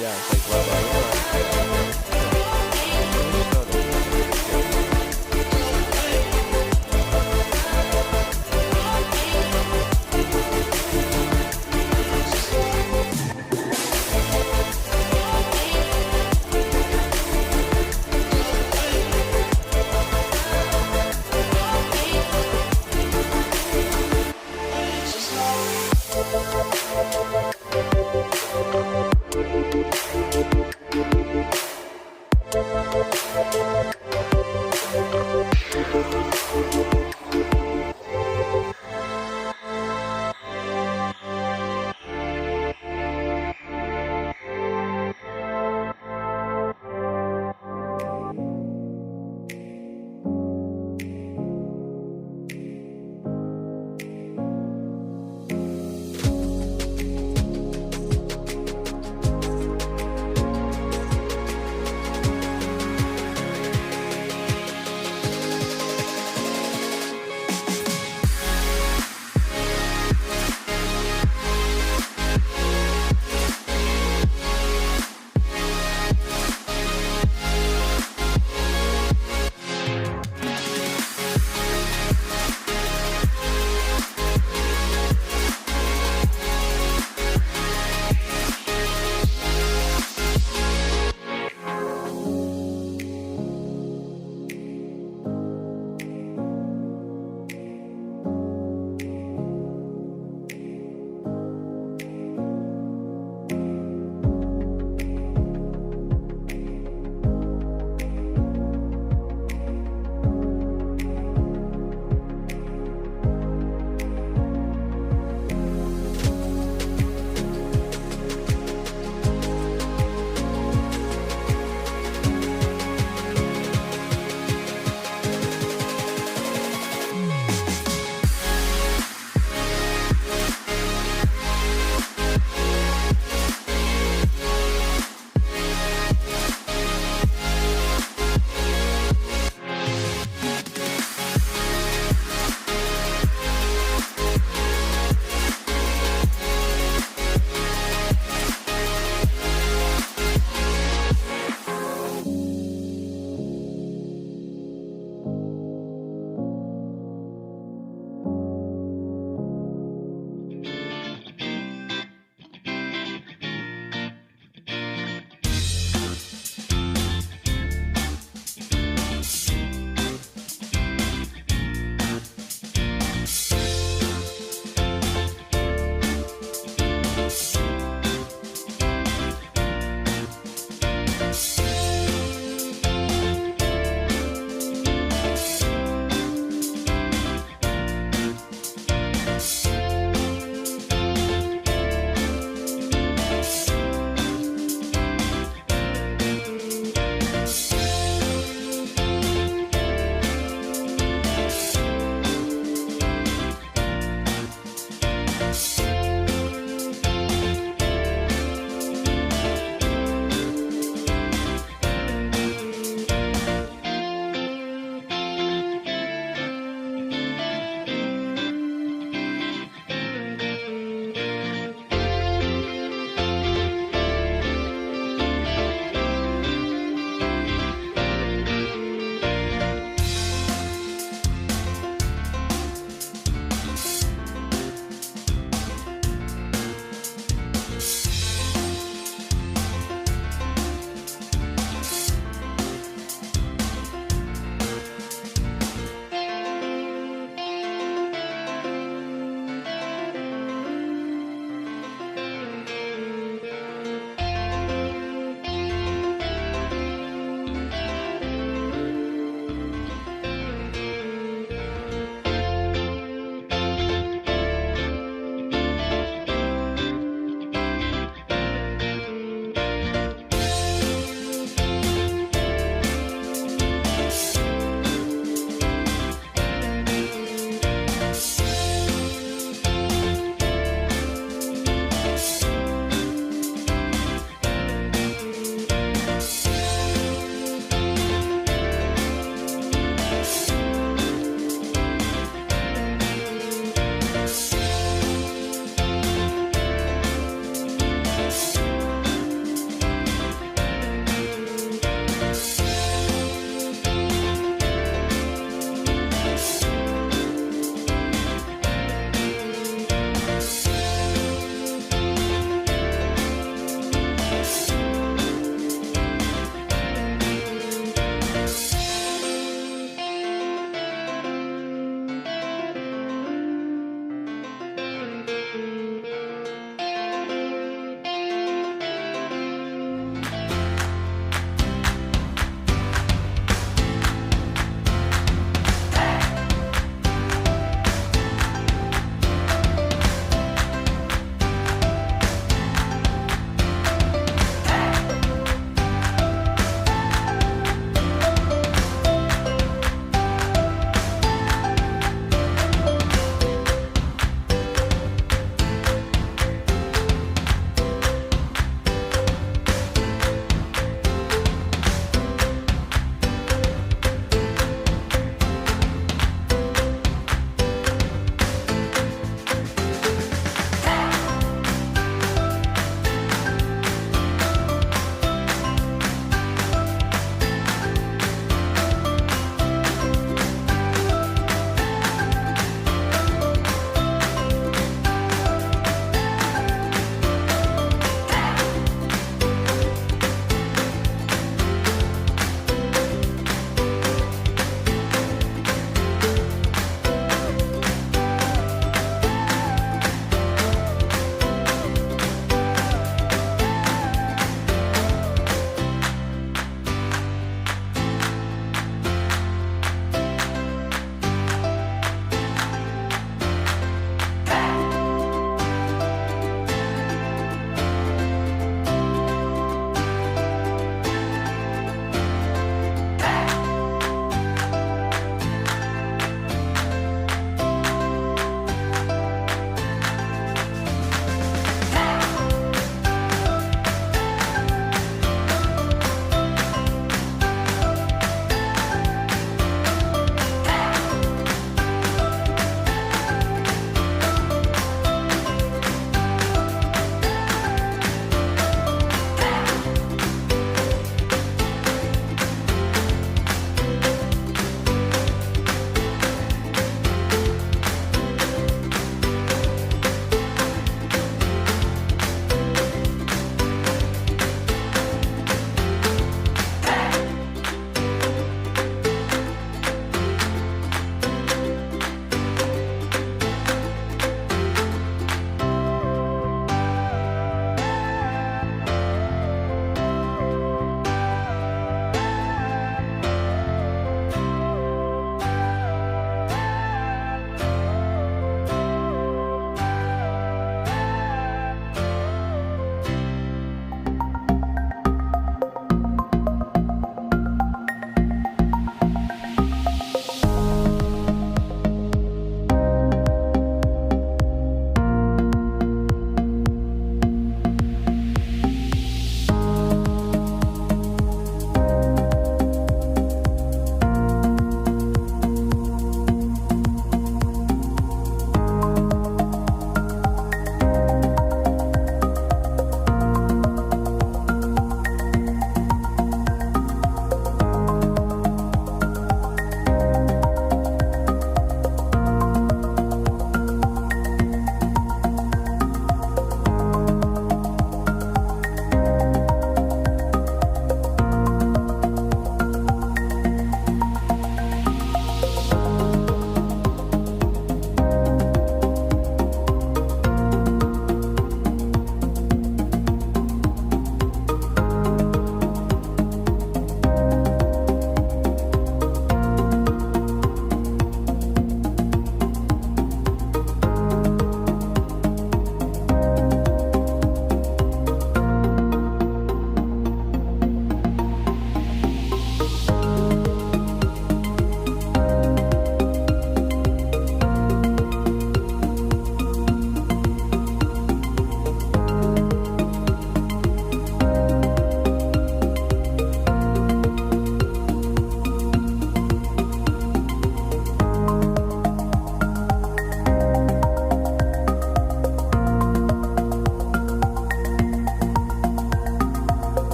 Yeah, it's like blah blah blah.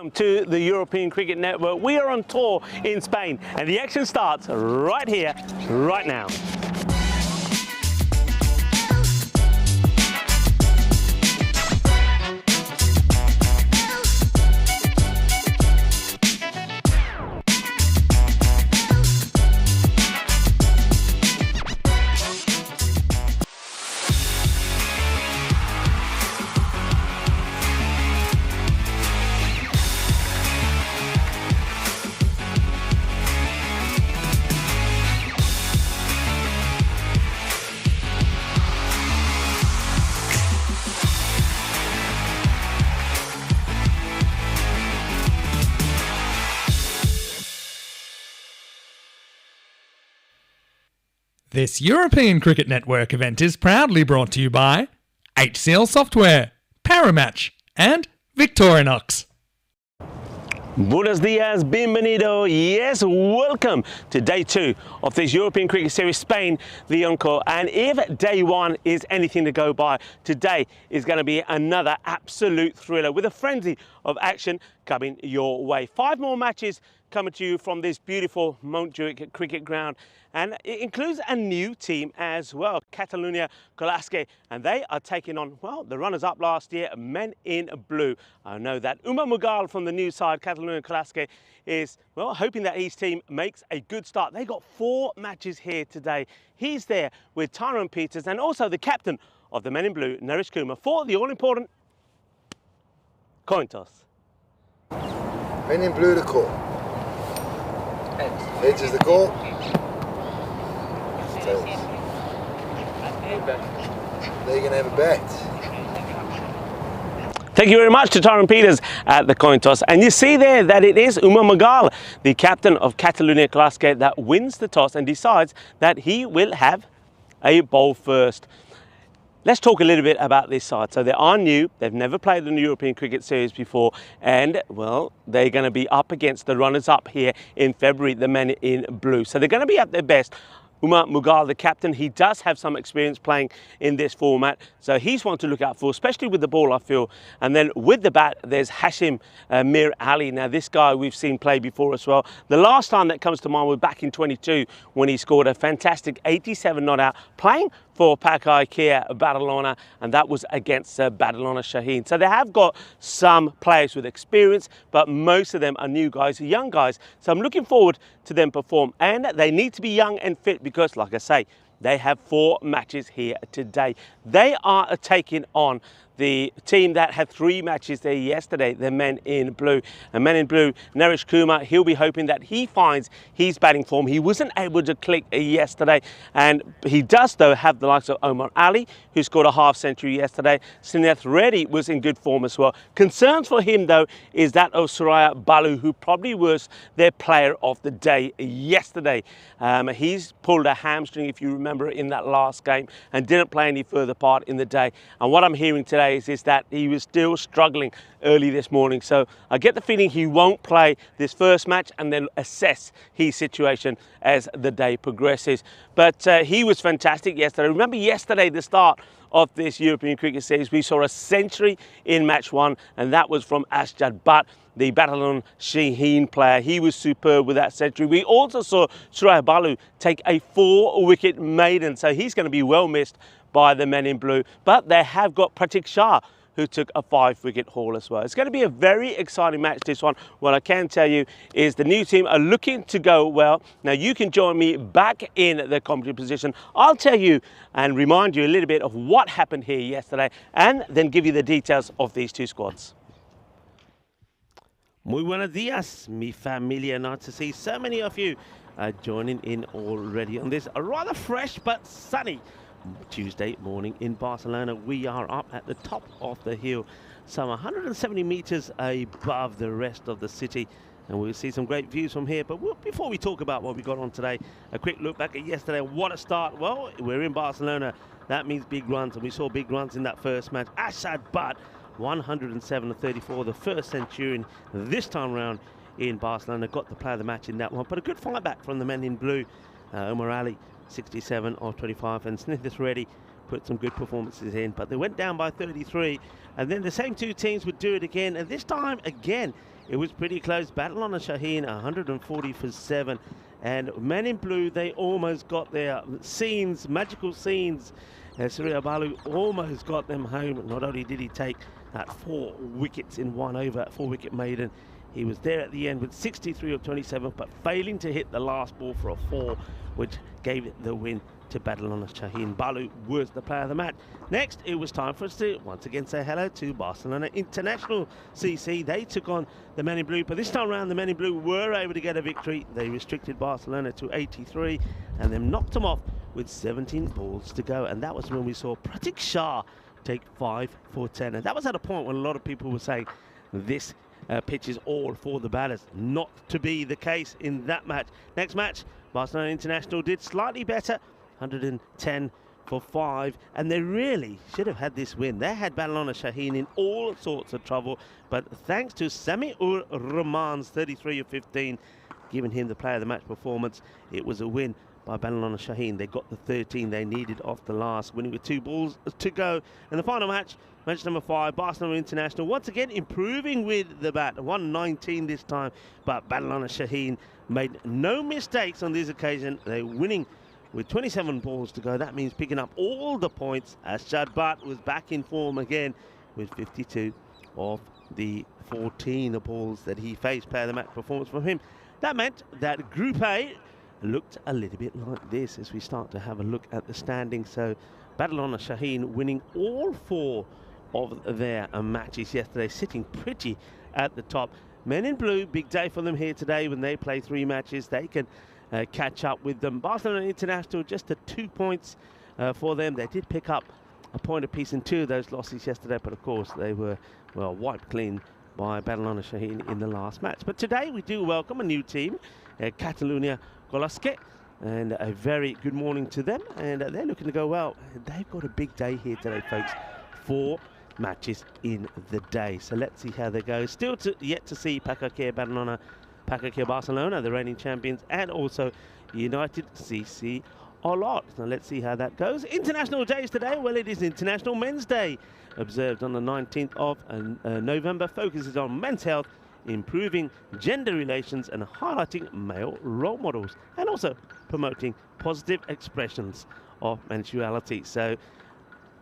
Welcome to the European Cricket Network. We are on tour in Spain and the action starts right here, right now. This European Cricket Network event is proudly brought to you by HCL Software, Paramatch, and Victorinox. Buenos dias, bienvenido. Yes, welcome to day 2 of this European Cricket Series Spain, the Encore. And if day 1 is anything to go by, today is going to be another absolute thriller with a frenzy of action coming your way. 5 more matches coming to you from this beautiful Montjuic cricket ground, and it includes a new team as well, Catalunya Colaske, and they are taking on, well, the runners-up last year, Men in Blue. I know that Umar Mughal from the new side, Catalunya Colaske, is, well, hoping that his team makes a good start. They got 4 matches here today. He's there with Tyrone Peters and also the captain of the Men in Blue, Naresh Kumar, for the all-important coin toss. Men in Blue, the call. Heads is the call. Tails. They're going to have a bat. Thank you very much to Tyrone Peters at the coin toss. And you see there that it is Umar Mughal, the captain of Catalunya Colaske, that wins the toss and decides that he will have a bowl first. Let's talk a little bit about this side. So they are new, they've never played in the European Cricket Series before, and well, they're going to be up against the runners-up here in February, the Men in Blue. So they're going to be at their best. Umar Mughal, the captain, he does have some experience playing in this format, so he's one to look out for, especially with the ball, I feel. And then with the bat, there's Hashim Mir Ali. Now, this guy we've seen play before as well. The last time that comes to mind was back in 22 when he scored a fantastic 87 not out, playing for Pakai Kia Badalona, and that was against Badalona Shaheen. So they have got some players with experience, but most of them are new guys, young guys. So I'm looking forward to them perform, and they need to be young and fit because, like I say, they have 4 matches here today. They are taking on the team that had 3 matches there yesterday, the Men in Blue. And Men in Blue, Naresh Kumar, he'll be hoping that he finds his batting form. He wasn't able to click yesterday, and he does, though, have the likes of Omar Ali, who scored a half-century yesterday. Suneth Reddy was in good form as well. Concerns for him, though, is that of Suraya Balu, who probably was their player of the day yesterday. He's pulled a hamstring, if you remember, in that last game and didn't play any further part in the day. And what I'm hearing today is that he was still struggling early this morning. So I get the feeling he won't play this first match and then assess his situation as the day progresses. But he was fantastic yesterday. Remember yesterday, the start of this European Cricket Series, we saw a century in match 1, and that was from Asjad Butt, the Badalona Shaheen player. He was superb with that century. We also saw Suraya Balu take a 4-wicket maiden, so he's going to be well missed by the Men in Blue. But they have got Pratik Shah, who took a 5-wicket haul as well. It's going to be a very exciting match, this one. What I can tell you is the new team are looking to go well. Now, you can join me back in the commentary position. I'll tell you and remind you a little bit of what happened here yesterday, and then give you the details of these 2 squads. Muy buenos días, mi familia. Nice to see so many of you joining in already on this rather fresh but sunny Tuesday morning in Barcelona. We are up at the top of the hill, some 170 meters above the rest of the city, and we'll see some great views from here. But before we talk about what we got on today, a quick look back at yesterday. What a start. Well, we're in Barcelona. That means big runs, and we saw big runs in that first match. Asjad Butt, 107-34, the first centurion this time round in Barcelona. Got the play of the match in that one, but a good fight back from the Men in Blue. Omar Ali, 67 of 25, and Suneth Reddy put some good performances in, but they went down by 33, and then the same 2 teams would do it again, and this time again it was pretty close. Battle on a Shaheen, 140 for 7. And Men in Blue, they almost got their scenes, magical scenes. Surya Balu almost got them home. Not only did he take that 4 wickets in 1 over, 4-wicket maiden, he was there at the end with 63 of 27, but failing to hit the last ball for a 4, which gave the win to Battle on a Shaheen. Balu was the player of the match. Next, it was time for us to once again say hello to Barcelona International CC. They took on the Men in Blue, but this time around the Men in Blue were able to get a victory. They restricted Barcelona to 83 and then knocked them off with 17 balls to go. And that was when we saw Pratik Shah take 5 for 10. And that was at a point when a lot of people were saying this pitch is all for the batters. Not to be the case in that match. Next match, Barcelona International did slightly better, 110 for 5, and they really should have had this win. They had Battle on a Shaheen in all sorts of trouble, but thanks to Sami-ur-Rahman's 33 of 15, giving him the player of the match performance, it was a win by Battle on a Shaheen. They got the 13 they needed off the last, winning with 2 balls to go. And the final match, match number 5, Barcelona International, once again improving with the bat, 119 this time, but Battle on a Shaheen made no mistakes on this occasion. They're winning with 27 balls to go. That means picking up all the points as Shad Bhatt was back in form again with 52 of the 14 balls that he faced. Player of the match performance from him. That meant that Group A looked a little bit like this as we start to have a look at the standings. So Battle on a Shaheen winning all 4 of their matches yesterday, sitting pretty at the top. Men in Blue, big day for them here today when they play 3 matches. They can catch up with them. Barcelona International just at 2 points for them. They did pick up a point apiece in 2 of those losses yesterday, but of course they were, well, wiped clean by Battle on a Shaheen in the last match. But today we do welcome a new team, Catalunya Golaske, and a very good morning to them, and they're looking to go well. They've got a big day here today, folks. 4 matches in the day, so let's see how they go. Still yet to see Pakakir Battle on a Pakakir Barcelona, the reigning champions, and also United CC a lot. Now let's see how that goes. International days today. Well, it is International Men's Day, observed on the 19th of November. Focuses on men's health, improving gender relations, and highlighting male role models, and also promoting positive expressions of menstruality. So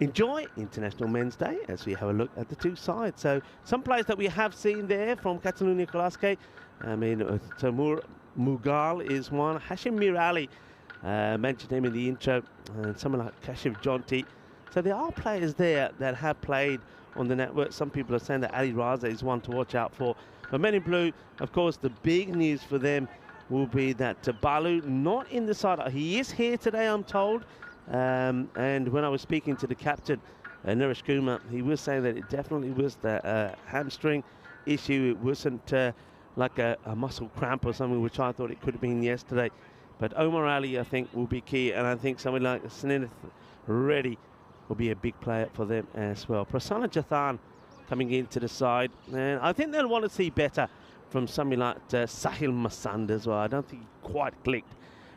enjoy International Men's Day as we have a look at the 2 sides. So some players that we have seen there from Catalunya Golaske, I mean, Tamur Mughal is one. Hashim Mirali, mentioned him in the intro, and someone like Kashif Jonti. So there are players there that have played on the network. Some people are saying that Ali Raza is one to watch out for. But Men in Blue, of course, the big news for them will be that Balu not in the side. He is here today, I'm told. And when I was speaking to the captain, Naresh Kumar, he was saying that it definitely was the hamstring issue. It wasn't like a muscle cramp or something, which I thought it could have been yesterday. But Omar Ali, I think, will be key. And I think someone like Snith Reddy will be a big player for them as well. Prasanna Jathan coming into the side. And I think they'll want to see better from somebody like Sahil Masand as well. I don't think he quite clicked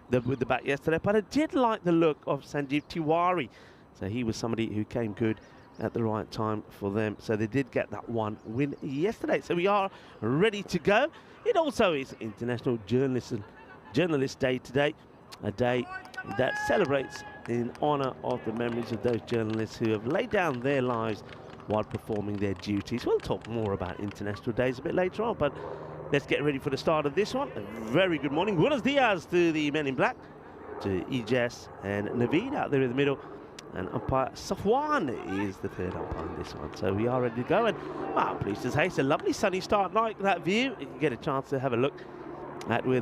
with the bat yesterday, but I did like the look of Sanjeev Tiwari. So he was somebody who came good at the right time for them. So they did get that 1 win yesterday. So we are ready to go. It also is International Journalist Day today, a day that celebrates in honour of the memories of those journalists who have laid down their lives while performing their duties. We'll talk more about International Days a bit later on, but let's get ready for the start of this one. A very good morning. Buenos dias to the Men in Black, to ECS and Naveed out there in the middle. And umpire Safwan is the 3rd umpire in this one. So we are ready to go. And I'm pleased to say it's a lovely sunny start. Like that view, you can get a chance to have a look at where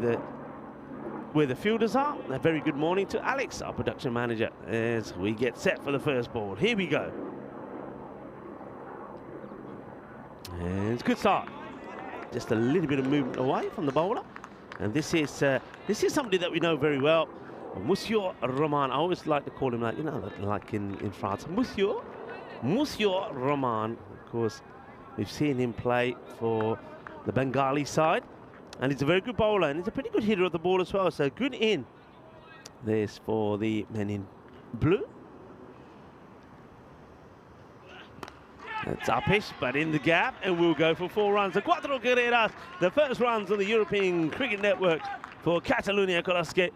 the fielders are. A very good morning to Alex, our production manager, as we get set for the first ball. Here we go. And it's a good start. Just a little bit of movement away from the bowler. And this is somebody that we know very well, Monsieur Rahman. I always like to call him like, like in France, Monsieur Rahman. Of course, we've seen him play for the Bengali side. And he's a very good bowler, and he's a pretty good hitter of the ball as well. So good in. There's for the Men in Blue. It's uppish, but in the gap, and we'll go for 4 runs. The cuatro carreras, the first runs on the European Cricket Network for Catalunya Kolosket.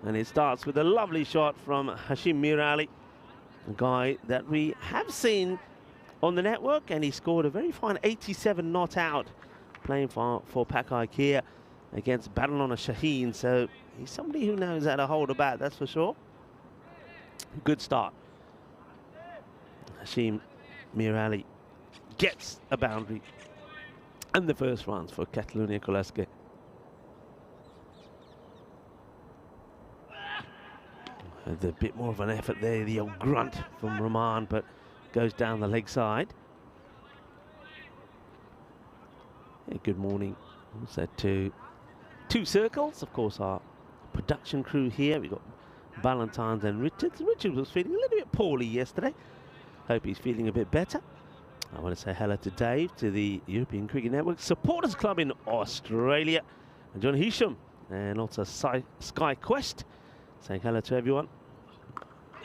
And it starts with a lovely shot from Hashim Mirali, a guy that we have seen on the network, and he scored a very fine 87 not out, playing for Pakai Kia against Badalona Shaheen. So he's somebody who knows how to hold a bat, that's for sure. Good start. Hashim Mirali gets a boundary and the first runs for Catalunya Kolosket. A bit more of an effort there, the old grunt from Rahman, but goes down the leg side. Yeah, good morning. So two circles, of course, our production crew here. We've got Valentine's and Richards. Richards was feeling a little bit poorly yesterday. Hope he's feeling a bit better. I want to say hello to Dave, to the European Cricket Network Supporters Club in Australia, and John Hisham, and also Sky Quest, saying hello to everyone.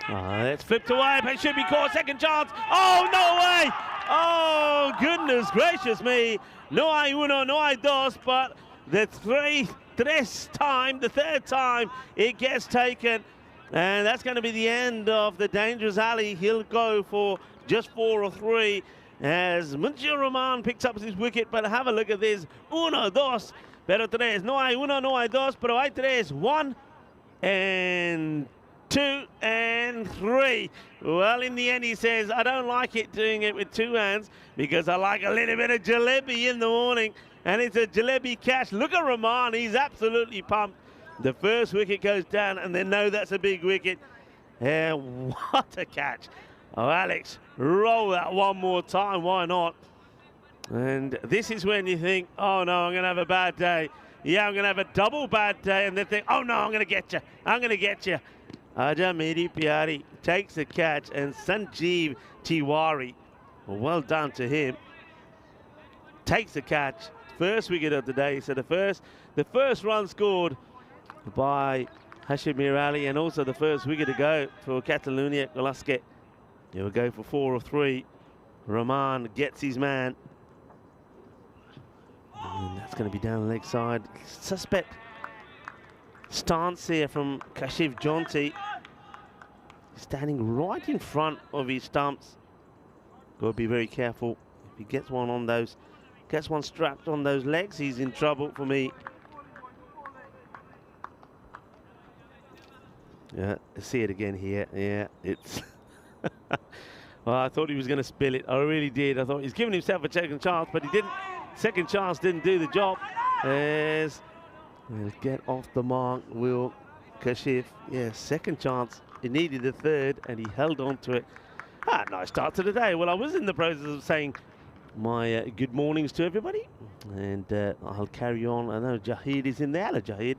It's flipped away, but it should be caught. Second chance. Oh, no way! Oh, goodness gracious me. No hay uno, no hay dos, but the third time it gets taken. And that's going to be the end of the dangerous alley. He'll go for just 4 or 3 as Munjir Rahman picks up his wicket. But have a look at this. 1, 2, pero 3. No hay uno, no hay dos, pero hay 3. 1 and 2 and 3. Well, in the end, he says, I don't like it doing it with 2 hands because I like a little bit of jalebi in the morning. And it's a jalebi catch. Look at Rahman. He's absolutely pumped. The first wicket goes down, and they know that's a big wicket. What a catch. Oh, Alex, roll that one more time. Why not? And this is when you think, oh, no, I'm going to have a bad day. Yeah, I'm going to have a double bad day. And then think, oh, no, I'm going to get you. I'm going to get you. Aja Mehdi Pyari takes the catch, and Sanjeev Tiwari, well done to him, takes the catch. First wicket of the day. So the first run scored by Hashim Mirali, and also the first wicket to go for Catalunya Kolosket. He will go for 4 or 3. Rahman gets his man. And that's going to be down the leg side. Suspect stance here from Kashif Jonty. Standing right in front of his stumps. Got to be very careful. If he gets one on those, gets one strapped on those legs, he's in trouble for me. Yeah, see it again here. Yeah, it's... Well, I thought he was going to spill it. I really did. I thought he's giving himself a second chance, but he didn't. Second chance didn't do the job. As we'll get off the mark, will Kashif. Yeah, second chance. He needed the third, and he held on to it. Nice start to the day. Well, I was in the process of saying my good mornings to everybody, and I'll carry on. I know Jahid is in there. Hello, Jahid.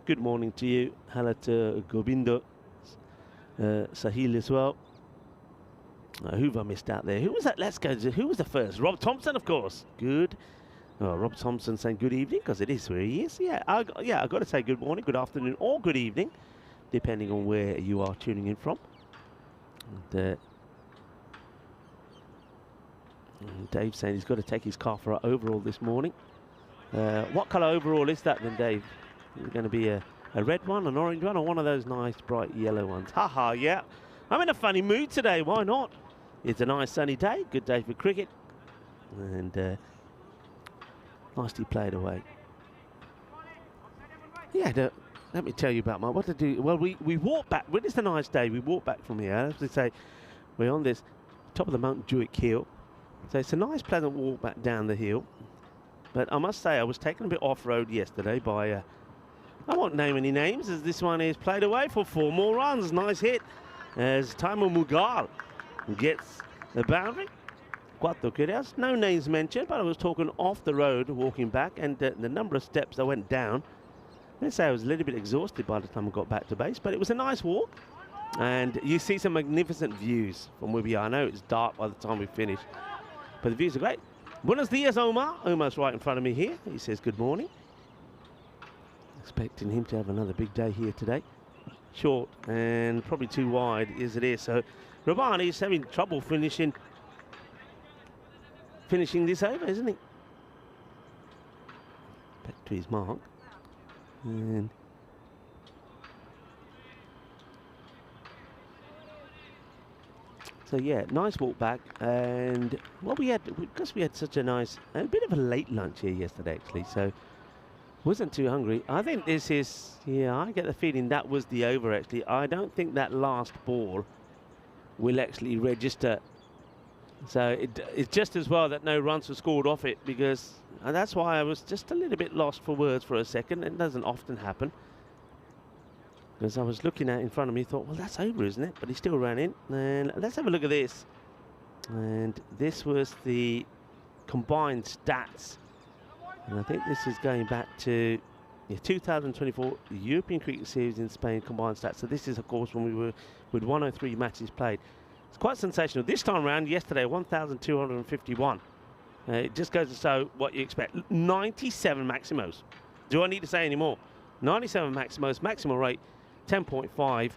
Good morning to you. Hello to Gobindo, Sahil as well. Who have I missed out there? Who was that? Let's go. Who was the first? Rob Thompson, of course. Good. Oh, Rob Thompson saying good evening, because it is where he is. Yeah, I got to say good morning, good afternoon, or good evening, depending on where you are tuning in from. And Dave saying he's got to take his car for an overall this morning. What colour overall is that then, Dave? Is it going to be a red one, an orange one, or one of those nice bright yellow ones? Haha, yeah. I'm in a funny mood today. Why not? It's a nice sunny day. Good day for cricket. And nicely played away. Yeah, let me tell you about what to do. Well, we walk back. When it's a nice day, we walk back from here. I have to say, we're on this top of the Mount Jewett hill. So it's a nice, pleasant walk back down the hill. But I must say, I was taken a bit off-road yesterday by... I won't name any names, as this one is played away for 4 more runs. Nice hit as Taimur Mughal gets the boundary. Cuatro carreras. No names mentioned, but I was talking off the road, walking back, and the number of steps I went down. Let's say I was a little bit exhausted by the time I got back to base, but it was a nice walk. And you see some magnificent views from where we are. I know it's dark by the time we finish, but the views are great. Buenos dias, Omar. Omar's right in front of me here. He says good morning. Expecting him to have another big day here today. Short and probably too wide as it is. So Rabani is having trouble finishing finishing this over, isn't he? Back to his mark. And so yeah, nice walk back, and what we had, because we had such a bit of a late lunch here yesterday actually, so wasn't too hungry. I think this is, I get the feeling that was the over actually. I don't think that last ball will actually register. So it's just as well that no runs were scored off it, because and that's why I was just a little bit lost for words for a second. It doesn't often happen. Because I was looking at it in front of me, thought, well, that's over, isn't it? But he still ran in. And let's have a look at this. And this was the combined stats. And I think this is going back to 2024 European Cricket Series in Spain combined stats. So this is, of course, when we were with 103 matches played. It's quite sensational. This time around, yesterday, 1,251. It just goes to show what you expect. 97 maximos. Do I need to say any more? 97 maximos, maximal rate, 10.5.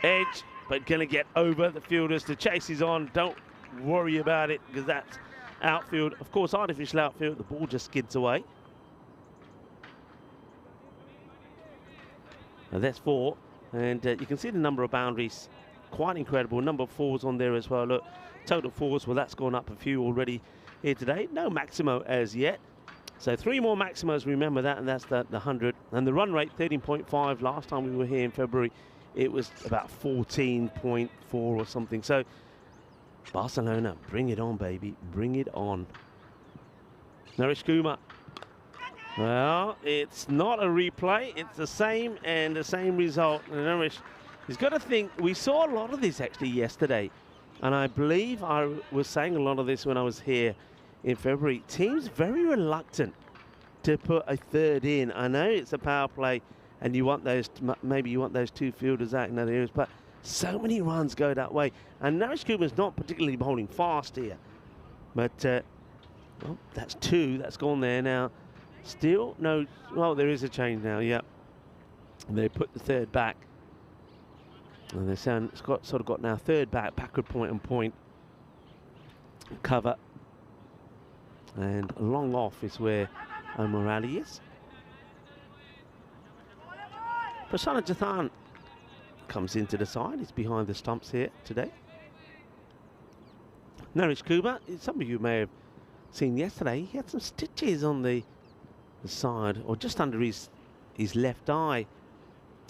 Edge, but going to get over the fielders. The chase is on. Don't worry about it, because that's outfield. Of course, artificial outfield. The ball just skids away. And that's 4. And you can see the number of boundaries. Quite incredible. Number of 4s on there as well. Look, total 4s. Well, that's gone up a few already here today. No Maximo as yet. So 3 more Maximos, remember that, and that's the 100. And the run rate, 13.5. Last time we were here in February, it was about 14.4 or something. So Barcelona, bring it on, baby. Bring it on. Naresh Kumar. Well, it's not a replay. It's the same and the same result. And Naresh, he's got to think, we saw a lot of this actually yesterday. And I believe I was saying a lot of this when I was here in February. Teams very reluctant to put a third in. I know it's a power play and you want those, maybe you want those 2 fielders out in other areas, but so many runs go that way. And Naresh Kumar's not particularly bowling fast here. But, well, that's 2. That's gone there now. Still no, well, there is a change now, yep. And they put the third back. And they sound, it's got sort of got now third back, backward point and point. Cover. And long off is where Omar Ali is. Prasanna Jathan comes into the side. He's behind the stumps here today. Naresh Kumar, some of you may have seen yesterday, he had some stitches on the side, or just under his left eye.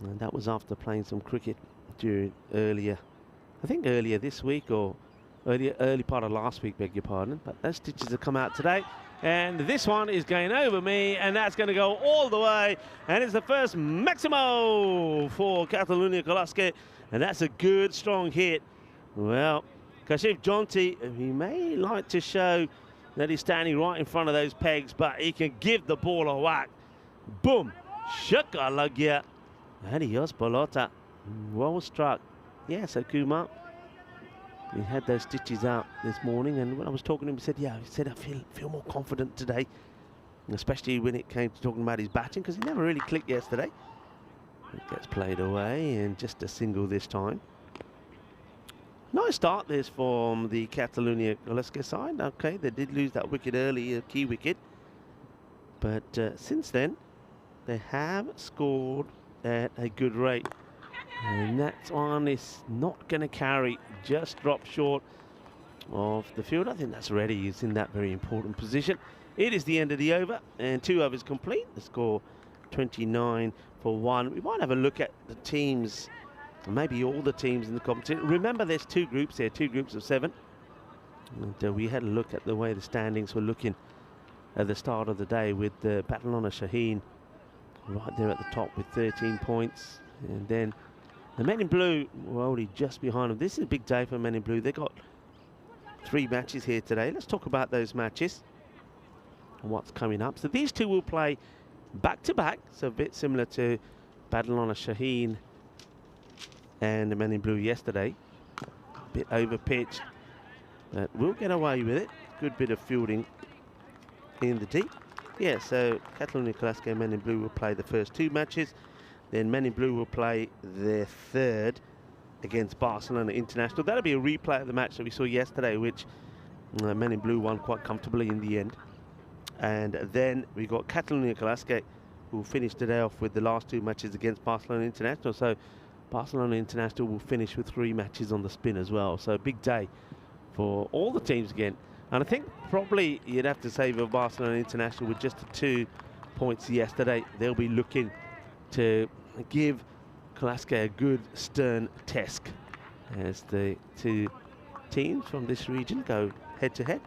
And that was after playing some cricket earlier this week, or early part of last week, beg your pardon. But those stitches have come out today, and this one is going over me, and that's going to go all the way, and it's the first Maximo for Catalunya Kalaske, and that's a good strong hit. Well, Kashif Jonty, he may like to show that he's standing right in front of those pegs, but he can give the ball a whack. Boom, shaka lagya. Adios Bolota. Well struck. Yeah, so Kumar, he had those stitches out this morning, and when I was talking to him, he said, I feel more confident today, especially when it came to talking about his batting, because he never really clicked yesterday. It gets played away, and just a single this time. Nice start this from the Catalunya Kalaske side. Okay, they did lose that wicket early, a key wicket, but since then they have scored at a good rate. And that one is not going to carry, just dropped short of the field. I think that's ready. He's in that very important position. It is the end of the over, and 2 overs complete. The score 29 for 1. We might have a look at the teams, maybe all the teams in the competition. Remember, there's 2 groups here, 2 groups of 7. And we had a look at the way the standings were looking at the start of the day, with Batalona Shaheen right there at the top with 13 points. And then the Men in Blue were only just behind them. This is a big day for Men in Blue. They got 3 matches here today. Let's talk about those matches and what's coming up. So these 2 will play back to back, so a bit similar to Batalona Shaheen and the Men in Blue yesterday. A bit over pitched, but we'll get away with it. Good bit of fielding in the deep. Yeah, so Catalunya Kalaske and Men in Blue will play the first 2 matches. Then Men in Blue will play their third against Barcelona International. That'll be a replay of the match that we saw yesterday, which Men in Blue won quite comfortably in the end. And then we got Catalunya Clasque, who finished today off with the last 2 matches against Barcelona International. So Barcelona International will finish with 3 matches on the spin as well. So a big day for all the teams again. And I think probably you'd have to say for Barcelona International, with just the 2 points yesterday, they'll be looking to give Clasque a good stern test as the 2 teams from this region go head to head.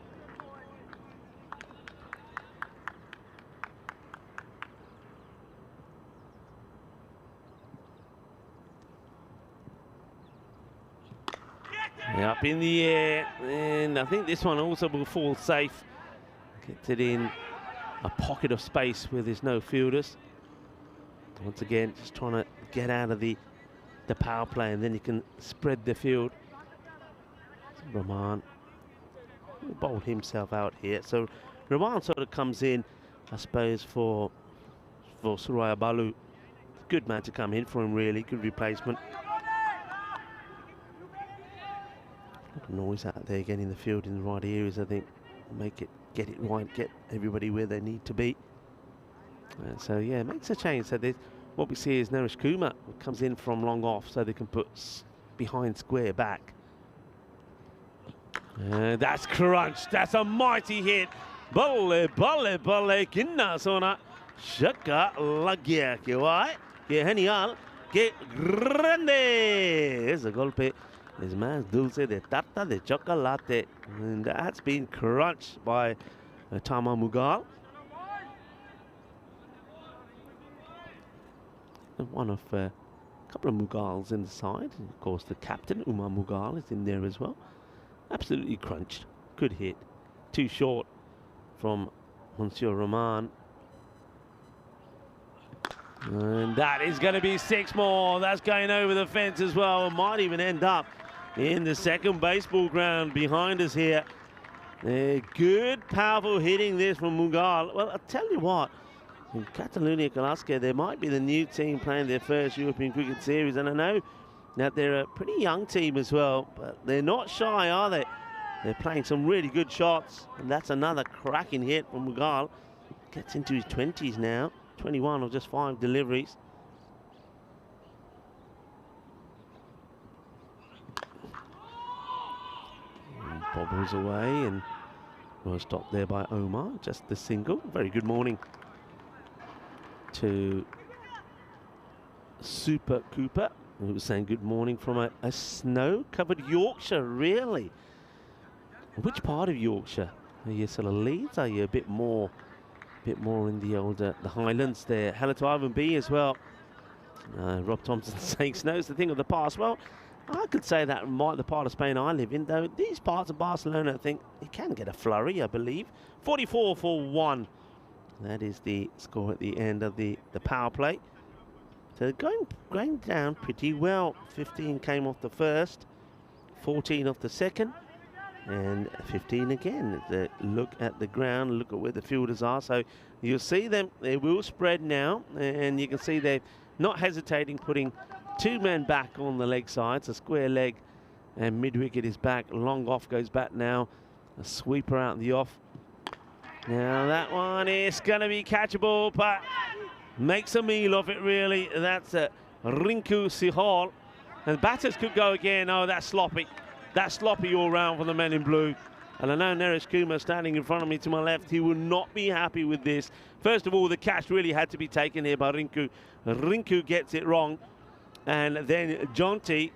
Up in the air, and I think this one also will fall safe. Gets it in a pocket of space where there's no fielders. Once again, just trying to get out of the power play, and then you can spread the field. Rahman bowled himself out here. So Rahman sort of comes in, I suppose, for Suraya Balu. Good man to come in for him, really. Good replacement. Noise out there, getting the field in the right areas, I think. Get it right, get everybody where they need to be. So yeah, it makes a change. So what we see is Naresh Kumar comes in from long off, so they can put behind square back. That's crunched. That's a mighty hit. Balle, balle, balle, kinna sona. Shaka lagya. Que guay. Que genial. Que grande. Es a golpe. Es más dulce de tarta de chocolate. And that's been crunched by Tama Mughal. One of a couple of Mughals in the side. Of course, the captain, Umar Mughal, is in there as well. Absolutely crunched. Good hit. Too short from Monsieur Rahman. And that is going to be 6 more. That's going over the fence as well. It might even end up in the second baseball ground behind us here. Good, powerful hitting this from Mughal. Well, I'll tell you what. In Catalunya Clasque, there might be the new team playing their first European Cricket Series, and I know that they're a pretty young team as well, but they're not shy, are they? They're playing some really good shots, and that's another cracking hit from Mughal. Gets into his 20s now, 21 or just 5 deliveries. And bobbles away, and was stopped there by Omar, just the single. Very good morning to Super Cooper, who was saying good morning from a snow-covered Yorkshire, really. Which part of Yorkshire? Are you sort of Leeds? Are you a bit more in the older, the Highlands there? Hello to Ivan B as well. Rob Thompson saying snow's the thing of the past. Well, I could say that might the part of Spain I live in, though these parts of Barcelona, I think it can get a flurry, I believe. 44 for 1. That is the score at the end of the power play. So going down pretty well. 15 came off the first, 14 off the second, and 15 again. Look at the ground, look at where the fielders are. So you'll see them, they will spread now, and you can see they're not hesitating, putting 2 men back on the leg sides, a square leg, and mid-wicket is back. Long off goes back now, a sweeper out the off. Now that one is going to be catchable, but makes a meal of it, really. That's Rinku Sihal. And batters could go again. Oh, that's sloppy. That's sloppy all round for the men in blue. And I know Naresh Kumar standing in front of me to my left. He will not be happy with this. First of all, the catch really had to be taken here by Rinku. Rinku gets it wrong. And then Jonty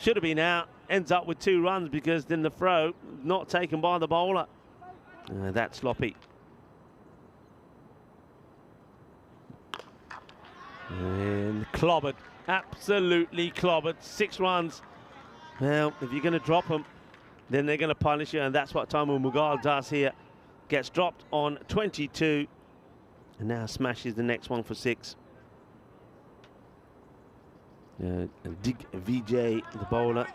should have been out. Ends up with 2 runs because then the throw not taken by the bowler. That's sloppy. And clobbered. Absolutely clobbered. 6 runs. Well, if you're going to drop them, then they're going to punish you, and that's what Taimur Mughal does here. Gets dropped on 22, and now smashes the next one for 6. And Dig Vijay, the bowler.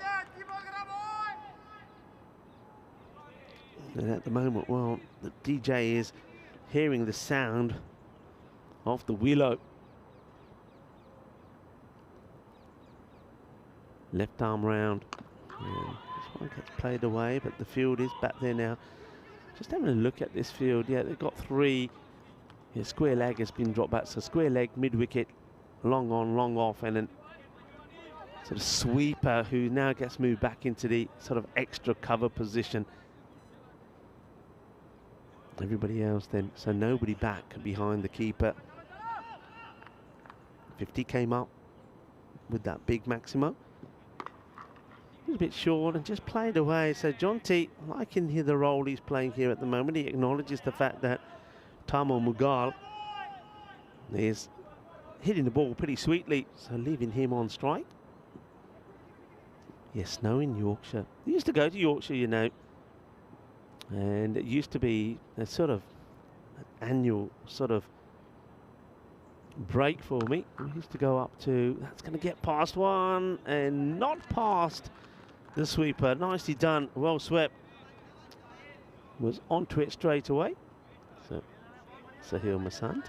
And at the moment, well, the DJ is hearing the sound of the willow. Left arm round. And one gets played away, but the field is back there now. Just having a look at this field. Yeah, they've got 3. Yeah, square leg has been dropped back. So square leg, mid wicket, long on, long off, and then sort of sweeper who now gets moved back into the sort of extra cover position. Everybody else then, so nobody back behind the keeper. 50 came up with that big Maximo. He was a bit short and just played away. So John T, liking here the role he's playing here at the moment. He acknowledges the fact that Tamo Mughal is hitting the ball pretty sweetly, so leaving him on strike. Yes, snow in Yorkshire. I used to go to Yorkshire, you know, and it used to be a sort of an annual sort of break for me. We used to go up to, that's going to get past one and not past the sweeper. Nicely done, well swept. Was onto it straight away. So Sahil Masand.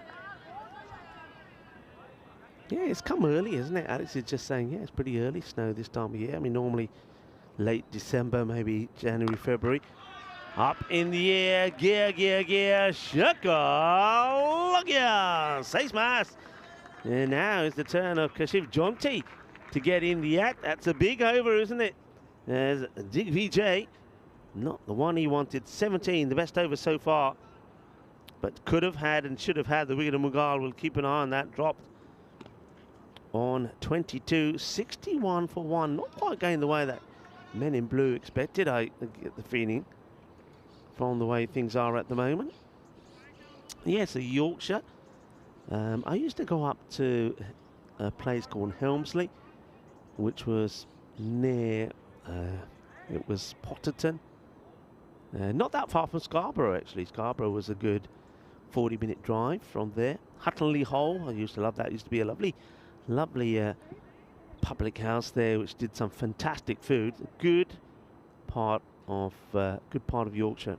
Yeah, it's come early, isn't it? Alex is just saying, yeah, it's pretty early snow this time of year. I mean, normally late December, maybe January, February. Up in the air, gear, shaka, look ya, 6 mas. And now is the turn of Kashif Jonty to get in the act. That's a big over, isn't it? As Digvijay, not the one he wanted, 17, the best over so far. But could have had and should have had the wicket of Mughal. We'll keep an eye on that. Dropped on 22, 61 for 1. Not quite going the way that men in blue expected, I get the feeling, from the way things are at the moment. Yes, a Yorkshire. I used to go up to a place called Helmsley, which was near, it was Potterton. Not that far from Scarborough, actually. Scarborough was a good 40-minute drive from there. Huttonley Hole, I used to love that. It used to be a lovely public house there, which did some fantastic food. Good part of Yorkshire.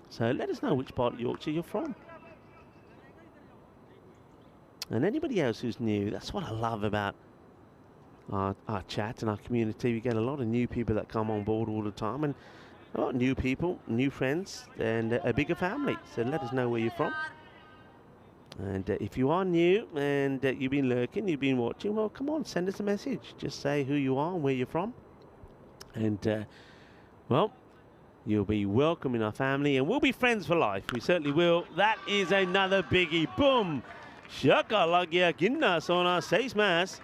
So let us know which part of Yorkshire you're from. And anybody else who's new, that's what I love about our chat and our community. We get a lot of new people that come on board all the time, and a lot of new people, new friends, and a bigger family. So let us know where you're from. And if you are new and you've been lurking, you've been watching, well, come on, send us a message. Just say who you are and where you're from. And, well, you'll be welcome in our family, and we'll be friends for life. We certainly will. That is another biggie. Boom! Shaka lag gaya ginna sona 6 mas.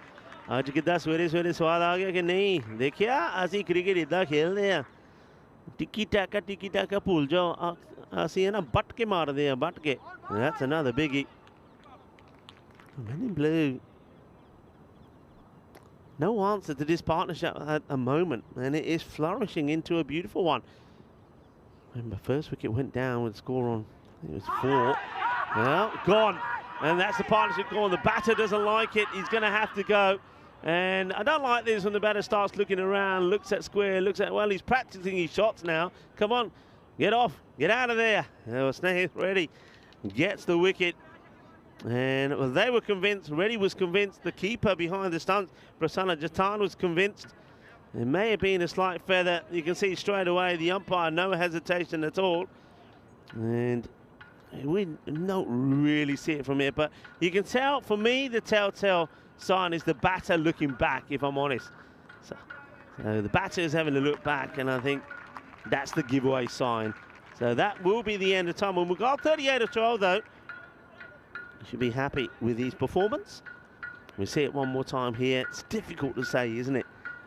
आज कितना सवेरे सवेरे स्वाद आ गया कि नहीं? देखिया ਅਸੀਂ क्रिकेट इदा खेलते हैं. टिकी टाका भूल जाओ. ਅਸੀਂ है ना बट के मारते हैं, बट के. That's another biggie. Men in blue. No answer to this partnership at the moment, and it is flourishing into a beautiful one. Remember, first wicket went down with a score on, I think it was 4. Well, gone. And that's the partnership gone. The batter doesn't like it. He's going to have to go. And I don't like this when the batter starts looking around, looks at square, looks at, well, he's practicing his shots now. Come on, get off, get out of there. Oh, Snehith Reddy gets the wicket. And well, they were convinced, Reddy was convinced, the keeper behind the stumps, Prasanna Jatan, was convinced. It may have been a slight feather. You can see straight away the umpire, no hesitation at all. And we don't really see it from here, but you can tell, for me, the telltale sign is the batter looking back, if I'm honest. So the batter is having a look back, and I think that's the giveaway sign. So that will be the end of time. We've got 38 of 12, though. You should be happy with his performance. We see it one more time here. It's difficult to say, isn't it?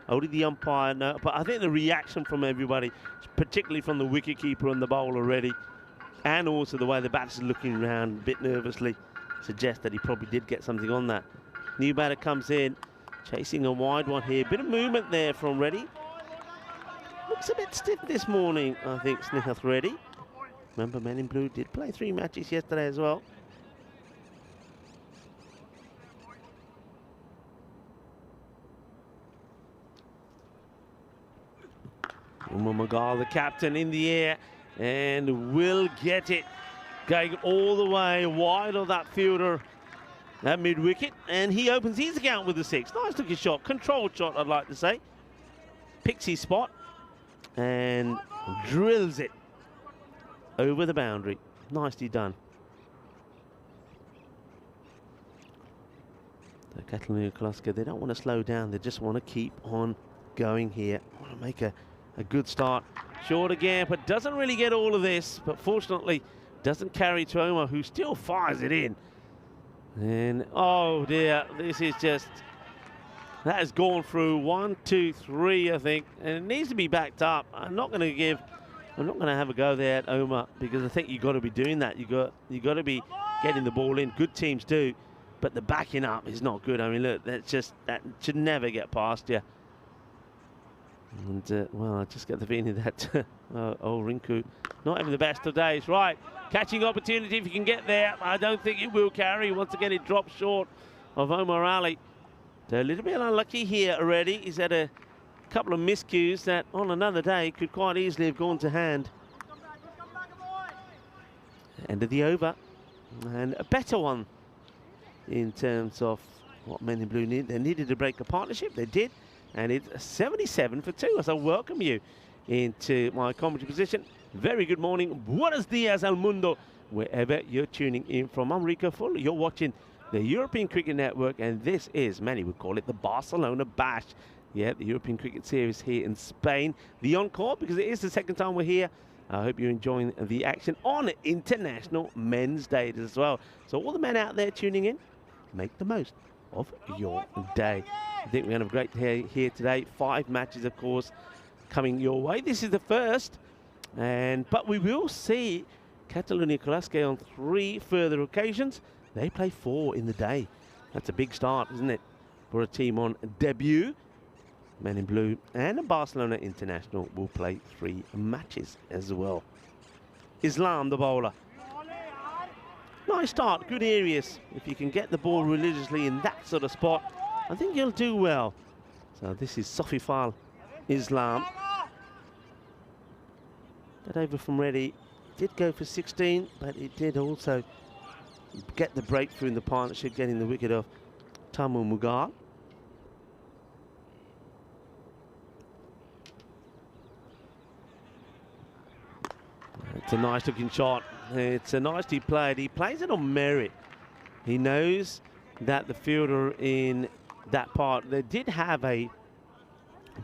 Only the umpire, no, but I think the reaction from everybody, particularly from the wicketkeeper and the bowler already, and also the way the batter's looking around a bit nervously, suggests that he probably did get something on that. New batter comes in, chasing a wide one here. Bit of movement there from Reddy. Looks a bit stiff this morning, I think, Snehith Reddy. Remember, Men in Blue did play 3 matches yesterday as well. Umar Mughal, the captain, in the air, and will get it. Going all the way wide of that fielder at mid-wicket, and he opens his account with the 6. Nice looking shot, controlled shot, I'd like to say. Picks his spot, and drills it over the boundary. Nicely done. The Catalonia Koloska, they don't want to slow down, they just want to keep on going here. Want to make a good start. Short again, but doesn't really get all of this, but fortunately doesn't carry to Omar, who still fires it in. And oh dear, this is just, that has gone through 1, 2, 3, I think, and it needs to be backed up. I'm not going to have a go there at Omar, because I think you've got to be doing that. You got to be getting the ball in. Good teams do, but the backing up is not good. I mean, look, that should never get past you. And well, I just get the feeling that Rinku not having the best of days. Right, catching opportunity if you can get there. I don't think it will carry. Once again, it drops short of Omar Ali. So a little bit unlucky here already. He's had a couple of miscues that on another day could quite easily have gone to hand. End of the over, and a better one in terms of what Men in Blue need. They needed to break a partnership, they did, and it's 77 for 2. So I welcome you into my commentary position. Very good morning, buenos dias al mundo, wherever you're tuning in from. I'm Rico Full, you're watching the European Cricket Network, and this is, many would call it, the Barcelona Bash. Yeah, the European Cricket Series here in Spain. The Encore, because it is the second time we're here. I hope you're enjoying the action on International Men's Day as well. So all the men out there tuning in, make the most of your day. I think we're going to have a great day here today. 5 matches, of course, coming your way. This is the first, but we will see Catalonia Koloska on 3 further occasions. They play 4 in the day. That's a big start, isn't it, for a team on debut. Men in Blue and Barcelona International will play 3 matches as well. Islam, the bowler. Nice start, good areas. If you can get the ball religiously in that sort of spot, I think you'll do well. So this is Sofifal Islam. That over from Reddy did go for 16, but it did also get the breakthrough in the partnership, getting the wicket of Tamu Mughal. It's a nice looking shot. It's a nicely played. He plays it on merit. He knows that the fielder in that part, they did have a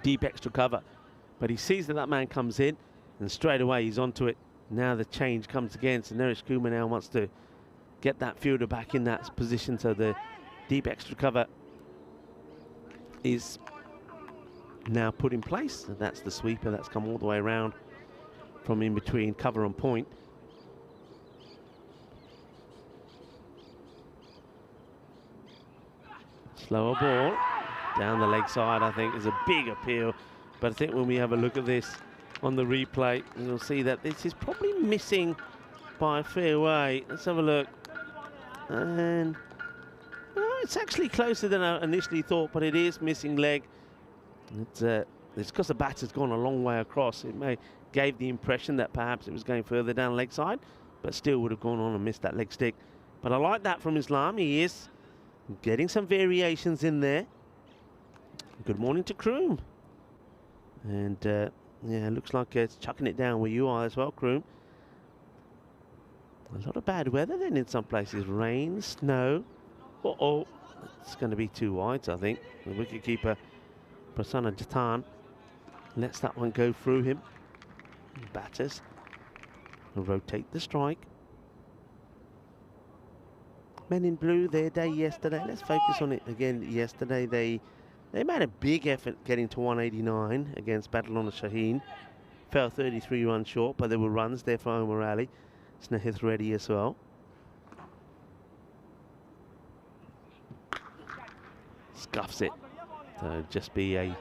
deep extra cover, but he sees that that man comes in and straight away he's onto it. Now the change comes again, so Naresh Kumar now wants to get that fielder back in that position, so the deep extra cover is now put in place. And that's the sweeper that's come all the way around from in between cover and point. Slower ball down the leg side, I think, is a big appeal. But I think when we have a look at this on the replay, you'll see that this is probably missing by a fair way. Let's have a look. And it's actually closer than I initially thought, but it is missing leg. It's because the batter's gone a long way across. It may gave the impression that perhaps it was going further down the leg side, but still would have gone on and missed that leg stick. But I like that from Islam. He is getting some variations in there. Good morning to Kroom. And yeah, looks like it's chucking it down where you are as well, Kroom. A lot of bad weather then in some places. Rain, snow. It's going to be 2 wides, I think. The wicketkeeper, Prasanna Jatan, lets that one go through him. Batters rotate the strike. Men in Blue, their day yesterday. Let's focus on it again. Yesterday they made a big effort getting to 189 against Badalona Shaheen. Fell 33 runs short, but there were runs there for Omar Ali. Snehith Reddy as well. Scuffs it. So just be a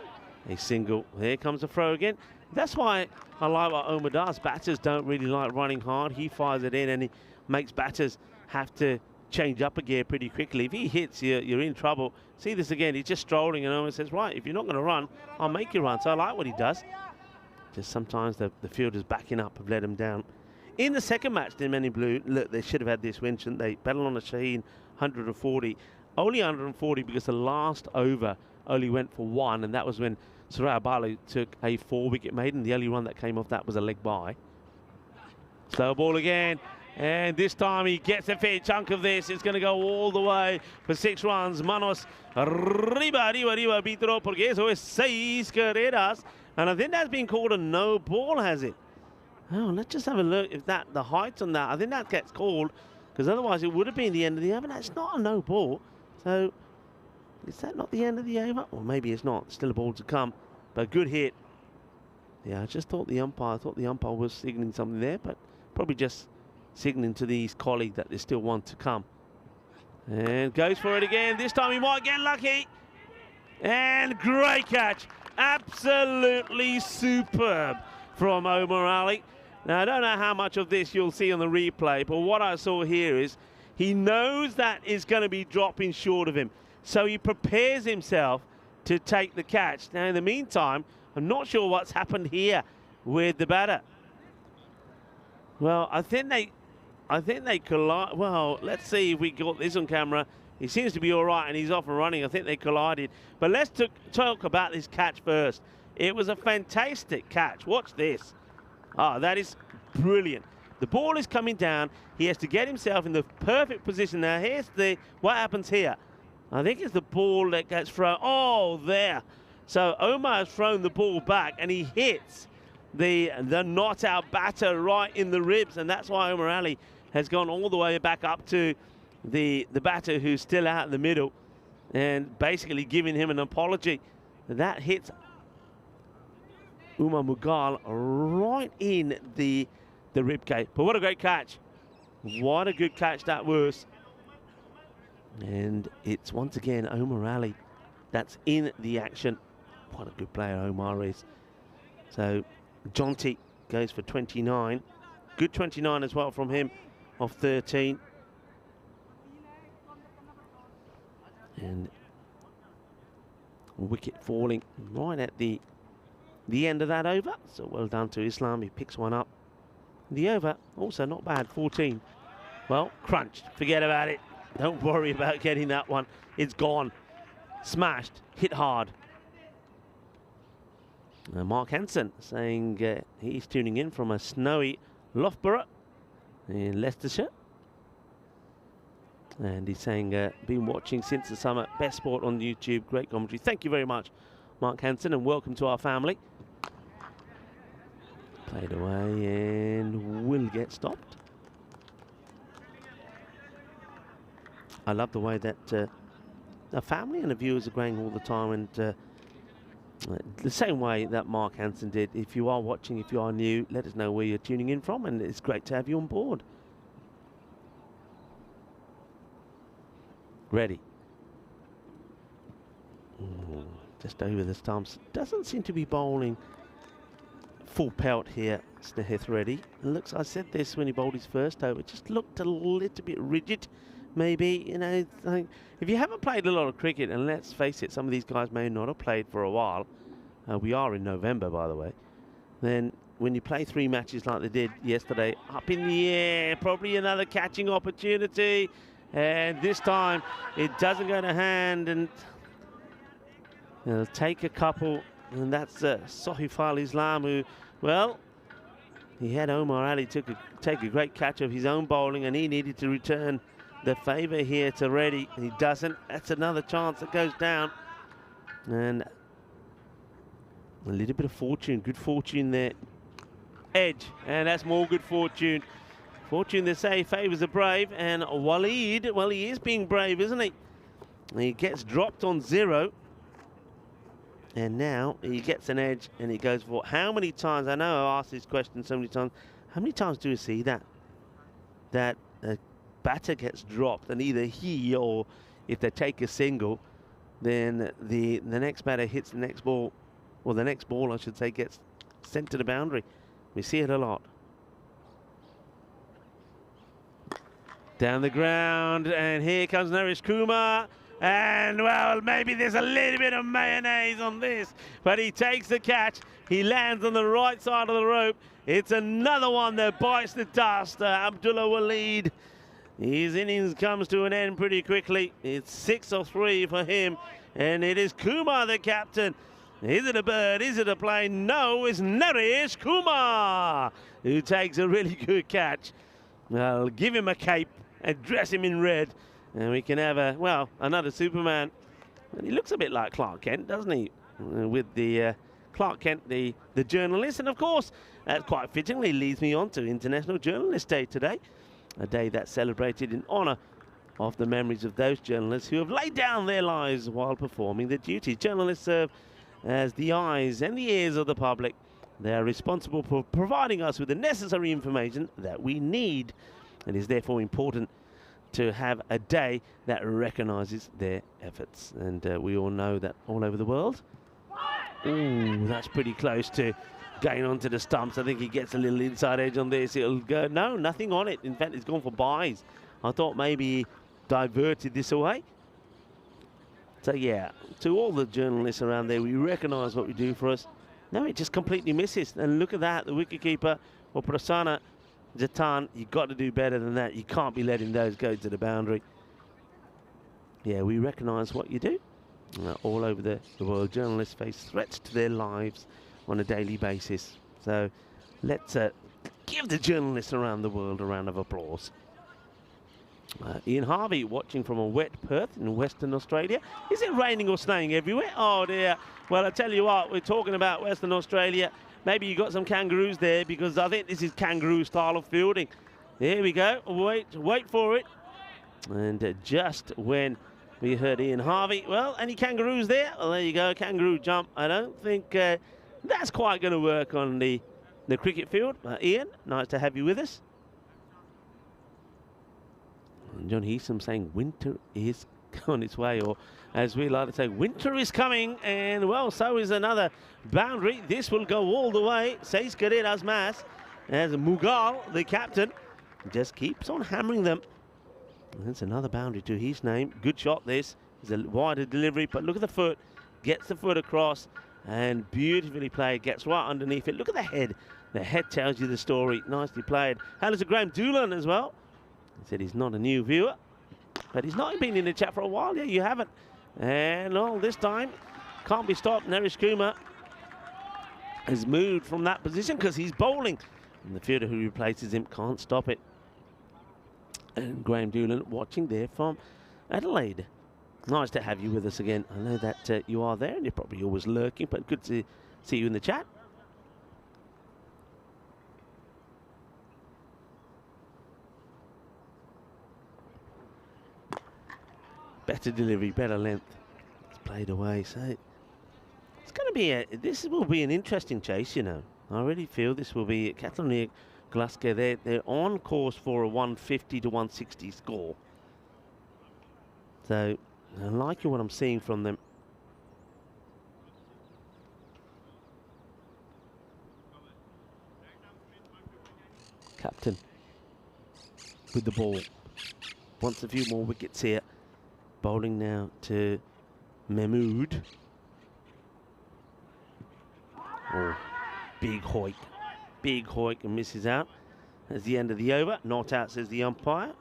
single. Here comes the throw again. That's why I like what Omar does. Batters don't really like running hard. He fires it in and he makes batters have to change up a gear pretty quickly. If he hits, you're in trouble. See this again. He's just strolling and Omar says, right, if you're not going to run, I'll make you run. So I like what he does. Just sometimes the fielders backing up have let him down. In the second match, the Men in Blue, look, they should have had this win, shouldn't they? Badalona Shaheen, 140. Only 140 because the last over only went for 1, and that was when Soraya Barlow took a 4-wicket maiden. The only run that came off that was a leg by. Slow ball again. And this time he gets a fair chunk of this. It's going to go all the way for 6 runs. Manos arriba, Vitro, porque eso es 6 carreras. And I think that's been called a no ball, has it? Oh, let's just have a look if the height on that. I think that gets called, because otherwise it would have been the end of the over. That's not a no ball. So is that not the end of the over? Or maybe it's not. Still a ball to come. But good hit. Yeah, I just thought the umpire was signalling something there, but probably just signalling to his colleague that there's still one to come. And goes for it again. This time he might get lucky. And great catch. Absolutely superb from Omar Ali. Now, I don't know how much of this you'll see on the replay, but what I saw here is he knows that is going to be dropping short of him. So he prepares himself to take the catch. Now, in the meantime, I'm not sure what's happened here with the batter. Well, I think they collide. Well, let's see if we got this on camera. He seems to be all right, and he's off and running. I think they collided. But let's talk about this catch first. It was a fantastic catch. Watch this. Ah, that is brilliant. The ball is coming down. He has to get himself in the perfect position. Now, here's what happens here. I think it's the ball that gets thrown. Oh, there. So Omar has thrown the ball back, and he hits the not-out batter right in the ribs, and that's why Omar Ali has gone all the way back up to the batter who's still out in the middle, and basically giving him an apology. That hits Umar Mughal right in the ribcage. But what a great catch. What a good catch that was. And it's once again Omar Ali that's in the action. What a good player Omar is. So Jonty goes for 29. Good 29 as well from him off 13. And wicket falling right at the end of that over. So well done to Islam. He picks one up. The over also not bad, 14. Well, crunched. Forget about it. Don't worry about getting that one. It's gone. Smashed. Hit hard. Mark Hansen saying he's tuning in from a snowy Loughborough in Leicestershire. And he's saying, been watching since the summer. Best sport on YouTube. Great commentary. Thank you very much, Mark Hansen, and welcome to our family. Played away and will get stopped. I love the way that the family and the viewers are growing all the time, and the same way that Mark Hansen did. If you are watching, if you are new, let us know where you're tuning in from, and it's great to have you on board. Ready. Just over the stumps. Doesn't seem to be bowling full pelt here, Snehith Reddy. It looks, I said this when he bowled his first over, it just looked a little bit rigid. Maybe, you know, if you haven't played a lot of cricket, and let's face it, some of these guys may not have played for a while. We are in November, by the way. Then when you play 3 matches like they did yesterday, up in the air, probably another catching opportunity. And this time it doesn't go to hand, and it'll take a couple. And that's Sohif Al-Islam, who, well, he had Omar Ali take a great catch of his own bowling, and he needed to return the favour here to Reddy. He doesn't. That's another chance that goes down. And a little bit of fortune, good fortune there. Edge, and that's more good fortune. Fortune, they say, favours the brave, and Waleed, well, he is being brave, isn't he? He gets dropped on 0. And now he gets an edge, and he goes for how many times? I know I asked this question so many times. How many times do we see that a batter gets dropped, and either he, or if they take a single, then the next batter hits the next ball, or the next ball, I should say, gets sent to the boundary. We see it a lot. Down the ground, and here comes Naresh Kumar. And, well, maybe there's a little bit of mayonnaise on this, but he takes the catch. He lands on the right side of the rope. It's another one that bites the dust. Abdullah Waleed, his innings comes to an end pretty quickly. It's 6 of 3 for him, and it is Kumar, the captain Is it a bird? Is it a plane? No, it's Naresh Kumar who takes a really good catch. I'll give him a cape and dress him in red, and we can have another Superman. And he looks a bit like Clark Kent, doesn't he? With the Clark Kent, the journalist. And of course, that quite fittingly leads me on to International Journalist Day today, a day that's celebrated in honour of the memories of those journalists who have laid down their lives while performing their duties. Journalists serve as the eyes and the ears of the public. They are responsible for providing us with the necessary information that we need. It is therefore important to have a day that recognises their efforts. And we all know that all over the world. Ooh, that's pretty close to going onto the stumps. I think he gets a little inside edge on this. It'll go, no, nothing on it. In fact, it's gone for buys. I thought maybe he diverted this away. So yeah, to all the journalists around there, we recognise what we do for us. No, it just completely misses. And look at that, the wicketkeeper, or Prasanna Jatan, you've got to do better than that. You can't be letting those go to the boundary. Yeah, we recognise what you do. All over the world, journalists face threats to their lives on a daily basis. So let's give the journalists around the world a round of applause. Ian Harvey watching from a wet Perth in Western Australia. Is it raining or snowing everywhere? Oh dear. Well, I tell you what, we're talking about Western Australia. Maybe you got some kangaroos there, because I think this is kangaroo style of fielding. Here we go. Wait for it. And just when we heard Ian Harvey, well, any kangaroos there? Well, there you go, kangaroo jump. I don't think that's quite going to work on the cricket field. Ian, nice to have you with us. And John Heasom saying winter is on its way, or as we like to say, winter is coming. And well, so is another boundary. This will go all the way. Seis Carreras Mas, as Mughal, the captain, just keeps on hammering them. That's another boundary to his name. Good shot this. It's a wider delivery, but look at the foot. Gets the foot across and beautifully played. Gets right underneath it. Look at the head. The head tells you the story. Nicely played. Hello to Graham Doolan as well. He said he's not a new viewer, but he's not been in the chat for a while. Yeah, you haven't. And all this time, can't be stopped. Naresh Kumar has moved from that position because he's bowling. And the fielder who replaces him can't stop it. And Graham Doolan watching there from Adelaide. Nice to have you with us again. I know that you are there and you're probably always lurking, but good to see you in the chat. Better delivery, better length. It's played away, so it's going to be this will be an interesting chase, you know. I really feel this will be Catalonia Glasgow. They're on course for a 150 to 160 score. So I'm liking what I'm seeing from them. Captain with the ball. Wants a few more wickets here. Bowling now to Mahmood. Oh, big hoik. Big hoik and misses out. That's the end of the over. Not out, says the umpire.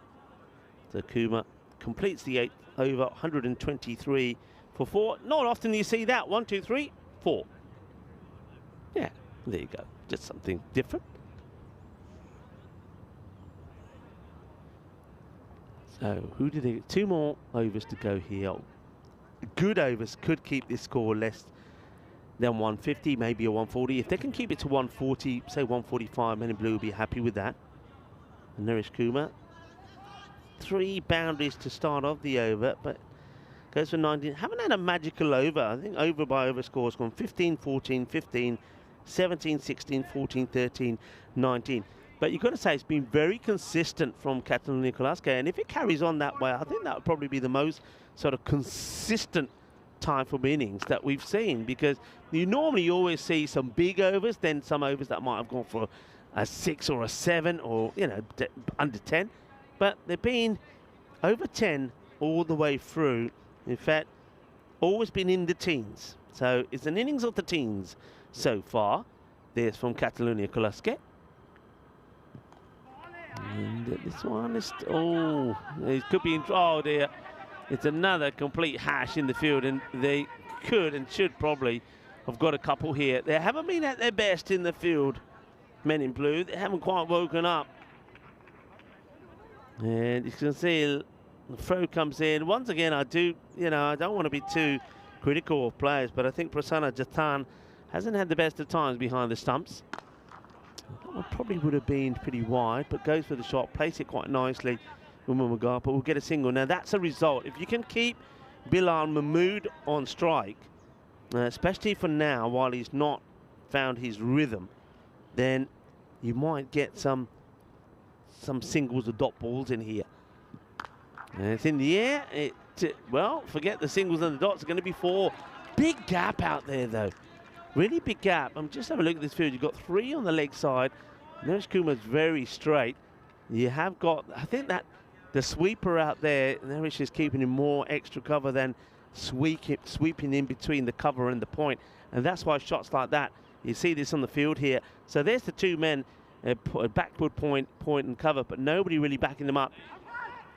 So Kumar completes the 8th over, 123 for 4. Not often you see that. 1, 2, 3, 4. Yeah, there you go. Just something different. So who did they? 2 more overs to go here. Good overs could keep this score less than 150, maybe a 140. If they can keep it to 140, say 145, Men in Blue will be happy with that. And Naresh Kumar, 3 boundaries to start off the over, but goes for 19. Haven't had a magical over. I think over by over scores gone 15, 14, 15, 17, 16, 14, 13, 19. But you've got to say it's been very consistent from Catalonia Glasgow, and if it carries on that way, I think that would probably be the most sort of consistent time for innings that we've seen, because you normally always see some big overs, then some overs that might have gone for a 6 or a 7 or, you know, under 10. But they've been over 10 all the way through. In fact, always been in the teens. So it's an innings of the teens so far. There's from Catalonia Glasgow. And this one is, it could be in, oh dear. It's another complete hash in the field, and they could and should probably I've got a couple here. They haven't been at their best in the field, men in blue. They haven't quite woken up. And you can see the throw comes in. Once again, I don't want to be too critical of players, but I think Prasanna Jathan hasn't had the best of times behind the stumps. That one probably would have been pretty wide, but goes for the shot, plays it quite nicely. But we'll get a single. Now that's a result. If you can keep Bilal Mahmood on strike, especially for now while he's not found his rhythm, then you might get some singles or dot balls in here. And it's in the air. Well, forget the singles and the dots. Are going to be 4. Big gap out there though. Really big gap. I'm just having a look at this field. You've got 3 on the leg side. Naresh Kumar's very straight. You have got, I think that the sweeper out there, Naresh is keeping him more extra cover than sweeping in between the cover and the point. And that's why shots like that, you see this on the field here. So there's the 2 men, backward point and cover, but nobody really backing them up.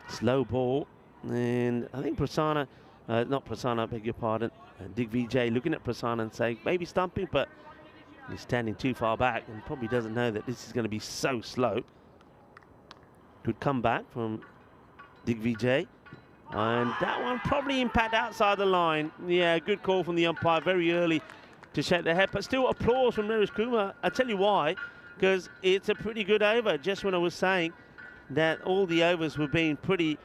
Slow ball. And I think Prasanna, not Prasanna, I beg your pardon, Digvijay looking at Prasanna and saying, maybe stumping, but he's standing too far back and probably doesn't know that this is going to be so slow. Good comeback from Digvijay. And that one probably impact outside the line. Yeah, good call from the umpire very early to shake their head. But still applause from Naresh Kumar. I tell you why, because it's a pretty good over. Just when I was saying that all the overs were being pretty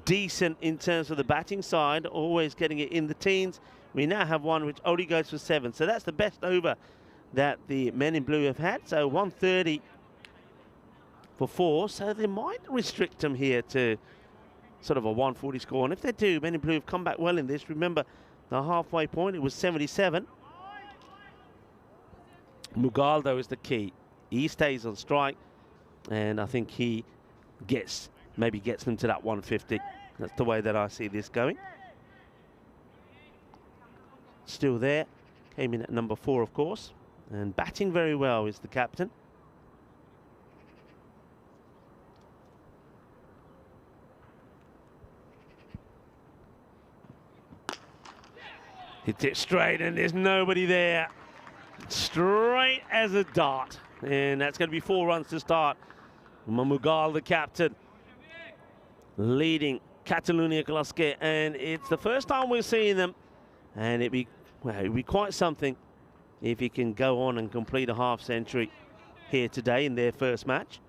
decent in terms of the batting side, always getting it in the teens. We now have one which only goes for 7. So that's the best over that the men in blue have had. So 130 for 4. So they might restrict them here to sort of a 140 score. And if they do, men in blue have come back well in this. Remember, the halfway point, it was 77. Mughal, though, is the key. He stays on strike. And I think he maybe gets them to that 150. That's the way that I see this going. Still there. Came in at number 4, of course. And batting very well is the captain. Hits it straight and there's nobody there. Straight as a dart. And that's going to be 4 runs to start. Mughal, the captain, leading Catalunya Klaske, and it's the first time we're seeing them, and it'd be quite something if he can go on and complete a half century here today in their first match.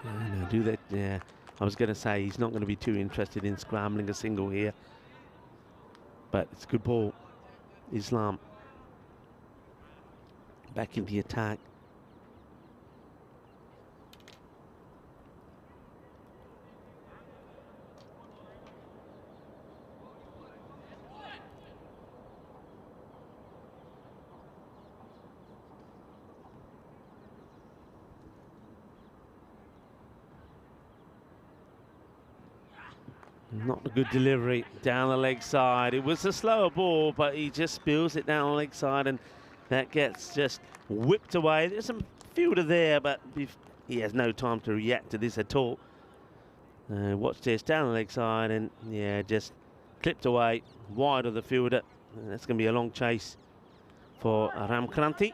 No, do that. Yeah, I was going to say he's not going to be too interested in scrambling a single here, but it's a good ball. Islam back in the attack. Not a good delivery down the leg side. It was a slower ball, but he just spills it down the leg side, and that gets just whipped away. There's some fielder there, but he has no time to react to this at all. Watch this, down the leg side, and yeah, just clipped away wide of the fielder. And that's going to be a long chase for Ram Kranti.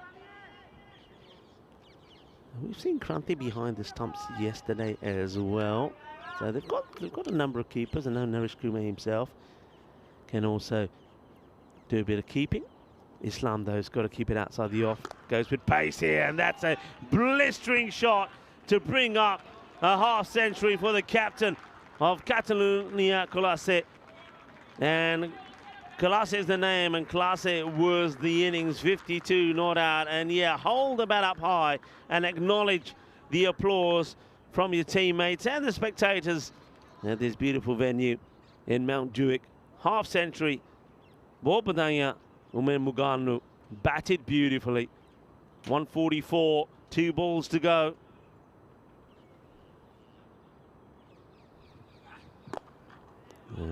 We've seen Kranti behind the stumps yesterday as well. So they've got a number of keepers. I know Naresh Kumar himself can also do a bit of keeping. Islam, though, has got to keep it outside the off. Goes with pace here, and that's a blistering shot to bring up a half century for the captain of Catalunya Klasse. And Klasse is the name, and Klasse was the innings, 52 not out. And yeah, hold the bat up high and acknowledge the applause from your teammates and the spectators at this beautiful venue in Mount Juic. Half century. Bobadanya Umen Mughal batted beautifully. 144, 2 balls to go.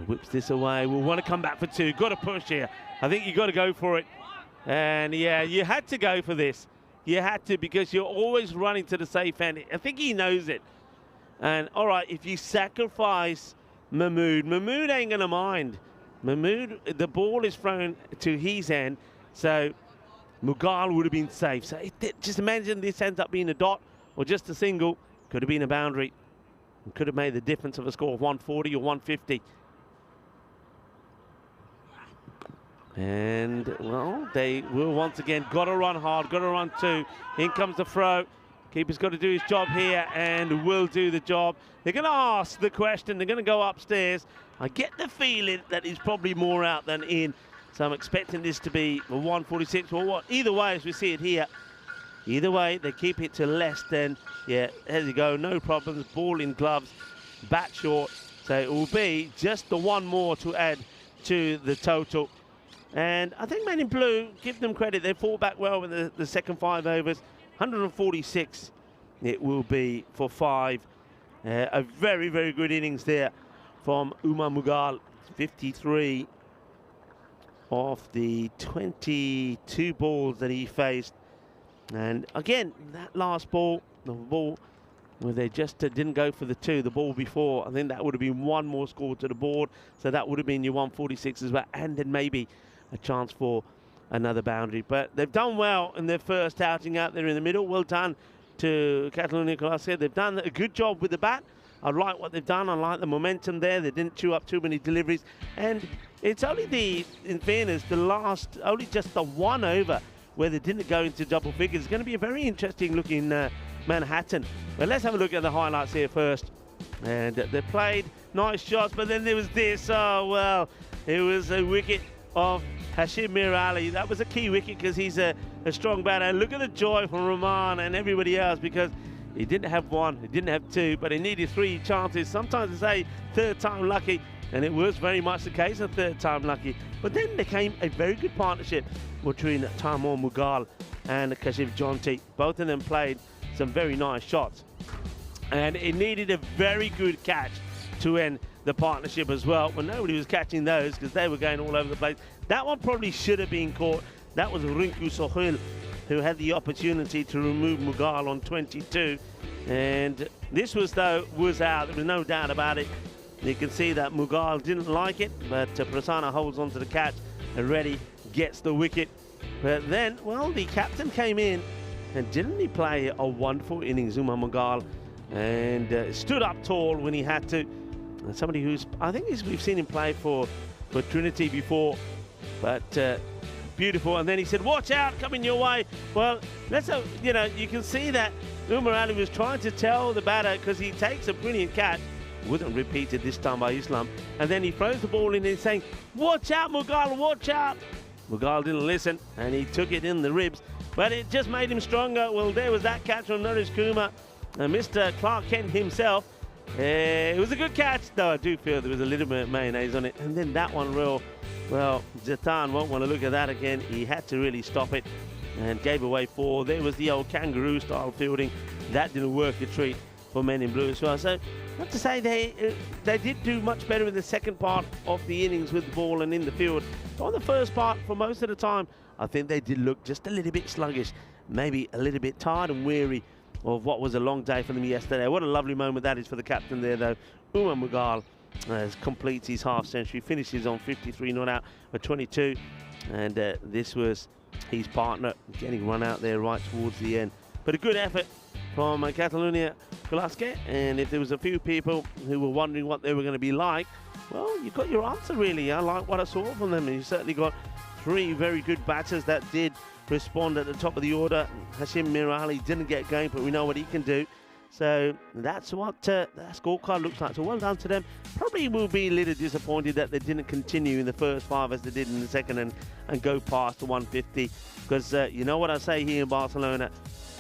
Whips this away. We'll want to come back for two. Got to push here. I think you got to go for it. And yeah, you had to go for this. You had to, because you're always running to the safe end. I think he knows it. And all right, if you sacrifice Mahmood ain't going to mind. Mahmood, the ball is thrown to his end, so Mughal would have been safe. So just imagine this ends up being a dot or just a single. Could have been a boundary. Could have made the difference of a score of 140 or 150. And, well, they will once again got to run hard, got to run two. In comes the throw. Keeper's got to do his job here and will do the job. They're going to ask the question. They're going to go upstairs. I get the feeling that he's probably more out than in. So I'm expecting this to be a 146 or what. Either way, as we see it here, either way, they keep it to less than, yeah, there you go, no problems. Ball in gloves, bat short. So it will be just the one more to add to the total. And I think Men in Blue, give them credit, they fought back well in the second 5 overs. 146 it will be for 5. A very, very good innings there from Umar Mughal. 53 of the 22 balls that he faced. And again, that last ball, the ball where they just didn't go for the two, the ball before, I think that would have been one more score to the board. So that would have been your 146 as well. And then maybe a chance for another boundary. But they've done well in their first outing out there in the middle. Well done to Catalonia Classic. They've done a good job with the bat. I like what they've done. I like the momentum there. They didn't chew up too many deliveries. And it's only in fairness, only just the 1 over where they didn't go into double figures. It's going to be a very interesting looking Manhattan. But let's have a look at the highlights here first. And they played nice shots, but then there was this. Oh, well, it was a wicket of Hashim Mir Ali. That was a key wicket because he's a strong batter. And look at the joy from Rahman and everybody else, because he didn't have 1, he didn't have 2, but he needed 3 chances. Sometimes they say third time lucky, and it was very much the case of third time lucky. But then there came a very good partnership between Taimur Mughal and Kashif Jonty. Both of them played some very nice shots. And it needed a very good catch to end the partnership as well. Well, nobody was catching those because they were going all over the place. That one probably should have been caught. That was Rinku Sohail, who had the opportunity to remove Mughal on 22. And this was out. There was no doubt about it. You can see that Mughal didn't like it, but Prasanna holds on to the catch and Reddy gets the wicket. But then, well, the captain came in, and didn't he play a wonderful innings, Umar Mughal, and stood up tall when he had to. And somebody who's, I think we've seen him play for Trinity before, but beautiful. And then he said, watch out, coming your way. Well, you can see that Umar Ali was trying to tell the batter, because he takes a brilliant catch, wasn't repeated this time by Islam, and then he throws the ball in and saying, watch out Mughal, watch out. Mughal didn't listen, and he took it in the ribs, but it just made him stronger. Well, there was that catch from Notice Kumar, and Mr. Clark Kent himself. It was a good catch, though I do feel there was a little bit of mayonnaise on it. And then that one, well, Jatan won't want to look at that again. He had to really stop it and gave away 4. There was the old kangaroo style fielding. That didn't work a treat for Men in Blue as well. So, not to say they did do much better in the second part of the innings with the ball and in the field. But on the first part, for most of the time, I think they did look just a little bit sluggish, maybe a little bit tired and weary of what was a long day for them yesterday. What a lovely moment that is for the captain there, though. Umar Mughal completes his half century, finishes on 53 not out for 22, and this was his partner getting run out there right towards the end. But a good effort from Catalonia Classic, and if there was a few people who were wondering what they were going to be like, well, you got your answer really. I like what I saw from them, and you certainly got 3 very good batters that did respond at the top of the order. Hashim Mir Ali didn't get going, but we know what he can do. So that's what that scorecard looks like. So well done to them. Probably will be a little disappointed that they didn't continue in the first 5 as they did in the second and go past the 150. Because you know what I say here in Barcelona,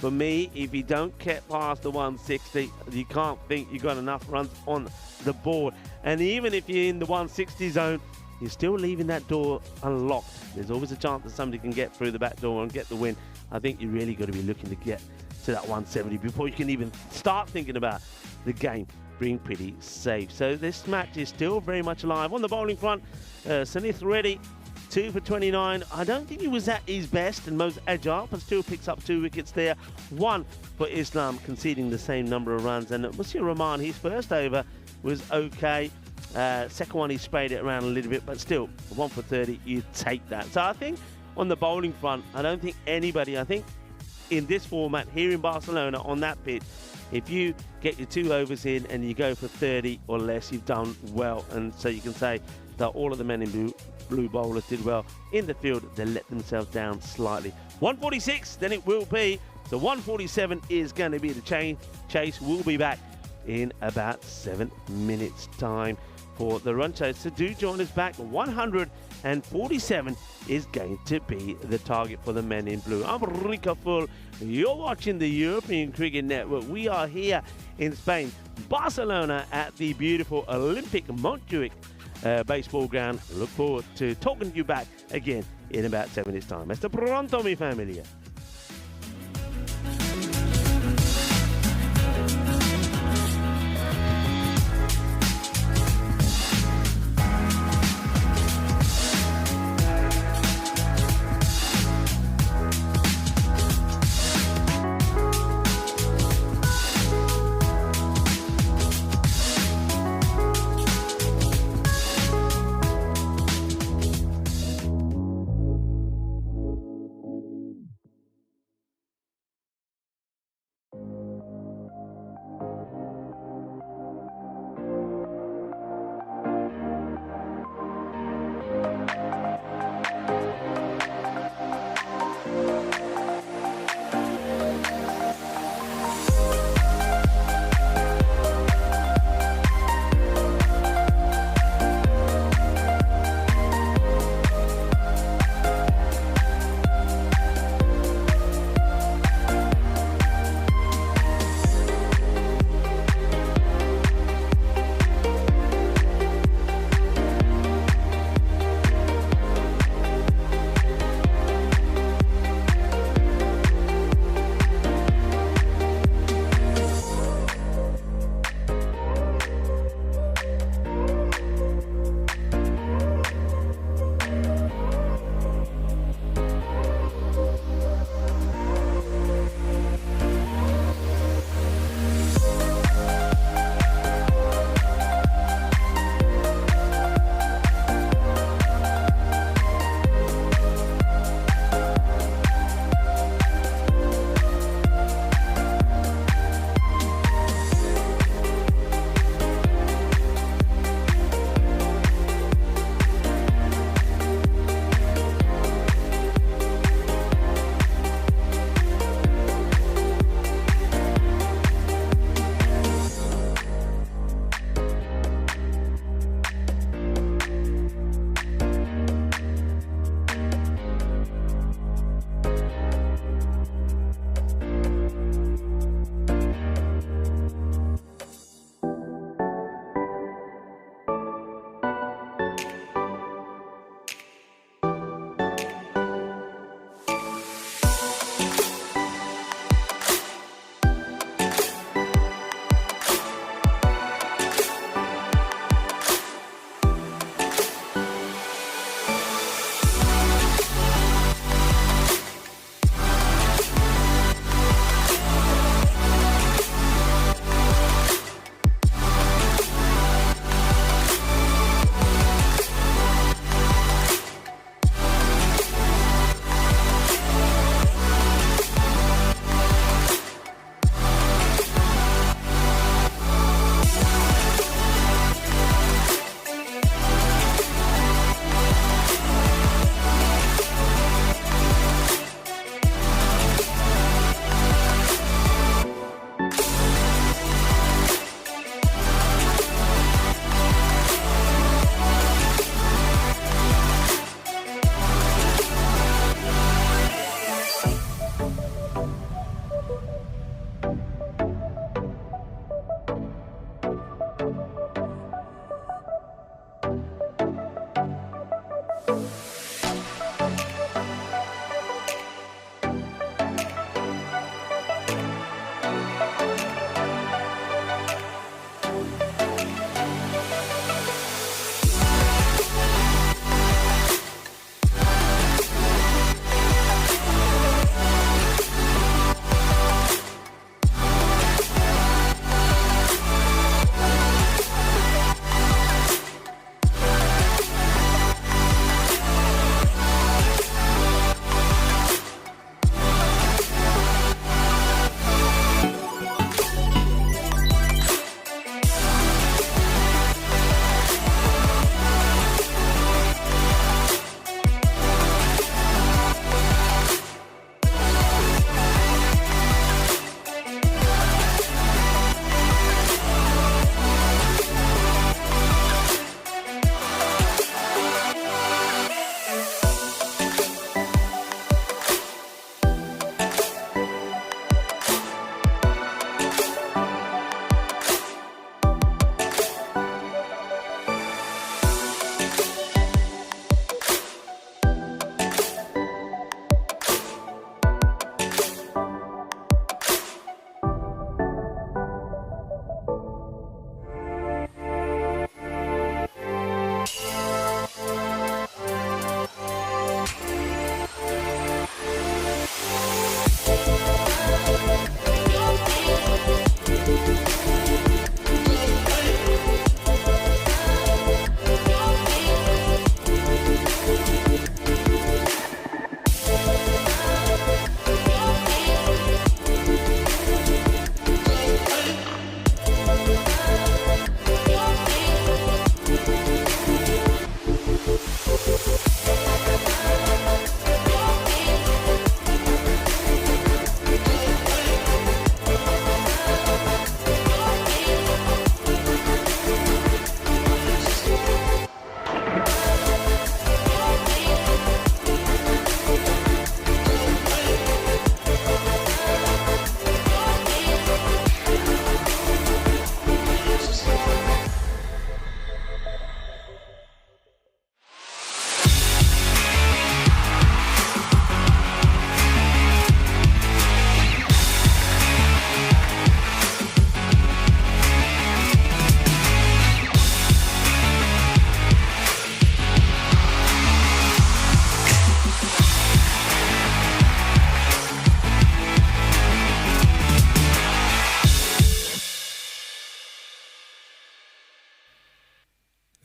for me, if you don't get past the 160, you can't think you got enough runs on the board. And even if you're in the 160 zone, you're still leaving that door unlocked. There's always a chance that somebody can get through the back door and get the win. I think you really got to be looking to get to that 170 before you can even start thinking about the game being pretty safe. So this match is still very much alive. On the bowling front, Sanith Reddy, 2 for 29. I don't think he was at his best and most agile, but still picks up 2 wickets there. 1 for Islam, conceding the same number of runs. And Monsieur Rahman, his first over was okay. Second one, he sprayed it around a little bit, but still, 1 for 30, you take that. So I think on the bowling front, I don't think anybody, I think in this format here in Barcelona on that pitch, if you get your 2 overs in and you go for 30 or less, you've done well. And so you can say that all of the men in blue bowlers did well. In the field, they let themselves down slightly. 146, then it will be. So 147 is going to be the chase. We'll be back in about 7 minutes time for the run chase. So do join us back. 147 is going to be the target for the men in blue. I'm Rico Full. You're watching the European Cricket Network. We are here in Spain, Barcelona, at the beautiful Olympic Montjuic baseball ground. Look forward to talking to you back again in about 7 minutes time. Hasta pronto, mi familia.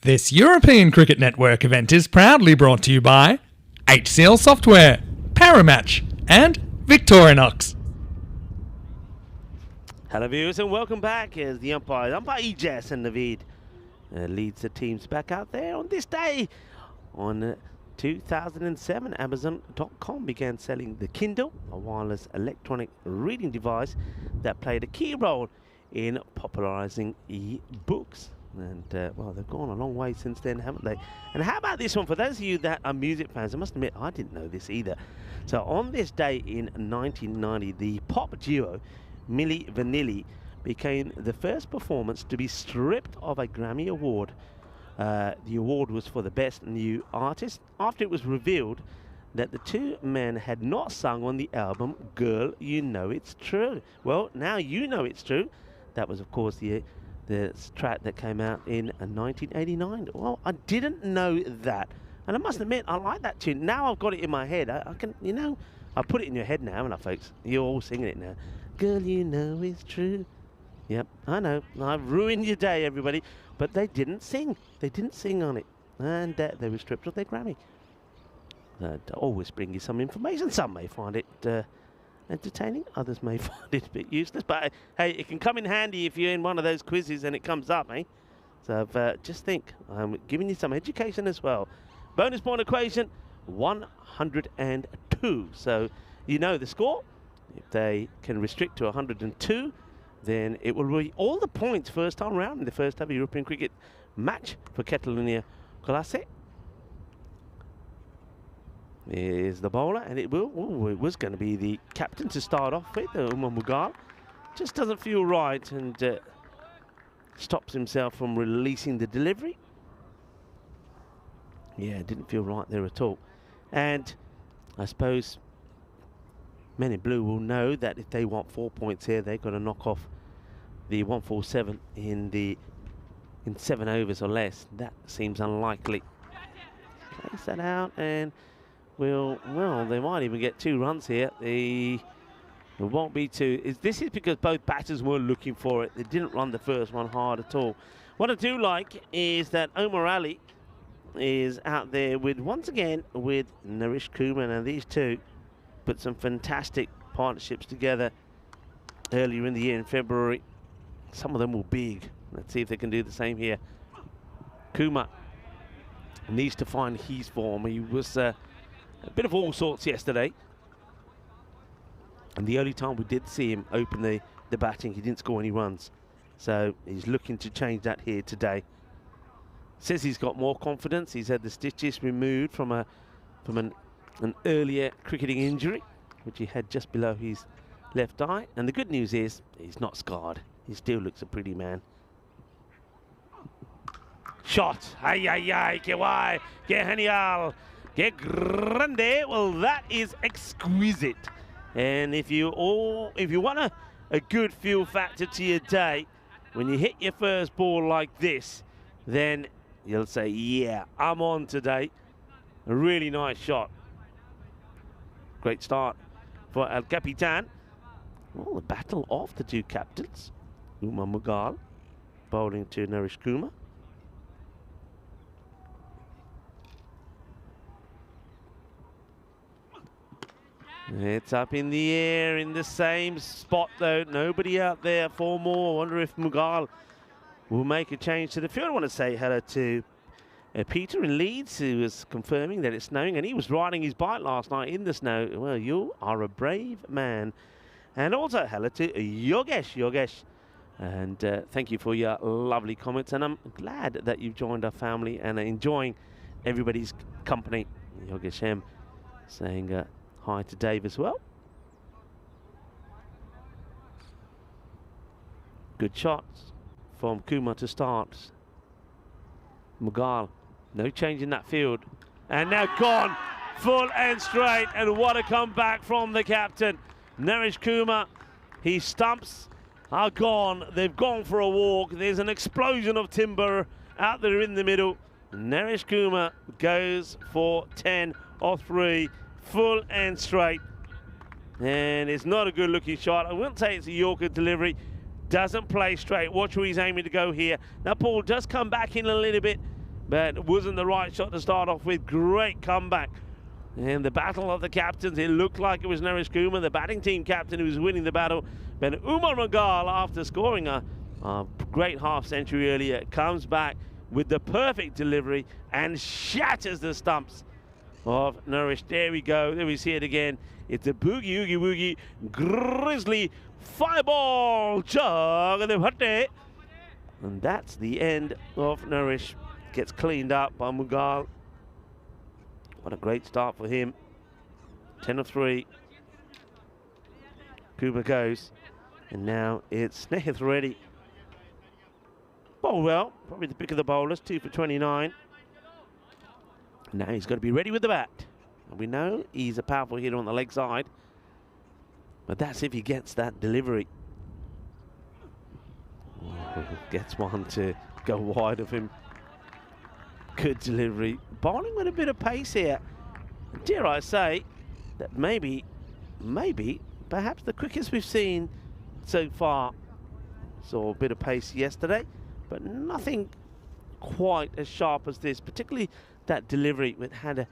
This European Cricket Network event is proudly brought to you by HCL Software, Paramatch, and Victorinox. Hello viewers and welcome back as the umpire ECS and Naveed leads the teams back out there on this day. On 2007, Amazon.com began selling the Kindle, a wireless electronic reading device that played a key role in popularizing e-books. And well, they've gone a long way since then, haven't they? And how about this one? For those of you that are music fans, I must admit I didn't know this either. So on this day in 1990, the pop duo Milli Vanilli became the first performance to be stripped of a Grammy Award. The award was for the Best New Artist after it was revealed that the two men had not sung on the album Girl, You Know It's True. Well, now you know it's true. That was, of course, the track that came out in 1989. Well, I didn't know that. And I must admit, I like that tune. Now I've got it in my head. I can, you know, I put it in your head now, haven't I, folks? You're all singing it now. Girl, you know it's true. Yep, I know. I've ruined your day, everybody. But they didn't sing. They didn't sing on it. And they were stripped of their Grammy. Always bring you some information. Some may find it entertaining. Others may find it a bit useless. But, hey, it can come in handy if you're in one of those quizzes and it comes up, eh? So just think. I'm giving you some education as well. Bonus point equation, 102. So you know the score. If they can restrict to 102, then it will be all the points first time round in the first ever European cricket match for Catalonia Classic. Here's the bowler, and it was going to be the captain to start off with, Umar Mughal. Just doesn't feel right and stops himself from releasing the delivery. Yeah, it didn't feel right there at all. And I suppose Men in Blue will know that if they want 4 points here, they've got to knock off the 147 in 7 overs or less. That seems unlikely. Place that out, and well, they might even get 2 runs here. It won't be 2. This is because both batters were looking for it. They didn't run the first one hard at all. What I do like is that Omar Ali is out there once again with Naresh Kumar, and these two put some fantastic partnerships together earlier in the year in February. Some of them were big. Let's see if they can do the same here. Kumar needs to find his form. He was a bit of all sorts yesterday. And the only time we did see him open the batting, he didn't score any runs. So he's looking to change that here today. Says he's got more confidence. He's had the stitches removed from an earlier cricketing injury, which he had just below his left eye. And the good news is he's not scarred. He still looks a pretty man. Shot. Ay, ay, ay. Que guay. Que genial. Que grande. Well, that is exquisite. And if you want a good feel factor to your day, when you hit your first ball like this, then you'll say, yeah, I'm on today. A really nice shot. Great start for El Capitan. Well, the battle of the two captains. Umar Mughal bowling to Naresh Kumar. It's up in the air in the same spot though. Nobody out there. 4 more. I wonder if Mughal will make a change to the field. I want to say hello to Peter in Leeds, who was confirming that it's snowing, and he was riding his bike last night in the snow. Well, you are a brave man. And also hello to Yogesh. And thank you for your lovely comments. And I'm glad that you've joined our family and are enjoying everybody's company. Yogesh M saying hi to Dave as well. Good shots from Kumar to start. Mughal, no change in that field. And now gone full and straight. And what a comeback from the captain. Naresh Kumar, his stumps are gone. They've gone for a walk. There's an explosion of timber out there in the middle. Naresh Kumar goes for 10 or 3, full and straight. And it's not a good looking shot. I wouldn't say it's a Yorker delivery. Doesn't play straight. Watch where he's aiming to go here. That ball does come back in a little bit. but it wasn't the right shot to start off with. Great comeback. And the battle of the captains, it looked like it was Naresh Kumar, the batting team captain, who was winning the battle. But Umar Magal, after scoring a great half-century earlier, comes back with the perfect delivery and shatters the stumps of Naresh. There we go. There we see it again. It's a boogie, oogie, woogie, grizzly fireball jog. And that's the end of Naresh. Gets cleaned up by Mughal. What a great start for him. 10 of 3. Kumar goes. And now it's Snehith Reddy. Bowled well. Probably the pick of the bowlers. 2 for 29. Now he's got to be ready with the bat. And we know he's a powerful hitter on the leg side. But that's if he gets that delivery. Gets one to go wide of him. Good delivery. Bowling with a bit of pace here. Dare I say that maybe, perhaps the quickest we've seen so far. Saw a bit of pace yesterday, but nothing quite as sharp as this. Particularly that delivery, it had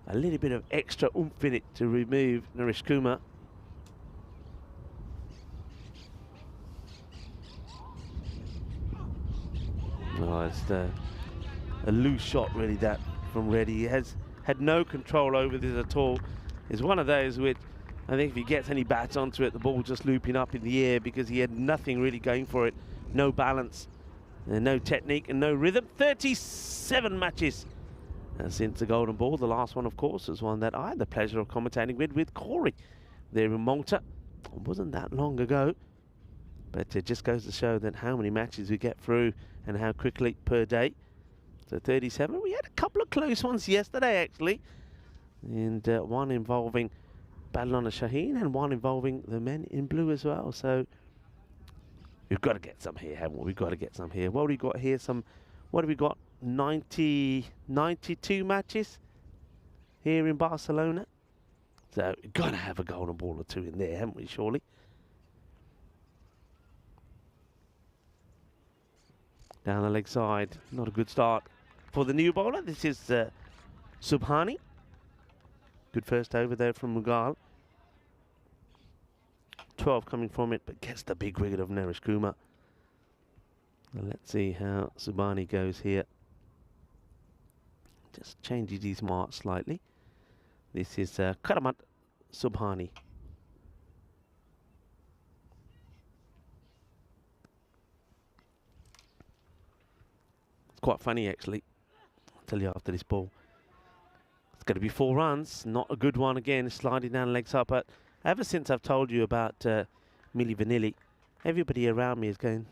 a little bit of extra oomph in it to remove Naresh Kumar. Oh, it's a loose shot really, that from Reddy. He has had no control over this at all. It's one of those which I think if he gets any bats onto it, the ball just looping up in the air, because he had nothing really going for it. No balance, and no technique and no rhythm. 37 matches since the golden ball. The last one, of course, was one that I had the pleasure of commentating with Corey there in Malta. It wasn't that long ago. But it just goes to show that how many matches we get through and how quickly per day. So 37. We had a couple of close ones yesterday, actually. And one involving Badlana Shaheen and one involving the men in blue as well. So we've got to get some here, haven't we? We've got to get some here. What have we got here? What have we got? 92 matches here in Barcelona. So we've got to have a golden ball or two in there, haven't we, surely? Down the leg side, not a good start for the new bowler. This is Subhani. Good first over there from Mughal. 12 coming from it, but gets the big wicket of Naresh Kumar. And let's see how Subhani goes here. Just changes his mark slightly. This is Karamat Subhani. It's quite funny, actually. I'll tell you after this ball. It's going to be 4 runs. Not a good one again. Sliding down legs up. But ever since I've told you about Milli Vanilli, everybody around me is going,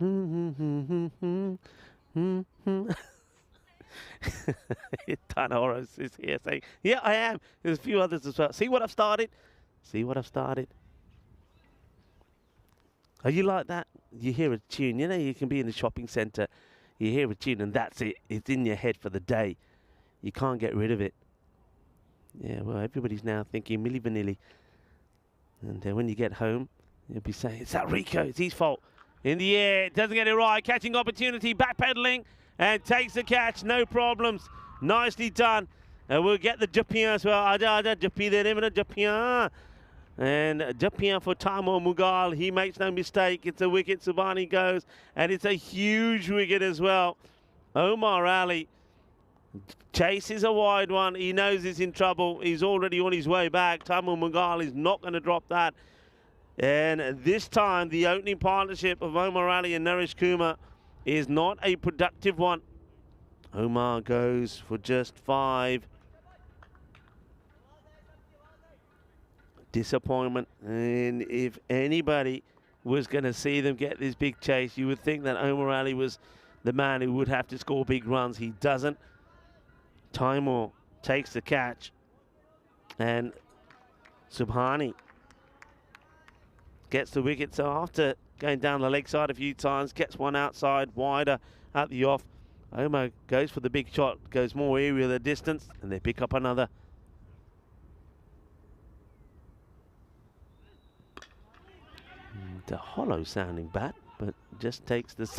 Tana Horace is here saying, yeah, I am. There's a few others as well. See what I've started? See what I've started? Are you like that? You hear a tune. You know, you can be in the shopping centre. You hear a tune and that's it. It's in your head for the day. You can't get rid of it. Yeah, well, everybody's now thinking Milli Vanilli. And when you get home, you'll be saying, it's that Rico. It's his fault. In the air, doesn't get it right. Catching opportunity, backpedaling, and takes the catch. No problems. Nicely done. And we'll get the Japien as well. Japien. And Japien for Taimur Mughal. He makes no mistake. It's a wicket. Subhani goes. And it's a huge wicket as well. Omar Ali chases a wide one. He knows he's in trouble. He's already on his way back. Taimur Mughal is not going to drop that. And this time, the opening partnership of Omar Ali and Naresh Kumar is not a productive one. Omar goes for just 5. Disappointment. And if anybody was going to see them get this big chase, you would think that Omar Ali was the man who would have to score big runs. He doesn't. Taimur takes the catch. And Subhani gets the wicket. So after going down the leg side a few times, gets one outside, wider at the off. Omar goes for the big shot, goes more aerial the distance, and they pick up another. A hollow sounding bat, but just takes the...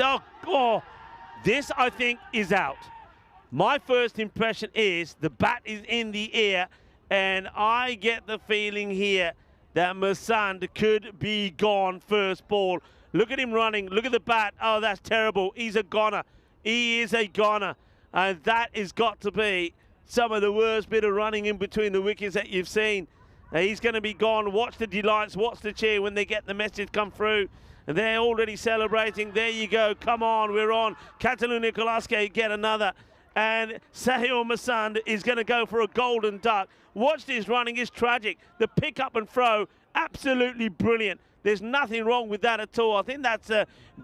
Oh, this I think is out. My first impression is the bat is in the air, and I get the feeling here that Masand could be gone first ball. Look at him running. Look at the bat. Oh, that's terrible. He's a goner. He is a goner. And that has got to be some of the worst bit of running in between the wickets that you've seen. He's going to be gone. Watch the delights. Watch the cheer when they get the message come through. And they're already celebrating. There you go. Come on. We're on. Catalunya Kalaske get another. And Sahil Masand is going to go for a golden duck. Watch this running. It's tragic. The pick up and throw, absolutely brilliant. There's nothing wrong with that at all. I think that's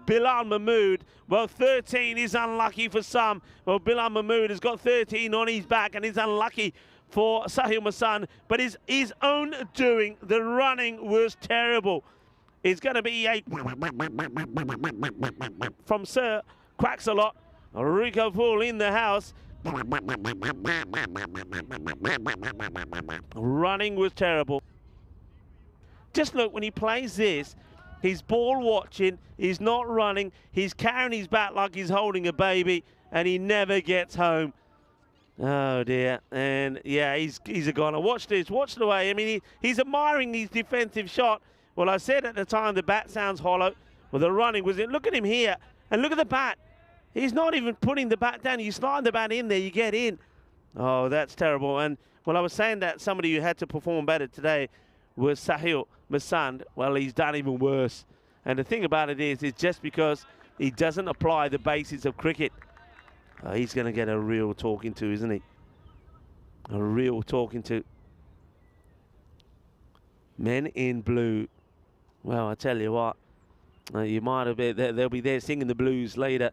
Bilal Mahmood. Well, 13 is unlucky for some. Well, Bilal Mahmood has got 13 on his back and is unlucky for Sahil Masand. But his own doing. The running was terrible. It's going to be a from Sir Quacks a lot. Rico Poole in the house. Running was terrible. Just look, when he plays this, he's ball watching, he's not running, he's carrying his bat like he's holding a baby, and he never gets home. Oh dear. And yeah, he's a goner. Watch this, watch the way. I mean, he's admiring his defensive shot. Well, I said at the time the bat sounds hollow. Well, the running was in. Look at him here, and look at the bat. He's not even putting the bat down. You slide the bat in there, you get in. Oh, that's terrible. And, well, I was saying that somebody who had to perform better today was Sahil Masand. Well, he's done even worse. And the thing about it is, it's just because he doesn't apply the basics of cricket. He's going to get a real talking to, isn't he? A real talking to. Men in blue. Well, I tell you what. You might have been, they'll be there singing the blues later.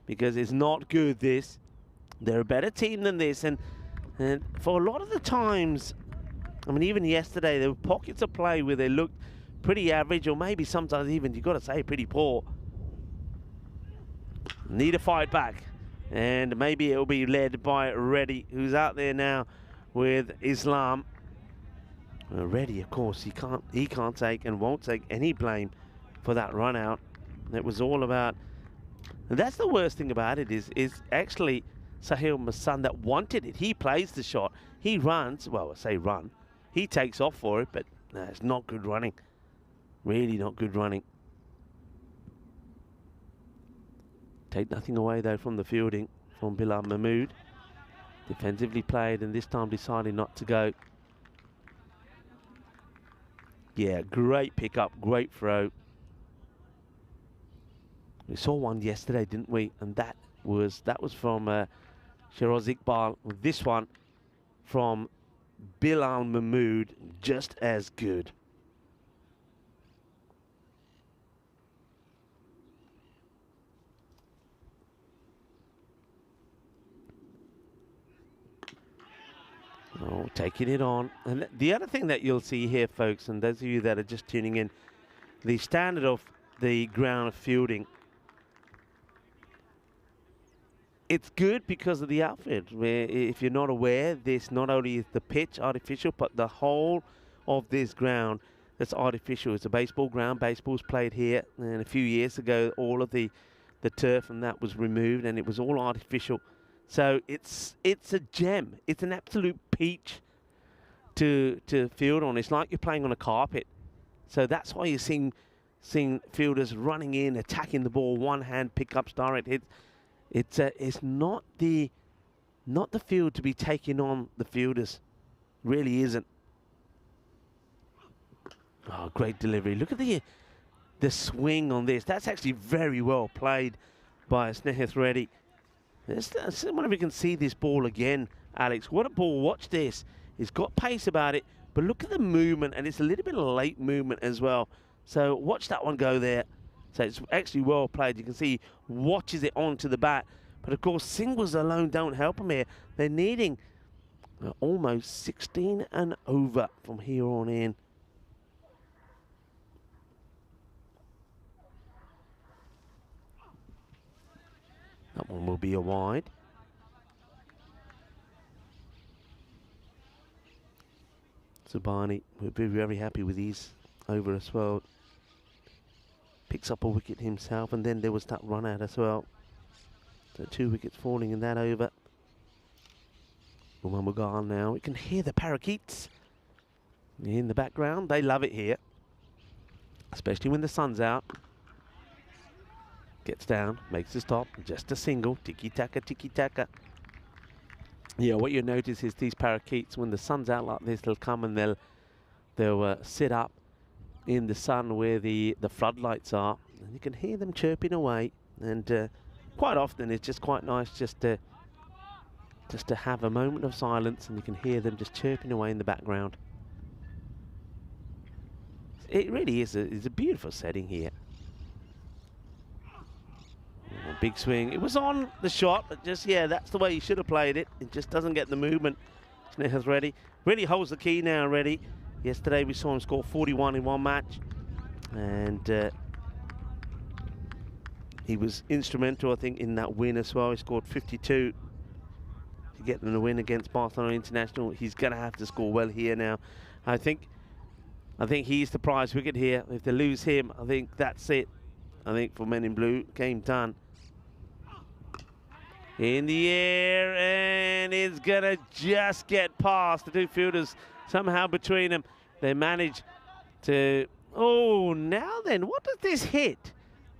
Because it's not good, this. They're a better team than this. And for a lot of the times, I mean, even yesterday, there were pockets of play where they looked pretty average, or maybe sometimes even, you've got to say, pretty poor. Need to fight back. And maybe it'll be led by Reddy, who's out there now with Islam. Reddy, of course, he can't take and won't take any blame for that run out. It was all about. And that's the worst thing about it is actually Sahil Masand that wanted it. He plays the shot. He runs. Well, I say run. He takes off for it, but no, it's not good running. Really not good running. Take nothing away, though, from the fielding from Bilal Mahmood. Defensively played and this time decided not to go. Yeah, great pickup, great throw. We saw one yesterday, didn't we? And that was from Shiraz Iqbal. This one from Bilal Mahmood, just as good. Oh, taking it on. And the other thing that you'll see here, folks, and those of you that are just tuning in, the standard of the ground fielding. It's good because of the outfit, where if you're not aware, this not only is the pitch artificial, but the whole of this ground that's artificial. It's a baseball ground. Baseball's played here, and a few years ago, all of the turf and that was removed, and it was all artificial. So it's a gem. It's an absolute peach to field on. It's like you're playing on a carpet. So that's why you're seeing fielders running in, attacking the ball, one hand pickups, direct hits. It's not the field to be taking on the fielders. Really isn't. Oh, great delivery. Look at the swing on this. That's actually very well played by Snehith Reddy. I wonder if we can see this ball again, Alex. What a ball. Watch this. It's got pace about it, but look at the movement, and it's a little bit of late movement as well. So watch that one go there. So it's actually well played. You can see he watches it onto the bat. But of course, singles alone don't help him here. They're needing almost 16 and over from here on in. That one will be a wide. Subani will be very happy with his over as well. Picks up a wicket himself, and then there was that run out as well. So 2 wickets falling in that over. Umamagal now. We can hear the parakeets in the background. They love it here, especially when the sun's out. Gets down, makes a stop, just a single. Tiki-taka, tiki-taka. Yeah, what you notice is these parakeets, when the sun's out like this, they'll come and they'll sit up in the sun where the floodlights are, and you can hear them chirping away. And quite often it's just quite nice just to have a moment of silence, and you can hear them just chirping away in the background. It really is a beautiful setting here. A big swing. It was on the shot, but just, yeah, that's the way he should have played it. It just doesn't get the movement. Sneha's ready. Really holds the key now, ready. Yesterday we saw him score 41 in one match, and he was instrumental, I think, in that win as well. He scored 52 to get them the win against Barcelona International. He's going to have to score well here now. I think he's the prize wicket here. If they lose him, I think that's it. I think for Men in Blue, game done. In the air, and it's going to just get past the two fielders. Somehow between them, they manage to... Oh, now then, what does this hit?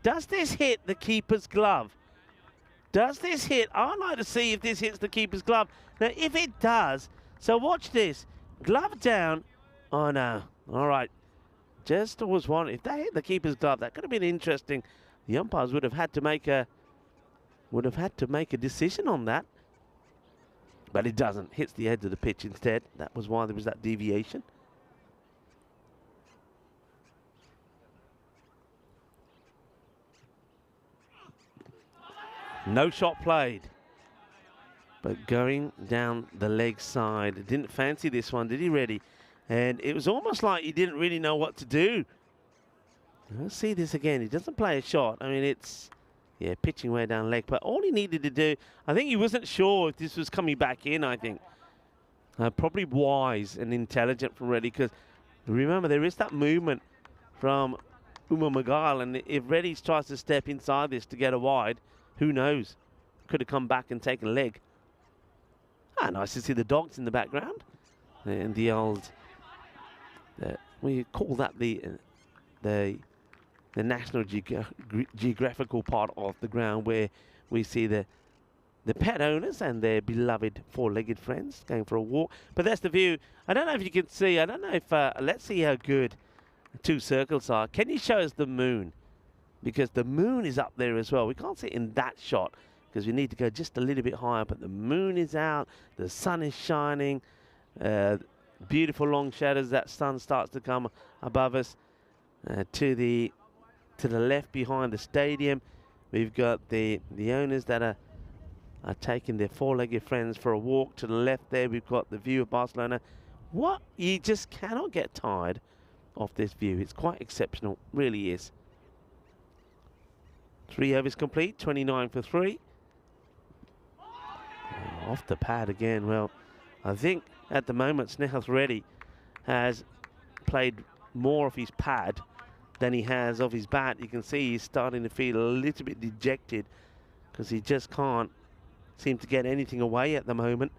Does this hit the keeper's glove? Does this hit? I'd like to see if this hits the keeper's glove. Now, if it does, so watch this. Glove down. Oh, no. All right. Just was one. If that hit the keeper's glove, that could have been interesting. The umpires would have had to make a decision on that. But it doesn't. Hits the edge of the pitch instead. That was why there was that deviation. No shot played. But going down the leg side. Didn't fancy this one, did he, Reddy? And it was almost like he didn't really know what to do. Let's see this again. He doesn't play a shot. I mean, it's, yeah, pitching way down leg. But all he needed to do, I think he wasn't sure if this was coming back in, I think. Probably wise and intelligent from Reddy, because remember, there is that movement from Umamagal, and if Reddy tries to step inside this to get a wide, who knows? Could have come back and taken a leg. Ah, nice to see the dogs in the background. And the old... we call that the National Geographical part of the ground, where we see the pet owners and their beloved four-legged friends going for a walk. But that's the view. I don't know if you can see. I don't know if... let's see how good the two circles are. Can you show us the moon? Because the moon is up there as well. We can't see it in that shot because we need to go just a little bit higher. But the moon is out. The sun is shining. Beautiful long shadows. That sun starts to come above us. To the left behind the stadium, we've got the owners that are taking their four-legged friends for a walk. To the left there, we've got the view of Barcelona. What? You just cannot get tired of this view. It's quite exceptional. Really is. 3 overs complete. 29 for 3. Off the pad again. Well, I think at the moment Sneha's Reddy has played more of his pad than he has of his bat. You can see he's starting to feel a little bit dejected because he just can't seem to get anything away at the moment.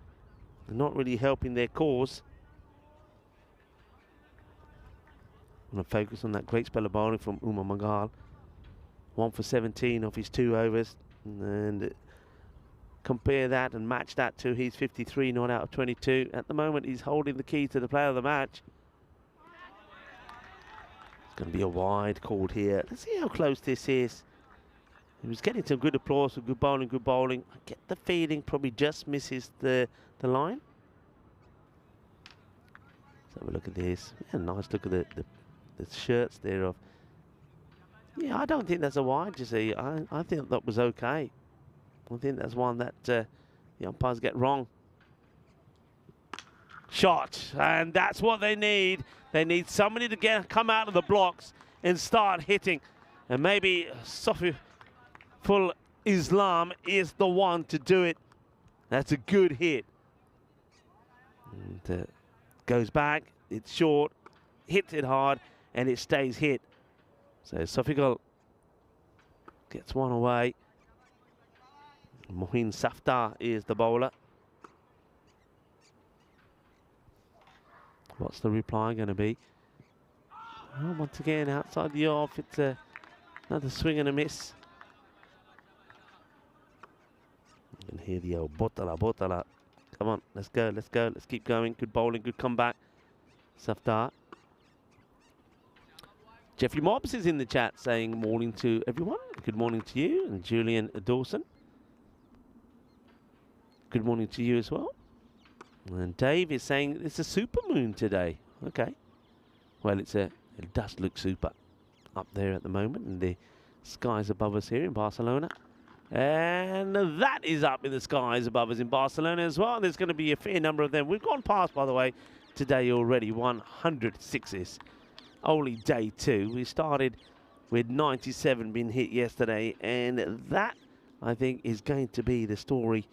They're not really helping their cause. I'm going to focus on that great spell of bowling from Umamagal. 1 for 17 off his 2 overs. And compare that and match that to his 53 not out of 22. At the moment, he's holding the key to the player of the match. It's going to be a wide called here. Let's see how close this is. He was getting some good applause for good bowling, good bowling. I get the feeling probably just misses the line. Let's have a look at this. Yeah, nice look at the shirts there of. Yeah, I don't think that's a wide, you see. I think that was okay. I think that's one that the umpires get wrong. Shot, and that's what they need. They need somebody to come out of the blocks and start hitting. And maybe Sofiful Islam is the one to do it. That's a good hit. And goes back, it's short, hits it hard, and it stays hit. So Sofiful gets one away. Mohin Safdar is the bowler. What's the reply going to be? Oh, once again, outside the off, it's another swing and a miss. You can hear the old botala, botala. Come on, let's go, let's go, let's keep going. Good bowling, good comeback. Safdar. Jeffrey Mobbs is in the chat saying morning to everyone. Good morning to you. And Julian Dawson. Good morning to you as well. And Dave is saying it's a super moon today. Okay. Well, it does look super up there at the moment in the skies above us here in Barcelona. And that is up in the skies above us in Barcelona as well. There's going to be a fair number of them. We've gone past, by the way, today already 100 sixes. Only day 2. We started with 97 being hit yesterday, and that, I think, is going to be the story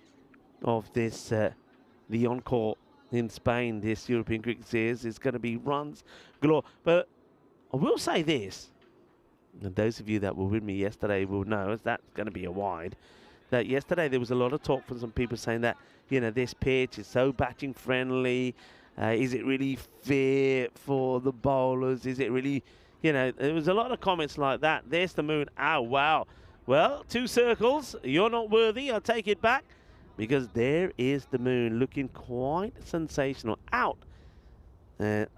of this, the Encore in Spain, this European Cricket Series. It's going to be runs galore. But I will say this, and those of you that were with me yesterday will know that's going to be a wide, that yesterday there was a lot of talk from some people saying that, you know, this pitch is so batting friendly. Is it really fair for the bowlers? Is it really, you know, there was a lot of comments like that. There's the moon. Oh, wow. Well, 2 circles. You're not worthy. I'll take it back. Because there is the moon looking quite sensational out. And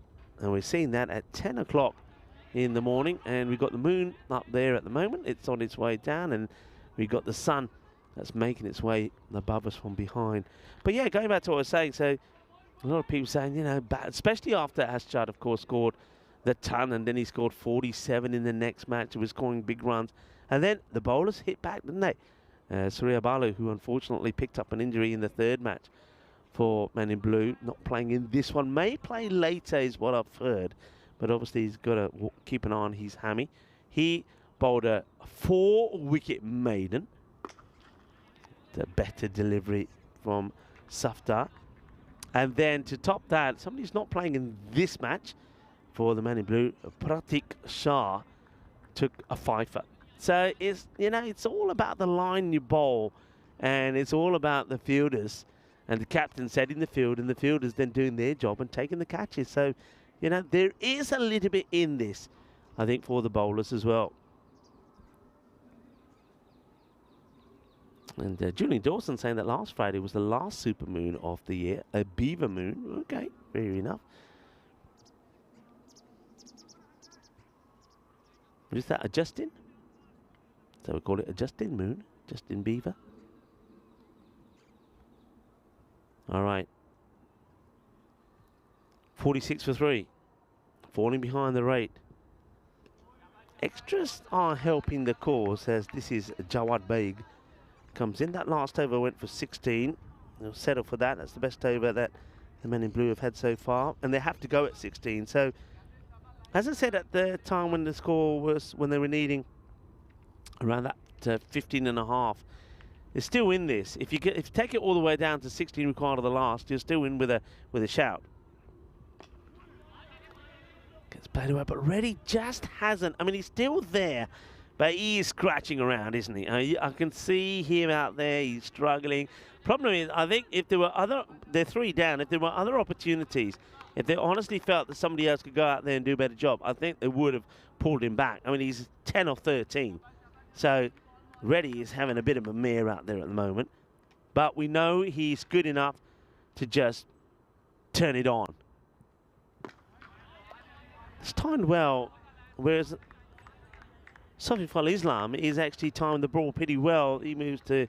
we're seeing that at 10 o'clock in the morning. And we've got the moon up there at the moment. It's on its way down. And we've got the sun that's making its way above us from behind. But yeah, going back to what I was saying, so a lot of people saying, you know, especially after Aschad, of course, scored the ton, and then he scored 47 in the next match. He was scoring big runs. And then the bowlers hit back, didn't they? Surya Balu, who unfortunately picked up an injury in the 3rd match for Man in Blue, not playing in this one. May play later is what I've heard. But obviously he's got to keep an eye on his hammy. He bowled a 4-wicket maiden. The better delivery from Safdar. And then to top that, somebody's not playing in this match for the Man in Blue. Pratik Shah took a 5-er. So it's, you know, it's all about the line you bowl, and it's all about the fielders and the captain setting the field, and the fielders then doing their job and taking the catches. So, you know, there is a little bit in this, I think, for the bowlers as well. And Julian Dawson saying that last Friday was the last super moon of the year, a beaver moon. Okay, fair enough. Is that a Justin? So we call it a Justin moon, Justin Beaver. All right. 46 for 3. Falling behind the rate. Extras are helping the cause as this is Jawad Baig. Comes in. That last over went for 16. They'll settle for that. That's the best over that the Men in Blue have had so far. And they have to go at 16. So, as I said at the time when the score was, when they were needing around that 15 and a half, they're still in this. If you take it all the way down to 16 required of the last, you're still in with a shout. Gets played away, but Reddy just hasn't. I mean, he's still there, but he is scratching around, isn't he? I can see him out there. He's struggling. Problem is, I think if there were they're 3 down. If there were other opportunities, if they honestly felt that somebody else could go out there and do a better job, I think they would have pulled him back. I mean, he's 10 off 13. So Reddy is having a bit of a mare out there at the moment. But we know he's good enough to just turn it on. It's timed well, whereas Safiful Islam is actually timed the ball pretty well. He moves to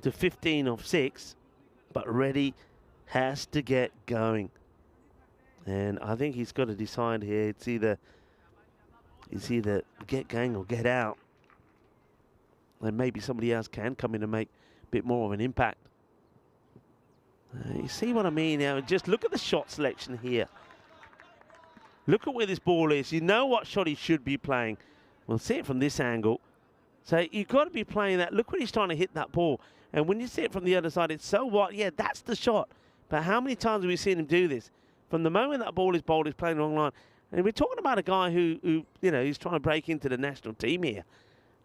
15 off 6, but Reddy has to get going. And I think he's got to decide here. It's either get going or get out. And maybe somebody else can come in and make a bit more of an impact. You see what I mean now? Just look at the shot selection here. Look at where this ball is. You know what shot he should be playing. We'll see it from this angle. So you've got to be playing that. Look when he's trying to hit that ball. And when you see it from the other side, it's so what? Yeah, that's the shot. But how many times have we seen him do this? From the moment that ball is bowled, he's playing the wrong line. And we're talking about a guy who you know, he's trying to break into the national team here.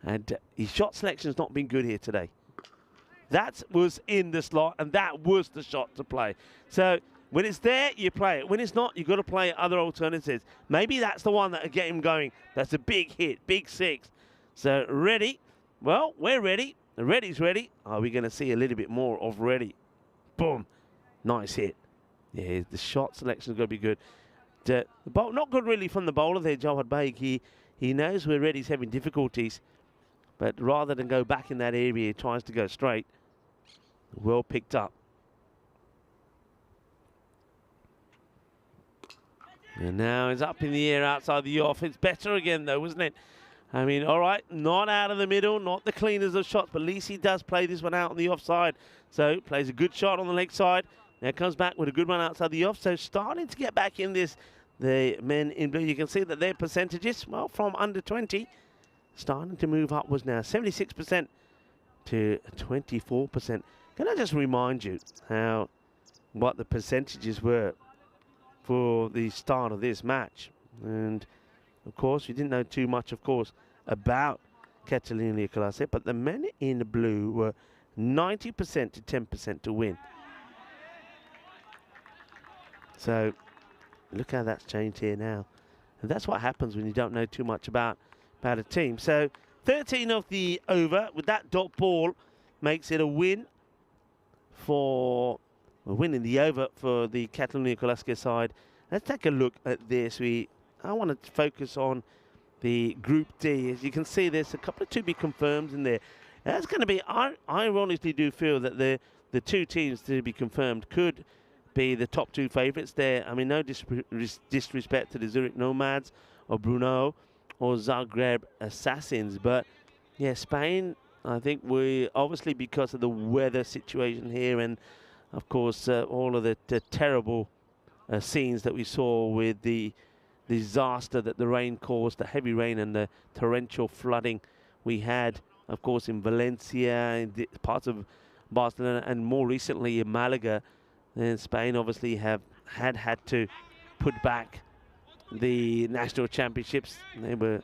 And his shot selection's not been good here today. That was in the slot, and that was the shot to play. So When it's there, you play it. When it's not, you've got to play other alternatives. Maybe that's the one that will get him going. That's a big hit, big 6. So Ready. Well, we're ready. The Ready's ready. Are we going to see a little bit more of Ready? Boom. Nice hit. Yeah, the shot selection's got to be good. The bowl, not good really from the bowler there, Jawad Baig. He knows where Ready's having difficulties. But rather than go back in that area, he tries to go straight. Well picked up. And now it's up in the air outside the off. It's better again though, wasn't it? I mean, all right, not out of the middle, not the cleanest of shots, but at least he does play this one out on the offside. So plays a good shot on the leg side. Now comes back with a good one outside the off. So starting to get back in this, the men in blue. You can see that their percentages, well, from under 20, starting to move upwards now. 76% to 24%. Can I just remind you what the percentages were for the start of this match? And of course, we didn't know too much, of course, about Catalunya Classic, but the men in blue were 90% to 10% to win. So look how that's changed here now. And that's what happens when you don't know too much about a team. So 13 of the over with that dot ball makes it a win for winning the over for the Catalunya Classic side. Let's take a look at this. I want to focus on the Group D. As you can see, there's a couple of to be confirmed in there. That's going to be, I ironically do feel that the two teams to be confirmed could be the top 2 favourites there. I mean, no disrespect to the Zurich Nomads or Brno or Zagreb Assassins, but yeah, Spain, I think we obviously, because of the weather situation here and of course all of the terrible scenes that we saw with the disaster that the rain caused, the heavy rain and the torrential flooding we had, of course, in Valencia, in parts of Barcelona, and more recently in Malaga. And Spain obviously had to put back the national championships. They were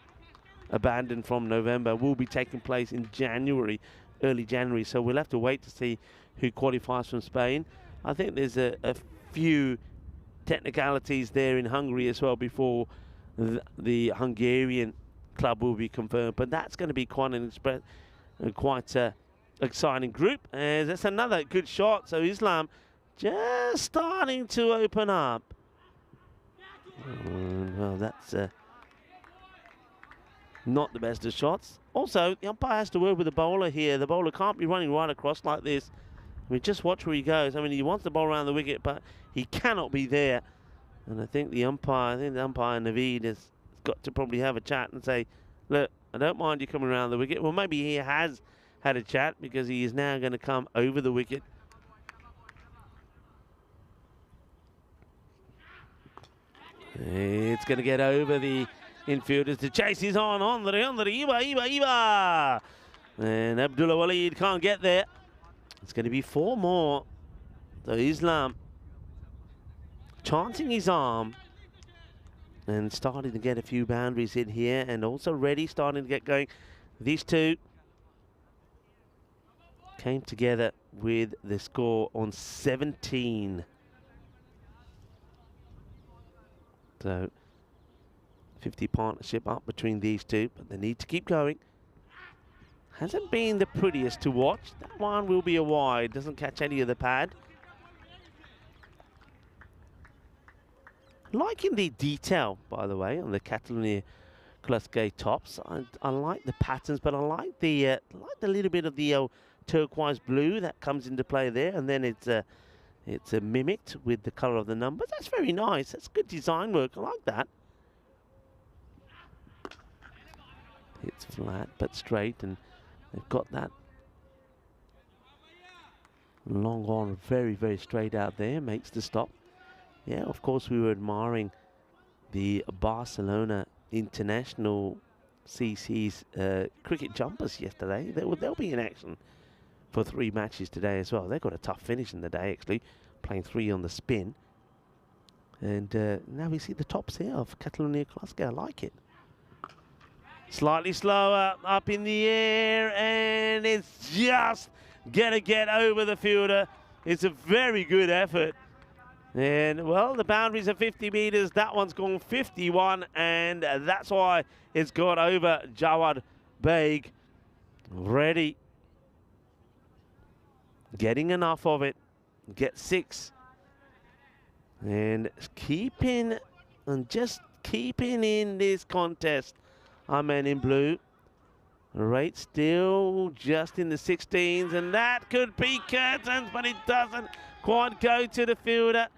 abandoned from November. Will be taking place in January, early January. So we'll have to wait to see who qualifies from Spain. I think there's a few technicalities there in Hungary as well before the Hungarian club will be confirmed, but that's going to be quite an exciting group. And that's another good shot. So Islam just starting to open up. Well, that's not the best of shots. Also, the umpire has to work with the bowler here. The bowler can't be running right across like this. I mean, just watch where he goes. I mean, he wants the ball around the wicket, but he cannot be there. And I think the umpire, Naveed, has got to probably have a chat and say, look, I don't mind you coming around the wicket. Well, maybe he has had a chat because he is now going to come over the wicket. It's going to get over the infielders to chase. He's on the Iba. And Abdullah Waleed can't get there. It's going to be 4 more. So Islam chancing his arm and starting to get a few boundaries in here, and also Ready starting to get going. These two came together with the score on 17. So 50 partnership up between these two, but they need to keep going. Hasn't been the prettiest to watch. That one will be a wide, doesn't catch any of the pad. Liking the detail, by the way, on the Catalunya Classic tops. I like the patterns, but I like the little bit of the turquoise blue that comes into play there, and then it's mimicked with the colour of the numbers. That's very nice. That's good design work. I like that. It's flat but straight, and they've got that long on, very, very straight out there. Makes the stop. Yeah, of course, we were admiring the Barcelona International CC's cricket jumpers yesterday. They'll be in action for 3 matches today as well. They've got a tough finish in the day, actually, playing 3 on the spin. And now we see the tops here of Catalunya Classic. I like it. Slightly slower, up in the air, and it's just going to get over the fielder. It's a very good effort. And, well, the boundaries are 50 metres. That one's gone 51, and that's why it's gone over Jawad Beg. Ready. Getting enough of it. Get 6. And keeping, and just keeping in this contest. Our man in blue. Rate still just in the 16s, and that could be curtains, but it doesn't quite go to the fielder.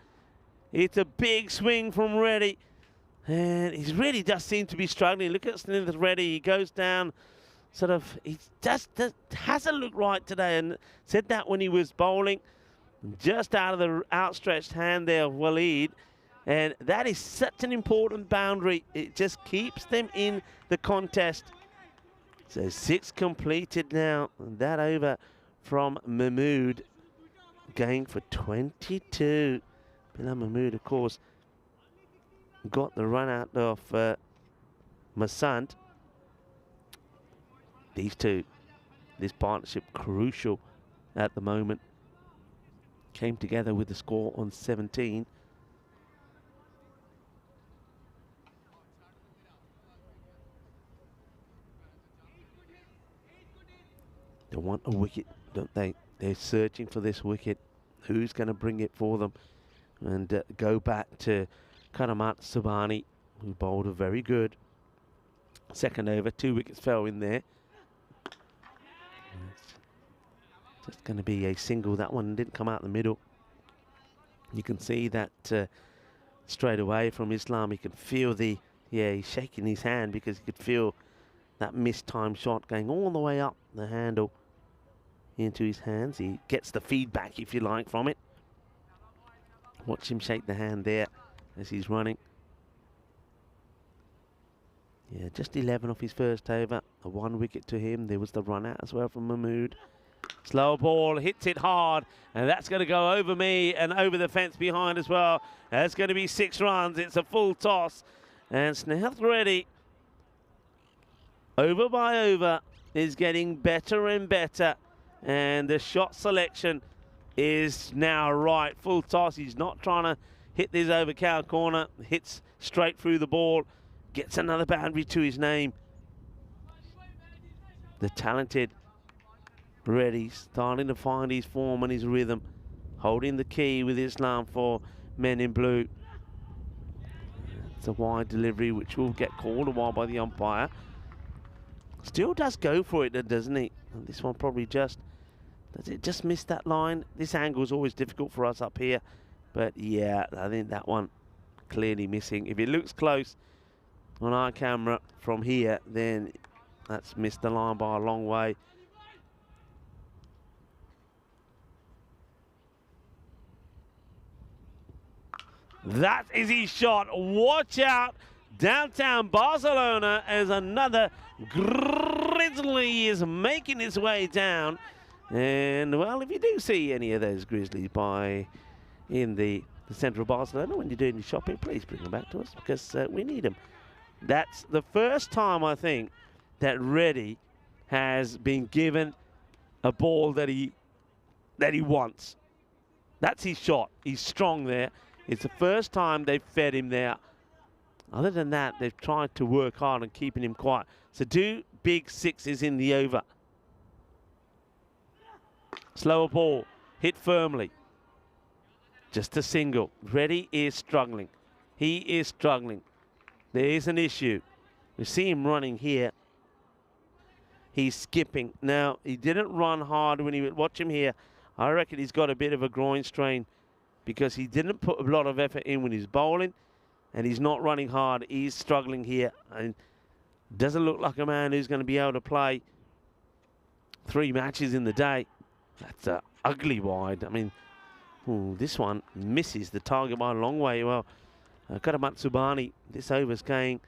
It's a big swing from Reddy, and he really does seem to be struggling. Look at Smith Reddy. He goes down, sort of, he just hasn't looked right today, and said that when he was bowling. Just out of the outstretched hand there of Waleed, and that is such an important boundary. It just keeps them in the contest. So 6 completed now, and that over from Mahmood, going for 22. Bilal Mahmood, of course, got the run out of Masant. These two, this partnership, crucial at the moment. Came together with the score on 17. They want a wicket, don't they? They're searching for this wicket. Who's going to bring it for them? And go back to Karamat Subhani, who bowled a very good second over. 2 wickets fell in there. It's just going to be a single. That one didn't come out the middle. You can see that straight away from Islam. He can feel the, he's shaking his hand because he could feel that mistimed shot going all the way up the handle into his hands. He gets the feedback, if you like, from it. Watch him shake the hand there as he's running. Yeah, just 11 off his first over. A 1 wicket to him. There was the run out as well from Mahmood. Slow ball, hits it hard, and that's going to go over me and over the fence behind as well. That's going to be 6 runs. It's a full toss. And Snehath Reddy, over by over, is getting better and better. And the shot selection is now right. Full toss. He's not trying to hit this over cow corner. Hits straight through the ball. Gets another boundary to his name. The talented Reddy starting to find his form and his rhythm. Holding the key with Islam for men in blue. It's a wide delivery which will get called a while by the umpire. Still does go for it, doesn't he? And this one probably just... Does it just miss that line? This angle is always difficult for us up here. But yeah, I think that one clearly missing. If it looks close on our camera from here, then that's missed the line by a long way. That is his shot. Watch out. Downtown Barcelona as another Grizzly is making its way down. And, well, if you do see any of those Grizzlies in the centre of Barcelona when you're doing your shopping, please bring them back to us because we need them. That's the first time, I think, that Reddy has been given a ball that he wants. That's his shot. He's strong there. It's the first time they've fed him there. Other than that, they've tried to work hard on keeping him quiet. So 2 big 6s in the over. Slower ball, hit firmly. Just a single. Reddy is struggling. He is struggling. There is an issue. We see him running here. He's skipping. Now, he didn't run hard when he... Watch him here. I reckon he's got a bit of a groin strain because he didn't put a lot of effort in when he's bowling and he's not running hard. He's struggling here and doesn't look like a man who's going to be able to play 3 matches in the day. That's an ugly wide. I mean, this one misses the target by a long way. Well, Karamat Subhani, this over's going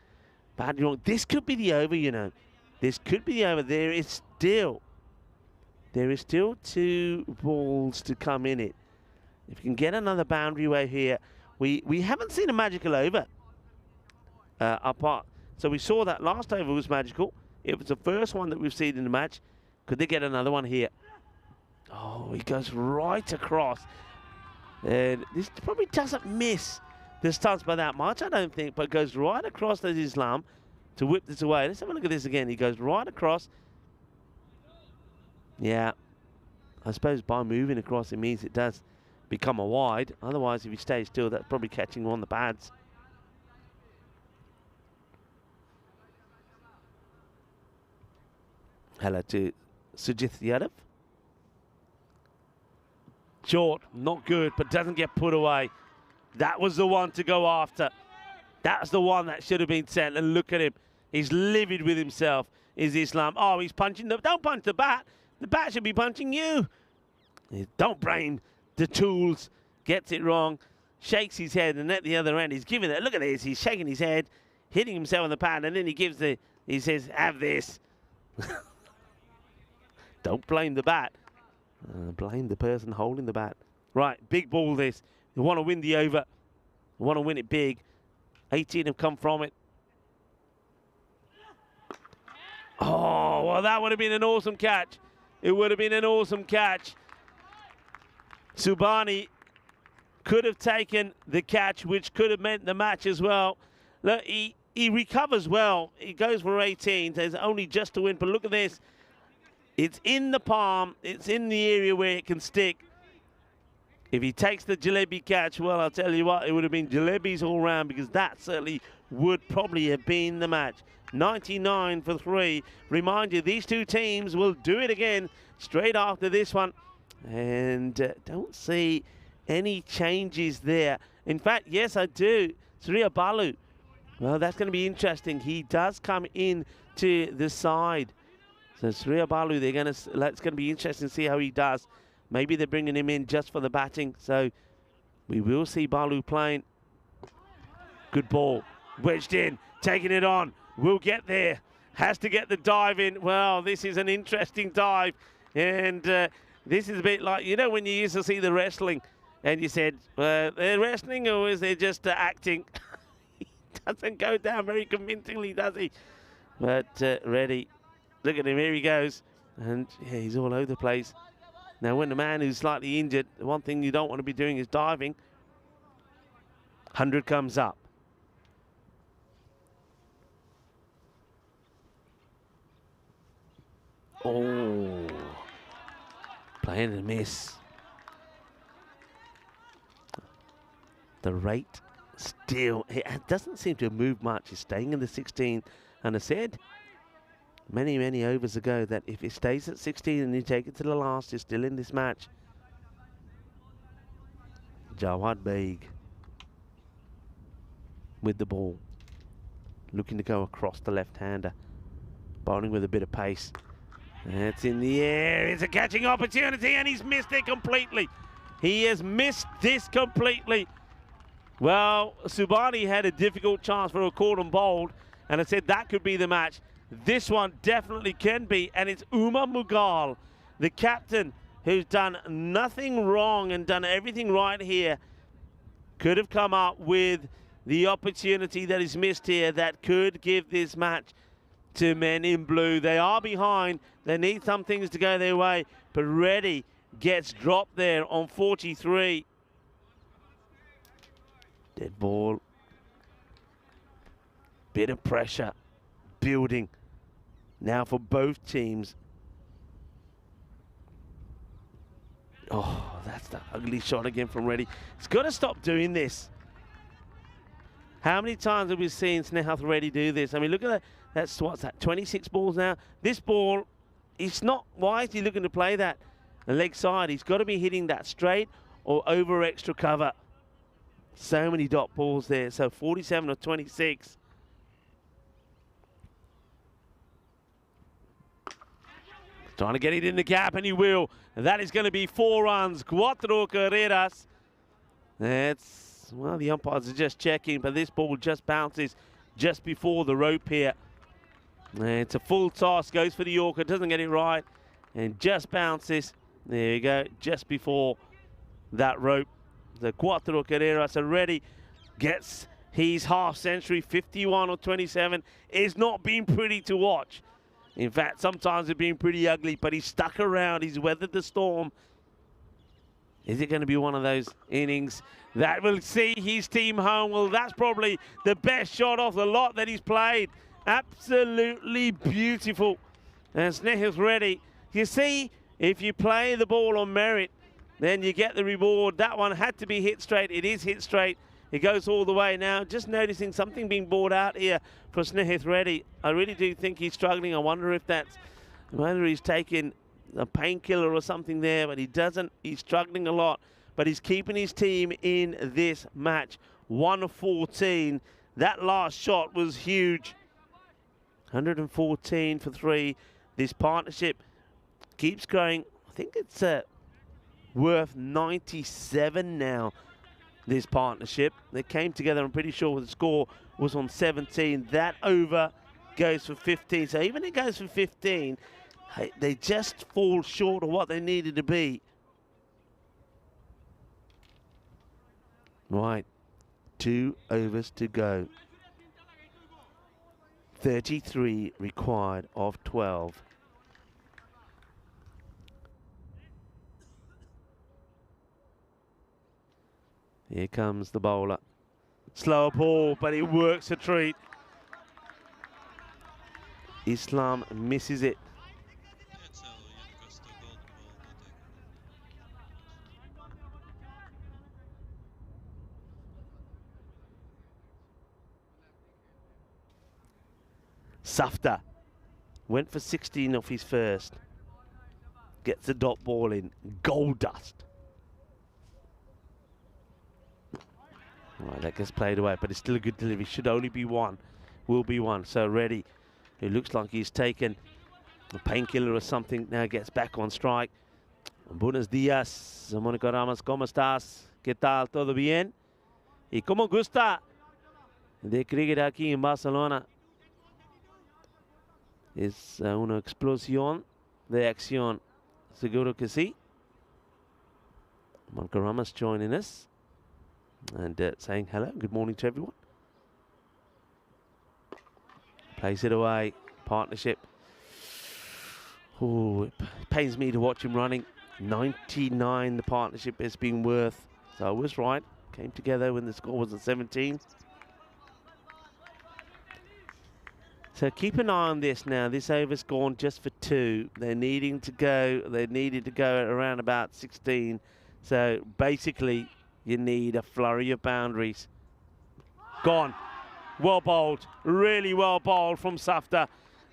badly wrong. This could be the over, you know. This could be the over. There is still 2 balls to come in it. If you can get another boundary way here, we haven't seen a magical over apart. So we saw that last over was magical. It was the first one that we've seen in the match. Could they get another one here? Oh, he goes right across. And this probably doesn't miss the stunts by that much, I don't think, but goes right across to Islam to whip this away. Let's have a look at this again. He goes right across. Yeah. I suppose by moving across it means it does become a wide. Otherwise, if he stays still, that's probably catching on the pads. Hello to Sujith Yadav. Short, not good, but doesn't get put away. That was the one to go after. That's the one that should have been sent. And look at him. He's livid with himself, is Islam. Oh, he's punching the... Don't punch the bat. The bat should be punching you. Don't blame the tools. Gets it wrong. Shakes his head, and at the other end, he's giving it. Look at this. He's shaking his head, hitting himself on the pad, and then he gives the... He says, have this. Don't blame the bat. Blame the person holding the bat. Right, big ball this. They want to win the over. They want to win it big. 18 have come from it. Oh, well, that would have been an awesome catch. It would have been an awesome catch. Subani could have taken the catch, which could have meant the match as well. Look, he recovers well. He goes for 18. There's only just to win, but look at this. It's in the palm. It's in the area where it can stick. If he takes the jalebi catch, well, I'll tell you what, it would have been jalebis all round, because that certainly would probably have been the match. 99 for 3. Remind you, these two teams will do it again straight after this one. And don't see any changes there. In fact, yes, I do. Surya Balu. Well, that's going to be interesting. He does come in to the side. So Surya Balu, that's going to be interesting to see how he does. Maybe they're bringing him in just for the batting. So we will see Balu playing. Good ball. Wedged in. Taking it on. Will get there. Has to get the dive in. Well, this is an interesting dive. And this is a bit like, you know, when you used to see the wrestling and you said, they're wrestling or is they just acting? He doesn't go down very convincingly, does he? But ready. Look at him. Here he goes. And yeah, he's all over the place. Now, when the man who's slightly injured, the one thing you don't want to be doing is diving. 100 comes up. Oh. Playing a miss. The rate still, it doesn't seem to have moved much. It's staying in the 16. And I said many, many overs ago that if it stays at 16 and you take it to the last, you're still in this match. Jawad Baig with the ball. Looking to go across the left-hander. Bowling with a bit of pace. It's in the air. It's a catching opportunity and he's missed it completely. He has missed this completely. Well, Subani had a difficult chance for a cordon bowled, and I said that could be the match. This one definitely can be, and it's Umar Mughal, the captain, who's done nothing wrong and done everything right here. Could have come up with the opportunity that is missed here that could give this match to men in blue. They are behind. They need some things to go their way, but Reddy gets dropped there on 43. Dead ball. Bit of pressure building now for both teams. Oh, that's the ugly shot again from Reddy. He's got to stop doing this. How many times have we seen Snehath Reddy do this? I mean, look at that. That's, what's that, 26 balls now? This ball, it's not, why is he looking to play that? The leg side, he's got to be hitting that straight or over extra cover. So many dot balls there. So 47 or 26. Trying to get it in the gap, and he will. And that is going to be 4 runs. Cuatro carreras. That's, well, the umpires are just checking, but this ball just bounces just before the rope here. And it's a full toss. Goes for the Yorker. Doesn't get it right. And just bounces. There you go. Just before that rope. The Cuatro carreras already gets his half century. 51 or 27. It's not been pretty to watch. In fact, sometimes it's been pretty ugly, but he's stuck around. He's weathered the storm. Is it going to be one of those innings that will see his team home? Well, that's probably the best shot off the lot that he's played. Absolutely beautiful. And Snehil's ready. You see, if you play the ball on merit, then you get the reward. That one had to be hit straight. It is hit straight. It goes all the way now. Just noticing something being brought out here for Snehith Reddy. I really do think he's struggling. I wonder if that's whether he's taking a painkiller or something there, but he doesn't. He's struggling a lot, but he's keeping his team in this match. 114. That last shot was huge. 114 for 3. This partnership keeps growing. I think it's worth 97 now, this partnership. They came together, I'm pretty sure the score was on 17. That over goes for 15. So even it goes for 15, they just fall short of what they needed to be. Right, 2 overs to go. 33 required of 12. Here comes the bowler. Slower ball, but it works a treat. Islam misses it. Safta went for 16 off his first. Gets the dot ball in. Gold dust. Right, that gets played away, but it's still a good delivery. Should only be one. Will be one. So Reddy, who looks like he's taken a painkiller or something, now gets back on strike. Buenos días, Mónica Ramos, ¿cómo estás? ¿Qué tal? ¿Todo bien? ¿Y cómo gusta de cricket aquí en Barcelona? Es una explosión de acción. Seguro que sí. Mónica Ramos joining us and saying hello, good morning to everyone. Plays it away, partnership. Oh, it pains me to watch him running. 99 the partnership has been worth. So I was right, came together when the score was at 17. So keep an eye on this now. This over's gone just for 2. They needed to go at around about 16. So basically, you need a flurry of boundaries. Gone. Well bowled. Really well bowled from Safta.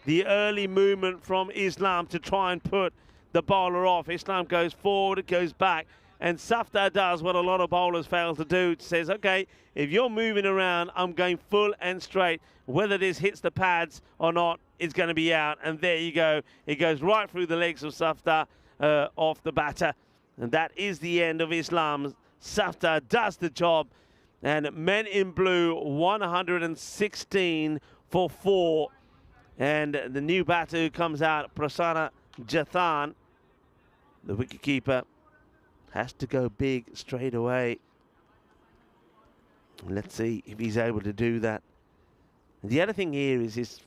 The early movement from Islam to try and put the bowler off. Islam goes forward, it goes back. And Safta does what a lot of bowlers fail to do. It says, okay, if you're moving around, I'm going full and straight. Whether this hits the pads or not, it's going to be out. And there you go. It goes right through the legs of Safta off the batter. And that is the end of Islam. Safta does the job. And men in blue, 116 for 4. And the new batter who comes out, Prasanna Jathan, the wicketkeeper, has to go big straight away. Let's see if he's able to do that. And the other thing here is his...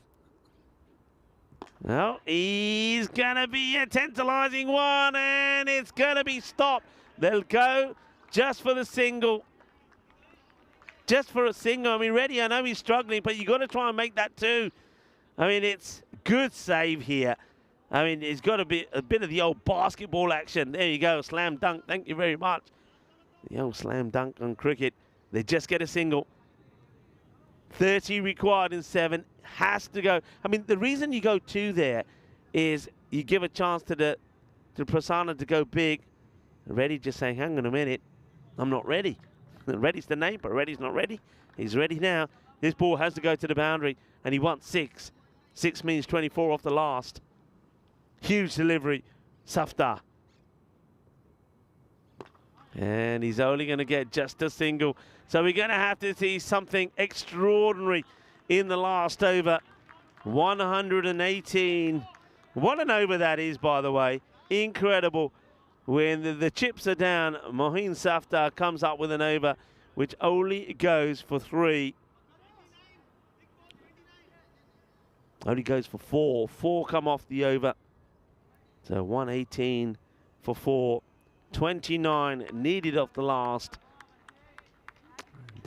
Well, he's going to be a tantalising one, and it's going to be stopped. They'll go just for the single. Just for a single. I mean, Reddy, I know he's struggling, but you've got to try and make that 2. I mean, it's good save here. I mean, it's got to be a bit of the old basketball action. There you go, slam dunk. Thank you very much. The old slam dunk on cricket. They just get a single. 30 required in 7. Has to go. I mean, the reason you go 2 there is you give a chance to Prasanna to go big. Reddy just saying, hang on a minute, I'm not ready. Ready's the name, but Reddy's not ready. He's ready now. This ball has to go to the boundary, and he wants 6. 6 means 24 off the last. Huge delivery, Safta. And he's only going to get just a single. So we're going to have to see something extraordinary in the last over. 118. What an over that is, by the way. Incredible. When the chips are down, Mohin Safta comes up with an over, which only goes for 3. Only goes for 4. 4 come off the over. So 118 for 4. 29 needed off the last.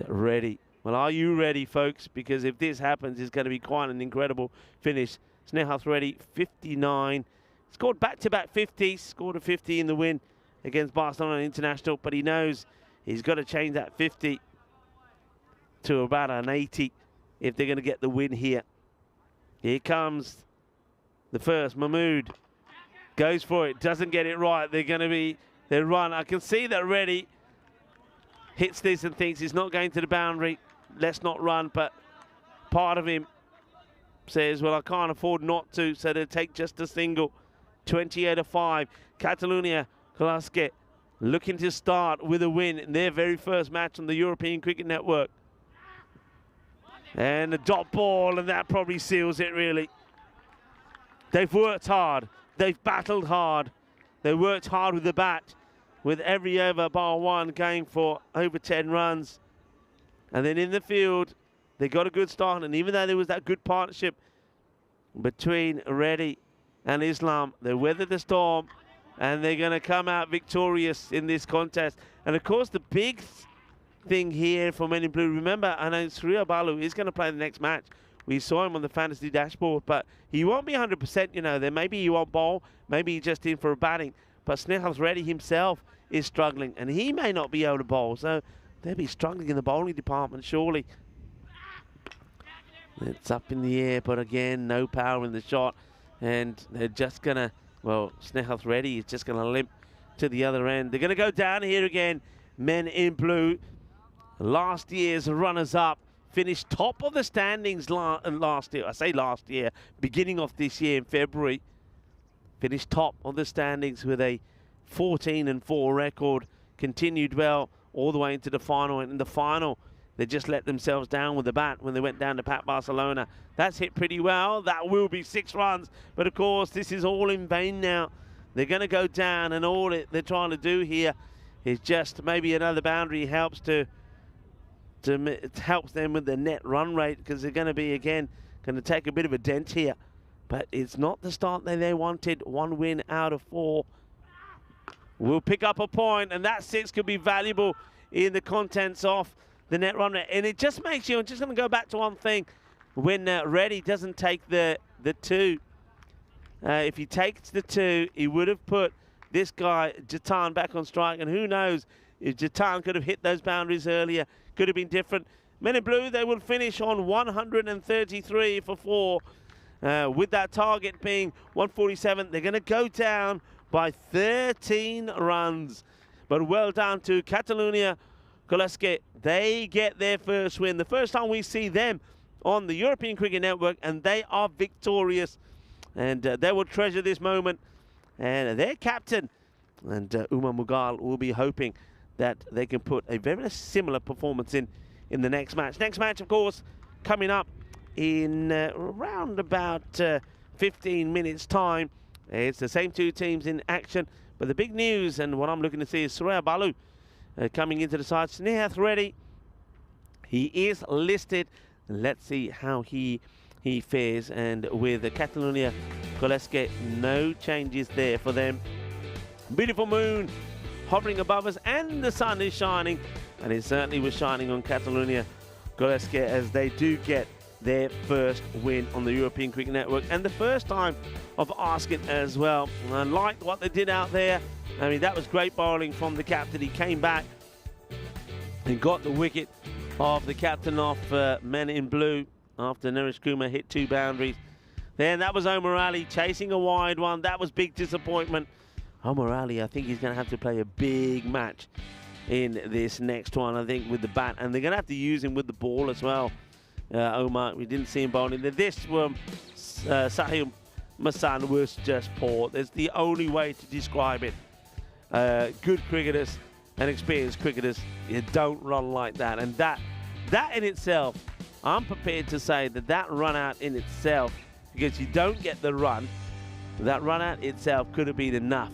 Ready. Well, are you ready, folks? Because if this happens, it's going to be quite an incredible finish. Snehath Reddy, 59. Scored back-to-back 50s. Scored a 50 in the win against Barcelona International. But he knows he's got to change that 50 to about an 80 if they're going to get the win here. Here comes the first. Mahmood goes for it. Doesn't get it right. They're going to be... They run. I can see that Reddy hits this and thinks he's not going to the boundary. Let's not run. But part of him says, well, I can't afford not to, so they'll take just a single. 28-5. Catalunya Clasquet looking to start with a win in their very first match on the European Cricket Network. And a dot ball, and that probably seals it, really. They've worked hard. They've battled hard. They worked hard with the bat, with every over bar one going for over 10 runs. And then in the field, they got a good start. And even though there was that good partnership between Reddy and Islam, they weathered the storm, and they're going to come out victorious in this contest. And of course, the big thing here for Men in Blue, remember, I know Surya Balu is going to play the next match. We saw him on the fantasy dashboard, but he won't be 100%, you know. There maybe he won't bowl, maybe he's just in for a batting. But Snehath Reddy himself is struggling, and he may not be able to bowl, so they'll be struggling in the bowling department, surely. It's up in the air, but again, no power in the shot, and they're just going to, well, Snehath Reddy is just going to limp to the other end. They're going to go down here again, Men in Blue. Last year's runners-up finished top of the standings last year. I say last year, beginning of this year in February. Finished top of the standings with a 14-4 record. Continued well all the way into the final. And in the final, they just let themselves down with the bat when they went down to Pat Barcelona. That's hit pretty well. That will be 6 runs. But of course, this is all in vain now. They're going to go down, and all they're trying to do here is just maybe another boundary helps it helps them with the net run rate, because they're going to be, again, going to take a bit of a dent here. But it's not the start that they wanted. 1 win out of 4. We'll pick up a point, and that 6 could be valuable in the contents of the net run rate. And it just makes you, I'm just going to go back to one thing. When Reddy doesn't take the 2, if he takes the 2, he would have put this guy, Jatan, back on strike. And who knows, if Jatan could have hit those boundaries earlier, could have been different. Men in Blue, they will finish on 133 for 4. With that target being 147, they're going to go down by 13 runs. But well done to Catalunya Clasquet. They get their first win. The first time we see them on the European Cricket Network, and they are victorious. And they will treasure this moment. And their captain, and Umar Mughal, will be hoping that they can put a very similar performance in the next match. Next match, of course, coming up in around about 15 minutes' time. It's the same 2 teams in action. But the big news, and what I'm looking to see, is Surya Balu coming into the side. Snehath Reddy, he is listed. Let's see how he fares. And with Catalunya Clasquet, no changes there for them. Beautiful moon hovering above us, and the sun is shining, and it certainly was shining on Catalunya Clasquet as they do get their first win on the European Cricket Network, and the first time of Askin as well. And I liked what they did out there. I mean, that was great bowling from the captain. He came back and got the wicket of the captain of Men in Blue after Naresh Kumar hit 2 boundaries. Then that was Omar Ali chasing a wide one. That was big disappointment. Omar Ali, I think he's going to have to play a big match in this next one, I think, with the bat. And they're going to have to use him with the ball as well. Omar, we didn't see him bowling. This one, Sahil Masan was just poor. That's the only way to describe it. Good cricketers and experienced cricketers, you don't run like that. And that in itself, I'm prepared to say that run out in itself, because you don't get the run, that run out itself could have been enough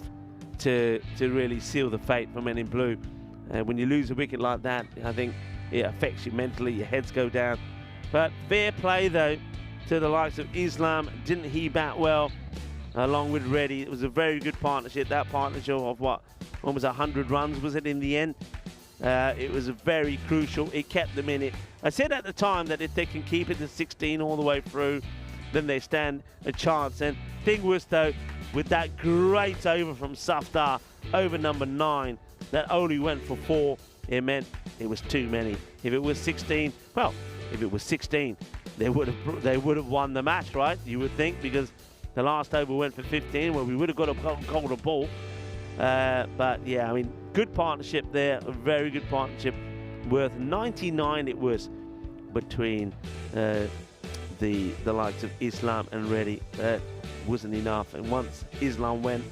to really seal the fate for Men in Blue. When you lose a wicket like that, I think it affects you mentally, your heads go down. But fair play, though, to the likes of Islam. Didn't he bat well along with Reddy? It was a very good partnership. That partnership of almost 100 runs, was it, in the end? It was very crucial. It kept them in it. I said at the time that if they can keep it to 16 all the way through, then they stand a chance. And thing was, though, with that great over from Safdar, over number 9, that only went for 4, it meant it was too many. If it was 16, well, if it was 16, they would have won the match, right? You would think, because the last over went for 15, where we would have got a golden ball. But yeah, I mean, good partnership there, a very good partnership, worth 99 it was between the likes of Islam and Reddy. That wasn't enough, and once Islam went,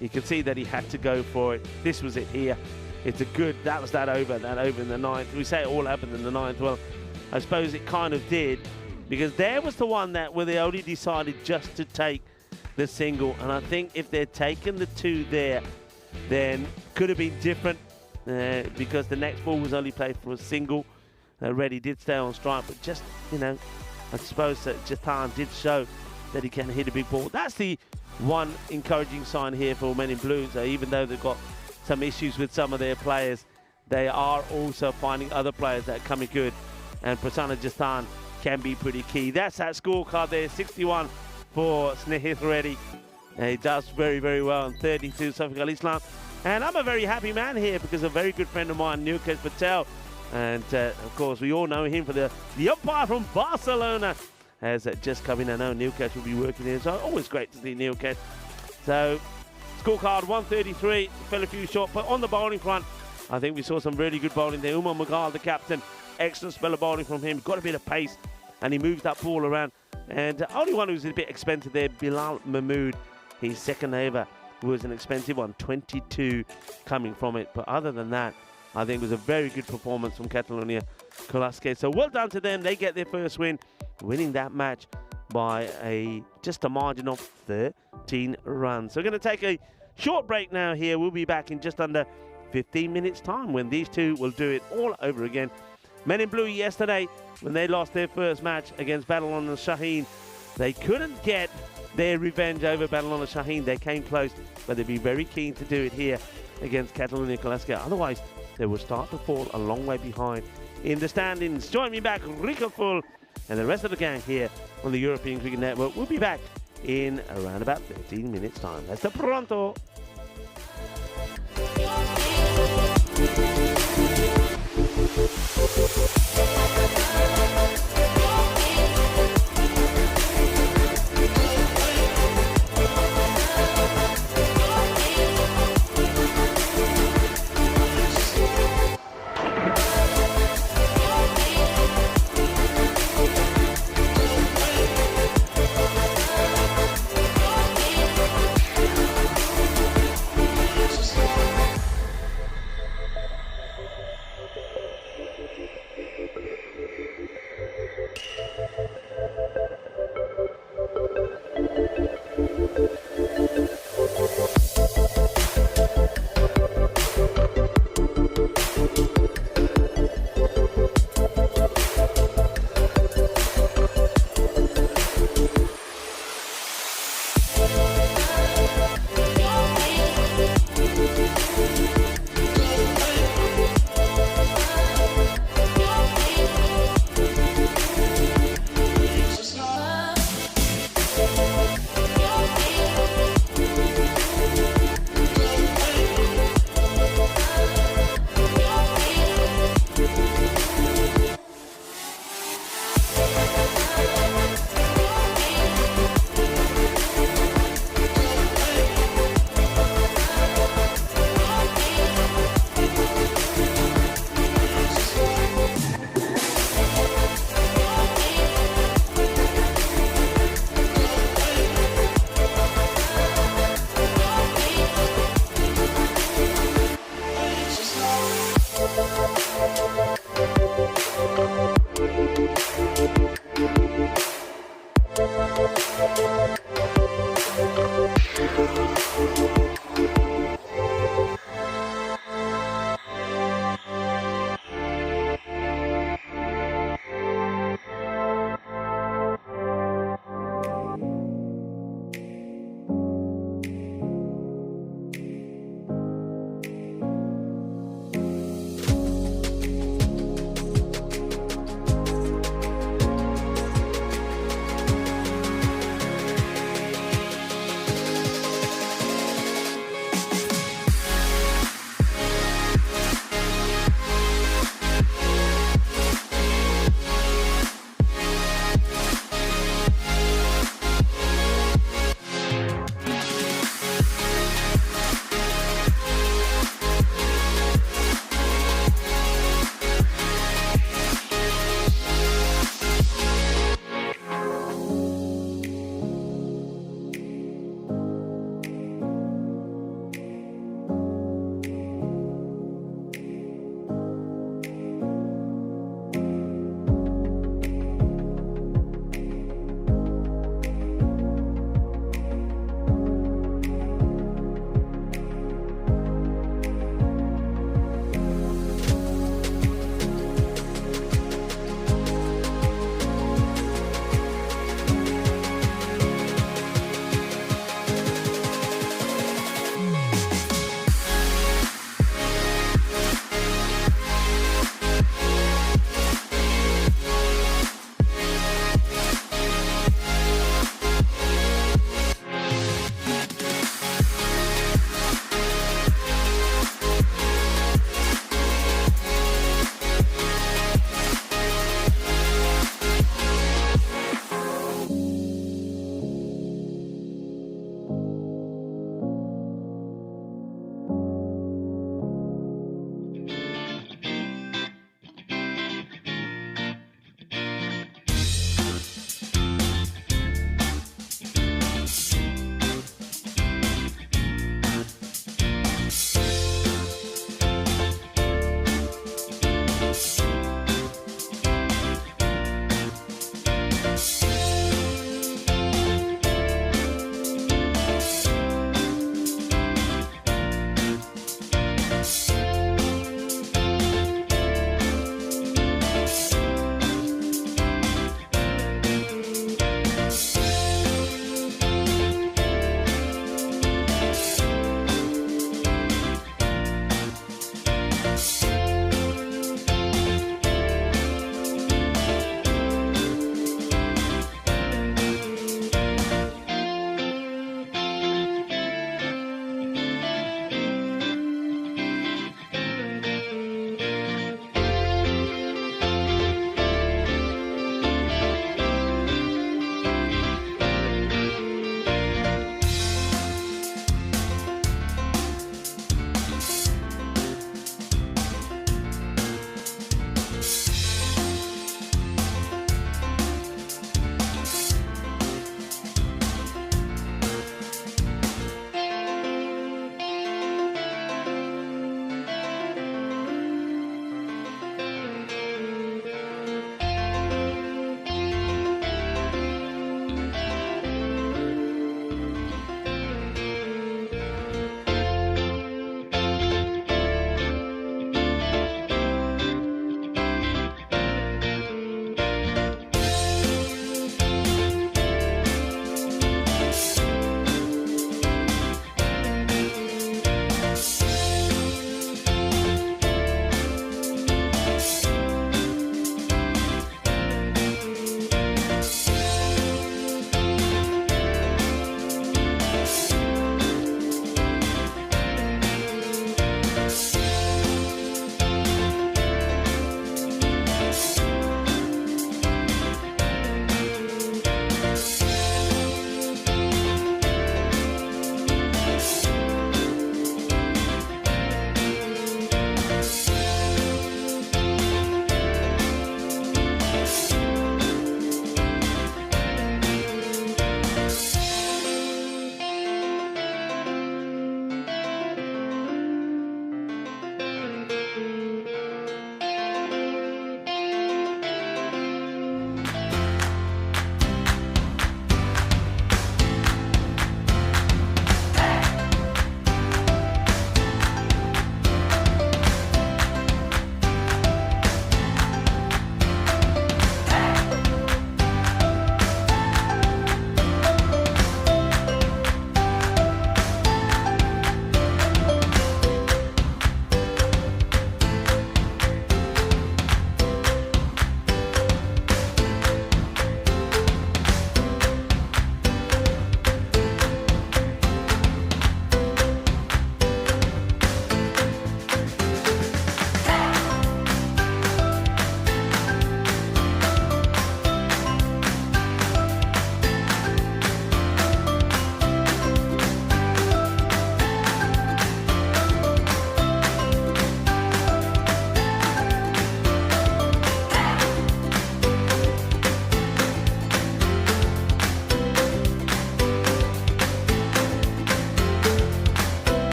you could see that he had to go for it. This was it here. It's a good, that was that over in the 9th. We say it all happened in the 9th. Well, I suppose it kind of did, because there was the one that where they only decided just to take the single, and I think if they'd taken the 2 there, then could have been different, because the next ball was only played for a single. Reddy did stay on strike, but just, you know, I suppose that Jatan did show that he can hit a big ball. That's the one encouraging sign here for Men in Blue. So even though they've got some issues with some of their players, they are also finding other players that are coming good, and Prasanna Jatan can be pretty key. That's that scorecard there, 61 for Snehith Reddy. He does very, very well, and 32 Safiq Al Islam. And I'm a very happy man here, because a very good friend of mine, Nilkesh Patel, and of course we all know him for the umpire from Barcelona, has just come in. I know Nilkesh will be working here, so always great to see Nilkesh. So scorecard 133, fell a few short, but on the bowling front, I think we saw some really good bowling there. Umar Magal, the captain, excellent spell of bowling from him, got a bit of pace, and he moved that ball around. And only one who's a bit expensive there, Bilal Mahmood. His second over was an expensive one, 22 coming from it. But other than that, I think it was a very good performance from Catalonia Colaske. So well done to them. They get their first win, winning that match by just a margin of 13 runs. So we're going to take a short break now here. We'll be back in just under 15 minutes time when these two will do it all over again. Men in Blue yesterday, when they lost their first match against Badalona Shaheen, they couldn't get their revenge over Badalona Shaheen. They came close, but they'd be very keen to do it here against Catalonia Colaske. Otherwise, they will start to fall a long way behind in the standings. Join me back, Rico Full, and the rest of the gang here on the European Cricket Network. We'll be back in around about 13 minutes time. Hasta pronto!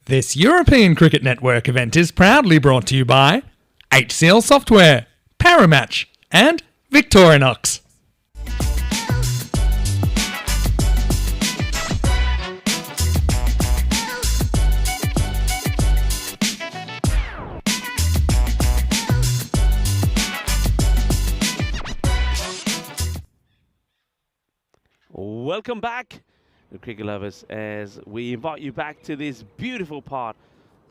This European Cricket Network event is proudly brought to you by HCL Software, Paramatch, and Victorinox. Welcome back, cricket lovers, as we invite you back to this beautiful part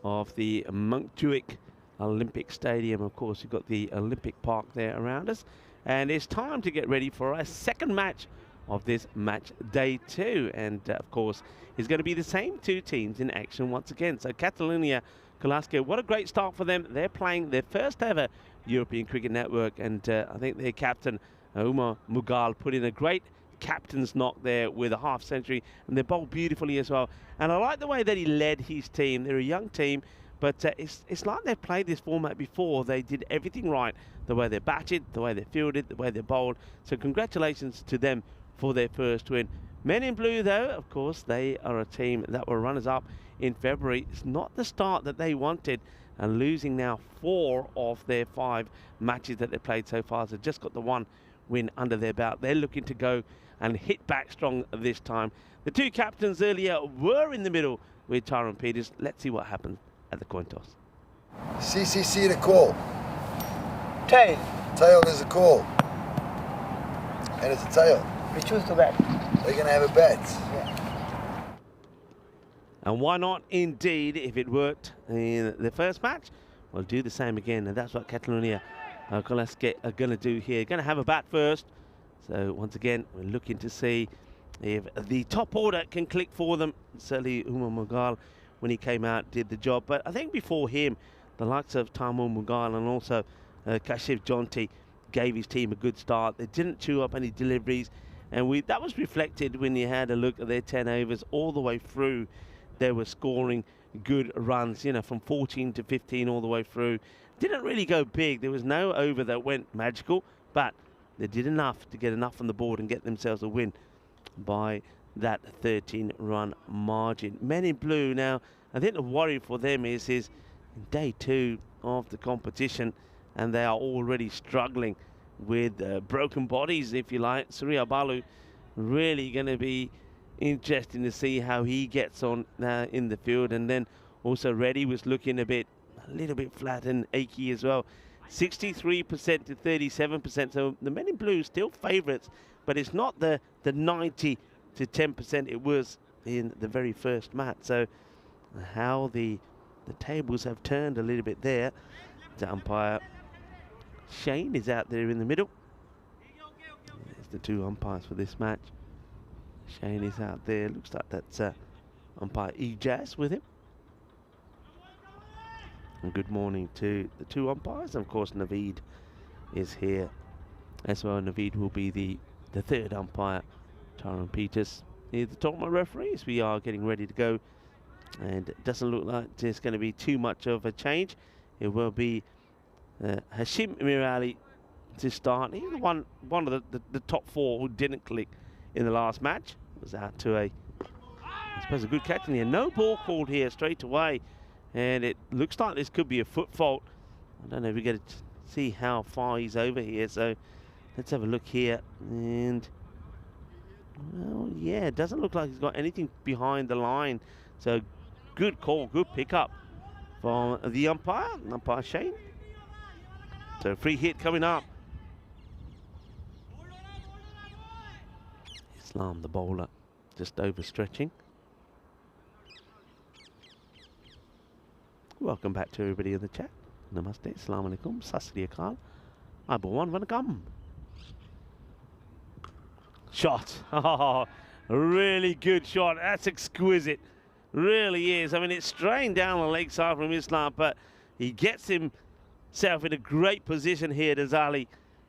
of the Montjuic Olympic Stadium. Of course, you've got the Olympic Park there around us, and it's time to get ready for our second match of this match day 2. And of course, it's going to be the same two teams in action once again. So Catalunya Glasgow, what a great start for them. They're playing their first ever European Cricket Network, and I think their captain Umar Mughal put in a great captain's knock there with a half century, and they bowled beautifully as well. And I like the way that he led his team. They're a young team, but it's like they've played this format before. They did everything right, the way they batted, the way they fielded, the way they bowled. So congratulations to them for their first win. Men in Blue, though, of course, they are a team that were runners-up in February. It's not the start that they wanted, and losing now 4 of their 5 matches that they played so far. So just got the 1 win under their belt. They're looking to go and hit back strong this time. The two captains earlier were in the middle with Tyrone Peters. Let's see what happens at the coin toss. CCC to call. Tail. Tail is a call. And it's a tail. We choose to bat. They're going to have a bat. Yeah. And why not, indeed, if it worked in the first match, we'll do the same again. And that's what Catalunya Glasgow are going to do here. Going to have a bat first. So once again, we're looking to see if the top order can click for them. Certainly Umar Mughal, when he came out, did the job. But I think before him, the likes of Taimur Mughal and also Kashif Jonty gave his team a good start. They didn't chew up any deliveries. And that was reflected when you had a look at their 10 overs all the way through. They were scoring good runs, you know, from 14 to 15 all the way through. Didn't really go big. There was no over that went magical, but they did enough to get enough on the board and get themselves a win by that 13-run margin. Men in Blue now, I think the worry for them is day 2 of the competition, and they are already struggling with broken bodies, if you like. Surya Balu really going to be interesting to see how he gets on in the field. And then also Reddy was looking a little bit flat and achy as well. 63% to 37%. So the Men in Blue still favourites, but it's not the 90 to 10% it was in the very first match. So how the tables have turned a little bit there. The umpire Shane is out there in the middle. There's the 2 umpires for this match. Shane is out there. Looks like that's umpire Ejaz with him. And good morning to the 2 umpires. And of course, Naveed is here as well. Naveed will be the 3rd umpire. Tyrone Peters is the tournament referees. We are getting ready to go. And it doesn't look like there's going to be too much of a change. It will be Hashim Mirali to start. He's one of the top 4 who didn't click in the last match. Was out to I suppose a good catch in here. No ball called here straight away. And it looks like this could be a foot fault. I don't know if we get to see how far he's over here. So let's have a look here. And, well, yeah, it doesn't look like he's got anything behind the line. So good call, good pickup from the umpire Shane. So free hit coming up. Islam, the bowler, just overstretching. Welcome back to everybody in the chat. Namaste, Assalamu alaikum, Sasri Akal, Abuwan Vanakam. Shot. Oh, really good shot. That's exquisite. Really is. I mean, it's strained down the leg side from Islam, but he gets himself in a great position here, Dazali.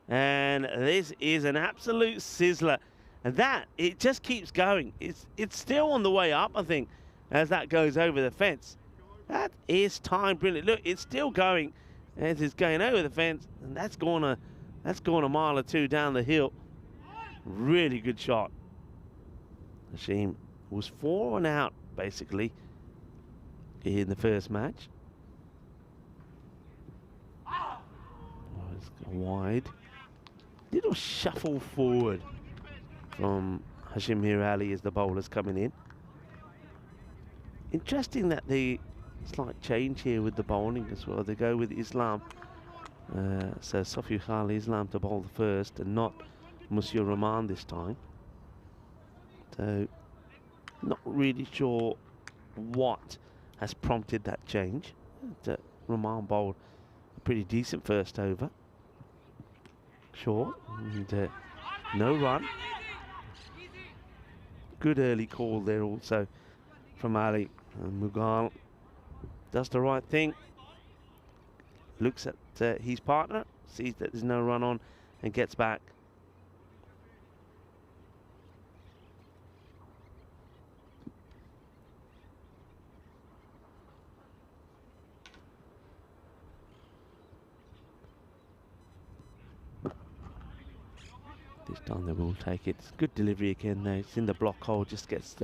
And this is an absolute sizzler. And that, it just keeps going. It's still on the way up, I think, as that goes over the fence. That is time brilliant. Look, it's still going as it's going over the fence, and that's going a mile or 2 down the hill. Really good shot. Hashim was 4 and out, basically, in the first match. Oh, it's gone wide. Little shuffle forward from Hashim Hirali as the bowler's coming in. Interesting that the slight change here with the bowling as well. They go with Islam. So Sofi Khali Islam to bowl the first and not Monsieur Rahman this time. So not really sure what has prompted that change. Rahman bowled a pretty decent first over. Short and no run. Good early call there also from Ali. And Mughal does the right thing. Looks at his partner, sees that there's no run on and gets back. This time they will take it. It's good delivery again though. It's in the block hole, just gets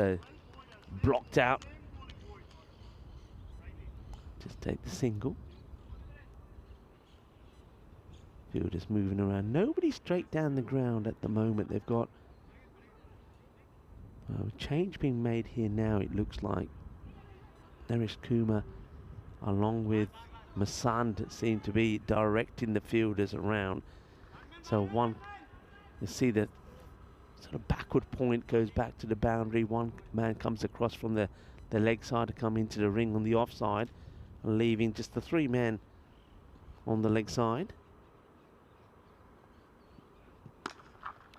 blocked out. Just take the single. Fielders moving around. Nobody straight down the ground at the moment. They've got change being made here now, it looks like. Naresh Kumar along with Masand seem to be directing the fielders around. So one, you see the sort of backward point goes back to the boundary. One man comes across from the leg side to come into the ring on the offside, leaving just the 3 men on the leg side.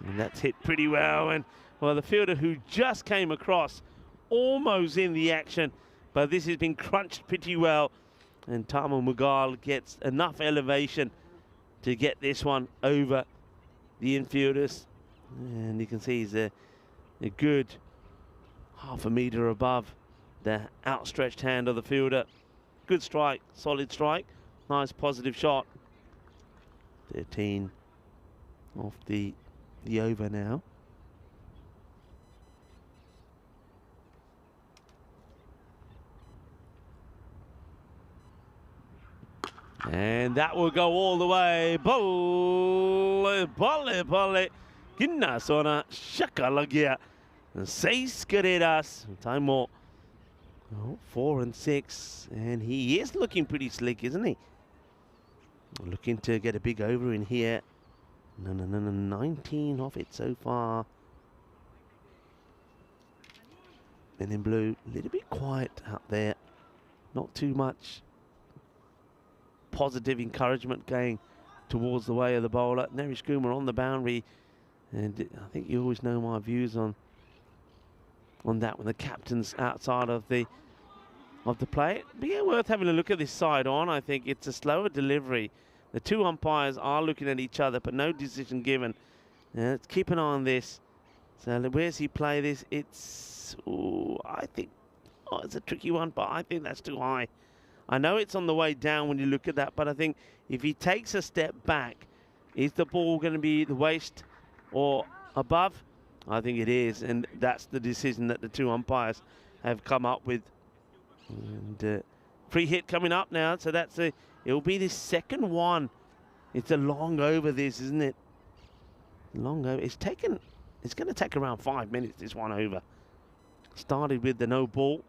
And that's hit pretty well, and well, the fielder who just came across almost in the action, but this has been crunched pretty well, and Tamil Mughal gets enough elevation to get this one over the infielders, and you can see he's a good half a metre above the outstretched hand of the fielder. Good strike, solid strike, nice positive shot. 13 off the over now. And that will go all the way. Bolle, bolle, bolle. Ginna sona shaka lagia. 6 carreras. Time more. 4 and 6. And he is looking pretty slick, isn't he? Looking to get a big over in here. No, 19 off it so far. And in blue, a little bit quiet out there. Not too much positive encouragement going towards the way of the bowler. Naresh Kumar on the boundary. And I think you always know my views on that when the captain's outside of the play. But yeah, worth having a look at this side on. I think it's a slower delivery. The 2 umpires are looking at each other, but no decision given. Let's keep an eye on this. So where's he play this? It's, I think, it's a tricky one, but I think that's too high. I know it's on the way down when you look at that, but I think if he takes a step back, is the ball going to be the waist or above? I think it is, and that's the decision that the 2 umpires have come up with. And free hit coming up now, so it'll be the second one. It's a long over, this, isn't it? Long over. It's going to take around 5 minutes, this one over. Started with the no ball,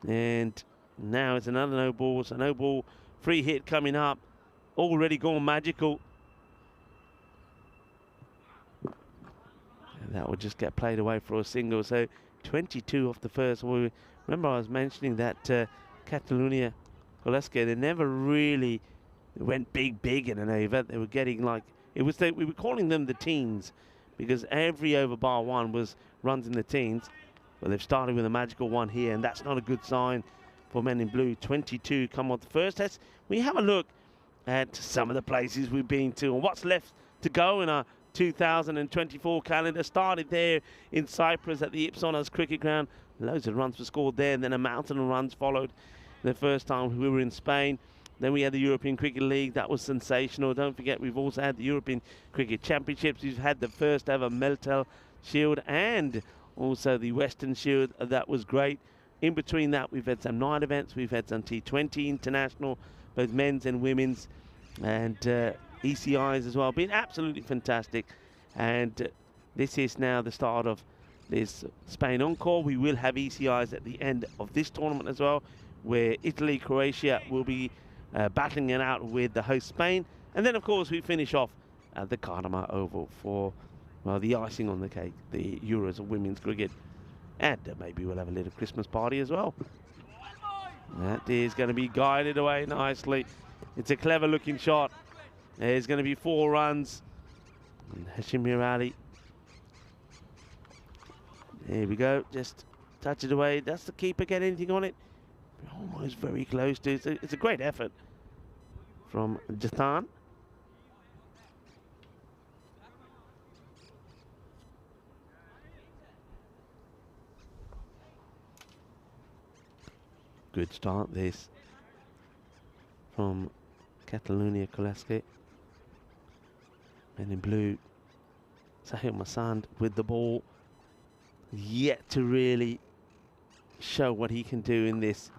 and now it's another no ball. So no ball, free hit coming up. Already gone magical. And that will just get played away for a single. So 22 off the first. Well, remember I was mentioning that Catalonia Gillespie, they never really went big in an over. They were getting like, we were calling them the teens because every over bar 1 was runs in the teens. But they've started with a magical one here, and that's not a good sign for men in blue. 22 come on the first. We have a look at some of the places we've been to and what's left to go in our 2024 calendar. Started there in Cyprus at the Ipsonas cricket ground. Loads of runs were scored there, and then a mountain of runs followed the first time we were in Spain. Then we had the European Cricket League. That was sensational. Don't forget, we've also had the European Cricket Championships. We've had the first ever Meltel Shield and also the Western Shield. That was great. in between that, we've had some night events. We've had some T20 international, both men's and women's, and ECIs as well. Been absolutely fantastic. And this is now the start of this Spain Encore. We will have ECIs at the end of this tournament as well, where Italy, Croatia will be battling it out with the host Spain. And then, of course, we finish off at the Cardiff Oval for, well, the icing on the cake, the Euros of women's cricket. And maybe we'll have a little Christmas party as well. That is going to be guided away nicely. It's a clever looking shot. There's going to be 4 runs. And Hashim Mir Ali. There we go. Just touch it away. Does the keeper get anything on it? Almost very close to it. It's a great effort from Jathan. Good start this from Catalonia Kolaske. Men in blue, Sahil Masand with the ball. Yet to really show what he can do in this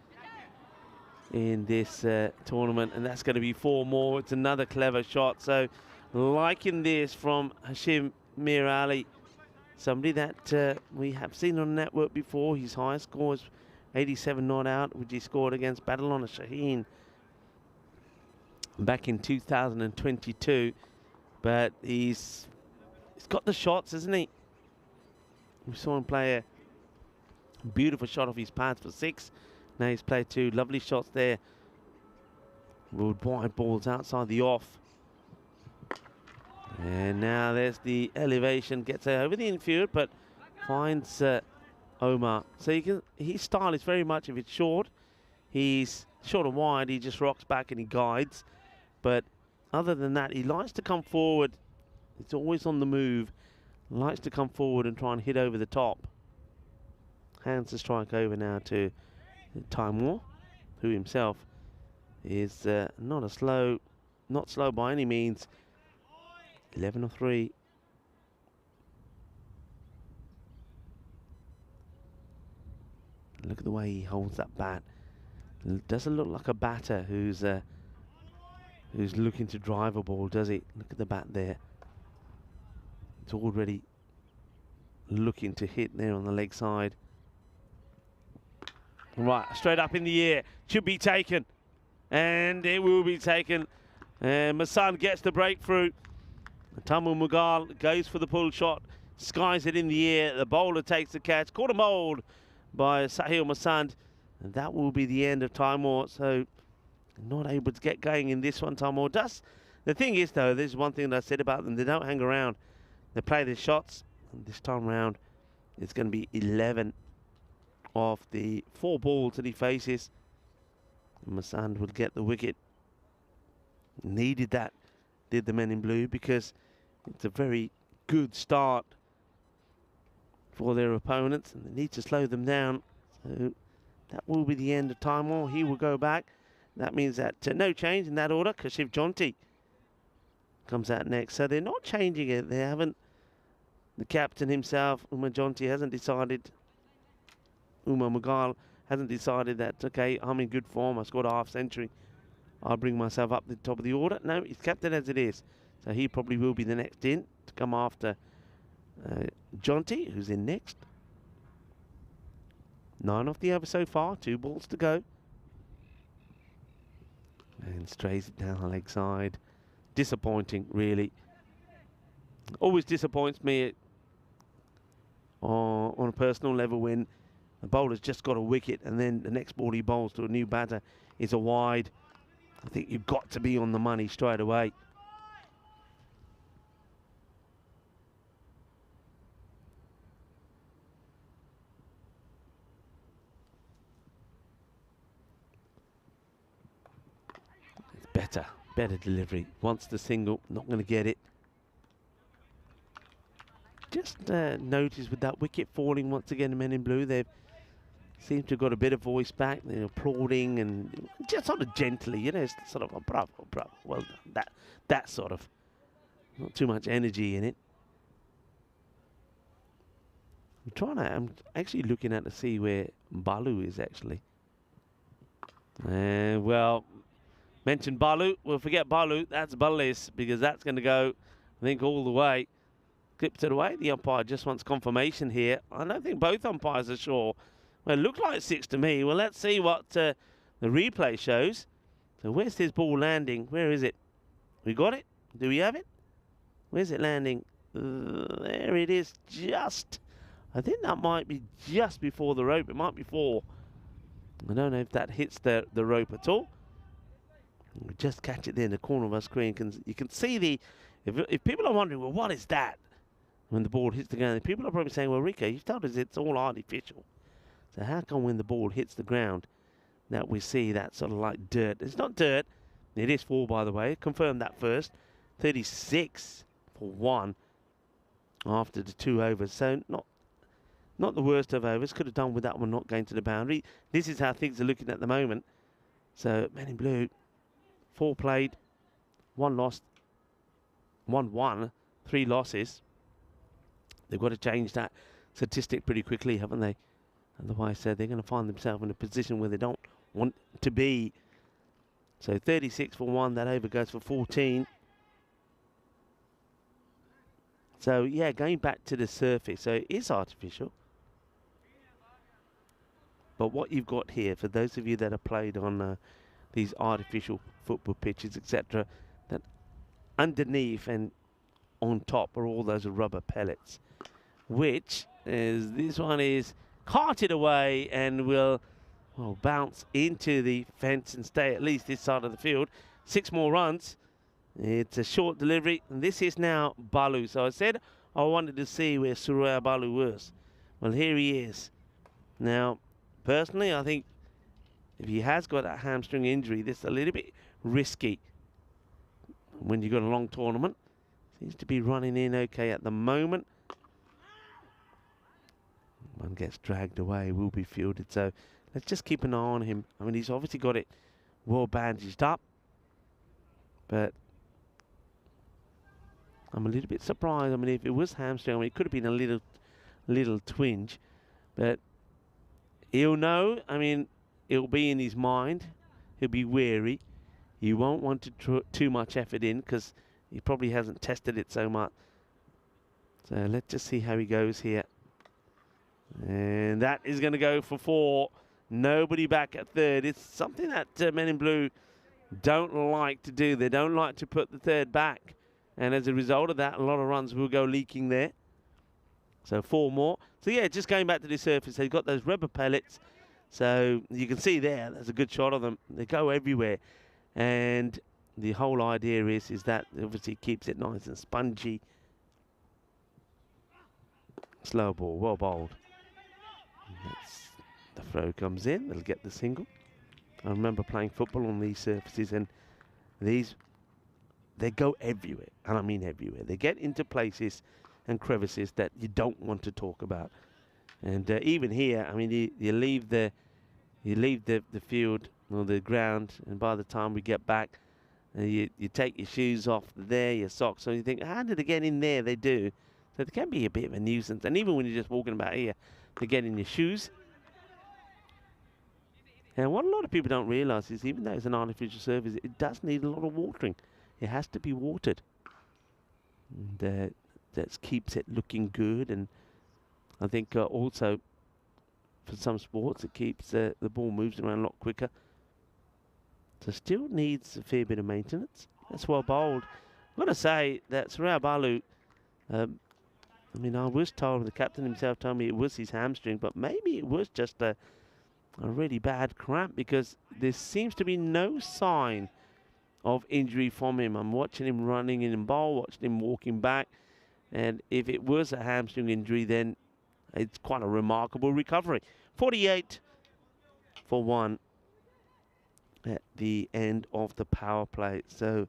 tournament, and that's going to be 4 more. It's another clever shot. So liking this from Hashim Mir Ali, somebody that we have seen on the network before. His highest score is 87 not out, which he scored against Badalona Shaheen back in 2022. But he's got the shots, hasn't he? We saw him play a beautiful shot off his pads for 6. Now he's played 2 lovely shots there. Ruled wide balls outside the off. And now there's the elevation, gets over the infield, but finds Omar. So his style is very much, if it's short, he's short and wide, he just rocks back and he guides. But other than that, he likes to come forward. It's always on the move. Likes to come forward and try and hit over the top. Hands the strike over now to Timor, who himself is not slow by any means. 11 of 3. Look at the way he holds that bat. It doesn't look like a batter who's looking to drive a ball, does he? Look at the bat there. It's already looking to hit there on the leg side. Right, straight up in the air. Should be taken. And it will be taken. And Masan gets the breakthrough. Tamu Mughal goes for the pull shot. Skies it in the air. The bowler takes the catch. Caught a mould by Sahil Masand. And that will be the end of Timor. So not able to get going in this one. Timor does. The thing is, though, there's one thing that I said about them. They don't hang around. They play their shots. And this time round, it's going to be 11 of the 4 balls that he faces. Masand will get the wicket. Needed that, did the men in blue, because it's a very good start for their opponents, and they need to slow them down. So that will be the end of Timor. He will go back. That means that no change in that order. Kashiv Jonty comes out next. So they're not changing it. They haven't. The captain himself, Umar Jonty, hasn't decided. Umar Mughal hasn't decided that, okay, I'm in good form. I scored a half century. I'll bring myself up to the top of the order. No, he's kept it as it is. So he probably will be the next in to come after Jonty, who's in next. 9 off the over so far. 2 balls to go. And strays it down the leg side. Disappointing, really. Always disappoints me on a personal level when the bowler's just got a wicket and then the next ball he bowls to a new batter is a wide. I think you've got to be on the money straight away. It's better delivery. Wants the single, not going to get it. Just notice with that wicket falling once again, the men in blue, they've seem to have got a bit of voice back. They're applauding and just sort of gently, you know, it's sort of a bravo, well done. That sort of, not too much energy in it. I'm actually looking at to see where Balu is actually. And well, mentioned Balu. We'll forget Balu. That's Balis because that's going to go, I think, all the way. Clips it away. The umpire just wants confirmation here. I don't think both umpires are sure. Well, it looked like 6 to me. Well, let's see what the replay shows. So where's this ball landing? Where is it? We got it? Do we have it? Where's it landing? There it is. Just. I think that might be just before the rope. It might be 4. I don't know if that hits the rope at all. We just catch it there in the corner of our screen. You can see the... If people are wondering, well, what is that? When the ball hits the ground, people are probably saying, well, Rico, you've told us it's all artificial. So how come when the ball hits the ground that we see that sort of like dirt? It's not dirt. It is 4, by the way. Confirm that first. 36 for 1 after the 2 overs. So not the worst of overs. Could have done with that one not going to the boundary. This is how things are looking at the moment. So men in blue, 4 played, 1 lost, 1 won, 3 losses. They've got to change that statistic pretty quickly, haven't they? Otherwise, they're going to find themselves in a position where they don't want to be. So 36 for 1, that over goes for 14. So, yeah, going back to the surface. So, it is artificial. But what you've got here, for those of you that have played on these artificial football pitches, etc., that underneath and on top are all those rubber pellets, which is, this one is carted away and will bounce into the fence and stay at least this side of the field. 6 more runs. It's a short delivery, and this is now Balu. So I said I wanted to see where Surya Balu was. Well, here he is. Now, personally, I think if he has got that hamstring injury, this is a little bit risky when you've got a long tournament. Seems to be running in okay at the moment. One gets dragged away, will be fielded. So let's just keep an eye on him. I mean, he's obviously got it well bandaged up, but I'm a little bit surprised. I mean, if it was hamstring, I mean, it could have been a little twinge, but he'll know. I mean, it'll be in his mind. He'll be wary. He won't want to put too much effort in because he probably hasn't tested it so much. So let's just see how he goes here. And that is going to go for 4. Nobody back at third. It's something that men in blue don't like to do. They don't like to put the third back. And as a result of that, a lot of runs will go leaking there. So 4 more. So yeah, just going back to the surface, they've got those rubber pellets. So you can see there's a good shot of them. They go everywhere. And the whole idea is that obviously keeps it nice and spongy. Slow ball, well bowled. The throw comes in, they'll get the single. I remember playing football on these surfaces, and they go everywhere, and I mean everywhere. They get into places and crevices that you don't want to talk about. And even here, I mean, you leave the field or the ground, and by the time we get back, you take your shoes off there, your socks, so you think, how did they get in there? They do. So it can be a bit of a nuisance. And even when you're just walking about here, they get in your shoes. And what a lot of people don't realise is even though it's an artificial surface, it does need a lot of watering. It has to be watered. And that keeps it looking good. And I think also for some sports, it keeps the ball moves around a lot quicker. So still needs a fair bit of maintenance. That's well bowled. I'm going to say that Surya Balu, I mean, I was told, the captain himself told me it was his hamstring, but maybe it was just a really bad cramp because there seems to be no sign of injury from him. I'm watching him running in and bowl, watching him walking back, and if it was a hamstring injury, then it's quite a remarkable recovery. 48 for 1 at the end of the power play. So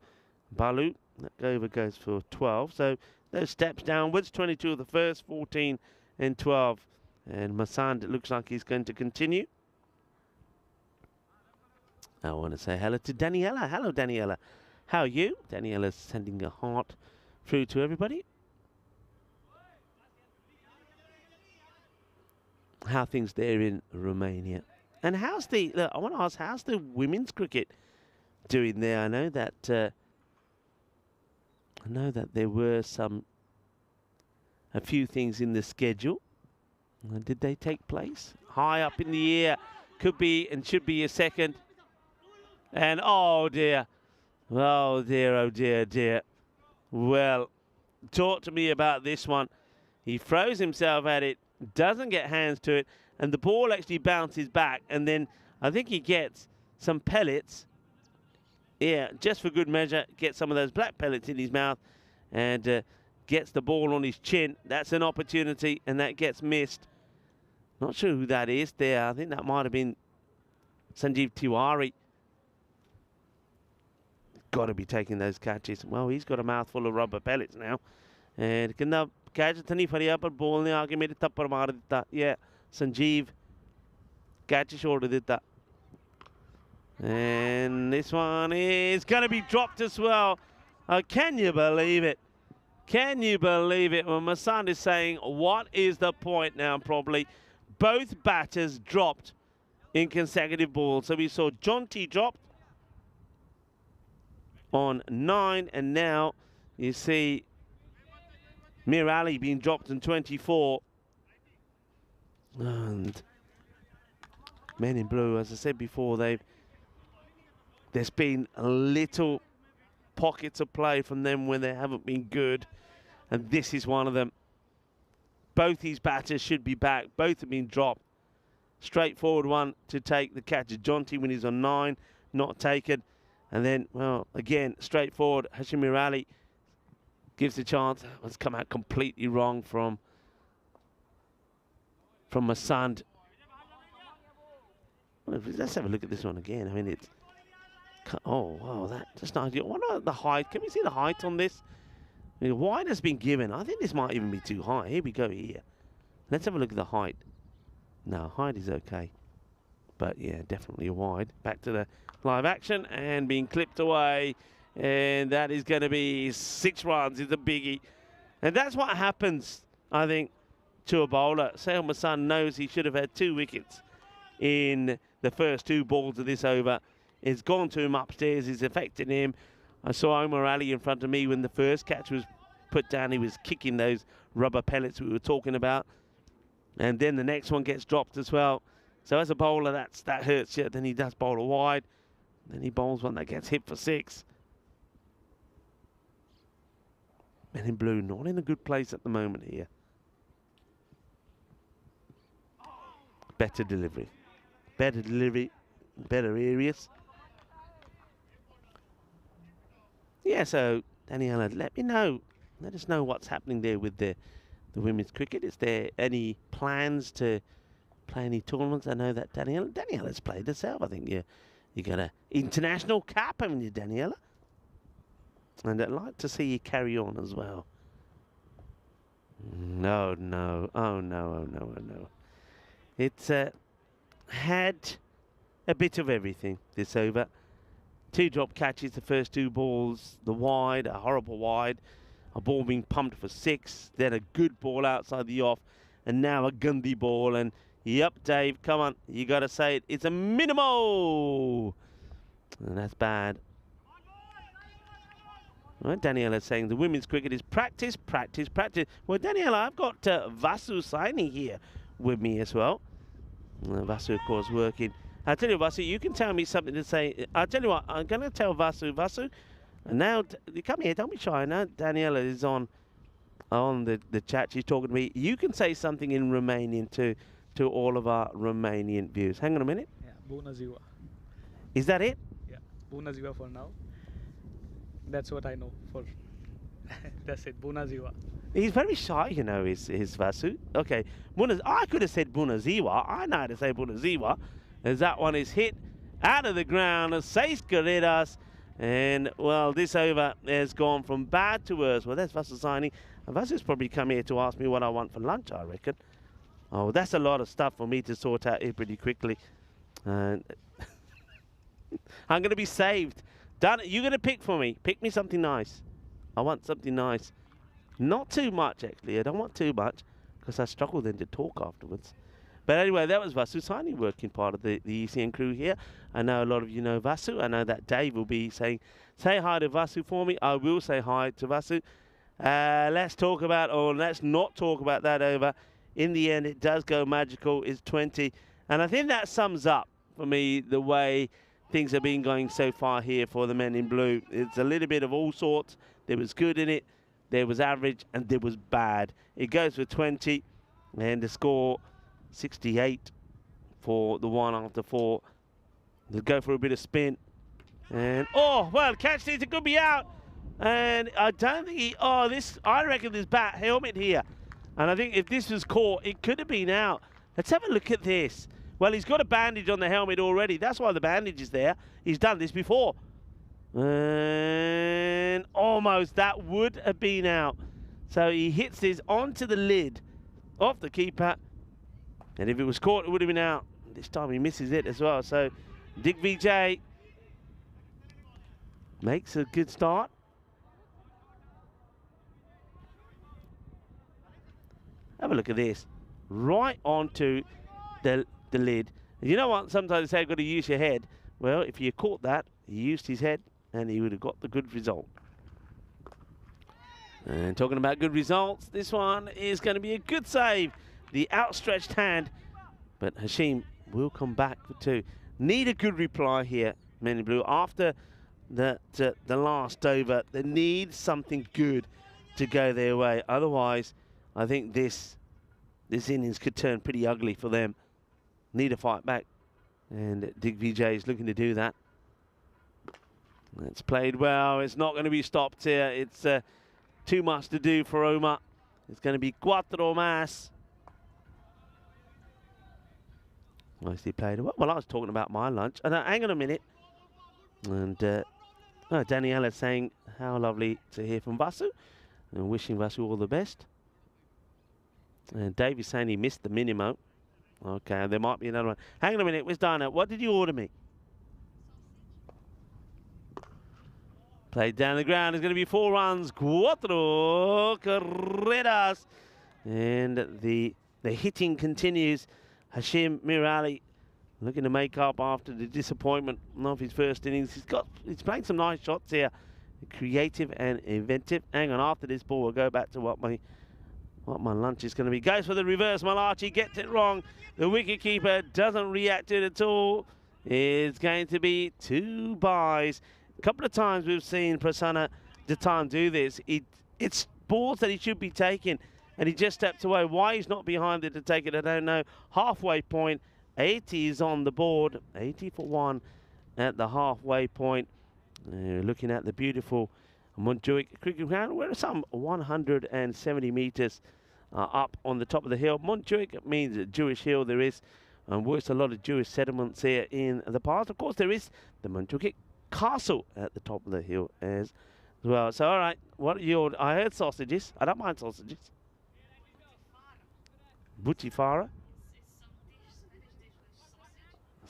Balu, that over goes for 12. So those steps downwards, 22 of the first, 14 and 12. And Masand, it looks like he's going to continue. I want to say hello to Daniela. Hello, Daniela. How are you? Daniela's sending a heart through to everybody. how things there in Romania. And how's the? Look, I want to ask, how's the women's cricket doing there? I know that there were a few things in the schedule. Did they take place? High up in the air, could be and should be a second. And oh dear, oh dear, oh dear, dear. Well, talk to me about this one. He throws himself at it, doesn't get hands to it, and the ball actually bounces back, and then I think he gets some pellets. Yeah, just for good measure, gets some of those black pellets in his mouth, and gets the ball on his chin. That's an opportunity, and that gets missed. Not sure who that is there. I think that might have been Sanjeev Tiwari. Got to be taking those catches. Well, he's got a mouthful of rubber pellets now. And kinda catch the fariya par ball ne aake mere tappar maar ditta. Yeah, Sanjeev catch short ditta. And this one is going to be dropped as well. Can you believe it? Can you believe it? Well, Masand is saying, what is the point now, probably? Both batters dropped in consecutive balls. So we saw Jonty dropped on 9, and now you see Mir Ali being dropped in 24. And men in blue, as I said before, there's been little pockets of play from them when they haven't been good, and this is one of them. Both these batters should be back. Both have been dropped. Straightforward one to take the catch. Jonty when he's on 9, not taken. And then, well, again, straightforward. Hashim Mir Ali gives a chance. It's come out completely wrong from Masand. Well, let's have a look at this one again. I mean, it's... Oh, wow, that's not ideal. What about the height? Can we see the height on this? I mean, wide has been given. I think this might even be too high. Here we go here. Let's have a look at the height. No, height is okay. But, yeah, definitely a wide. Back to the live action and being clipped away. And that is going to be 6 runs. It's a biggie. And that's what happens, I think, to a bowler. Sale Masand knows he should have had 2 wickets in the first 2 balls of this over. It's gone to him upstairs. It's affecting him. I saw Omar Ali in front of me when the first catch was put down. He was kicking those rubber pellets we were talking about. And then the next one gets dropped as well. So as a bowler, that hurts you. Then he does bowl a wide. Then he bowls one that gets hit for 6. Men in blue, not in a good place at the moment here. Better delivery. Better delivery. Better areas. Yeah, so, Daniela, let me know. Let us know what's happening there with the women's cricket. Is there any plans to play any tournaments? I know that Daniela's played herself. I think you got an international cap, haven't you, Daniela? And I'd like to see you carry on as well. No. Oh, no. It's had a bit of everything this over. 2 drop catches, the first 2 balls, the wide, a horrible wide, a ball being pumped for 6, then a good ball outside the off, and now a Gandhi ball. And yep, Dave, come on, you got to say it. It's a minimal, and that's bad. Well, Daniela saying the women's cricket is practice. Well, Daniela, I've got Vasu Saini here with me as well. Vasu, of course, working. I'll tell you, Vasu, you can tell me something to say. I'll tell you what, I'm going to tell Vasu, and now, come here, don't be shy. Now Daniela is on the chat. She's talking to me. You can say something in Romanian to all of our Romanian viewers. Hang on a minute. Yeah, Bună ziua. Is that it? Yeah, Bună ziua for now. That's what I know for. That's it, Bună ziua. He's very shy, you know, his Vasu. Okay, I could have said Bună ziua. I know how to say Bună ziua. As that one is hit out of the ground, 6 corridas, and well, this over has gone from bad to worse. Well, that's Vasu Saini. And Vasu's probably come here to ask me what I want for lunch, I reckon. Oh, that's a lot of stuff for me to sort out here pretty quickly. I'm going to be saved. Done. You're going to pick for me. Pick me something nice. I want something nice. Not too much, actually. I don't want too much because I struggle then to talk afterwards. But anyway, that was Vasu Saini working part of the ECN crew here. I know a lot of you know Vasu. I know that Dave will be saying, say hi to Vasu for me. I will say hi to Vasu. Let's not talk about that over. In the end, it does go magical. It's 20. And I think that sums up for me the way things have been going so far here for the men in blue. It's a little bit of all sorts. There was good in it, there was average, and there was bad. It goes for 20, and the score 68 for the one after 4. They'll go for a bit of spin. And, oh, well, catch these, it could be out. And I don't think I reckon there's bat helmet here. And I think if this was caught, it could have been out. Let's have a look at this. Well, he's got a bandage on the helmet already. That's why the bandage is there. He's done this before. And almost that would have been out. So he hits this onto the lid of the keeper. And if it was caught, it would have been out. This time he misses it as well. So Dick VJ makes a good start. Have a look at this. Right onto the lid. And you know what? Sometimes they say you've got to use your head. Well, if you caught that, he used his head and he would have got the good result. And talking about good results, this one is going to be a good save. The outstretched hand. But Hashim will come back for 2. Need a good reply here, men in blue. After the last over, they need something good to go their way. Otherwise, I think this innings could turn pretty ugly for them. Need a fight back. And Dick VJ is looking to do that. It's played well. It's not going to be stopped here. It's too much to do for Omar. It's going to be cuatro más. Nicely played. Well, I was talking about my lunch. And hang on a minute. And Daniela saying how lovely to hear from Vasu. And wishing Vasu all the best. And Dave is saying he missed the minimo. Okay, there might be another one. Hang on a minute, where's Dana? What did you order me? Played down the ground. It's going to be 4 runs. Cuatro carreras. And the hitting continues. Hashim Mirali looking to make up after the disappointment of his first innings. He's playing some nice shots here. Creative and inventive. Hang on, after this ball, we'll go back to what my lunch is going to be. Goes for the reverse. Malachi gets it wrong. The wicketkeeper doesn't react to it at all. It's going to be 2 byes. A couple of times we've seen Prasanna Jatan do this. It's balls that he should be taking, and he just steps away. Why he's not behind it to take it, I don't know. Halfway point. 80 is on the board. 80 for 1 at the halfway point. Looking at the beautiful Montjuic cricket ground. We're some 170 metres up on the top of the hill. Montjuic means a Jewish hill. There is works a lot of Jewish settlements here in the past. Of course, there is the Montjuic Castle at the top of the hill as well. So, all right, I heard sausages. I don't mind sausages. Butifara.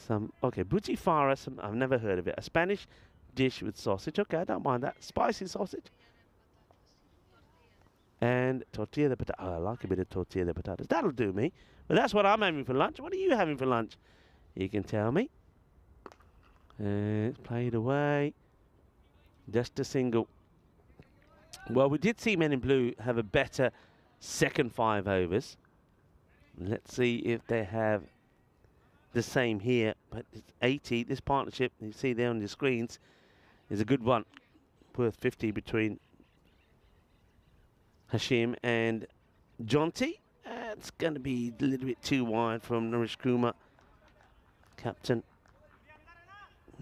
Butifara. I've never heard of it. A Spanish dish with sausage. Okay, I don't mind that. Spicy sausage. And tortilla de patatas. Oh, I like a bit of tortilla de patatas. That'll do me. But that's what I'm having for lunch. What are you having for lunch? You can tell me. It's played away. Just a single. Well, we did see Men in Blue have a better second 5 overs. Let's see if they have the same here. But it's 80. This partnership, you see there on your screens, is a good one. Worth 50 between Hashim and Jonty. It's going to be a little bit too wide from Naresh Kumar. Captain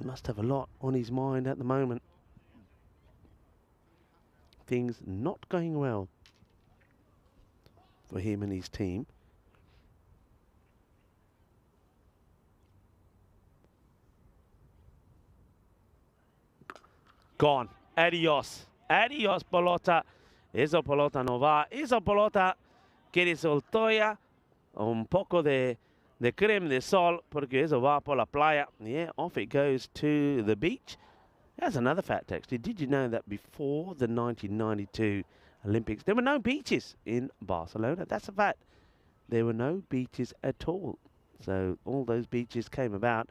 must have a lot on his mind at the moment. Things not going well for him and his team. Gone. Adios. Adios, pelota. Esa pelota no va. Esa pelota que le soltó ya un poco de creme de sol porque eso va por la playa. Yeah, off it goes to the beach. That's another fact, actually. Did you know that before the 1992 Olympics, there were no beaches in Barcelona? That's a fact. there were no beaches at all. So all those beaches came about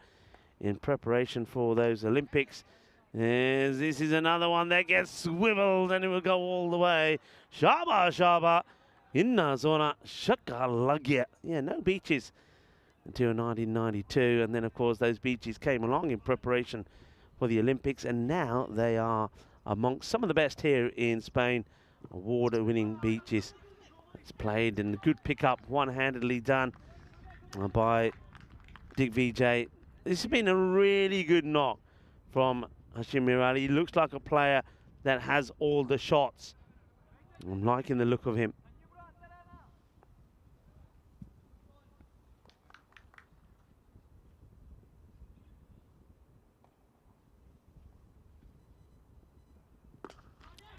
in preparation for those Olympics. As this is another one that gets swiveled and it will go all the way. Shaba Shaba. Inna Zona Shaka Lagya. Yeah, no beaches until 1992. And then, of course, those beaches came along in preparation for the Olympics. And now they are amongst some of the best here in Spain. Award-winning beaches. It's played and a good pickup, one-handedly done by Dick VJ. This has been a really good knock from Hashim Mirali. He looks like a player that has all the shots. I'm liking the look of him.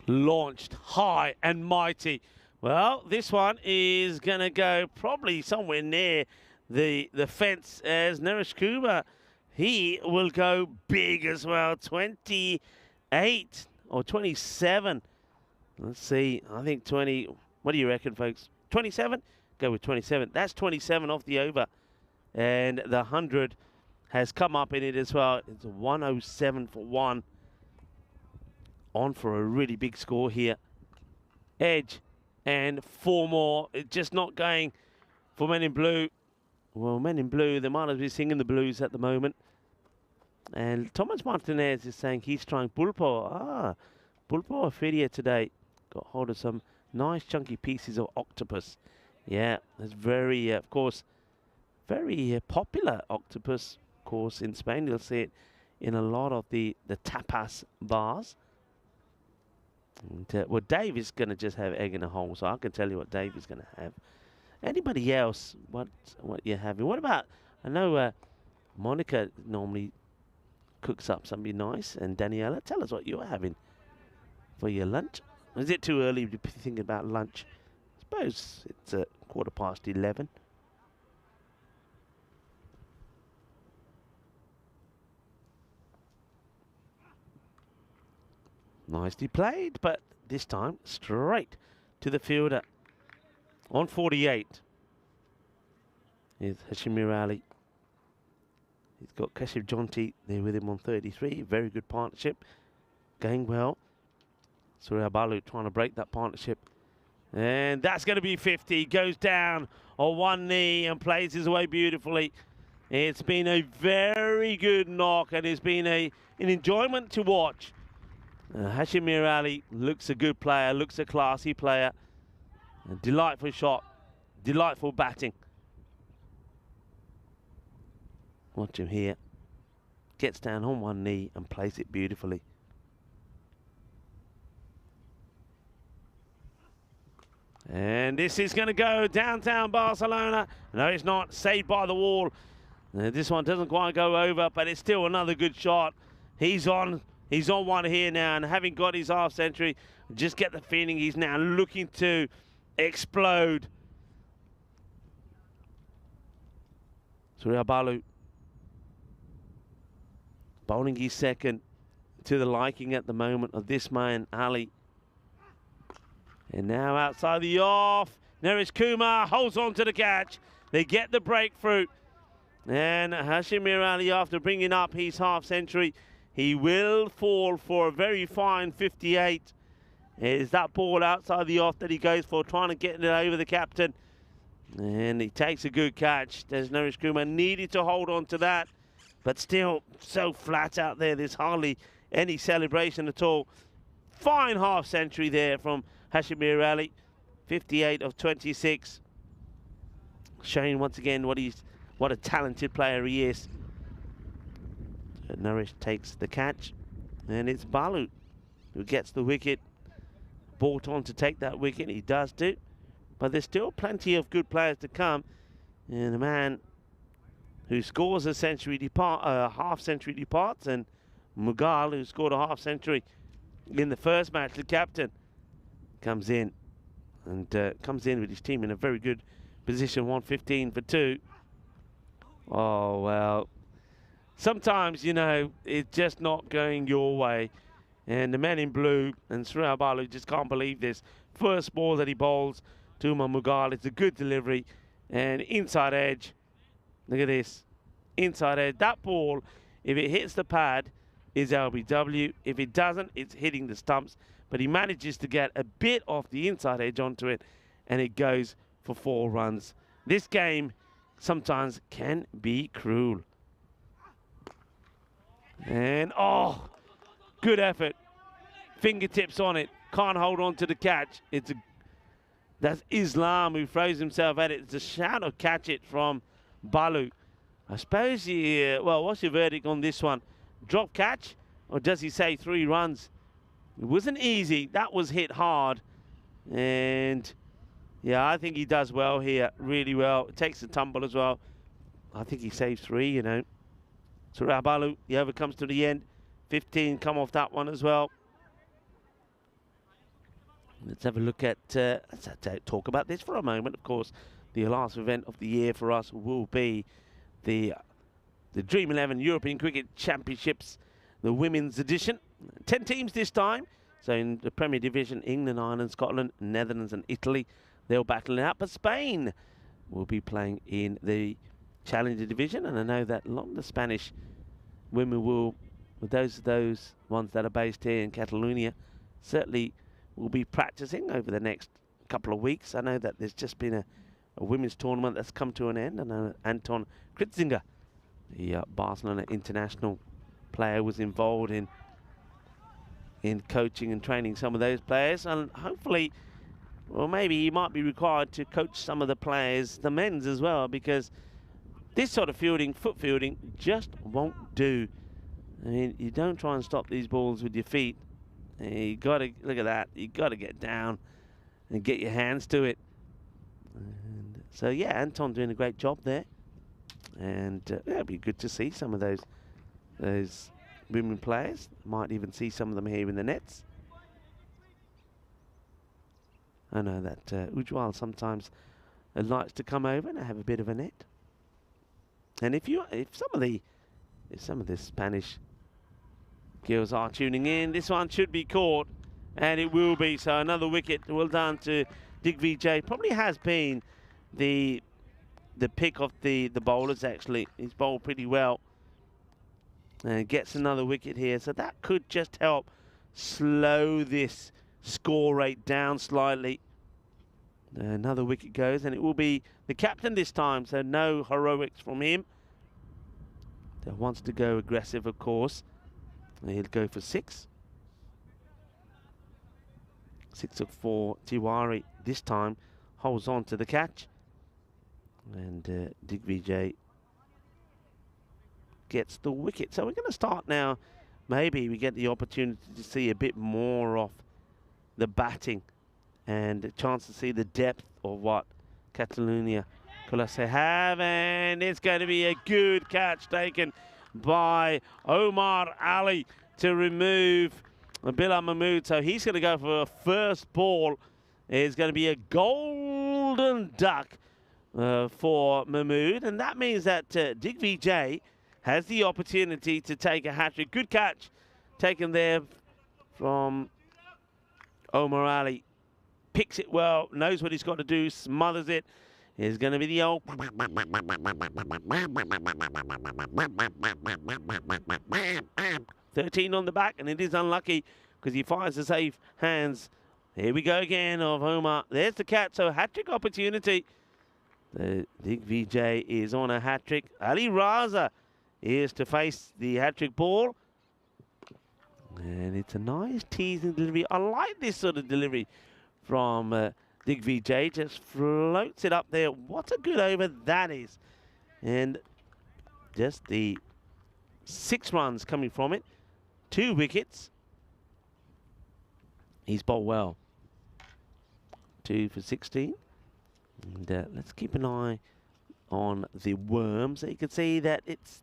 Launched high and mighty. Well, this one is going to go probably somewhere near the fence as Naresh Kumar. He will go big as well. 28 or 27. Let's see. I think 20. What do you reckon, folks? 27? Go with 27. That's 27 off the over. And the 100 has come up in it as well. It's a 107 for one. On for a really big score here. Edge and 4 more. It's just not going for Men in Blue. Well, Men in Blue, they might as well be singing the blues at the moment. And Thomas Martinez is saying he's trying Pulpo. Pulpo Feria today. Got hold of some nice chunky pieces of octopus. Yeah, it's very, of course, very popular octopus, of course, in Spain. You'll see it in a lot of the tapas bars. And, well, Dave is going to just have egg in a hole, so I can tell you what Dave is going to have. Anybody else, what you're having? What about, I know Monica normally cooks up something nice, and Daniela, tell us what you're having for your lunch. Is it too early to be thinking about lunch? I suppose it's 11:15. Nicely played, but this time straight to the fielder. On 48 is Hashim Mirali. He's got Kashif Jonti there with him on 33. Very good partnership. Going well. Surya Balu trying to break that partnership. And that's going to be 50. Goes down on one knee and plays his way beautifully. It's been a very good knock and it's been an enjoyment to watch. Hashim Mirali looks a good player, looks a classy player. A delightful shot, delightful batting. Watch him here. Gets down on one knee and plays it beautifully. And this is going to go downtown Barcelona. No, it's not. Saved by the wall. This one doesn't quite go over, but it's still another good shot. He's on one here now, and having got his half century, just get the feeling he's now looking to explode. Surya Balu bowling his second to the liking at the moment of this man, Ali. And now outside the off, Naresh Kumar holds on to the catch. They get the breakthrough. And Hashim Mirali, after bringing up his half century, he will fall for a very fine 58. Is that ball outside the off that he goes for, trying to get it over the captain. And he takes a good catch. There's Naresh Kumar needed to hold on to that. But still so flat out there. There's hardly any celebration at all. Fine half century there from Hashim Mirali. 58 of 26. Showing once again what a talented player he is. Naresh takes the catch. And it's Balu who gets the wicket. Brought on to take that wicket. He does do. But there's still plenty of good players to come. And the man who scores a half century departs. And Mughal, who scored a half century in the first match, the captain, comes in. And comes in with his team in a very good position. 115 for 2. Oh, well. Sometimes, you know, it's just not going your way. And the men in blue and Surya Balu just can't believe this. First ball that he bowls to Mughal. It's a good delivery. And inside edge. Look at this. Inside edge. That ball, if it hits the pad, is LBW. If it doesn't, it's hitting the stumps. But he manages to get a bit off the inside edge onto it, and it goes for 4 runs. This game sometimes can be cruel. And, oh, good effort. Fingertips on it. Can't hold on to the catch. That's Islam who throws himself at it. It's a shadow catch it from Balu. I suppose well, what's your verdict on this one? Drop catch, or does he say 3 runs? It wasn't easy. That was hit hard. And, yeah, I think he does well here. Really well. It takes the tumble as well. I think he saves 3, you know. So Balu, the over comes to the end. 15 come off that one as well. Let's have a look at, let's talk about this for a moment. Of course, the last event of the year for us will be the Dream 11 European Cricket Championships, the women's edition. 10 teams this time. So in the Premier Division, England, Ireland, Scotland, Netherlands and Italy, they'll battle it out. But Spain will be playing in the Challenger Division. And I know that a lot of the Spanish women will, with those ones that are based here in Catalonia, certainly will be practicing over the next couple of weeks. I know that there's just been a women's tournament that's come to an end. I know Anton Kritzinger, the Barcelona international player, was involved in coaching and training some of those players, and hopefully, well, maybe he might be required to coach some of the players, the men's as well, because this sort of fielding, foot fielding, just won't do. I mean, you don't try and stop these balls with your feet. You got to look at that. You got to get down and get your hands to it. And so yeah, Anton doing a great job there, and it'd be good to see some of those women players. Might even see some of them here in the nets. I know that Ujwal sometimes likes to come over and have a bit of a net. And if some of the Spanish girls are tuning in, this one should be caught, and it will be. So another wicket. Well done to Digvijay. Probably has been the pick of the bowlers, actually. He's bowled pretty well and gets another wicket here. So that could just help slow this score rate down slightly. Another wicket goes, and it will be the captain this time, so no heroics from him. He wants to go aggressive, of course. He'll go for 6. 6 for Tiwari this time. Holds on to the catch. And Digvijay gets the wicket. So we're going to start now. Maybe we get the opportunity to see a bit more of the batting and a chance to see the depth of what Catalonia Colosse have. And it's going to be a good catch taken by Omar Ali to remove Bilal Mahmood. So he's going to go for a first ball. It's going to be a golden duck for Mahmood. And that means that Digvijay has the opportunity to take a hat-trick. Good catch taken there from Omar Ali. Picks it well, knows what he's got to do, smothers it. Is going to be the old 13 on the back, and it is unlucky because he fires the safe hands. Here we go again of Omar. There's the catch, so hat-trick opportunity. The Digvijay is on a hat-trick. Ali Raza is to face the hat-trick ball. And it's a nice teasing delivery. I like this sort of delivery from Digvijay. Just floats it up there. What a good over that is. And just the 6 runs coming from it. 2 wickets. He's bowled well. 2 for 16. And let's keep an eye on the worms. You can see that it's,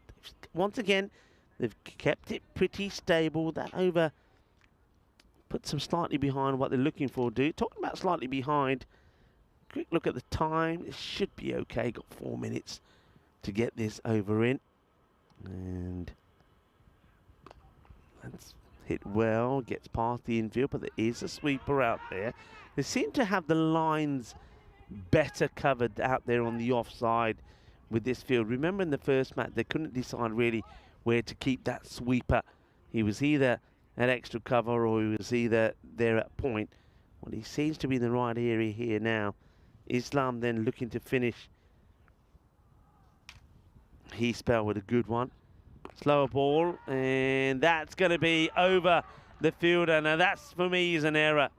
once again, they've kept it pretty stable. That over puts them slightly behind what they're looking for. Talking about slightly behind, quick look at the time. It should be okay. Got 4 minutes to get this over in. And that's hit well. Gets past the infield, but there is a sweeper out there. They seem to have the lines better covered out there on the offside with this field. Remember in the first match, they couldn't decide really where to keep that sweeper. He was either at extra cover or he was either there at point. Well, he seems to be in the right area here now. Islam then looking to finish his spell with a good one. Slower ball, and that's going to be over the fielder. Now that's, for me, is an error.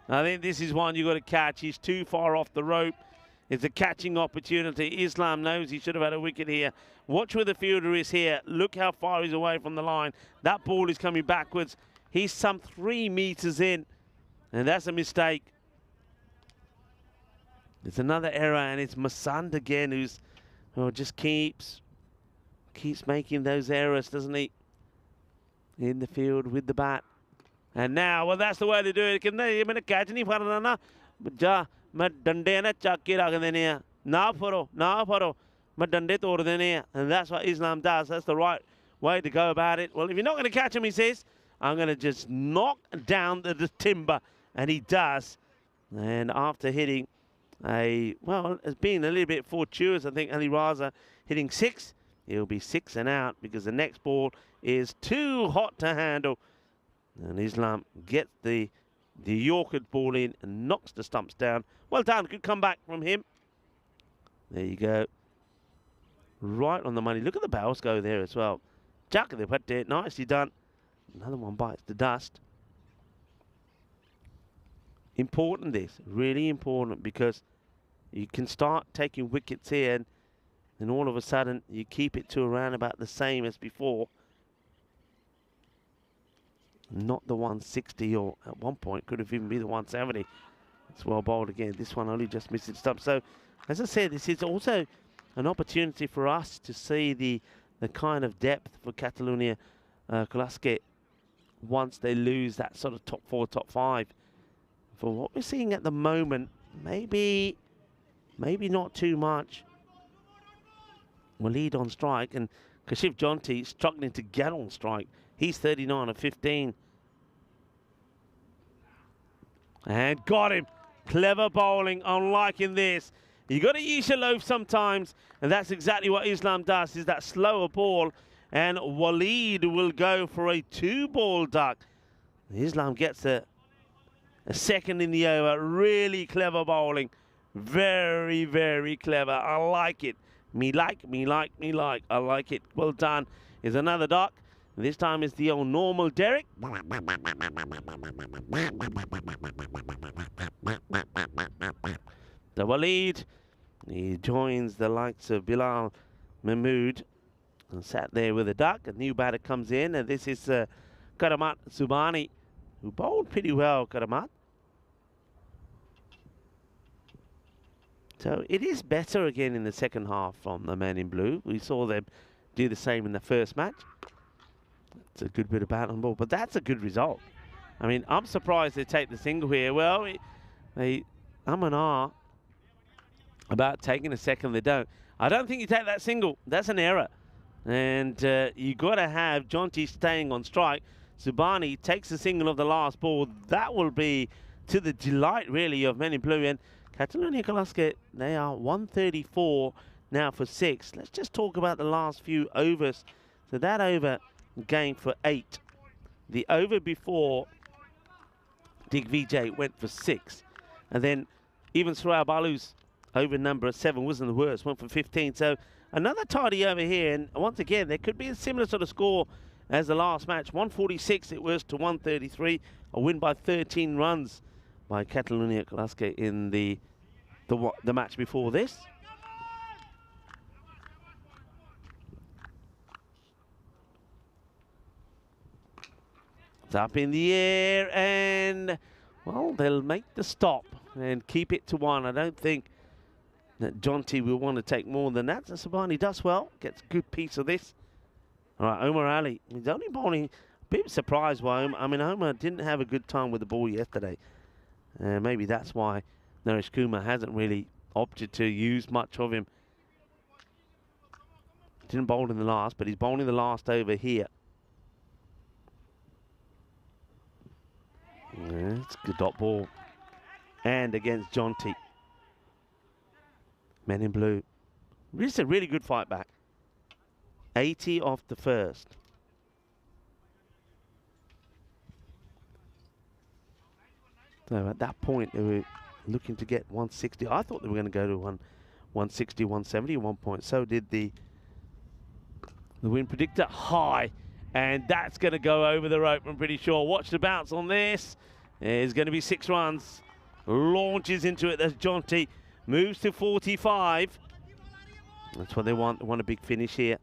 I think this is one you've got to catch. He's too far off the rope. It's a catching opportunity. Islam knows he should have had a wicket here. Watch where the fielder is here. Look how far he's away from the line. That ball is coming backwards. He's some 3 meters in, and that's a mistake. It's another error, and it's Masand again who's just keeps making those errors, doesn't he? In the field with the bat. And now, well, that's the way to do it. मैंने catch नहीं फड़ना ना, जा मैं डंडे ना चक के रख देने हैं. ना फड़ो, मैं डंडे तोड़ देने हैं. And that's what Islam does. That's the right way to go about it. Well, if you're not going to catch him, he says, I'm going to just knock down the timber. And he does. And after hitting it's been a little bit fortuitous, I think Ali Raza hitting 6. He'll be 6 and out because the next ball is too hot to handle. And Islam gets the Yorker ball in and knocks the stumps down. Well done, good comeback from him. There you go. Right on the money. Look at the barrels go there as well. Jack, they put it. Nicely done. Another one bites the dust. Important this, really important, because you can start taking wickets here and then all of a sudden you keep it to around about the same as before. Not the 160, or at one point could have even been the 170. It's well bowled again. This one only just missed its stump. So, as I said, this is also an opportunity for us to see the kind of depth for Catalonia Classic once they lose that sort of top 4, top 5. For what we're seeing at the moment, maybe not too much. Waleed on strike, and Kashif Jonty struggling to get on strike. He's 39 of 15. And got him. Clever bowling. I'm liking this. You got to use your loaf sometimes, and that's exactly what Islam does, is that slower ball, and Waleed will go for a 2-ball duck. Islam gets a second in the over. Really clever bowling. Very, very clever. I like it. Me like. I like it. Well done. Here's another duck. This time it's the old normal Derek. The Waleed. He joins the likes of Bilal Mahmood and sat there with a duck. A new batter comes in, and this is Karamat Subani, who bowled pretty well, Karamat. So it is better again in the second half from the man in blue. We saw them do the same in the first match. It's a good bit of bat on ball, but that's a good result. I mean, I'm surprised they take the single here. Well, they and ah about taking a second, they don't. I don't think you take that single. That's an error. And you got to have Jonty staying on strike. Subani takes the single of the last ball. That will be to the delight, really, of men in blue. And Catalonia Classic, they are 134 now for 6. Let's just talk about the last few overs. So that over game for 8. The over before Digvijay went for 6. And then even Suraya Balu's over number 7 wasn't the worst, went for 15. So another tidy over here. And once again, there could be a similar sort of score as the last match. 146 it was to 133. A win by 13 runs by Catalonia Classic in the match before this. It's up in the air, and well, they'll make the stop and keep it to 1. I don't think that Jonty will want to take more than that. So Subani does well, gets a good piece of this. All right, Omar Ali, he's only bowling. A bit surprised by him. I mean, Omar didn't have a good time with the ball yesterday. Maybe that's why Naresh Kumar hasn't really opted to use much of him. Didn't bowl in the last, but he's bowling the last over here. Yeah, it's a good dot ball. And against Jonty. Men in Blue. This is a really good fight back. 80 off the first. So at that point, they were looking to get 160. I thought they were going to go to 160, 170 at one point. So did the win predictor. High. And that's going to go over the rope, I'm pretty sure. Watch the bounce on this. There's going to be 6 runs. Launches into it. There's Jonty. Moves to 45. That's what they want. They want a big finish here.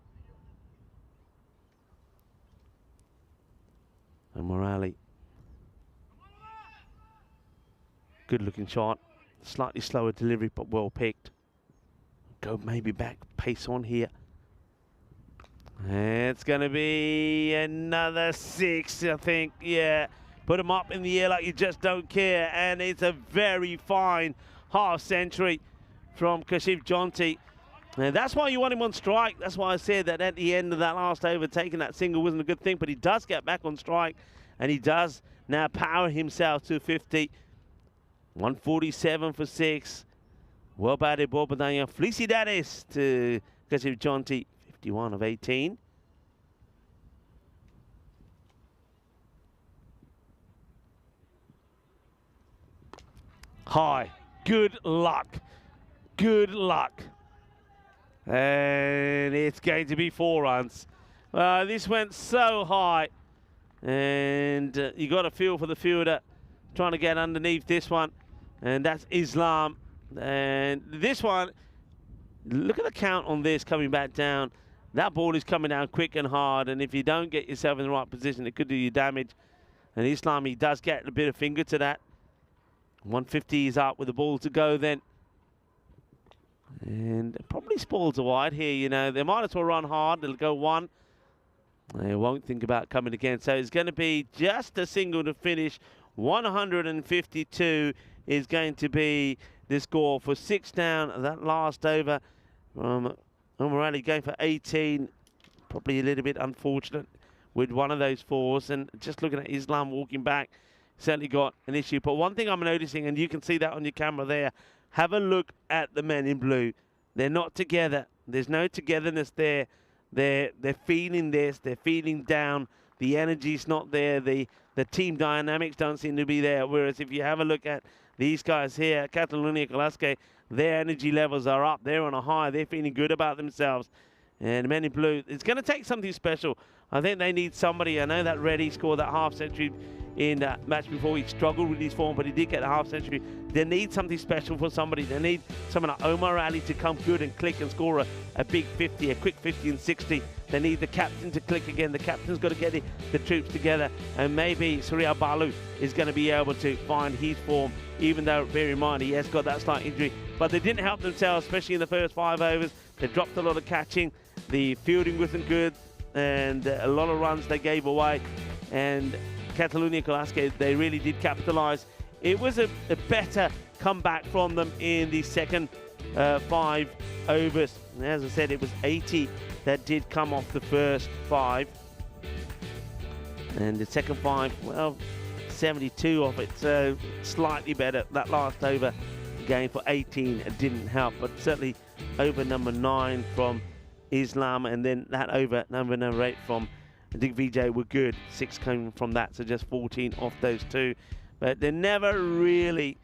And Morale. Good looking shot. Slightly slower delivery, but well picked. Go maybe back, pace on here. It's going to be another 6, I think. Yeah. Put them up in the air like you just don't care. And it's a very fine half century from Kashif Jonty. And that's why you want him on strike. That's why I said that at the end of that last over, taking that single wasn't a good thing. But he does get back on strike. And he does now power himself to 50. 147 for 6. Well batted, ball Badania. Felicidades to Kashif Jonty. 51 of 18. High. Good luck. Good luck. And it's going to be 4 runs. This went so high. And you got a feel for the fielder trying to get underneath this one. And that's Islam. And this one, look at the count on this coming back down. That ball is coming down quick and hard. And if you don't get yourself in the right position, it could do you damage. And Islam, he does get a bit of finger to that. 150 is up with the ball to go then. And probably spoils a wide here, you know. They might as well run hard. They'll go 1. They won't think about coming again. So it's going to be just a single to finish. 152 is going to be the score for 6 down. That last over from Morale going for 18. Probably a little bit unfortunate with one of those 4s. And just looking at Islam walking back, certainly got an issue. But one thing I'm noticing, and you can see that on your camera there, have a look at the men in blue. They're not together. There's no togetherness there. They're feeling this. They're feeling down. The energy's not there. The team dynamics don't seem to be there. Whereas if you have a look at these guys here, Catalunya Kalaske, their energy levels are up. They're on a high. They're feeling good about themselves. And Men in Blue, it's going to take something special. I think they need somebody. I know that Reddy scored that half century in that match before. He struggled with his form, but he did get a half century. They need something special for somebody. They need someone like Omar Ali to come good and click and score a big 50, a quick 50 and 60. They need the captain to click again. The captain's got to get the troops together. And maybe Surya Balu is going to be able to find his form, even though, bear in mind, he has got that slight injury. But they didn't help themselves, especially in the first 5 overs. They dropped a lot of catching. The fielding wasn't good, and a lot of runs they gave away. And Catalunya Kalaske, they really did capitalise. It was a better comeback from them in the second 5 overs. And as I said, it was 80 that did come off the first 5. And the second 5, well, 72 off it, so slightly better. That last over game for 18 didn't help, but certainly over number 9 from Islam, and then that over number 8 from Digvijay were good. 6 coming from that, so just 14 off those 2. But they never really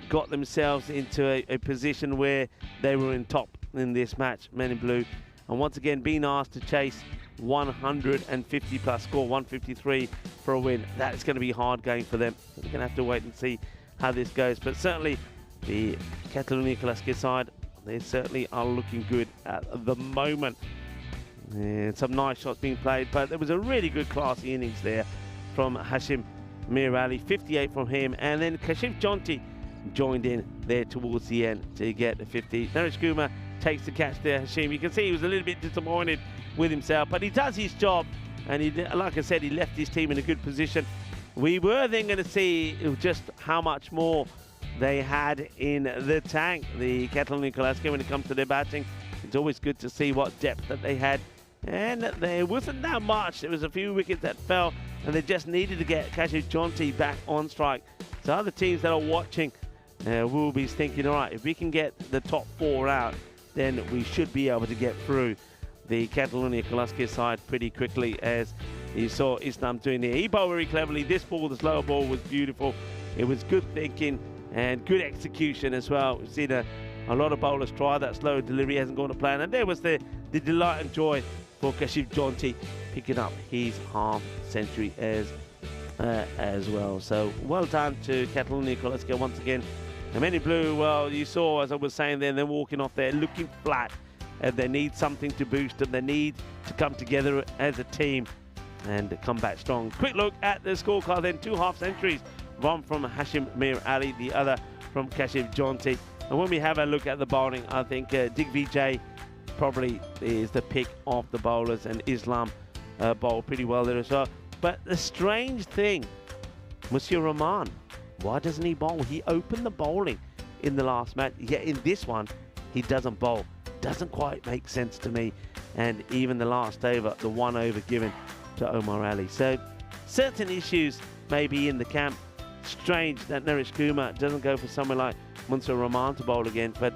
got themselves into a position where they were in top in this match, Men in Blue. And once again, being asked to chase 150 plus, score 153 for a win. That is going to be hard going for them. We're going to have to wait and see how this goes. But certainly the Catalunya Kalaske side, they certainly are looking good at the moment. And some nice shots being played, but there was a really good classy innings there from Hashim Mir Ali, 58 from him, and then Kashif Jonty joined in there towards the end to get the 50. Naresh Kumar takes the catch there, Hashim. You can see he was a little bit disappointed with himself, but he does his job, and he, like I said, he left his team in a good position. We were then going to see just how much more they had in the tank, the Catalunya Kalaske, when it comes to their batting. It's always good to see what depth that they had. And there wasn't that much. There was a few wickets that fell, and they just needed to get Kashif Jonty back on strike. So other teams that are watching Will be thinking, all right, if we can get the top 4 out, then we should be able to get through the Catalonia Kolaske side pretty quickly, as you saw Islam doing there. He bowled very cleverly. This ball, the slower ball, was beautiful. It was good thinking and good execution as well. We've seen a lot of bowlers try that slow delivery, hasn't gone to plan. And there was the delight and joy for Kashif Jonty picking up his half century as well. So well done to Catalonia Kolaske once again. And Men in Blue, well, you saw, as I was saying there, they're walking off there looking flat. And they need something to boost them. They need to come together as a team and come back strong. Quick look at the scorecard then. 2 half centuries. One from Hashim Mir Ali, the other from Kashif Jonty. And when we have a look at the bowling, I think Digvijay probably is the pick of the bowlers, and Islam bowled pretty well there as well. But the strange thing, Monsieur Rahman, why doesn't he bowl? He opened the bowling in the last match, yet in this one, he doesn't bowl. Doesn't quite make sense to me. And even the last over, the 1 over given to Omar Ali. So, certain issues maybe in the camp. Strange that Naresh Kumar doesn't go for someone like Mansur Rahman to bowl again, but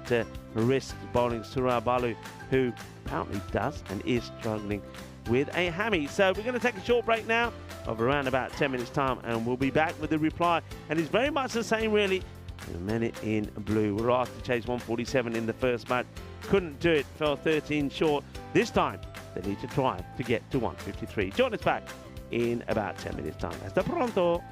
risks bowling Surya Balu, who apparently does and is struggling with a hammy. So we're going to take a short break now of around about 10 minutes time, and we'll be back with the reply. And it's very much the same really. A minute in blue. We're asked to chase 147 in the first match. Couldn't do it, fell 13 short. This time they need to try to get to 153. Join us back in about 10 minutes time. Hasta pronto.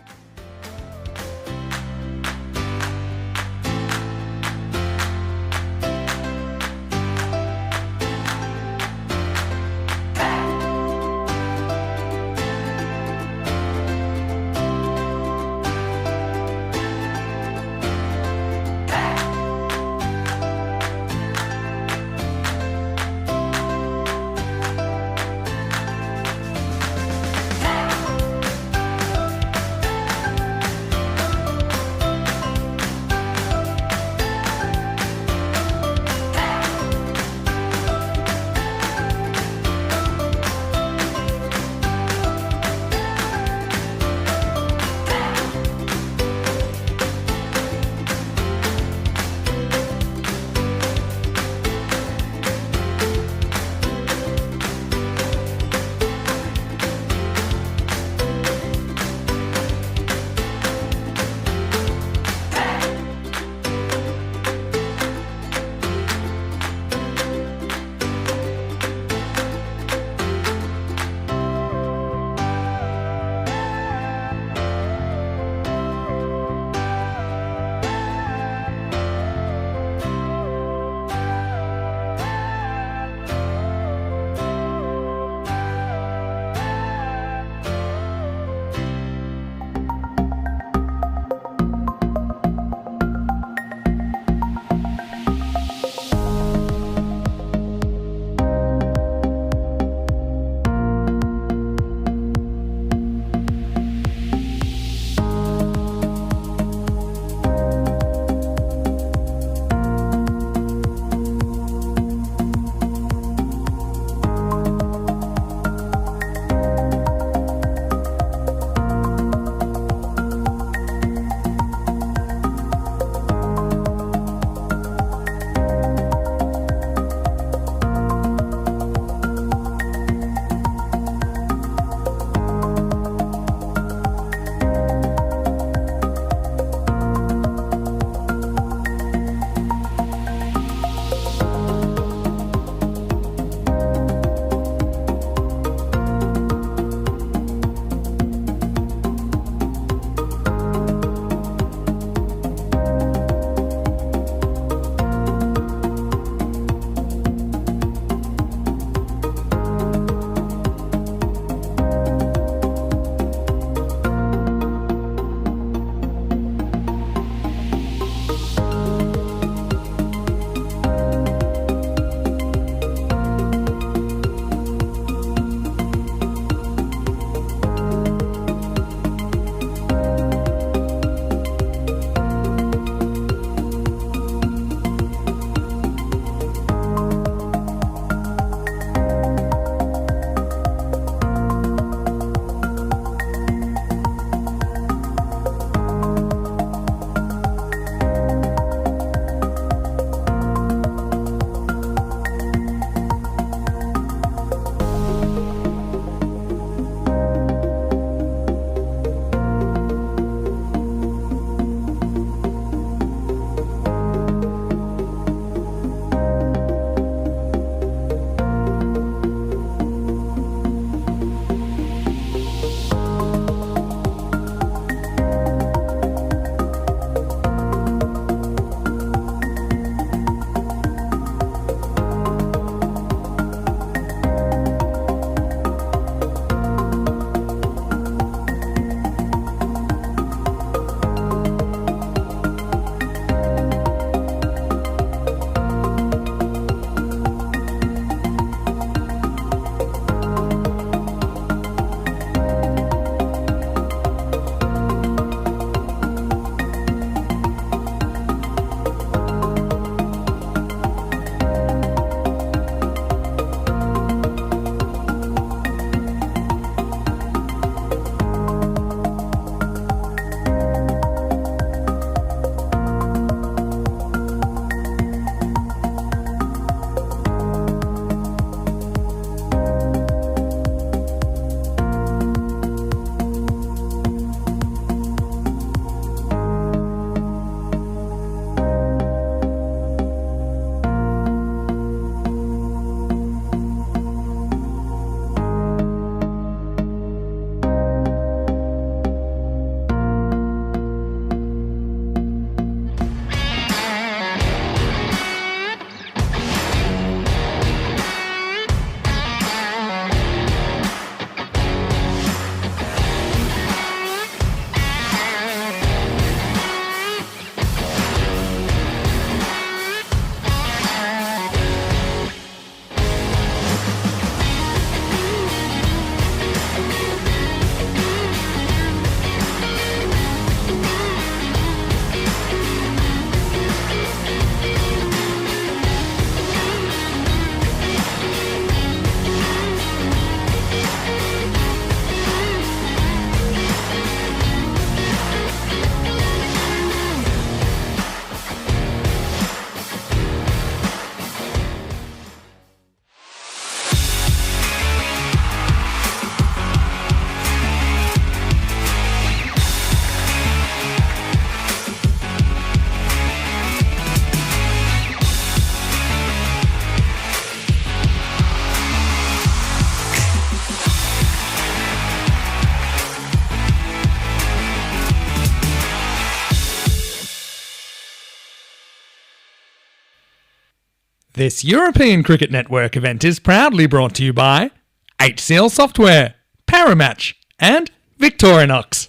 This European Cricket Network event is proudly brought to you by HCL Software, Paramatch, and Victorinox.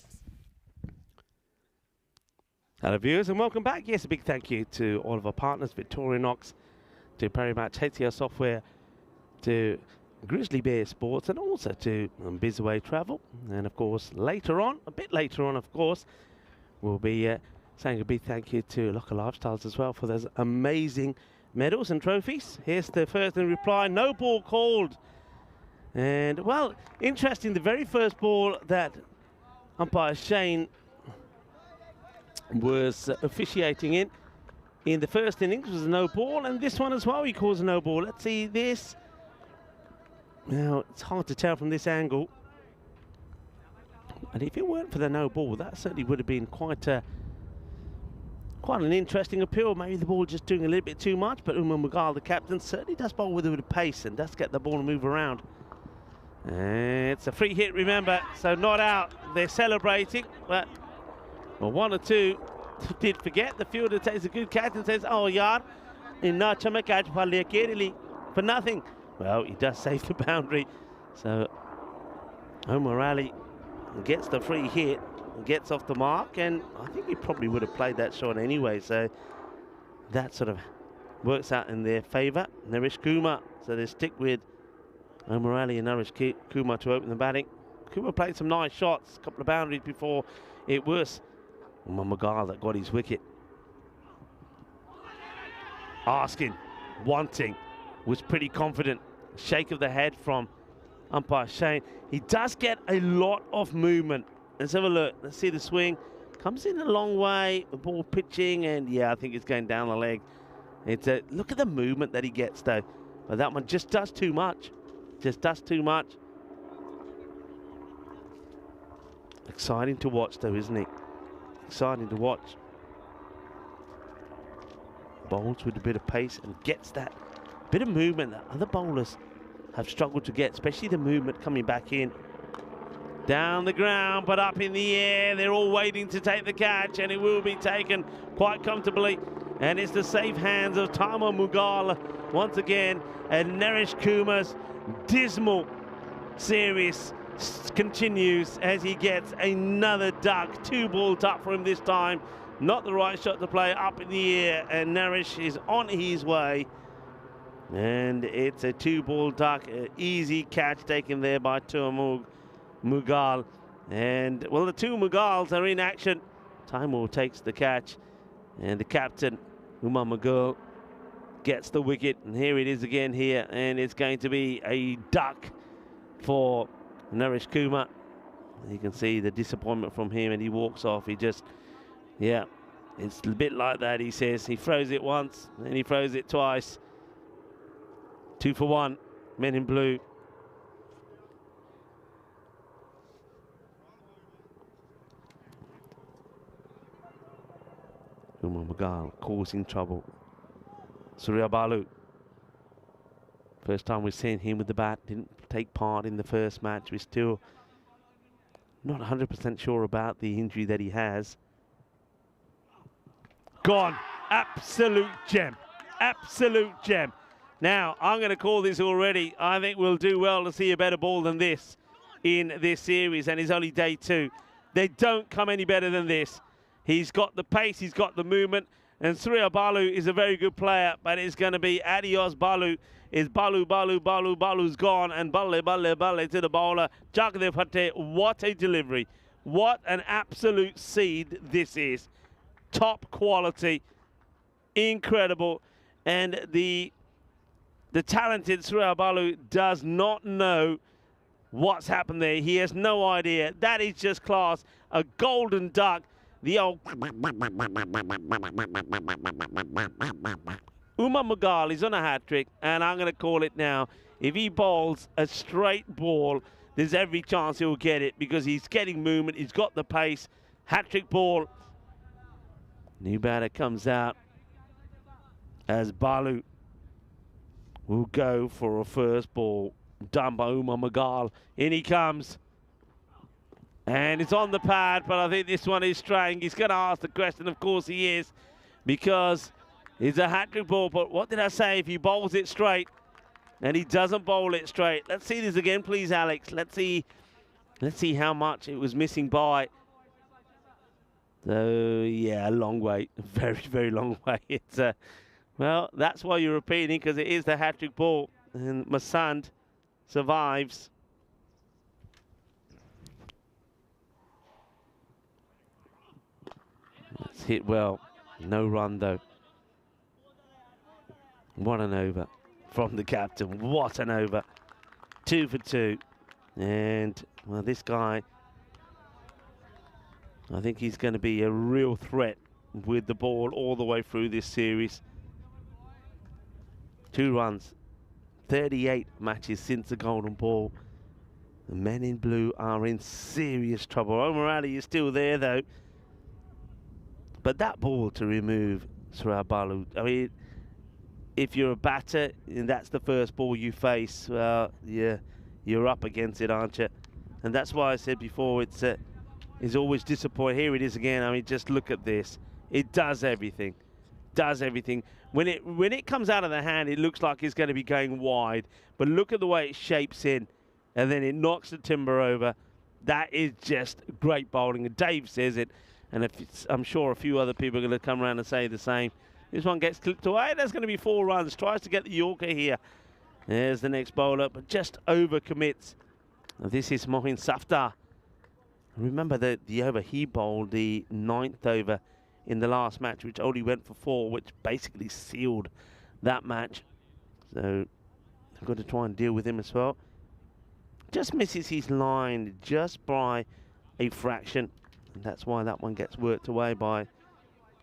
Hello viewers and welcome back. Yes, a big thank you to all of our partners, Victorinox, to Paramatch, HCL Software, to Grizzly Bear Sports, and also to Bizaway Travel. And of course, later on, a bit later on, of course, we'll be saying a big thank you to Locker Lifestyles as well for those amazing medals and trophies. Here's the first in reply, no ball called. And well, interesting, the very first ball that umpire Shane was officiating in the first innings was a no ball, and this one as well he calls a no ball. Let's see this. Now it's hard to tell from this angle, and if it weren't for the no ball, that certainly would have been quite an interesting appeal. Maybe the ball just doing a little bit too much, but Umar Mughal, the captain, certainly does bowl with a bit of pace and does get the ball to move around. And it's a free hit, remember, so not out. They're celebrating, but well, one or two did forget. The fielder takes a good catch and says, "Oh, yaar, inna achha catch for nothing." Well, he does save the boundary. So Omar Ali gets the free hit, gets off the mark, and I think he probably would have played that shot anyway. So that sort of works out in their favour. Naresh Kumar, so they stick with Omar Ali and Naresh Kumar to open the batting. Kumar played some nice shots, a couple of boundaries before it was Umar Mughal that got his wicket. Asking, wanting, was pretty confident. Shake of the head from umpire Shane. He does get a lot of movement. Let's have a look. Let's see the swing. Comes in a long way. The ball pitching, and yeah, I think it's going down the leg. It's a look at the movement that he gets though. But that one just does too much. Just does too much. Exciting to watch though, isn't it? Exciting to watch. Bowls with a bit of pace and gets that bit of movement that other bowlers have struggled to get, especially the movement coming back in. Down the ground, but up in the air. They're all waiting to take the catch, and it will be taken quite comfortably. And it's the safe hands of Umar Mughal once again. And Naresh Kumar's dismal series continues as he gets another duck. 2 balls up for him this time. Not the right shot to play, up in the air, and Naresh is on his way. And it's a 2-ball duck, an easy catch taken there by Umar Mughal. And well, the two Mughals are in action. Taimur takes the catch, and the captain, Umar Mughal, gets the wicket. And here it is again here, and it's going to be a duck for Naresh Kumar. You can see the disappointment from him, and he walks off. He just, yeah, it's a bit like that, he says. He throws it once, and he throws it twice. 2 for 1, men in blue. Umar Mughal causing trouble. Surya Balu. First time we've seen him with the bat. Didn't take part in the first match. We're still not 100% sure about the injury that he has. Gone. Absolute gem. Absolute gem. Now, I'm going to call this already. I think we'll do well to see a better ball than this in this series, and it's only day 2. They don't come any better than this. He's got the pace, he's got the movement, and Surya Balu is a very good player, but it's going to be adios Balu. Is Balu's gone, and balle to the bowler. Jagdev Hatte, what a delivery. What an absolute seed this is. Top quality, incredible, and the talented Surya Balu does not know what's happened there. He has no idea. That is just class. A golden duck. The old Umar Mughal is on a hat-trick, and I'm going to call it now. If he bowls a straight ball, there's every chance he'll get it because he's getting movement. He's got the pace. Hat-trick ball. New batter comes out as Balu will go for a first ball done by Umar Mughal. In he comes. And it's on the pad, but I think this one is straying. He's going to ask the question. Of course he is, because It's a hat-trick ball, but what did I say? If he bowls it straight, and he doesn't bowl it straight. Let's see this again, please, Alex. Let's see how much it was missing by. So, yeah, a long way. A very, very long way. It's well, that's why you're repeating, because it is the hat-trick ball. And Masand survives. It's hit well. No run, though. What an over from the captain. What an over. 2 for 2. And, well, this guy, I think he's going to be a real threat with the ball all the way through this series. 2 runs. 38 matches since the golden ball. The men in blue are in serious trouble. O'Malley is still there, though. But that ball to remove Surya Balu, I mean, if you're a batter and that's the first ball you face, well, yeah, you're up against it, aren't you? And that's why I said before, it's always disappointing. Here it is again. I mean, just look at this. It does everything. Does everything. When it comes out of the hand, it looks like it's going to be going wide. But look at the way it shapes in, and then it knocks the timber over. That is just great bowling. And Dave says it, and I'm sure a few other people are going to come around and say the same. This one gets clipped away. There's going to be 4 runs. Tries to get the Yorker here. There's the next bowler, but just overcommits. This is Mohin Safdar. Remember the over he bowled, the 9th over in the last match, which only went for 4, which basically sealed that match. So I've got to try and deal with him as well. Just misses his line just by a fraction. And that's why that one gets worked away by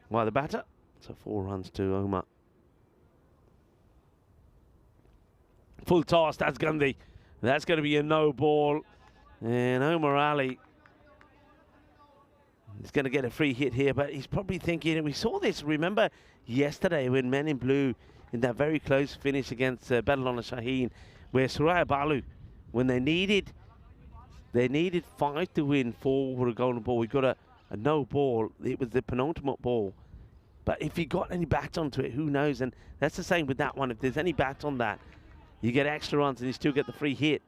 the batter. So 4 runs to Omar. Full toss, that's going to be a no ball. And Omar Ali is going to get a free hit here, but he's probably thinking, and we saw this, remember, yesterday when Men in Blue, in that very close finish against Badalona Shaheen, where Surya Balu, when they needed 5 to win, 4 for a golden ball. We got a no ball. It was the penultimate ball. But if he got any bat onto it, who knows? And that's the same with that one. If there's any bat on that, you get extra runs and you still get the free hit.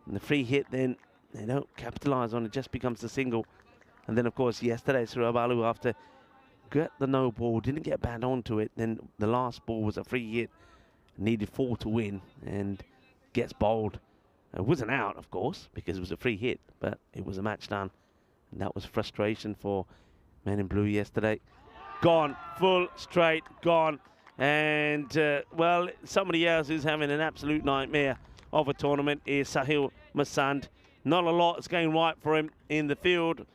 And the free hit, then they don't capitalise on it, just becomes a single. And then, of course, yesterday, Surya Balu, after got the no ball, didn't get bat onto it, then the last ball was a free hit. Needed 4 to win and gets bowled. It wasn't out, of course, because it was a free hit, but it was a match done. And that was frustration for Men in Blue yesterday. Gone, full, straight, gone. And, well, somebody else who's having an absolute nightmare of a tournament is Sahil Masand. Not a lot is going right for him in the field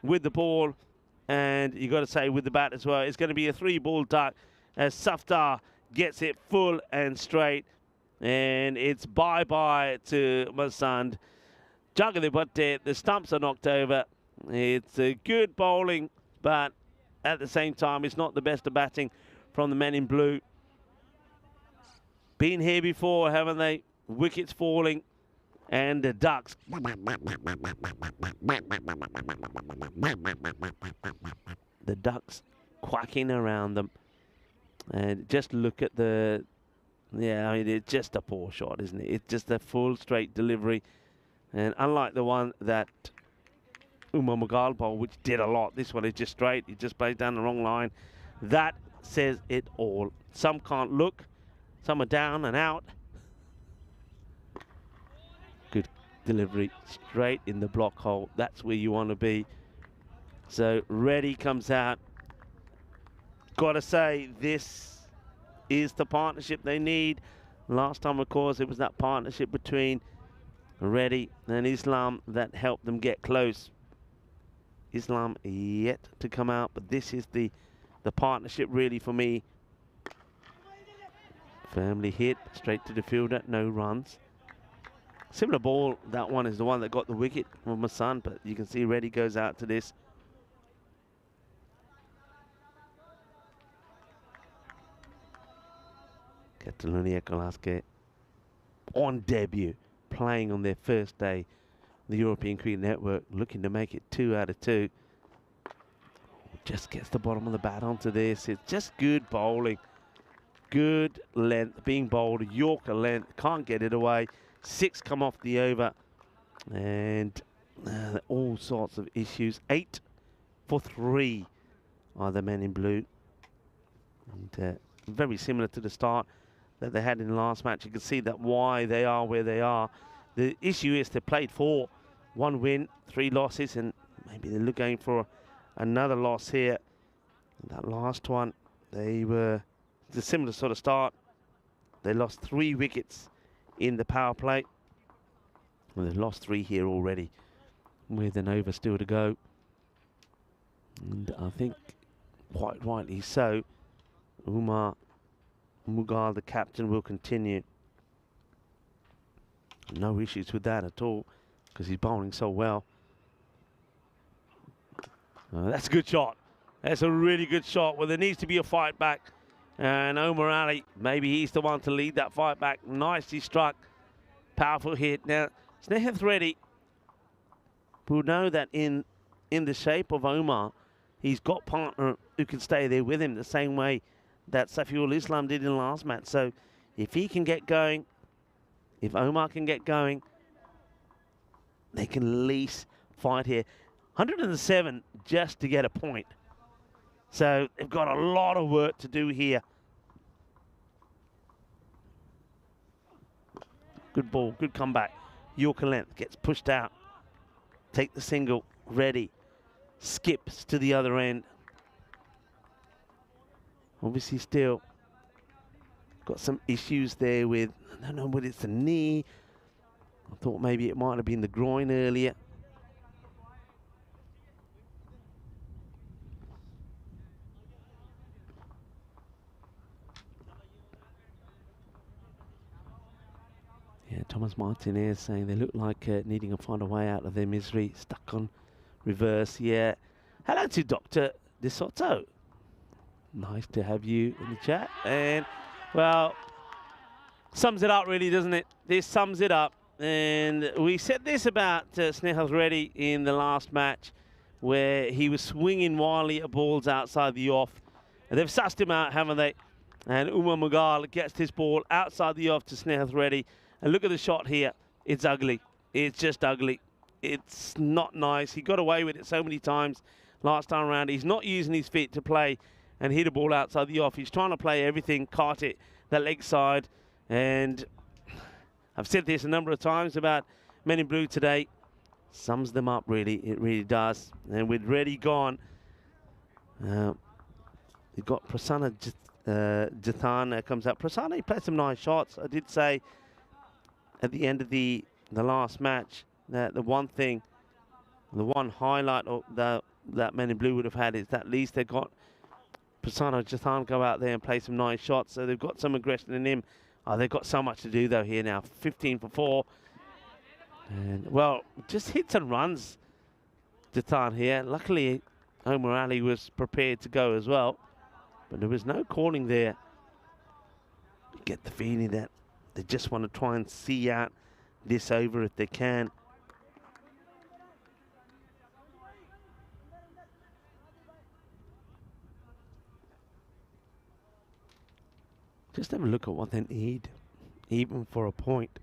with the ball. And you got to say with the bat as well. It's going to be a 3-ball duck as Safdar gets it full and straight. And it's bye-bye to Masand. Jagadipatte, the stumps are knocked over. It's a good bowling, but at the same time, it's not the best of batting from the Men in Blue. Been here before, haven't they? Wickets falling, and the ducks. The ducks quacking around them. And just look at the... Yeah, I mean, it's just a poor shot, isn't it? It's just a full straight delivery. And unlike the one that Umar Mughal bowled, which did a lot, this one is just straight. He just plays down the wrong line. That says it all. Some can't look. Some are down and out. Good delivery. Straight in the block hole. That's where you want to be. So Reddy comes out. Gotta say, this is the partnership they need. Last time, of course, it was that partnership between Reddy and Islam that helped them get close. Islam yet to come out, but this is the partnership really for me. Firmly hit, straight to the fielder, no runs. Similar ball, that one is the one that got the wicket from my son, but you can see Reddy goes out to this. Catalonia Kalaske on debut, playing on their first day. The European Cricket Network looking to make it 2 out of 2. Just gets the bottom of the bat onto this. It's just good bowling. good length being bowled, Yorker length, can't get it away. 6 come off the over, and all sorts of issues. 8 for 3 are the men in blue, and very similar to the start that they had in the last match. You can see that why they are where they are. The issue is they played 4, 1 win, 3 losses, and maybe they're going for another loss here. And that last one, they were a similar sort of start. They lost 3 wickets in the power play. Well, they've lost 3 here already with an over still to go. And I think quite rightly so, Umar Mughal, the captain, will continue. No issues with that at all, because he's bowling so well. That's a good shot. That's a really good shot. Well, there needs to be a fight back. And Omar Ali, maybe he's the one to lead that fight back. Nicely struck. Powerful hit. Now, Snehath Reddy will know that in the shape of Omar, he's got partner who can stay there with him the same way that Safiul Islam did in the last match. So if he can get going, if Omar can get going, they can at least fight here. 107 just to get a point. So they've got a lot of work to do here. Good ball, good comeback. Yorker length gets pushed out. Take the single, ready. Skips to the other end. Obviously still got some issues there with, I don't know whether it's the knee. I thought maybe it might have been the groin earlier. Yeah, Thomas Martinez saying they look like needing to find a way out of their misery. Stuck on reverse, yeah. Hello to Dr. De Soto. Nice to have you in the chat. And, well, sums it up really, doesn't it? This sums it up. And we said this about Snehath Reddy in the last match, where he was swinging wildly at balls outside the off. And they've sussed him out, haven't they? And Umar Mughal gets this ball outside the off to Snehath Reddy. And look at the shot here. It's ugly. It's just ugly. It's not nice. He got away with it so many times last time around. He's not using his feet to play and hit a ball outside the off. He's trying to play everything, cart it, that leg side. And I've said this a number of times about Men in Blue today. Sums them up, really. It really does. And with Reddy gone, you've got Prasanna Jathan comes out. Prasanna, he played some nice shots. I did say at the end of the last match that the one thing, the one highlight of that Men in Blue would have had is that at least they got Prasanna Jathan go out there and play some nice shots. So they've got some aggression in him. Oh, they've got so much to do though here now. 15 for 4. And well, just hits and runs Jathan here. Luckily, Omar Ali was prepared to go as well. But there was no calling there. You get the feeling that they just want to try and see out this over if they can. Just have a look at what they need, even for a point.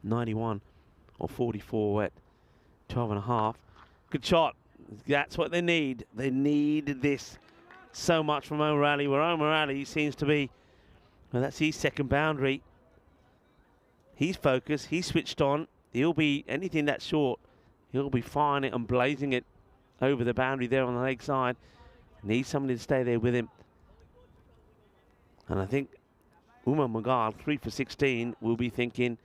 91 or 44 at 12.5. Good shot. That's what they need. They need this so much from Omar Ali, where Omar Ali seems to be, well, that's his second boundary. He's focused, he's switched on. He'll be, anything that's short, he'll be firing it and blazing it over the boundary there on the leg side. Needs somebody to stay there with him. And I think Umar Mughal, 3 for 16, will be thinking,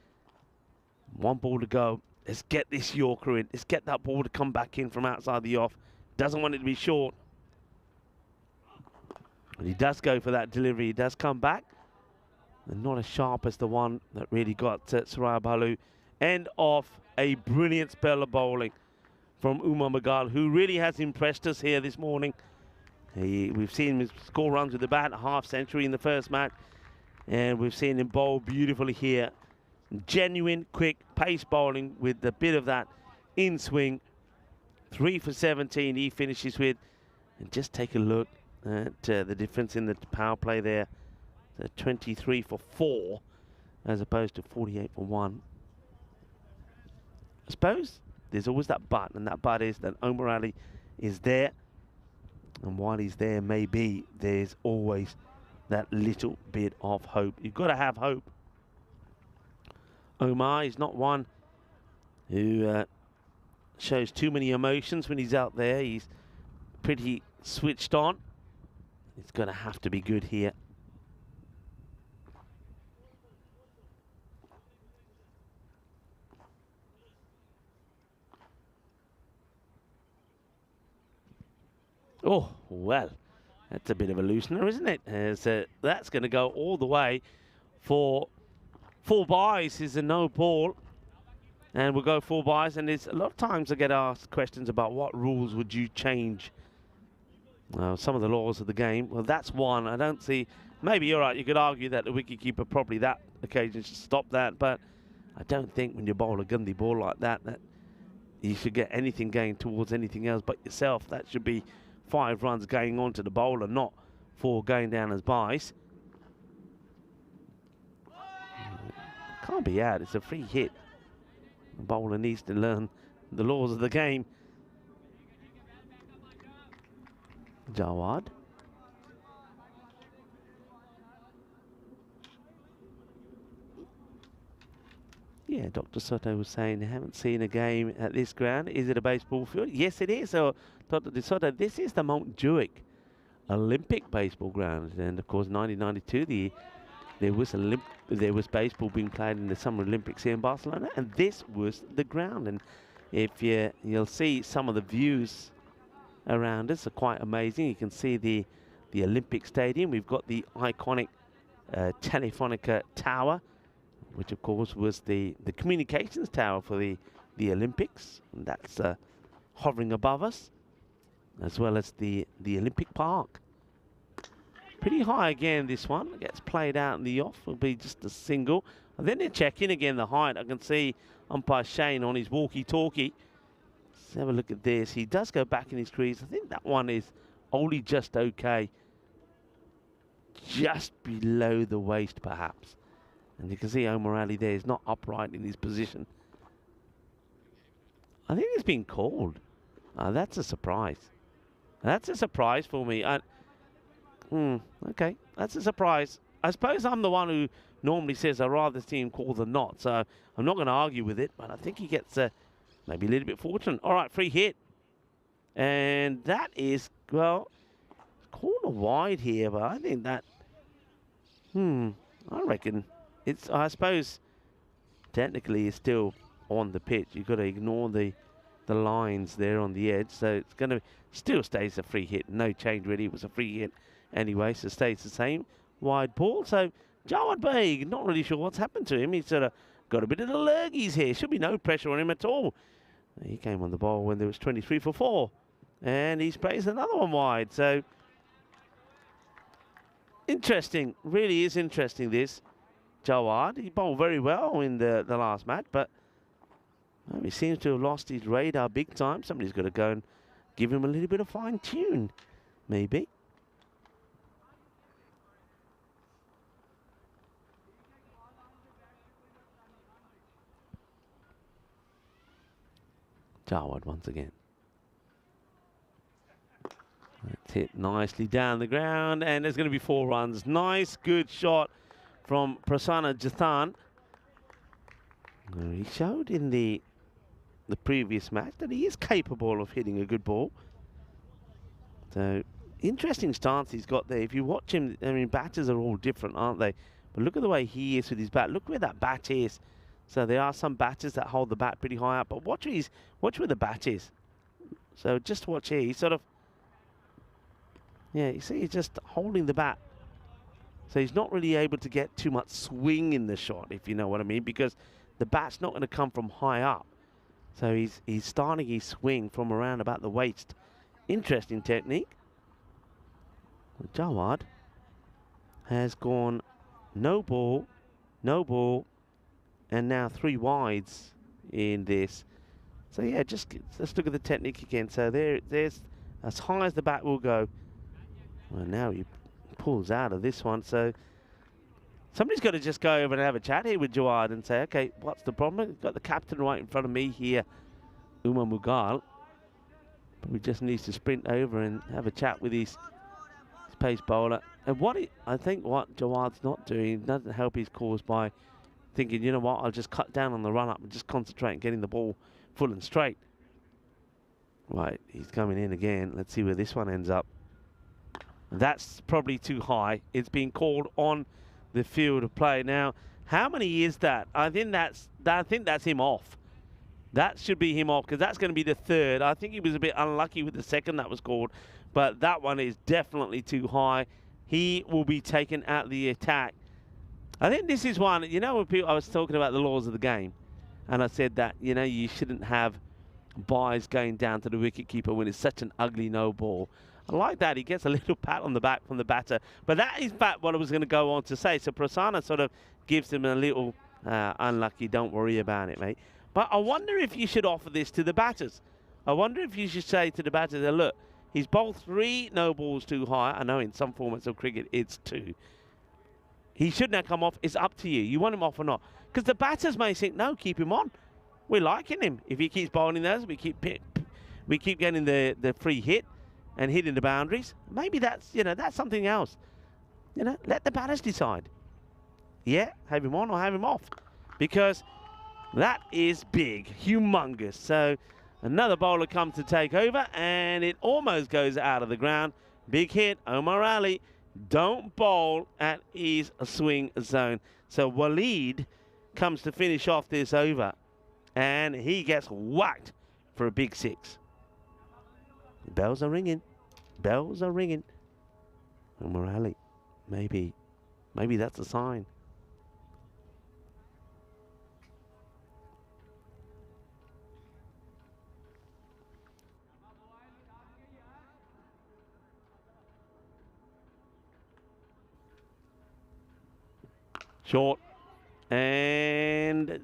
one ball to go. Let's get this Yorker in. Let's get that ball to come back in from outside the off. Doesn't want it to be short. And he does go for that delivery. He does come back. And not as sharp as the one that really got Suraya Balu. End of a brilliant spell of bowling from Umar Mughal, who really has impressed us here this morning. We've seen him score runs with the bat, a half century in the first match. And we've seen him bowl beautifully here. Genuine, quick, pace bowling with a bit of that in swing. 3 for 17 he finishes with. And just take a look the difference in the power play there. 23 for 4 as opposed to 48 for 1. I suppose there's always that but, and that but is that O'Malley is there, and while he's there, maybe there's always that little bit of hope. You've got to have hope. Omar is not one who shows too many emotions when he's out there. He's pretty switched on. It's going to have to be good here. Oh, well, that's a bit of a loosener, isn't it? As that's going to go all the way for 4 byes is a no ball. And we'll go 4 byes. And there's a lot of times I get asked questions about what rules would you change. Some of the laws of the game. Well, that's one. I don't see... Maybe you're right. You could argue that the wicketkeeper probably that occasion should stop that. But I don't think when you bowl a Gandhi ball like that, that you should get anything going towards anything else but yourself. That should be 5 runs going on to the bowler, not 4 going down as byes. Can't be out. It's a free hit. The bowler needs to learn the laws of the game. Jawad. Yeah, Dr. Soto was saying they haven't seen a game at this ground. Is it a baseball field? Yes, it is. So, Dr. De Soto, this is the Mount Juick Olympic baseball ground. And, of course, 1992, there was baseball being played in the Summer Olympics here in Barcelona. And this was the ground. And if you'll see some of the views around us are quite amazing. You can see the Olympic Stadium. We've got the iconic Telefonica Tower, which of course was the communications tower for the Olympics, and that's hovering above us, as well as the Olympic Park. Pretty high again, this one. It gets played out in the off. Will be just a single. And then they check in again the height. I can see umpire Shane on his walkie-talkie. Let's have a look at this. He does go back in his crease. I think that one is only just okay. Just below the waist, perhaps. And you can see O'Malley there is not upright in his position. I think it's been called. That's a surprise. That's a surprise for me. Okay, that's a surprise. I suppose I'm the one who normally says I'd rather see him call than not. So I'm not going to argue with it. But I think he gets maybe a little bit fortunate. All right, free hit. And that is, well, corner wide here. But I think that, I reckon it's, I suppose, technically it's still on the pitch. You've got to ignore the lines there on the edge. So it's going to still stays a free hit. No change really. It was a free hit anyway, so stays the same. Wide ball. So Jawad Baig, not really sure what's happened to him. He's sort of got a bit of the lurgies here. Should be no pressure on him at all. He came on the ball when there was 23 for 4. And he sprays another one wide. So interesting. Really is interesting, this. Jawad, he bowled very well in the last match, but he seems to have lost his radar big time. Somebody's got to go and give him a little bit of fine tune, maybe. Jawad once again. That's hit nicely down the ground, and there's going to be 4 runs. Nice, good shot from Prasanna Jathan. He showed in the previous match that he is capable of hitting a good ball. So, interesting stance he's got there. If you watch him, I mean, batters are all different, aren't they? But look at the way he is with his bat. Look where that bat is. So there are some batters that hold the bat pretty high up, but watch where the bat is. So just watch here. He's sort of, yeah, you see, he's just holding the bat. So he's not really able to get too much swing in the shot, if you know what I mean, because the bat's not going to come from high up. So he's starting his swing from around about the waist. Interesting technique. Jawad has gone no ball, and now 3 wides in this. So yeah, let's look at the technique again. So there's as high as the bat will go. Well, now he pulls out of this one, so somebody's got to just go over and have a chat here with Jawad and say, okay, what's the problem? We've got the captain right in front of me here, Umar Mughal. But we just needs to sprint over and have a chat with his pace bowler. And I think what Jawad's not doing doesn't help his cause by thinking, you know what, I'll just cut down on the run-up and just concentrate on getting the ball full and straight. Right, he's coming in again. Let's see where this one ends up. That's probably too high. It's been called on the field of play. Now, how many is that? I think that's him off. That should be him off because that's going to be the third. I think he was a bit unlucky with the second that was called, but that one is definitely too high. He will be taken out of the attack. I think this is one, you know, when I was talking about the laws of the game, and I said that, you know, you shouldn't have buys going down to the wicketkeeper when it's such an ugly no ball. I like that. He gets a little pat on the back from the batter. But that is what I was going to go on to say. So Prasanna sort of gives him a little unlucky, don't worry about it, mate. But I wonder if you should offer this to the batters. I wonder if you should say to the batters, look, he's bowled 3 no balls too high. I know in some formats of cricket it's 2. He shouldn't have come off. It's up to you. You want him off or not? Because the batters may think, no, keep him on. We're liking him. If he keeps bowling those, we keep getting the free hit and hitting the boundaries. Maybe that's, you know, that's something else. You know, let the batters decide. Yeah, have him on or have him off. Because that is big, humongous. So another bowler comes to take over and it almost goes out of the ground. Big hit, Omar Ali. Don't bowl at his swing zone. So Waleed comes to finish off this over. And he gets whacked for a big 6. Bells are ringing. Bells are ringing. Omar Ali, maybe that's a sign. Short. And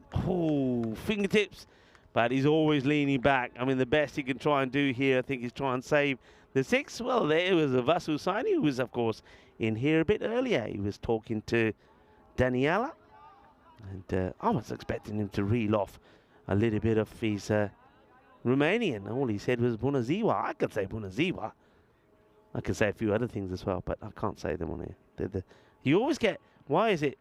fingertips. But he's always leaning back. I mean, the best he can try and do here, I think, is try and save the 6. Well, there was a Vasu Saini, who was, of course, in here a bit earlier. He was talking to Daniela. And I was expecting him to reel off a little bit of his Romanian. All he said was Bună ziua. I could say Bună ziua. I could say a few other things as well, but I can't say them on here. You always get, why is it?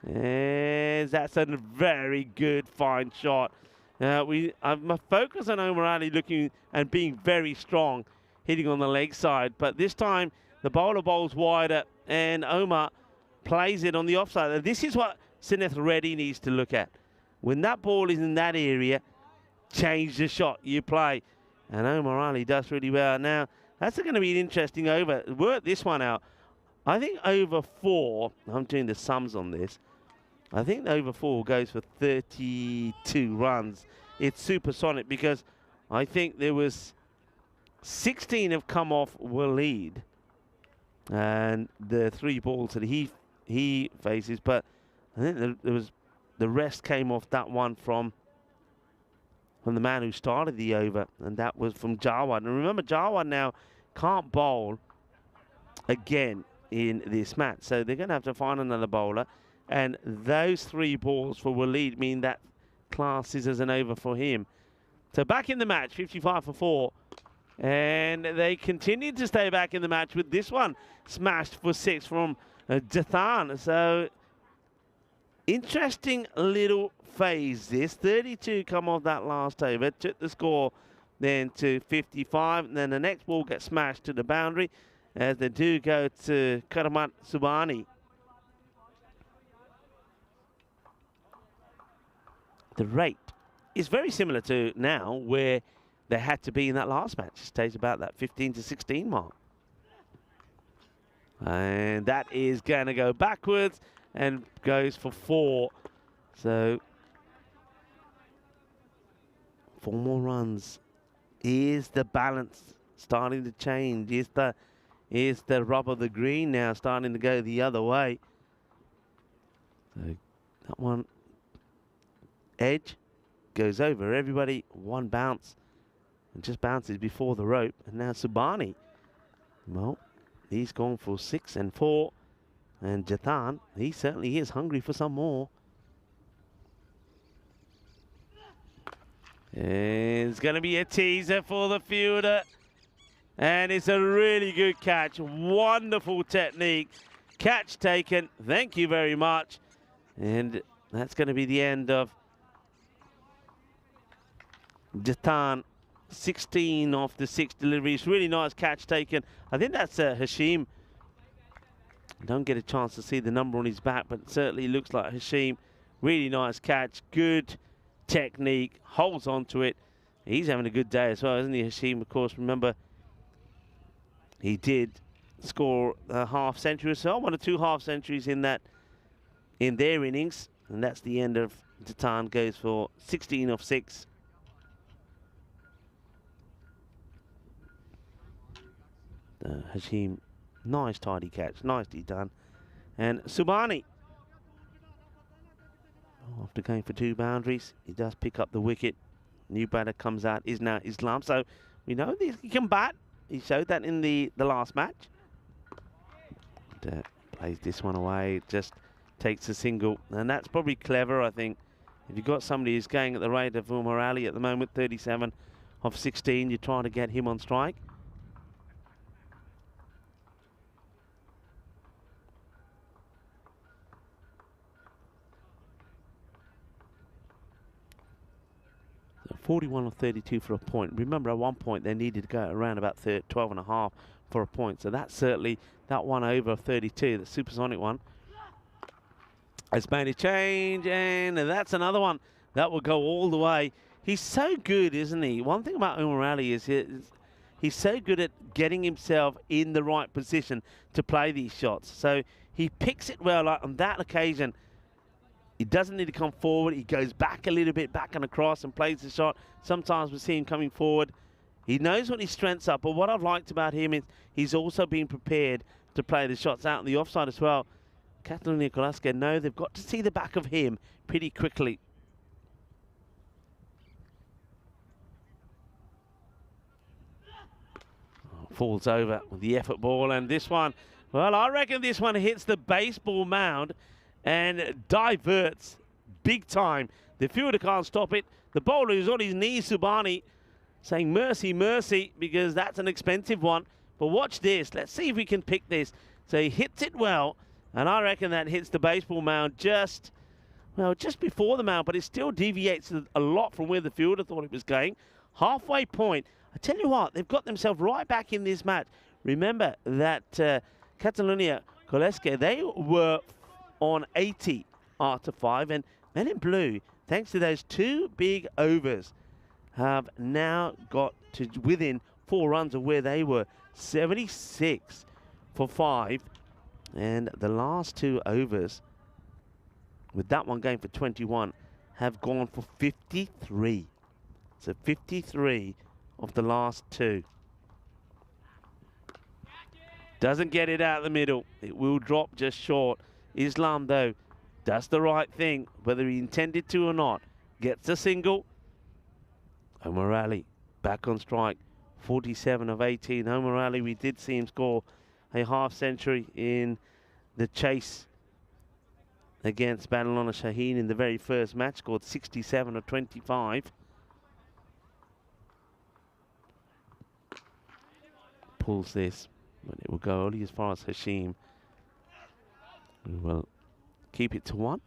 That's a very good, fine shot. I'm focused on Omar Ali looking and being very strong, hitting on the leg side. But this time, the bowler bowls wider, and Omar plays it on the offside. This is what Sineth Reddy needs to look at. When that ball is in that area, change the shot you play. And Omar Ali does really well. Now, that's going to be an interesting over. Work this one out. I think over 4, I'm doing the sums on this. I think over 4 goes for 32 runs. It's supersonic because I think there was 16 have come off Waleed and the 3 balls that he faces, but I think there was the rest came off that one from the man who started the over, and that was from Jawad. And remember, Jawad now can't bowl again in this match, so they're going to have to find another bowler. And those 3 balls for Waleed mean that classes as an over for him. So back in the match, 55 for 4. And they continue to stay back in the match with this one smashed for 6 from Jathan. So interesting little phase this. 32 come off that last over. Took the score then to 55. And then the next ball gets smashed to the boundary as they do go to Karamat Subani. The rate is very similar to now where they had to be in that last match. It stays about that 15 to 16 mark. And that is going to go backwards and goes for 4. So 4 more runs. Is the balance starting to change? Is the rub of the green now starting to go the other way? So that one edge goes over everybody. 1 bounce and just bounces before the rope. And now Subani, well, he's gone for 6 and 4. And Jatan, he certainly is hungry for some more. It's going to be a teaser for the fielder. And it's a really good catch. Wonderful technique. Catch taken. Thank you very much. And that's going to be the end of Jatan. 16 off the 6 deliveries. Really nice catch taken. I think that's Hashim. Don't get a chance to see the number on his back, but it certainly looks like Hashim. Really nice catch. Good technique. Holds on to it. He's having a good day as well, isn't he, Hashim? Of course, remember, he did score a half century or so. 1 or 2 half centuries in their innings. And that's the end of Jatan. Goes for 16 off 6. Hashim, nice tidy catch, nicely done. And Subani, after going for 2 boundaries, he does pick up the wicket. New batter comes out, is now Islam. So we know he can bat. He showed that in the last match. And, plays this one away, just takes a single. And that's probably clever, I think. If you've got somebody who's going at the rate of Umar Ali at the moment, 37 of 16, you're trying to get him on strike. So 41 of 32 for a point. Remember, at one point they needed to go around about 12 and a half for a point. So that's certainly that one over 32, the supersonic one, has made a change, and that's another one that will go all the way. He's so good, isn't he? One thing about Umar Ali is he's so good at getting himself in the right position to play these shots. So he picks it well. Like on that occasion, he doesn't need to come forward. He goes back a little bit, back and across, and plays the shot. Sometimes we see him coming forward. He knows what his strengths are, but what I've liked about him is he's also been prepared to play the shots out on the offside as well. Catalonia Kolaska know they've got to see the back of him pretty quickly. Falls over with the effort ball, and this one, well, I reckon this one hits the baseball mound and diverts big time. The fielder can't stop it. The bowler is on his knees, Subani, saying mercy, mercy, because that's an expensive one. But watch this. Let's see if we can pick this. So he hits it well, and I reckon that hits the baseball mound just before the mound, but it still deviates a lot from where the fielder thought it was going. Halfway point. I tell you what, they've got themselves right back in this match. Remember that Catalonia Koleske, they were on 80 after 5, and Men in Blue, thanks to those 2 big overs, have now got to within 4 runs of where they were, 76 for 5, and the last 2 overs, with that one going for 21, have gone for 53. So 53 of the last 2. Doesn't get it out the middle. It will drop just short. Islam, though, does the right thing, whether he intended to or not. Gets a single. Omar Ali back on strike. 47 of 18. Omar Ali, we did see him score a half century in the chase against Badalona Shaheen in the very first match. Scored 67 of 25. Pulls this, but it will go only as far as Hashim. We will keep it to 1.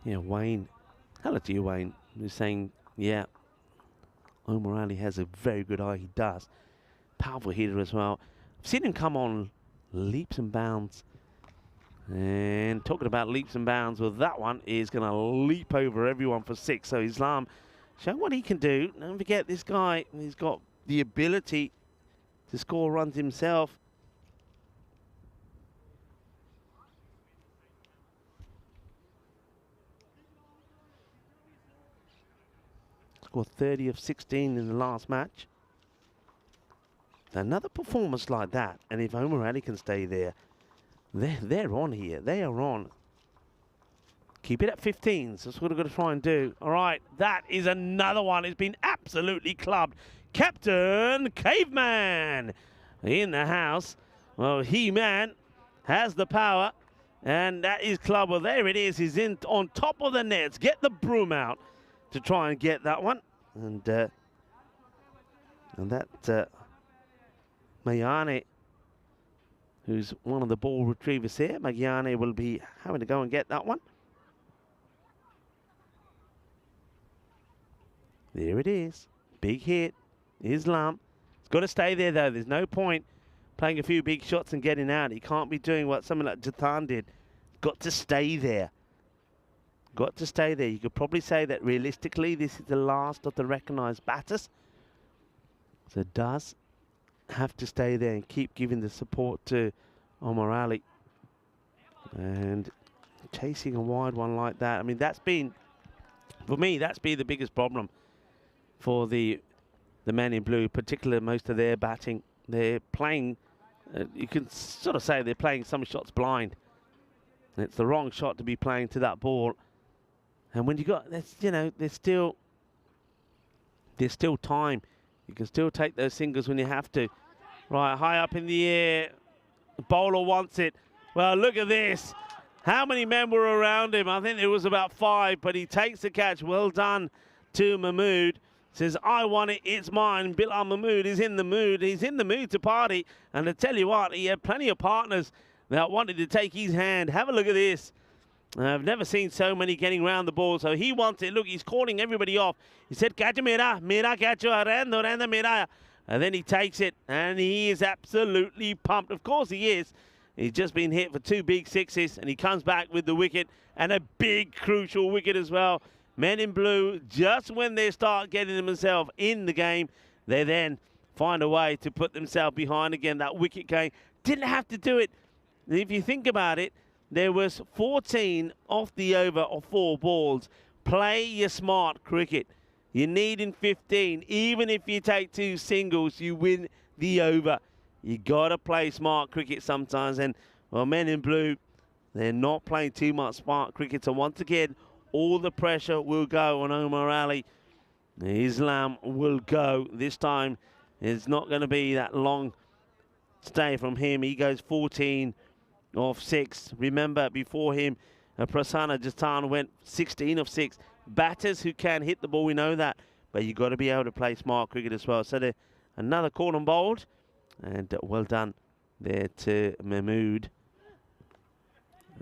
Yeah, Wayne. Hello to you, Wayne. Who's saying, yeah, Omar Ali has a very good eye. He does. Powerful hitter as well. I've seen him come on leaps and bounds. And talking about leaps and bounds, well, that one is going to leap over everyone for 6. So Islam showing what he can do. Don't forget, this guy, he's got the ability to score runs himself. Scored 30 of 16 in the last match. Another performance like that, and if Omar Ali can stay there, they're on here. They are on. Keep it at 15s. That's what we've got to try and do. All right, that is another one. It's been absolutely clubbed. Captain Caveman in the house. Well, He-Man has the power, and that is club. Well, there it is. He's in on top of the nets. Get the broom out to try and get that one. And that Mayane, who's one of the ball retrievers here, Mayane will be having to go and get that one. There it is. Big hit. Islam. It's got to stay there, though. There's no point playing a few big shots and getting out. He can't be doing what someone like T10 did. Got to stay there. Got to stay there. You could probably say that realistically, this is the last of the recognised batters. So it does have to stay there and keep giving the support to Omar Ali. And chasing a wide one like that, I mean, that's been, for me, that's been the biggest problem for the men in blue, particularly most of their batting. They're playing, you can sort of say they're playing some shots blind. It's the wrong shot to be playing to that ball. And when you got, that's, you know, there's still time. You can still take those singles when you have to. Right, high up in the air. The bowler wants it. Well, look at this. How many men were around him? I think there was about 5, but he takes the catch. Well done to Mahmood. Says, I want it, it's mine. Bilal Mahmood is in the mood. He's in the mood to party. And to tell you what, he had plenty of partners that wanted to take his hand. Have a look at this. I've never seen so many getting round the ball. So he wants it. Look, he's calling everybody off. He said, catch mera, catch renda mera. And then he takes it, and he is absolutely pumped. Of course he is. He's just been hit for 2 big sixes, and he comes back with the wicket, and a big, crucial wicket as well. Men in blue, just when they start getting themselves in the game, they then find a way to put themselves behind again. That wicket going, didn't have to do it. If you think about it, there was 14 off the over of 4 balls. Play your smart cricket. You need in 15. Even if you take 2 singles, you win the over. You got to play smart cricket sometimes. And, well, men in blue, they're not playing too much smart cricket. So, once again, all the pressure will go on Omar Ali. Islam will go. This time, it's not going to be that long stay from him. He goes 14 of 6. Remember, before him, Prasanna Jatan went 16 of 6. Batters who can hit the ball, we know that. But you've got to be able to play smart cricket as well. So another call and bowled. And well done there to Mahmood.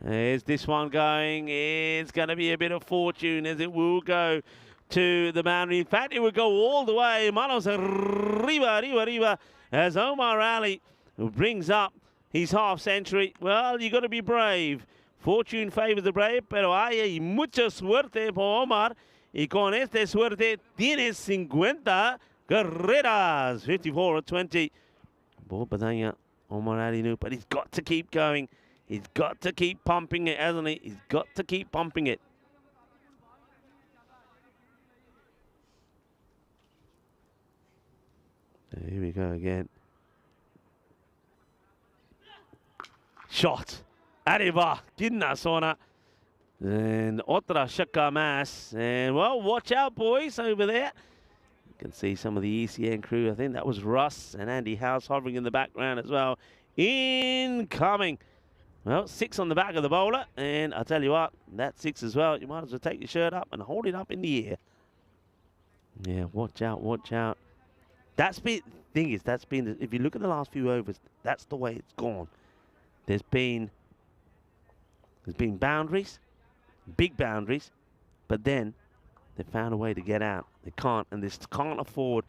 There's this one going. It's going to be a bit of fortune as it will go to the boundary. In fact, it will go all the way. Manos Riva as Omar Ali brings up his half century. Well, you got to be brave. Fortune favors the brave, pero hay mucha suerte por Omar. Y con esta suerte tienes 50 carreras. 54 or 20. Ball Badanya, Omar Ali knew, but he's got to keep going. He's got to keep pumping it, hasn't he? He's got to keep pumping it. Here we go again. Shot. Arriba. Ginna Sona. And Otra Shaka Mass. And, well, watch out, boys, over there. You can see some of the ECN crew. I think that was Russ and Andy House hovering in the background as well. Incoming. Well, 6 on the back of the bowler. And I tell you what, that 6 as well. You might as well take your shirt up and hold it up in the air. Yeah, watch out, watch out. That's been, thing is, that's been, if you look at the last few overs, that's the way it's gone. There's been boundaries, big boundaries, but then they found a way to get out. They can't, and they can't afford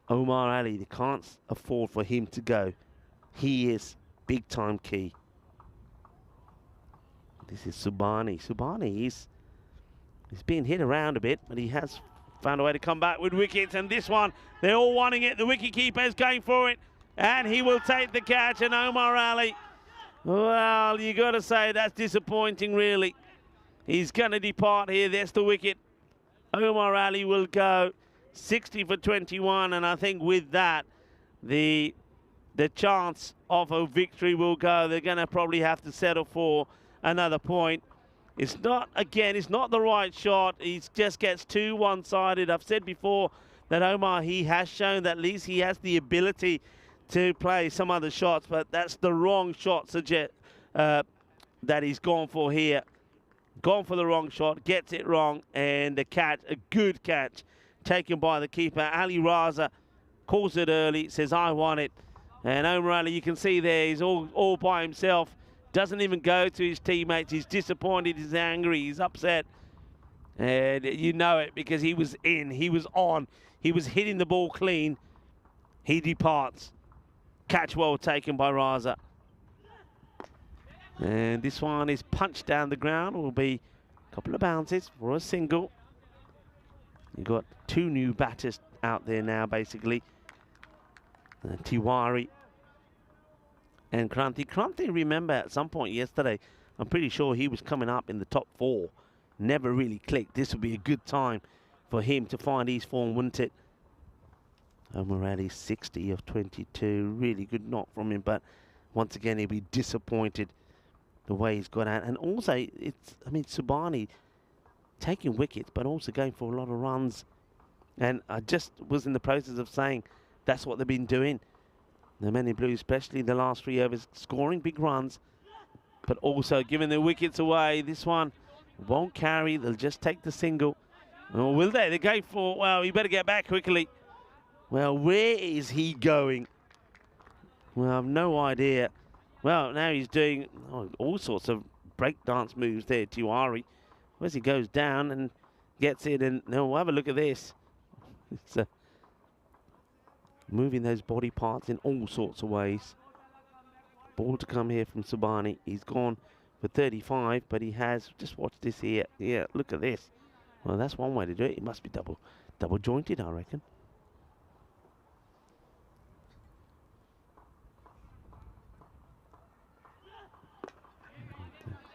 Omar Ali. They can't afford for him to go. He is big time key. This is Subhani. Subhani, he's being hit around a bit, but he has found a way to come back with wickets. And this one, they're all wanting it. The wicket keeper is going for it, and he will take the catch. And Omar Ali, well, you got to say that's disappointing, really. He's going to depart here. There's the wicket. Omar Ali will go 60 for 21, and I think with that, the chance of a victory will go. They're going to probably have to settle for another point. It's not, again, it's not the right shot. He just gets too one-sided. I've said before that Omar, he has shown that at least he has the ability to play some other shots, but that's the wrong shot that he's gone for here. Gone for the wrong shot, gets it wrong, and the catch, a good catch, taken by the keeper. Ali Raza calls it early, says, I want it. And Omar Ali, you can see there, he's all by himself. Doesn't even go to his teammates. He's disappointed, he's angry, he's upset. And you know it because he was in, he was on, he was hitting the ball clean. He departs. Catch well taken by Raza. And this one is punched down the ground. Will be a couple of bounces for a single. You've got two new batters out there now, basically. Tiwari and Kranthi. Kranthi, remember, at some point yesterday, I'm pretty sure he was coming up in the top 4. Never really clicked. This would be a good time for him to find his form, wouldn't it? Omar Ali, 60 of 22. Really good knock from him, but once again, he'll be disappointed the way he's got out. And also, Subani taking wickets, but also going for a lot of runs. And I just was in the process of saying that's what they've been doing. The men in blue, especially the last 3 overs, scoring big runs, but also giving the wickets away. This one won't carry. They'll just take the single. Oh, will they? They're going for, well, you better get back quickly. Well, where is he going? Well, I've no idea. Well, now he's doing all sorts of breakdance moves there, Tiwari. As he goes down and gets it, and now we'll have a look at this. It's moving those body parts in all sorts of ways. Ball to come here from Subani. He's gone for 35, but he has, just watch this here. Yeah, look at this. Well, that's one way to do it. It must be double jointed, I reckon.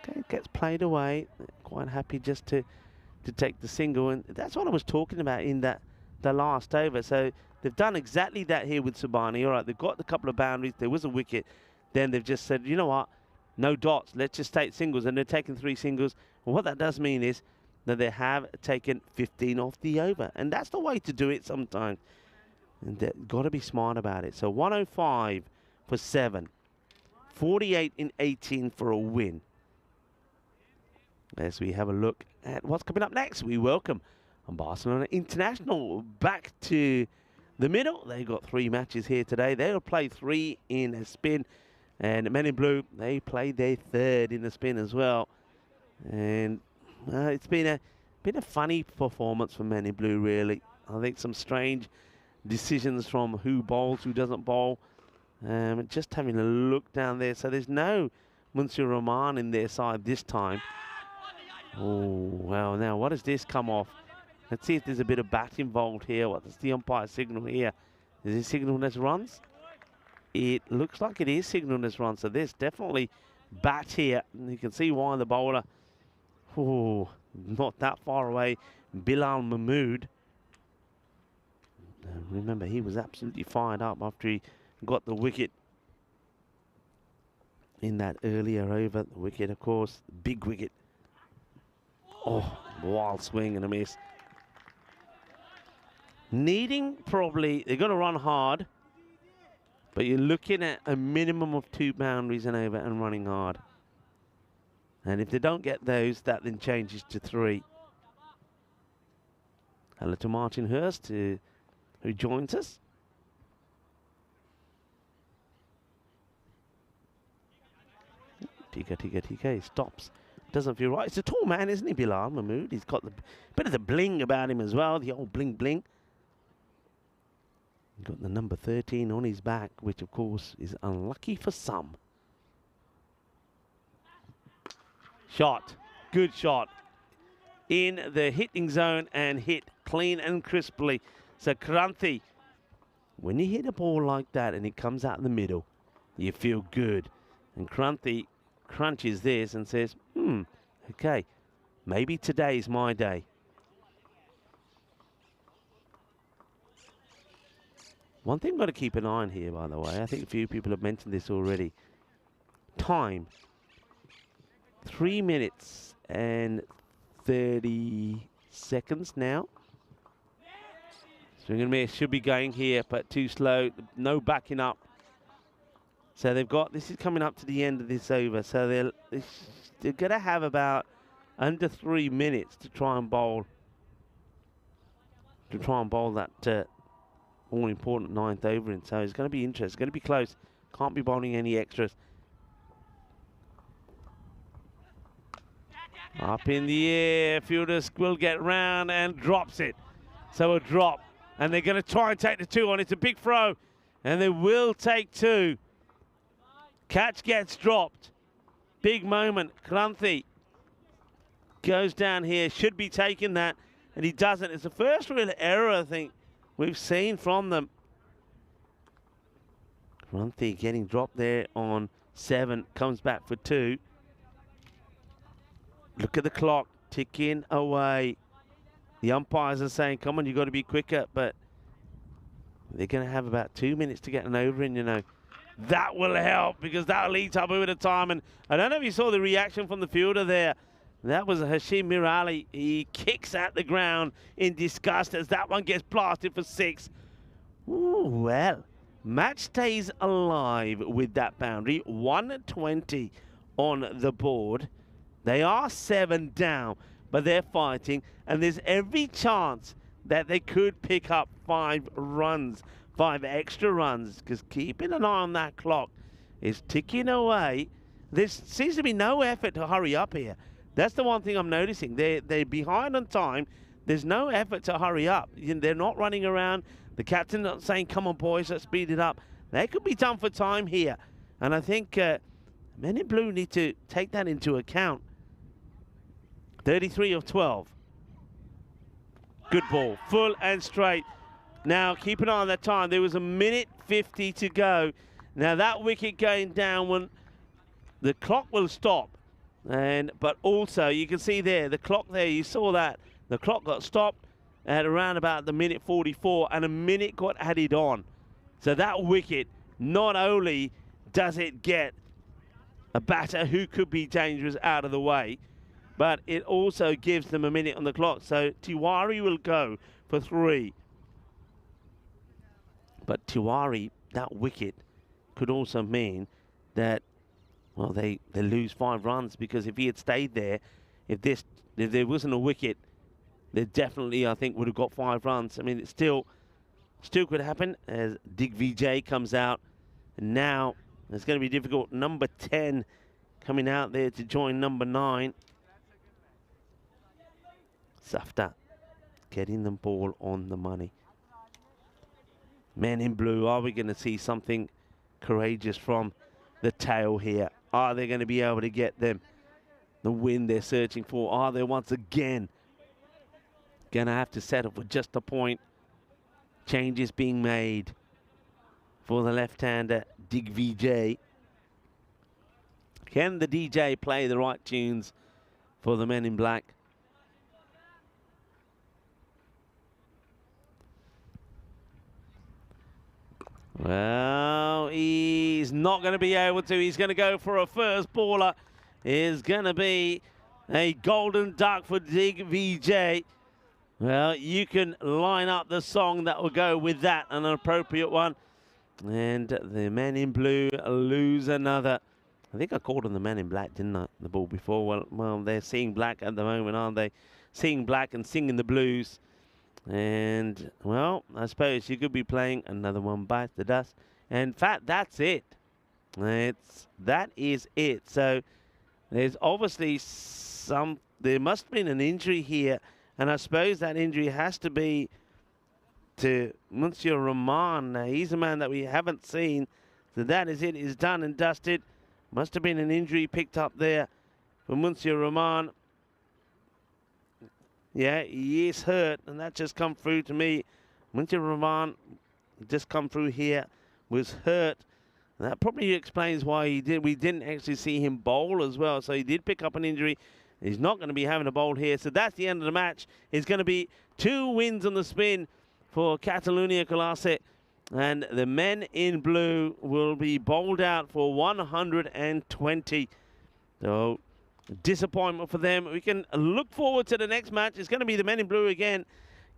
Okay, it gets played away. Quite happy just to take the single, and that's what I was talking about in the last over. So they've done exactly that here with Subani. All right, they've got a couple of boundaries. There was a wicket. Then they've just said, you know what? No dots. Let's just take singles, and they're taking 3 singles. And what that does mean is that they have taken 15 off the over, and that's the way to do it sometimes. And they've got to be smart about it. So 105 for 7, 48 in 18 for a win. As we have a look at what's coming up next, we welcome Barcelona International back to the middle. They've got 3 matches here today. They'll play 3 in a spin. And Men in Blue, they played their 3rd in the spin as well. And it's been a funny performance for Men in Blue, really. I think some strange decisions from who bowls, who doesn't bowl. Just having a look down there. So there's no Munsur Rahman in their side this time. Oh, well, now what does this come off? Let's see if there's a bit of bat involved here. What's the umpire signal here? Is it signal as runs? It looks like it is signal as runs. So there's definitely bat here. And you can see why the bowler, not that far away, Bilal Mahmood. Remember, he was absolutely fired up after he got the wicket in that earlier over. The wicket, of course, big wicket. Oh, wild swing and a miss. Needing probably, they're going to run hard, but you're looking at a minimum of 2 boundaries and over and running hard. And if they don't get those, that then changes to 3. Hello to Martin Hurst, who joins us. TK stops. Doesn't feel right. It's a tall man, isn't he, Bilal Mahmood? He's got a bit of the bling about him as well, the old bling bling. He's got the number 13 on his back, which of course is unlucky for some. Shot. Good shot. In the hitting zone and hit clean and crisply. So Kranthi, when you hit a ball like that and it comes out in the middle, you feel good. And Kranthi crunches this and says, okay, maybe today's my day. One thing we've got to keep an eye on here, by the way, I think a few people have mentioned this already. Time. 3 minutes and 30 seconds now. So should be going here, but too slow. No backing up. So they've got, this is coming up to the end of this over. So they're going to have about under 3 minutes to try and bowl. That all-important 9th over in. So it's going to be interesting. It's going to be close. Can't be bowling any extras. Up in the air. Fielder will get round and drops it. So a drop. And they're going to try and take the 2 on. It's a big throw. And they will take 2. Catch gets dropped. Big moment. Kranthi goes down here. Should be taking that. And he doesn't. It's the first real error, I think, we've seen from them. Kranthi getting dropped there on 7. Comes back for 2. Look at the clock. Ticking away. The umpires are saying, come on, you've got to be quicker. But they're going to have about 2 minutes to get an over in, you know. That will help because that'll eat up a bit of time. And I don't know if you saw the reaction from the fielder there. That was Hashim Mir Ali. He kicks at the ground in disgust as that one gets blasted for 6. Ooh, well, match stays alive with that boundary. 120 on the board. They are 7 down, but they're fighting. And there's every chance that they could pick up 5 runs. 5 extra runs, because keeping an eye on that clock is ticking away. There seems to be no effort to hurry up here. That's the one thing I'm noticing. They're behind on time. There's no effort to hurry up. They're not running around. The captain's not saying, come on, boys, let's speed it up. They could be done for time here. And I think Men in Blue need to take that into account. 33 of 12. Good ball. Full and straight. Now, keep an eye on that time. There was 1:50 to go. Now, that wicket going down, when the clock will stop. But also, you can see there, the clock there, you saw that. The clock got stopped at around about the 1:44, and a minute got added on. So that wicket, not only does it get a batter who could be dangerous out of the way, but it also gives them a minute on the clock. So Tiwari will go for 3. But Tiwari, that wicket, could also mean that, well, they lose 5 runs, because if he had stayed there, if there wasn't a wicket, they definitely, I think, would have got 5 runs. I mean, it still could happen as Digvijay comes out. And now it's going to be difficult. Number 10 coming out there to join number 9. Safta getting the ball on the money. Men in Blue, are we going to see something courageous from the tail here? Are they going to be able to get them the win they're searching for? Are they once again going to have to settle for just a point? Changes being made for the left-hander Digvijay. Can the DJ play the right tunes for the Men in Black? Well, he's not going to be able to. He's going to go for a first baller. Is going to be a golden duck for Digvijay. Well, you can line up the song that will go with that, an appropriate one. And the Men in Blue lose another. I think I called them the Men in Black, didn't I? The ball before. Well, they're seeing black at the moment, aren't they? Seeing black and singing the blues. And, well, I suppose you could be playing another one bites the dust. And in fact, that's it. That is it. So there's obviously there must have been an injury here. And I suppose that injury has to be to Monsieur Rahman. Now, he's a man that we haven't seen. So that is it. It's done and dusted. Must have been an injury picked up there for Monsieur Rahman. Yeah, he is hurt, and that just come through to me. Monsieur Rahman just come through here, was hurt. And that probably explains why we didn't actually see him bowl as well. So he did pick up an injury. He's not going to be having a bowl here. So that's the end of the match. It's going to be 2 wins on the spin for Catalunya Classic. And the Men in Blue will be bowled out for 120. So disappointment for them. We can look forward to the next match. It's going to be the men in blue again.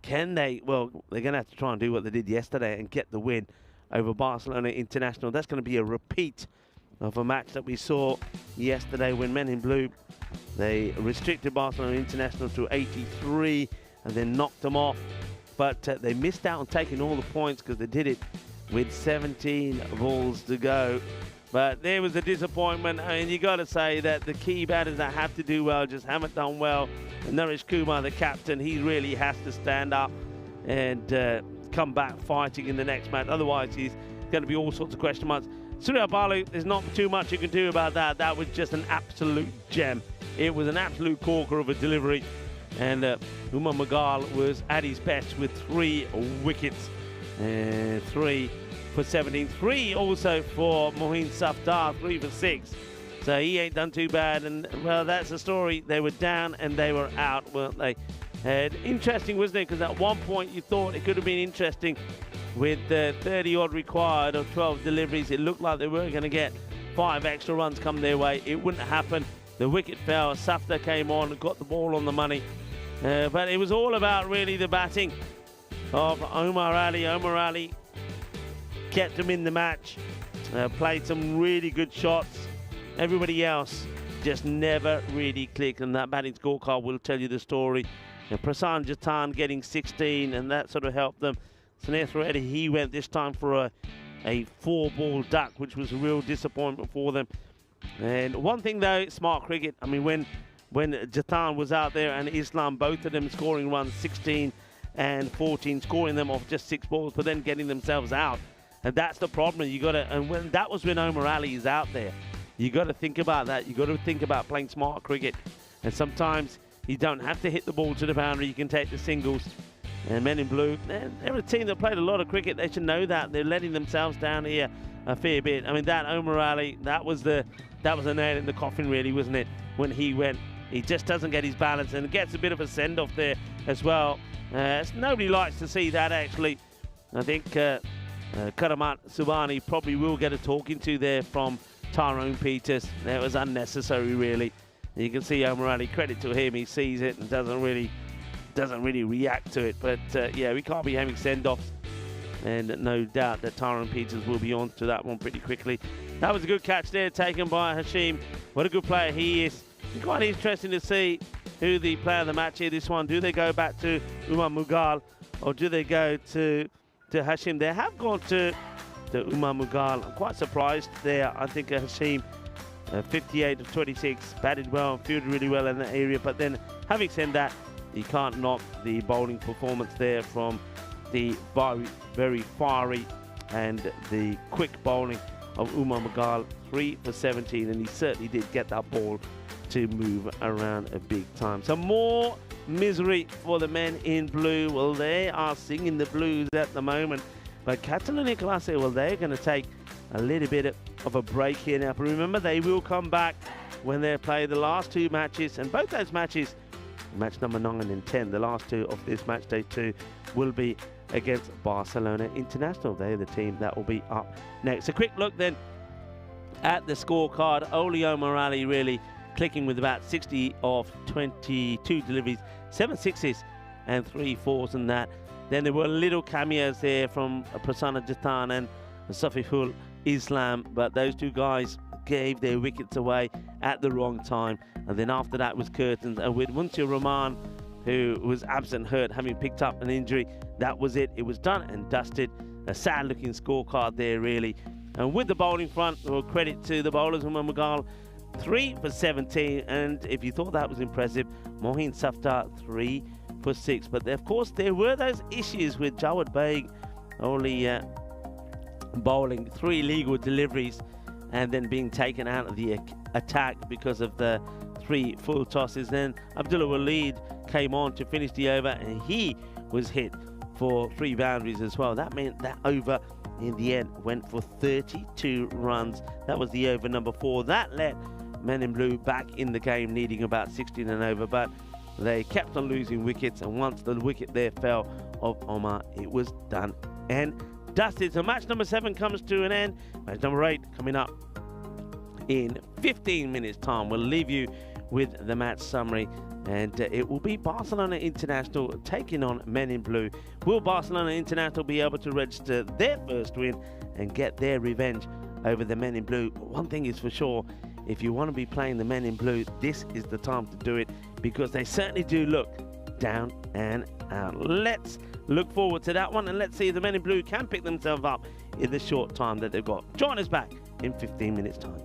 Can they? Well, they're going to have to try and do what they did yesterday and get the win over Barcelona International. That's going to be a repeat of a match that we saw yesterday when men in blue, they restricted Barcelona International to 83 and then knocked them off. But they missed out on taking all the points because they did it with 17 balls to go. But there was a disappointment, and you got to say that the key batters that have to do well just haven't done well. Naresh Kumar, the captain, he really has to stand up and come back fighting in the next match. Otherwise, he's going to be all sorts of question marks. Surya Balu, there's not too much you can do about that. That was just an absolute gem. It was an absolute corker of a delivery. And Umar Magal was at his best with 3 wickets. 3 for 17. 3 also for Mohin Safdar, 3 for 6. So he ain't done too bad. And, well, that's the story. They were down and they were out, weren't they? Interesting, wasn't it? Because at one point you thought it could have been interesting with the 30-odd required of 12 deliveries. It looked like they were going to get 5 extra runs come their way. It wouldn't happen. The wicket fell. Safdar came on and got the ball on the money. But it was all about really the batting of Omar Ali. Omar Ali kept him in the match, played some really good shots. Everybody else just never really clicked, and that batting scorecard will tell you the story. Prasanth Jatan getting 16, and that sort of helped them. Sunil Reddy, he went this time for a 4-ball duck, which was a real disappointment for them. And one thing though, smart cricket. I mean, when Jatan was out there and Islam, both of them scoring runs, 16 and 14, scoring them off just 6 balls, but then getting themselves out. And that's the problem. You got to, and when that was when Omar Ali is out there, you got to think about that. You got to think about playing smart cricket. And sometimes you don't have to hit the ball to the boundary. You can take the singles. And men in blue, they're a team that played a lot of cricket. They should know that. They're letting themselves down here a fair bit. I mean, that Omar Ali, that was a nail in the coffin, really, wasn't it? When he went, he just doesn't get his balance and gets a bit of a send-off there as well. Nobody likes to see that, actually. I think Karamat Subhani probably will get a talking to there from Tyrone Peters. That was unnecessary, really. You can see Omar Ali, credit to him, he sees it and doesn't really react to it. But yeah, we can't be having send-offs, and no doubt that Tyrone Peters will be on to that one pretty quickly. That was a good catch there taken by Hashim. What a good player he is. It's quite interesting to see who the player of the match is this one. Do they go back to Umar Mughal, or do they go to Hashim? They have gone to Umar Mughal. I'm quite surprised there. I think Hashim, 58 of 26, batted well and fielded really well in that area. But then, having said that, you can't knock the bowling performance there from the very fiery and the quick bowling of Umar Mughal. 3 for 17, and he certainly did get that ball to move around a big time. So more misery for the men in blue. Well, they are singing the blues at the moment. But Catalonia Classe, well, they're going to take a little bit of a break here now. But remember, they will come back when they play the last 2 matches, and both those matches, match number 9 and 10, the last 2 of this match day 2, will be against Barcelona International. They're the team that will be up next. A quick look then at the scorecard. Only Omar Ali really clicking with about 60 of 22 deliveries, 7 sixes and 3 fours and that. Then there were little cameos there from Prasanth Jatan and Safiful Islam, but those 2 guys gave their wickets away at the wrong time. And then after that was curtains, and with Munshir Rahman, who was absent, hurt, having picked up an injury, that was it. It was done and dusted. A sad looking scorecard there, really. And with the bowling front, well, credit to the bowlers. Umar Mughal, 3 for 17, and if you thought that was impressive, Mohin Safdar, 3 for 6. But of course there were those issues with Jawad Baig only bowling 3 legal deliveries and then being taken out of the attack because of the 3 full tosses. Then Abdullah Waleed came on to finish the over, and he was hit for 3 boundaries as well. That meant that over in the end went for 32 runs. That was the over number 4. That let men in blue back in the game, needing about 16 and over, but they kept on losing wickets, and once the wicket there fell of Omar, it was done and dusted. So match number 7 comes to an end. Match number 8 coming up in 15 minutes time. We'll leave you with the match summary, and it will be Barcelona International taking on Men in Blue. Will Barcelona International be able to register their first win and get their revenge over the Men in Blue? One thing is for sure, if you want to be playing the Men in Blue, this is the time to do it, because they certainly do look down and out. Let's look forward to that one, and let's see if the Men in Blue can pick themselves up in the short time that they've got. Join us back in 15 minutes time.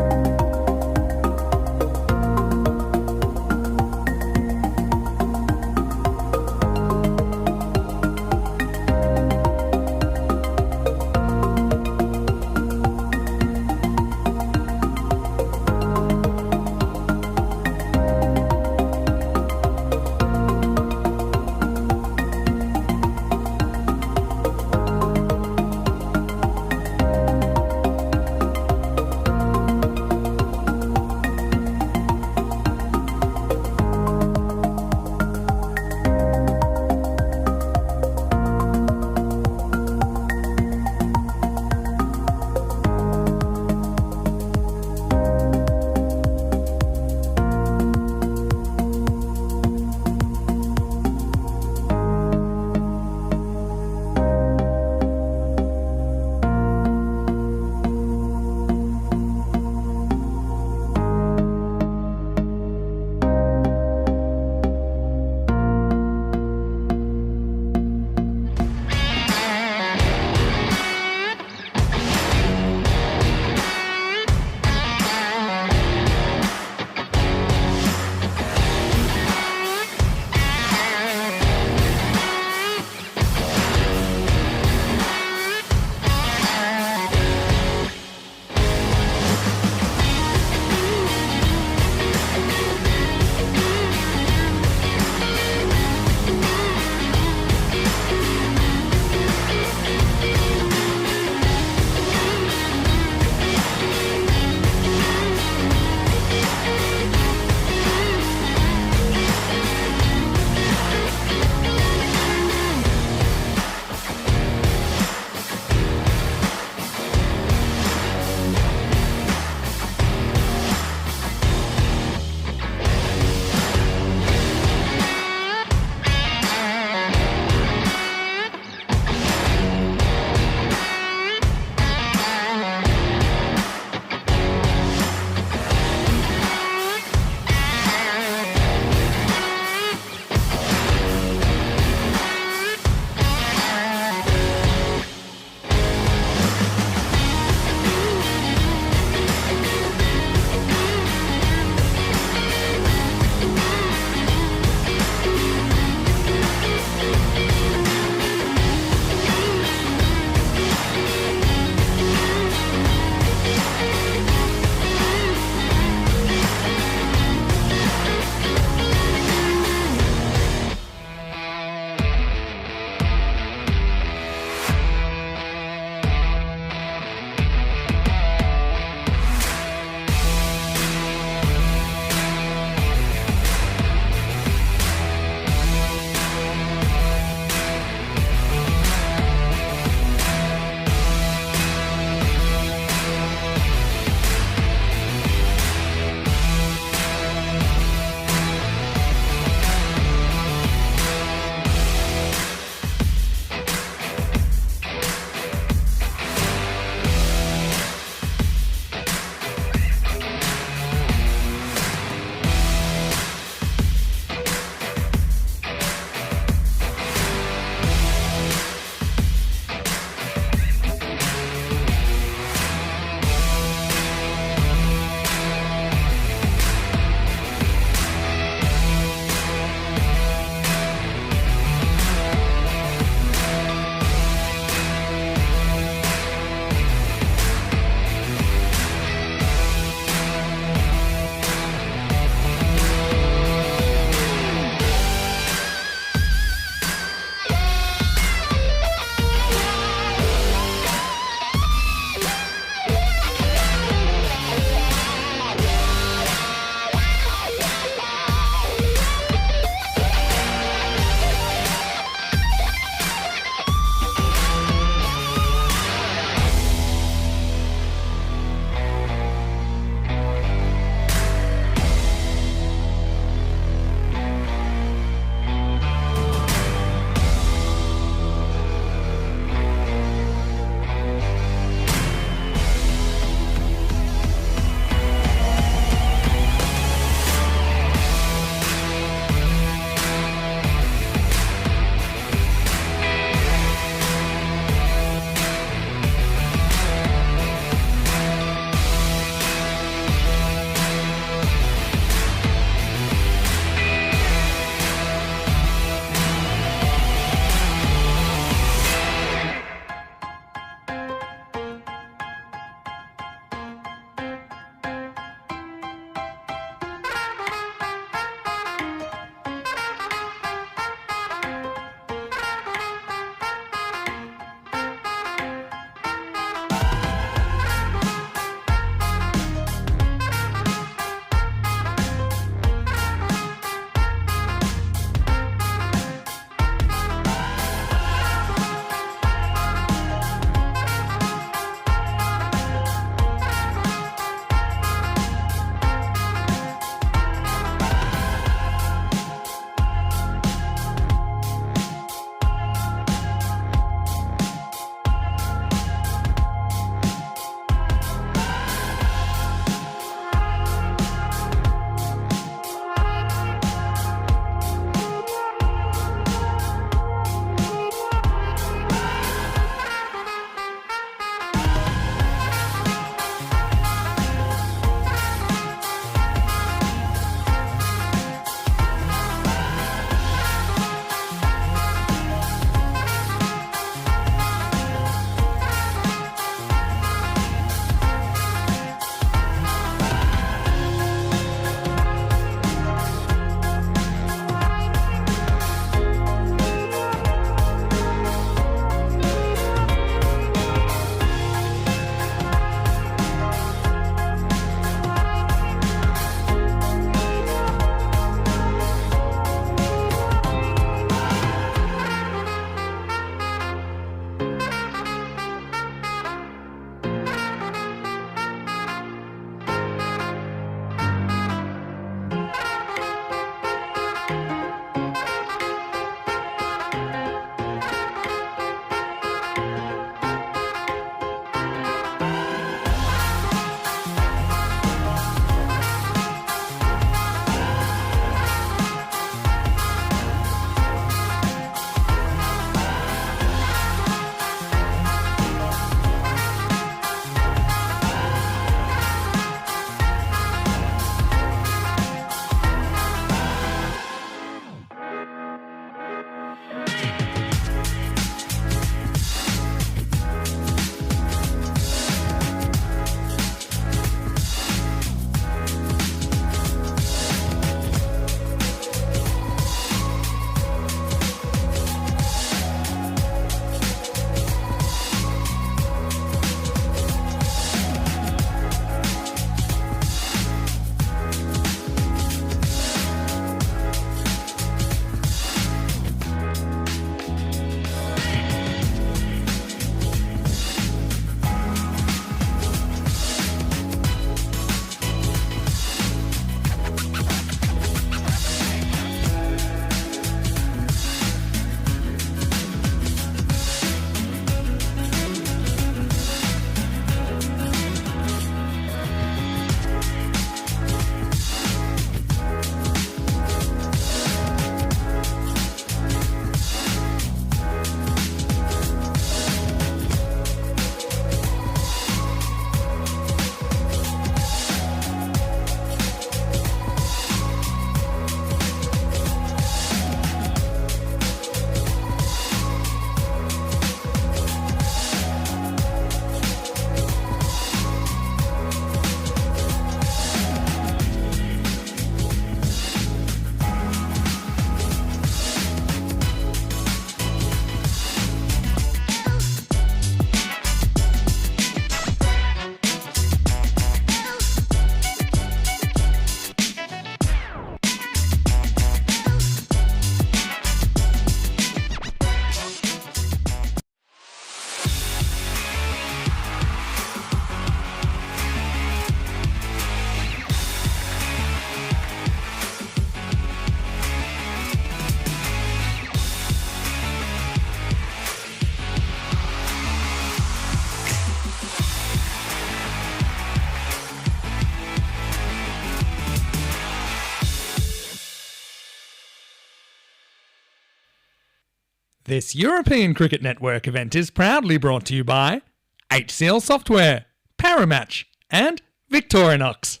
This European Cricket Network event is proudly brought to you by HCL Software, Paramatch, and Victorinox.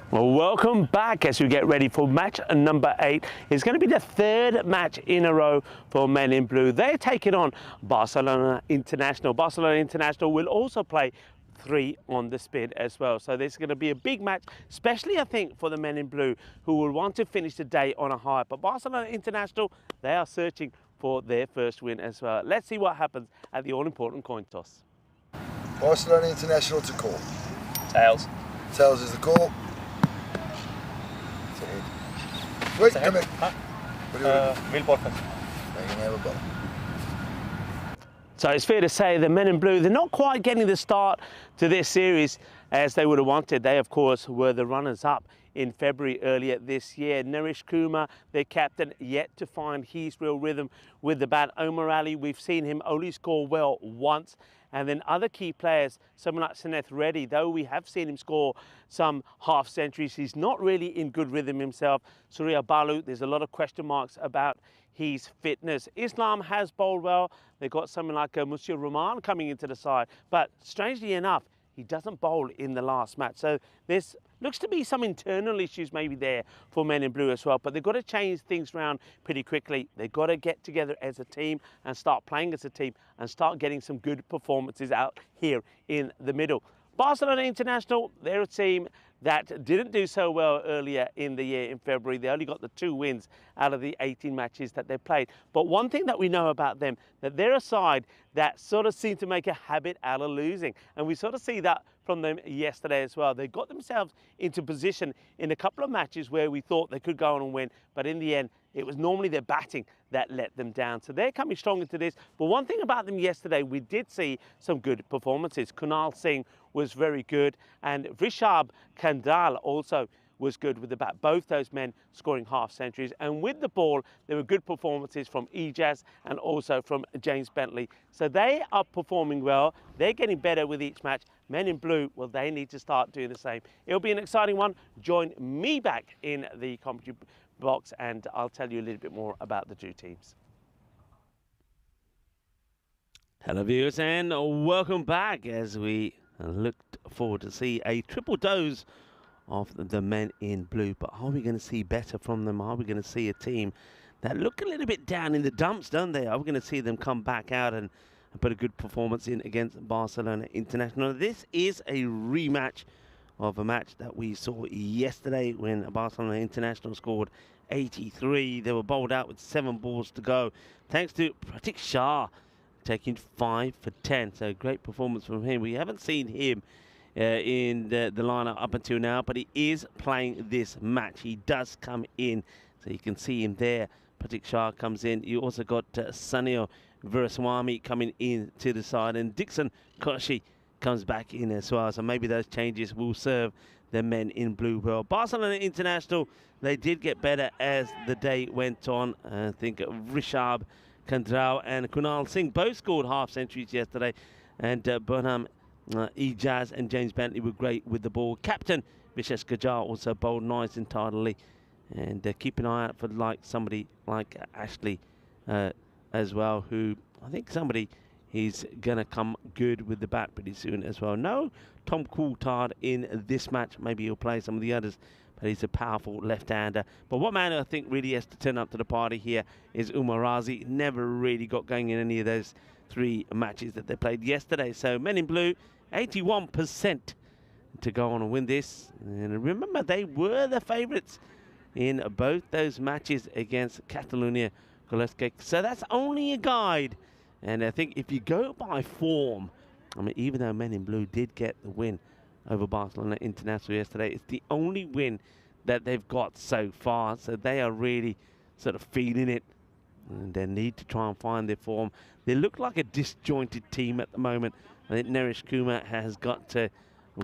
Well, welcome back as we get ready for match number 8. It's going to be the third match in a row for Men in Blue. They're taking on Barcelona International. Barcelona International will also play 3 on the spin as well. So this is going to be a big match, especially I think for the Men in Blue, who will want to finish the day on a high. But Barcelona International, they are searching for their first win as well. Let's see what happens at the all-important coin toss. Barcelona International to call. Tails. Tails is the call. Wait, come here. What are you Will perfect. You can have a ball. So it's fair to say the Men in Blue, they're not quite getting the start to this series as they would have wanted. They, of course, were the runners-up in February earlier this year. Naresh Kumar, their captain, yet to find his real rhythm with the bat. Omar Ali, we've seen him only score well once. And then other key players, someone like Suneth Reddy, though we have seen him score some half centuries, he's not really in good rhythm himself. Surya Balu, there's a lot of question marks about his fitness. Islam has bowled well. They've got someone like Monsieur Rahman coming into the side. But strangely enough, he doesn't bowl in the last match. So there's looks to be some internal issues maybe there for Men in Blue as well. But they've got to change things around pretty quickly. They've got to get together as a team and start playing as a team and start getting some good performances out here in the middle. Barcelona International, they're a team that didn't do so well earlier in the year in February. They only got the 2 wins out of the 18 matches that they played. But one thing that we know about them, that they're a side that sort of seem to make a habit out of losing. And we sort of see that from them yesterday as well. They got themselves into position in a couple of matches where we thought they could go on and win, but in the end, it was normally their batting that let them down. So they're coming strong into this. But one thing about them yesterday, we did see some good performances. Kunal Singh was very good, and Rishabh Kandal also was good with the bat. Both those men scoring half centuries. And with the ball, there were good performances from Ejaz and also from James Bentley. So they are performing well. They're getting better with each match. Men in Blue, well, they need to start doing the same. It'll be an exciting one. Join me back in the commentary box and I'll tell you a little bit more about the 2 teams. Hello viewers and welcome back as we looked forward to see a triple dose of the Men in Blue. But are we going to see better from them? Are we going to see a team that look a little bit down in the dumps, don't they? Are we going to see them come back out and put a good performance in against Barcelona International? This is a rematch of a match that we saw yesterday when Barcelona International scored 83. They were bowled out with 7 balls to go, thanks to Pratik Shah taking 5 for 10. So great performance from him. We haven't seen him in the lineup up until now, but he is playing this match. He does come in, so you can see him there. Pratik Shah comes in. You also got Sunil Viraswamy coming in to the side, and Dixon Koshi comes back in as well. So maybe those changes will serve the Men in Blue well. Barcelona International, they did get better as the day went on. I think Rishabh Kandral and Kunal Singh both scored half centuries yesterday, and Burnham, Ejaz and James Bentley were great with the ball. Captain Vishesh Kajar also bowled nice and tidily, and keep an eye out for somebody like Ashley as well, who I think he's gonna come good with the bat pretty soon as well. No Tom Coulthard in this match. Maybe he'll play some of the others, but he's a powerful left-hander. But what man I think really has to turn up to the party here is Umar Razi. Never really got going in any of those 3 matches that they played yesterday. So Men in Blue, 81% to go on and win this. And remember, they were the favourites in both those matches against Catalunya Golesque. So that's only a guide. And I think if you go by form, I mean, even though Men in Blue did get the win over Barcelona International yesterday, it's the only win that they've got so far. So they are really sort of feeling it, and they need to try and find their form. They look like a disjointed team at the moment. I think Naresh Kumar has got to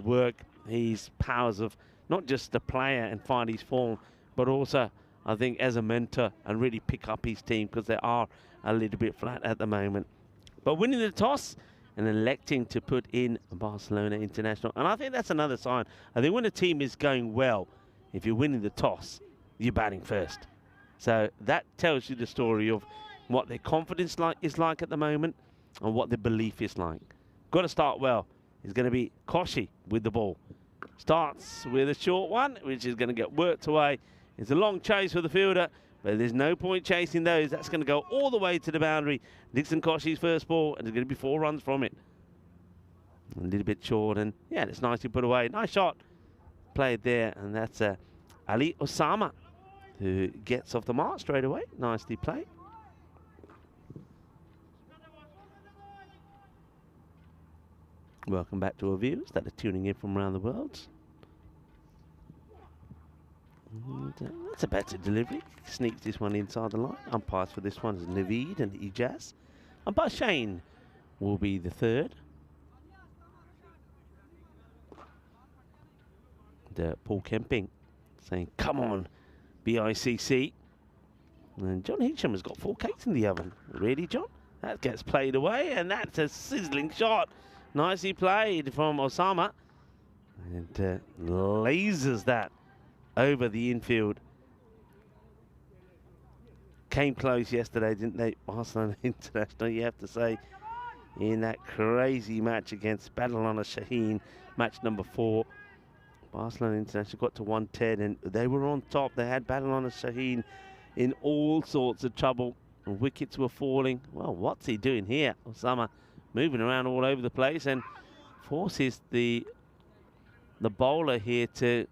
work his powers of not just a player and find his form, but also, I think, as a mentor and really pick up his team, because they are a little bit flat at the moment. But winning the toss and electing to put in Barcelona International, and I think that's another sign. I think when a team is going well, if you're winning the toss, you're batting first. So that tells you the story of what their confidence is like at the moment, and what their belief is like. Got to start well. It's going to be Koshi with the ball. Starts with a short one, which is going to get worked away. It's a long chase for the fielder, but there's no point chasing those. That's going to go all the way to the boundary. Dixon Koshi's first ball, and there's going to be 4 runs from it. A little bit short, and yeah, it's nicely put away. Nice shot played there, and that's Ali Osama, who gets off the mark straight away. Nicely played. Welcome back to our viewers that are tuning in from around the world. And, that's a better delivery. Sneaks this one inside the line. Umpires for this one is Naveed and Ijaz. Umpire Shane will be the third. Paul Kemping saying, come on, BICC. And John Hitcham has got 4 cakes in the oven. Really, John? That gets played away, and that's a sizzling shot. Nicely played from Osama. And lasers that over the infield. Came close yesterday, didn't they? Barcelona International, you have to say, in that crazy match against Badalona Shaheen, match number 4. Barcelona International got to 110 and they were on top. They had Badalona Shaheen in all sorts of trouble. And wickets were falling. Well, what's he doing here? Osama moving around all over the place and forces the bowler here to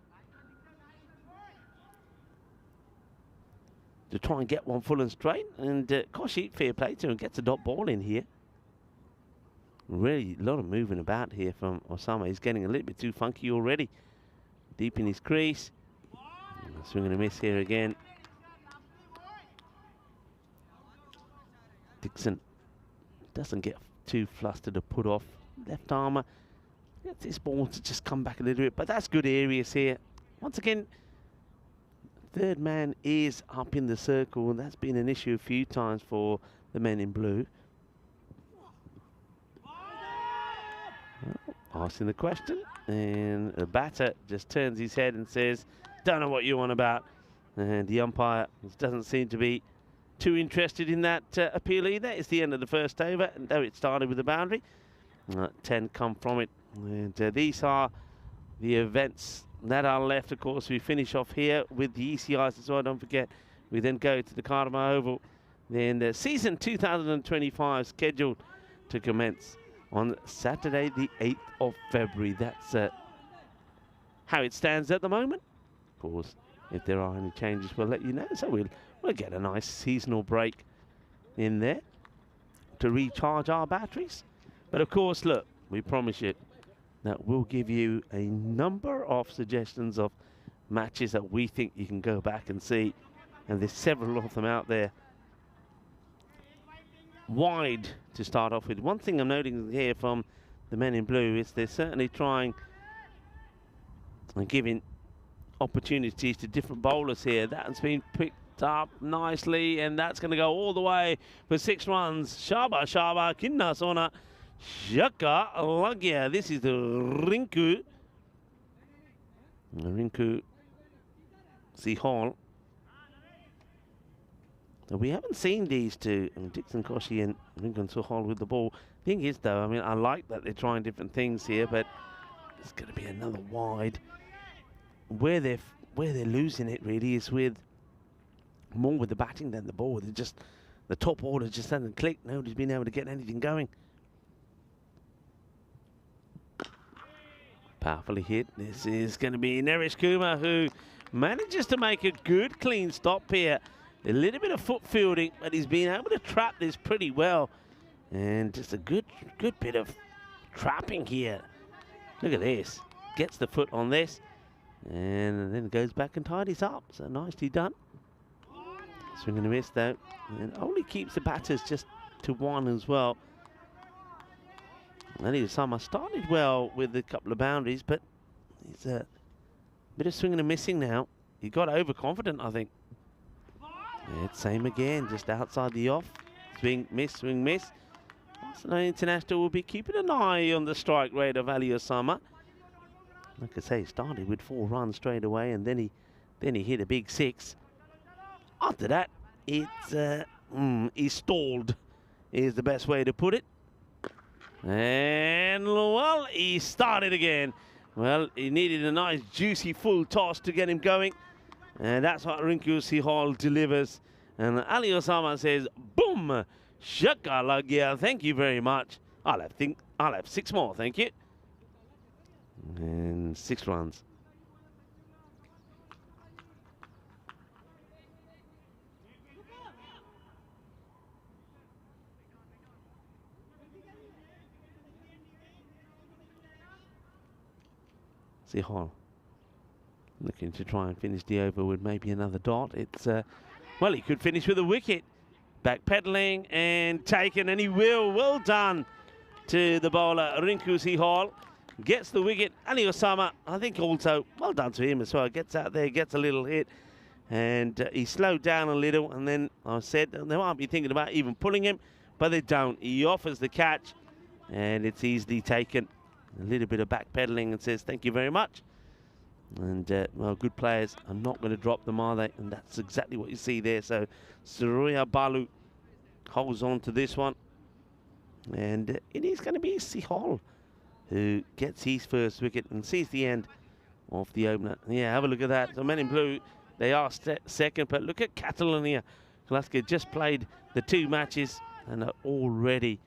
try and get one full and straight. And Koshi, fair play to him, gets a dot ball in here. Really, a lot of moving about here from Osama. He's getting a little bit too funky already. Deep in his crease. Swing and a miss here again. Dixon doesn't get too flustered or put off. Left armour. Gets this ball to just come back a little bit. But that's good areas here. Once again, third man is up in the circle. And that's been an issue a few times for the men in blue. Asking the question, and the batter just turns his head and says, don't know what you want about. And the umpire doesn't seem to be too interested in that appeal either. It's the end of the first over, and though it started with a boundary, 10 come from it. And these are the events that are left. Of course, we finish off here with the ECIs as well. Don't forget, we then go to the Cardiff Oval. Then the season 2025 scheduled to commence on Saturday the 8th of February. That's how it stands at the moment. Of course, if there are any changes, we'll let you know. So we'll get a nice seasonal break in there to recharge our batteries. But of course, look, we promise you that we'll give you a number of suggestions of matches that we think you can go back and see. And there's several of them out there. Wide to start off with. One thing I'm noting here from the men in blue is they're certainly trying and giving opportunities to different bowlers here. That's been picked up nicely, and that's going to go all the way for 6 runs. Shaba Kinna Sona Shaka Lagya. This is the Rinku Sihal. So we haven't seen these two, Dixon Koshi and Ringan Suhal with the ball. Thing is, though, I mean, I like that they're trying different things here, but it's going to be another wide. Where they're losing it really is with more with the batting than the ball. They're just, the top order just hasn't clicked. Nobody's been able to get anything going. Powerfully hit. This is going to be Naresh Kumar, who manages to make a good clean stop here. A little bit of foot fielding, but he's been able to trap this pretty well. And just a good bit of trapping here. Look at this. Gets the foot on this. And then goes back and tidies up. So nicely done. Swing and a miss though. And only keeps the batters just to 1 as well. And Osama started well with a couple of boundaries, but he's a bit of swinging and missing now. He got overconfident, I think. It's same again, just outside the off. Swing, miss, swing, miss. Barcelona International will be keeping an eye on the strike rate of Ali Osama. Like I say, he started with 4 runs straight away, and then he hit a big 6. After that, it's he stalled, is the best way to put it. And, well, he started again. Well, he needed a nice, juicy, full toss to get him going. And that's what Rinku Sihal delivers. And Ali Osama says, boom, shakalagia, thank you very much. I'll have 6 more, thank you. And 6 runs. Sihal looking to try and finish the over with maybe another dot. It's, well, he could finish with a wicket. Backpedaling and taken, and he will. Well done to the bowler, Rinku Sihal. Gets the wicket. Ali Osama, I think also, well done to him as well. Gets out there, gets a little hit, and he slowed down a little, and then I said they might be thinking about even pulling him, but they don't. He offers the catch, and it's easily taken. A little bit of backpedaling and says, thank you very much. And, well, good players are not going to drop them, are they? And that's exactly what you see there. So, Surya Balu holds on to this one. And it is going to be Sihal who gets his first wicket and sees the end of the opener. Yeah, have a look at that. The men in blue, they are second, but look at Catalonia. Glasgow just played the 2 matches and are already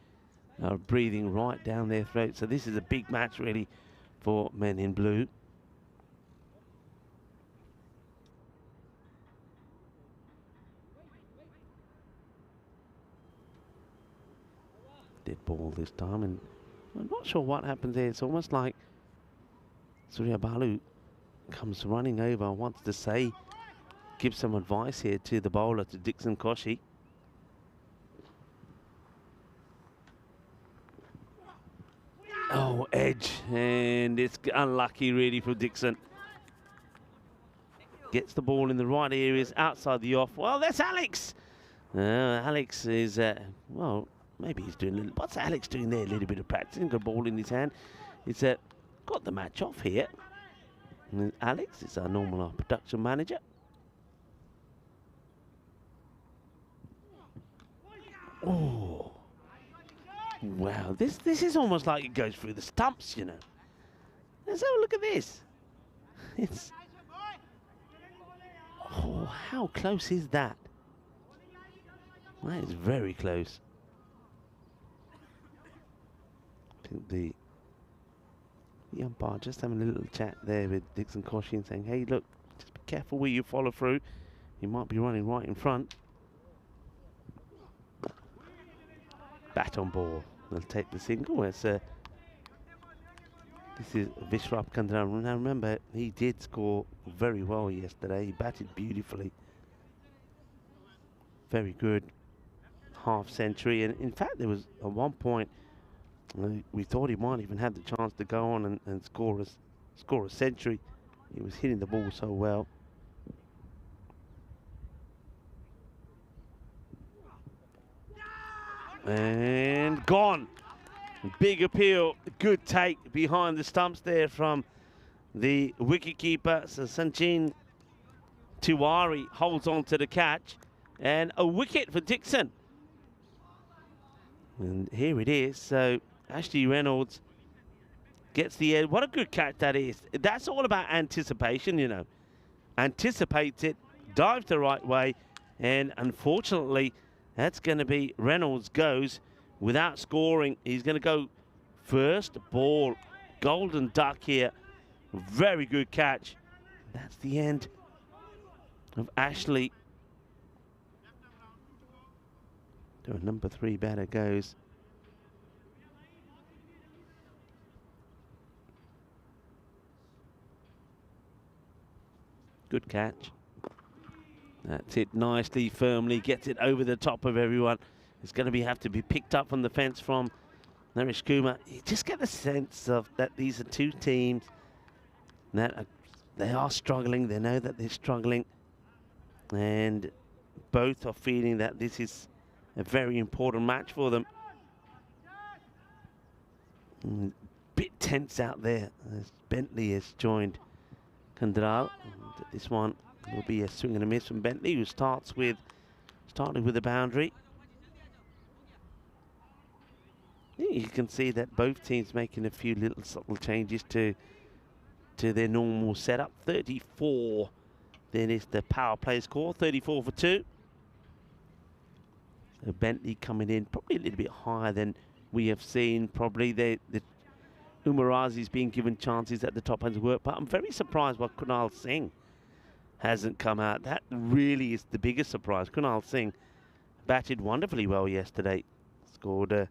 breathing right down their throat. So this is a big match, really, for men in blue. Dead ball this time, and I'm not sure what happens there. It's almost like Surya Balu comes running over, wants to say, give some advice here to the bowler, to Dixon Koshi. Oh, edge, and it's unlucky really for Dixon. Gets the ball in the right areas, outside the off. Well, that's Alex. Alex is, well, maybe he's doing a little, what's Alex doing there? A little bit of practicing, got a ball in his hand. It's got the match off here. And Alex is our normal production manager. Oh. Wow, this is almost like it goes through the stumps, you know. Let's have a look at this. It's, oh, how close is that? That is very close. I think the umpire just having a little chat there with Dixon Koshi and saying, hey, look, just be careful where you follow through. You might be running right in front. Bat on ball. They'll take the single. It's, this is Vishrap Kandra. Now remember, he did score very well yesterday. He batted beautifully. Very good half century. And in fact, there was at one point we thought he might even have the chance to go on and score a century. He was hitting the ball so well. And gone. Big appeal. Good take behind the stumps there from the wicketkeeper. So Sachin Tiwari holds on to the catch. And a wicket for Dixon. And here it is. So Ashley Reynolds gets the edge. What a good catch that is. That's all about anticipation, you know. Anticipates it, dives the right way, and unfortunately, that's going to be Reynolds goes without scoring. He's going to go first ball. Golden duck here. Very good catch. That's the end of Ashley. To a number 3 batter goes. Good catch. That's it nicely, firmly, gets it over the top of everyone. It's going to have to be picked up from the fence from Naresh Kumar. You just get the sense of that these are 2 teams that they are struggling. They know that they're struggling. And both are feeling that this is a very important match for them. Bit tense out there as Bentley has joined Kandral. This one will be a swing and a miss from Bentley, who starts with started with the boundary. Yeah, you can see that both teams making a few little subtle changes to their normal setup. 34, then is the power play score, 34 for 2. So Bentley coming in probably a little bit higher than we have seen. Probably the Umarazi's being given chances at the top end of work, but I'm very surprised why Kunal Singh hasn't come out. That really is the biggest surprise. Kunal Singh batted wonderfully well yesterday. Scored a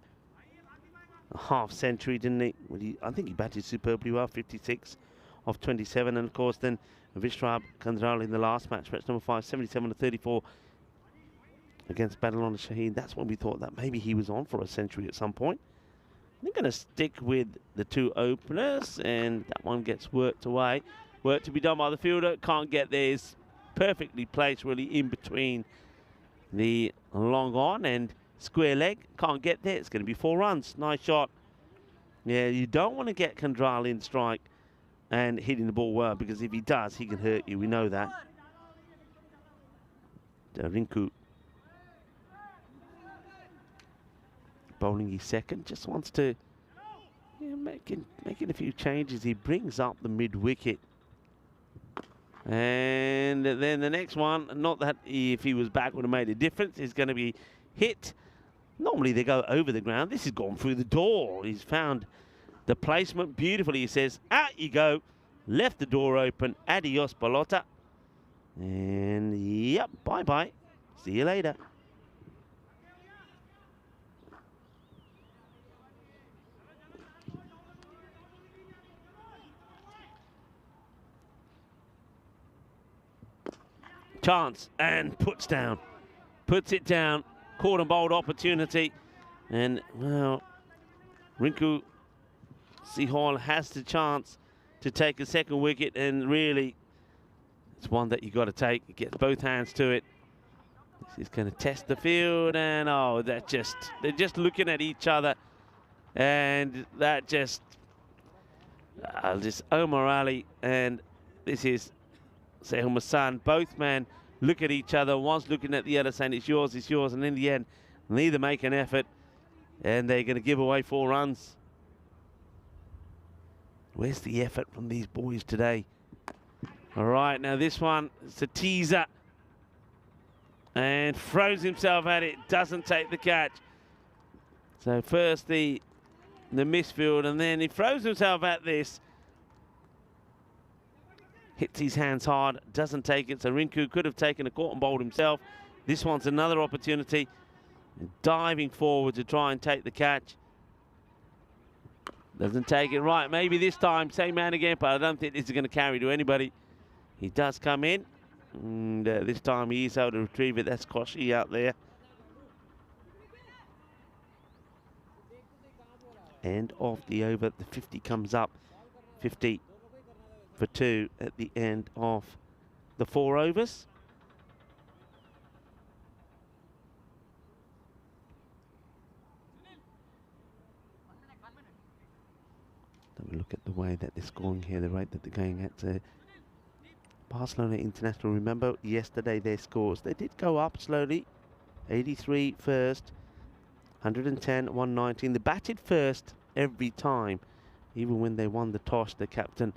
half century, didn't he? Well, I think he batted superbly well, 56 of 27. And of course then Vishrab Kandral in the last match, match number 5, 77 to 34 against Badalona Shaheen. That's when we thought that maybe he was on for a century at some point. They're going to stick with the 2 openers, and that one gets worked away. Work to be done by the fielder. Can't get there. It's perfectly placed really in between the long on and square leg. Can't get there. It's going to be 4 runs. Nice shot. Yeah, you don't want to get Kandral in strike and hitting the ball well, because if he does, he can hurt you. We know that. Rinku bowling his second, just wants to making a few changes. He brings up the mid wicket, and then the next one, not that if he was back would have made a difference, is going to be hit. Normally they go over the ground. This has gone through the door. He's found the placement beautifully. He says, out you go. Left the door open. Adios, Balota. And yep, bye-bye. See you later. Chance, and puts it down, caught and bowled opportunity, and well, Rinku Sihal has the chance to take a second wicket, and really it's one that you got to take. He gets both hands to it. This is going to test the field, and oh, they're just looking at each other, and that just Omar Ali, and this is Sehul Masan, both men look at each other, one's looking at the other saying it's yours, and in the end neither make an effort, and they're going to give away 4 runs. Where's the effort from these boys today? All right, now this one, it's a teaser, and throws himself at it, doesn't take the catch. So first the misfield, and then he throws himself at this. Hits his hands hard, doesn't take it. So Rinku could have taken a caught and bowled himself. This one's another opportunity. Diving forward to try and take the catch. Doesn't take it right. Maybe this time, same man again, but I don't think this is going to carry to anybody. He does come in. And this time he is able to retrieve it. That's Koshi out there. End of the over. The 50 comes up. 50 for 2 at the end of the 4 overs. Let me look at the way that they're scoring here, the rate that they're going at. Barcelona International, remember yesterday their scores, they did go up slowly. 83 first, 110, 119. They batted first every time. Even when they won the toss, the captain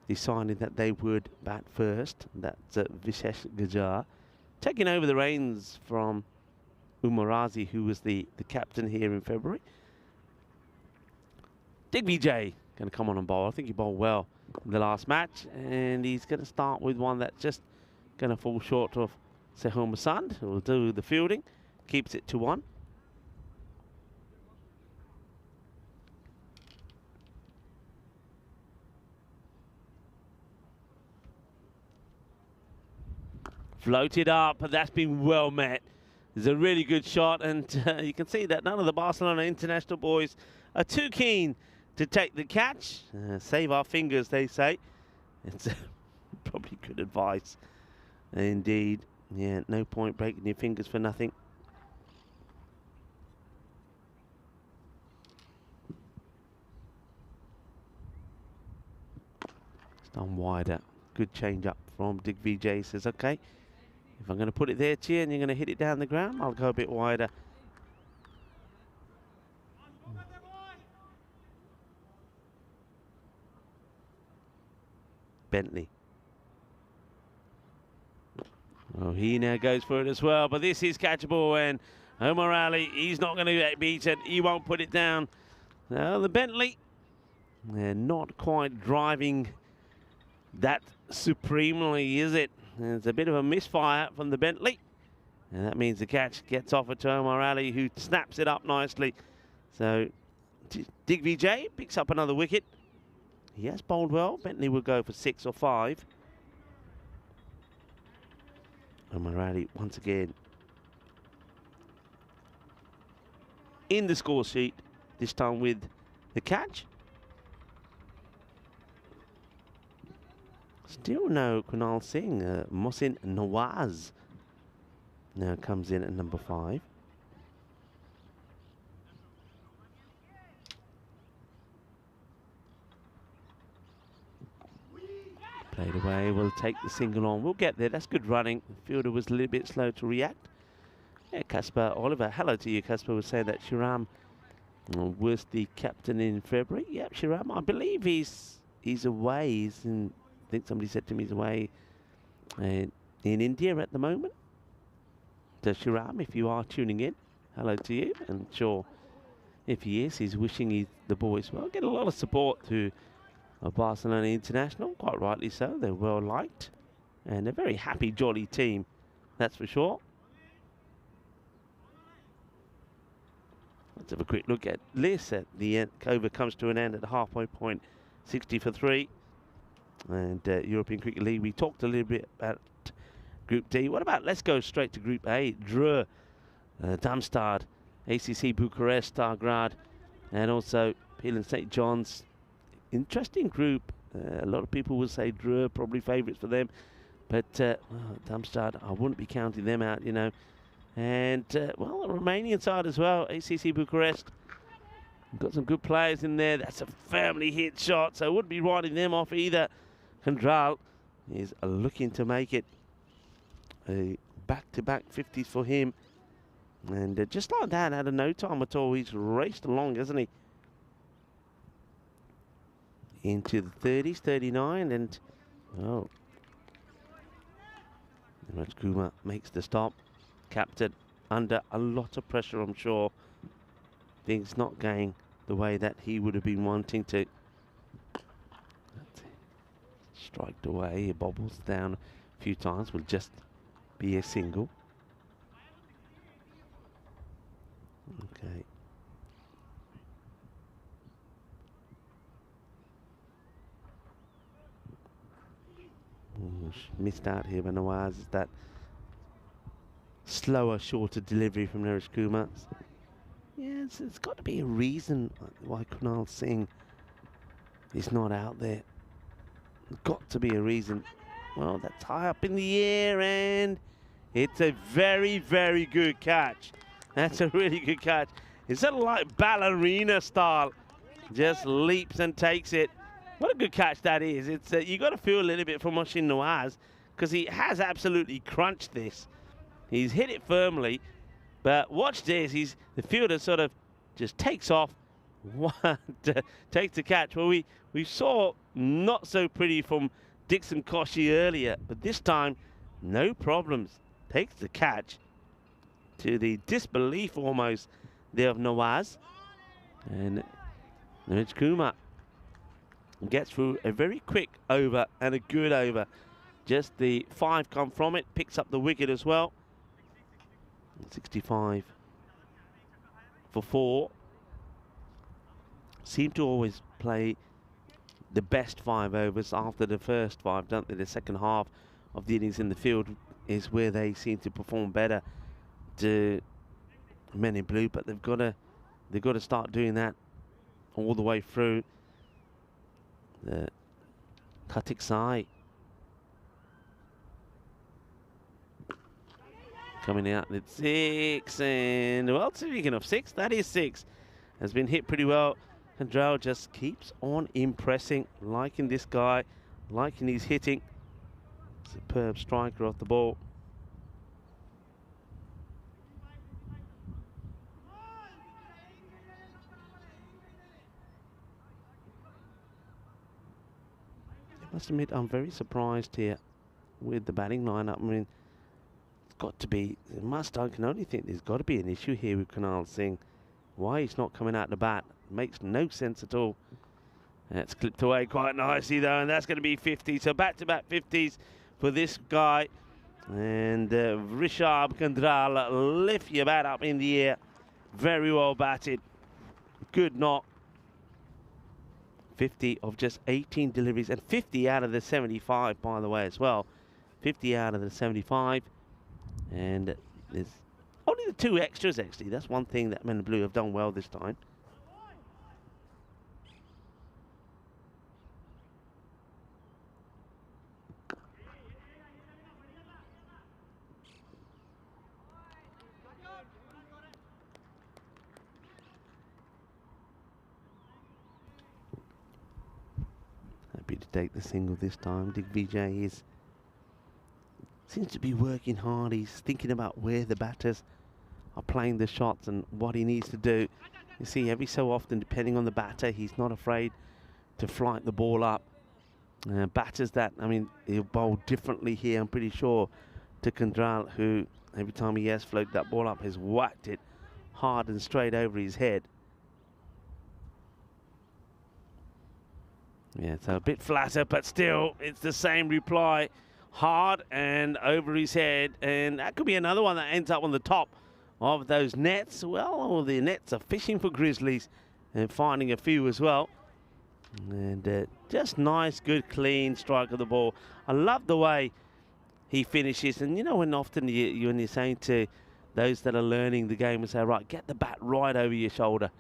decided that they would bat first. That's Vishesh Gajar, taking over the reins from Umarazi, who was the captain here in February. Digvijay going to come on and bowl. I think he bowled well in the last match, and he's going to start with one that's just going to fall short of Sehul Masand, who will do the fielding. Keeps it to 1. Floated up, but that's been well met. It's a really good shot, and you can see that none of the Barcelona International boys are too keen to take the catch. Save our fingers, they say. It's probably good advice. Indeed. Yeah, no point breaking your fingers for nothing. It's done wider. Good change up from Digvijay. Says, okay, If I'm going to put it there to you and you're going to hit it down the ground, I'll go a bit wider. Bentley. Oh, he now goes for it as well, but this is catchable, and Omar Ali, he's not going to get beaten. He won't put it down. Now the Bentley, they're not quite driving that supremely, is it? There's a bit of a misfire from the Bentley, and that means the catch gets offered to Omar Ali, who snaps it up nicely. So Digvijay picks up another wicket. He has bowled well. Bentley will go for 6 or 5. Omar Ali once again in the score sheet, this time with the catch. Still no Kunal Singh. Mohsin Nawaz now comes in at number 5. Played away, we'll take the single on. We'll get there, that's good running. The fielder was a little bit slow to react. Yeah, Casper Oliver, hello to you. Casper was saying that Shiram was the captain in February. Yep, Shiram, I believe he's away. He's in, I think somebody said to me he's away in India at the moment. So Shiram, if you are tuning in, hello to you. And sure, if he is, he's wishing the boys well. Get a lot of support to Barcelona International, quite rightly so. They're well liked and a very happy, jolly team, that's for sure. Let's have a quick look at this at the end. Over comes to an end at the halfway point, 60 for 3. And European Cricket League, we talked a little bit about Group D. What about, let's go straight to Group A. Dreux, Darmstadt, ACC Bucharest, Stargrad, and also Peel and St. John's. Interesting group. A lot of people will say Dreux probably favourites for them, but Darmstadt, I wouldn't be counting them out, you know. And well, the Romanian side as well, ACC Bucharest, got some good players in there. That's a firmly hit shot, so I wouldn't be writing them off either. Kandral is looking to make it a back-to-back 50s for him, and just like that, out of no time at all, he's raced along, hasn't he? Into the 30s, 39, and oh, Raj Kumar makes the stop. Captain under a lot of pressure, I'm sure. Things not going the way that he would have been wanting to. Striked away, he bobbles down a few times, will just be a single. Okay. Missed out here by Nawaz. Is that slower, shorter delivery from Naresh Kumar? Yeah, it's got to be a reason why Kunal Singh is not out there. Got to be a reason. Well, that's high up in the air, and it's a very, very good catch. That's a really good catch. It's sort of like ballerina style. Just leaps and takes it. What a good catch that is. It's you got to feel a little bit for Mohsin Nawaz, because he has absolutely crunched this. He's hit it firmly, but watch this. The fielder sort of just takes off, takes the catch. Well, we saw not so pretty from Dixon Koshi earlier, but this time, no problems. Takes the catch to the disbelief almost there of Nawaz. And Naresh Kumar gets through a very quick over and a good over. Just the 5 come from it, picks up the wicket as well. 65 for 4. Seem to always play the best 5 overs after the first 5, don't they? The second half of the innings in the field is where they seem to perform better to Men in Blue, but they've got to start doing that all the way through. The Kartik Sai coming out at 6, and well, speaking of 6, that is 6. Has been hit pretty well. Kandral just keeps on impressing, liking this guy, liking his hitting. Superb striker off the ball. must admit, I'm very surprised here with the batting lineup. I mean, it's got to be, I can only think there's got to be an issue here with Kunal Singh. Why he's not coming out the bat makes no sense at all. That's clipped away quite nicely though, and that's going to be 50. So back-to-back 50s for this guy. And Rishabh Kandral, lift your bat up in the air. Very well batted. Good knock. 50 of just 18 deliveries, and 50 out of the 75, by the way, as well. 50 out of the 75. And there's only the 2 extras, actually. That's one thing that Men in Blue have done well this time. Happy to take the single this time. Digvijay seems to be working hard. He's thinking about where the batters are playing the shots and what he needs to do. You see, every so often, depending on the batter, he's not afraid to flight the ball up. Batters that, I mean, he'll bowl differently here, I'm pretty sure, to Kandral, who every time he has floated that ball up has whacked it hard and straight over his head. Yeah, so a bit flatter, but still, it's the same reply. Hard and over his head, and that could be another one that ends up on the top of those nets. Well, the nets are fishing for Grizzlies and finding a few as well. And just nice, good, clean strike of the ball. I love the way he finishes. And you know, when often when you're saying to those that are learning the game and say, right, get the bat right over your shoulder.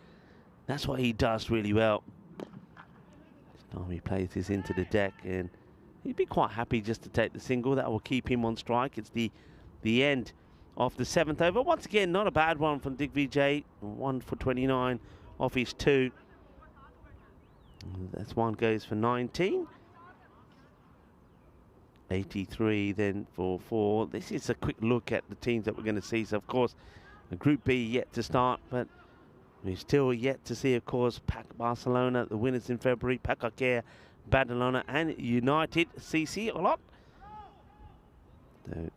That's what he does really well. This time he plays this into the deck, and he'd be quite happy just to take the single. That will keep him on strike. It's the end of the 7th over. Once again, not a bad one from Digvijay. 1 for 29 off his 2. That's one goes for 19. 83 then for 4. This is a quick look at the teams that we're going to see. So, of course, Group B yet to start, but we're still yet to see, of course, PAC Barcelona, the winners in February, PAC Encore, Badalona and United CC a lot. So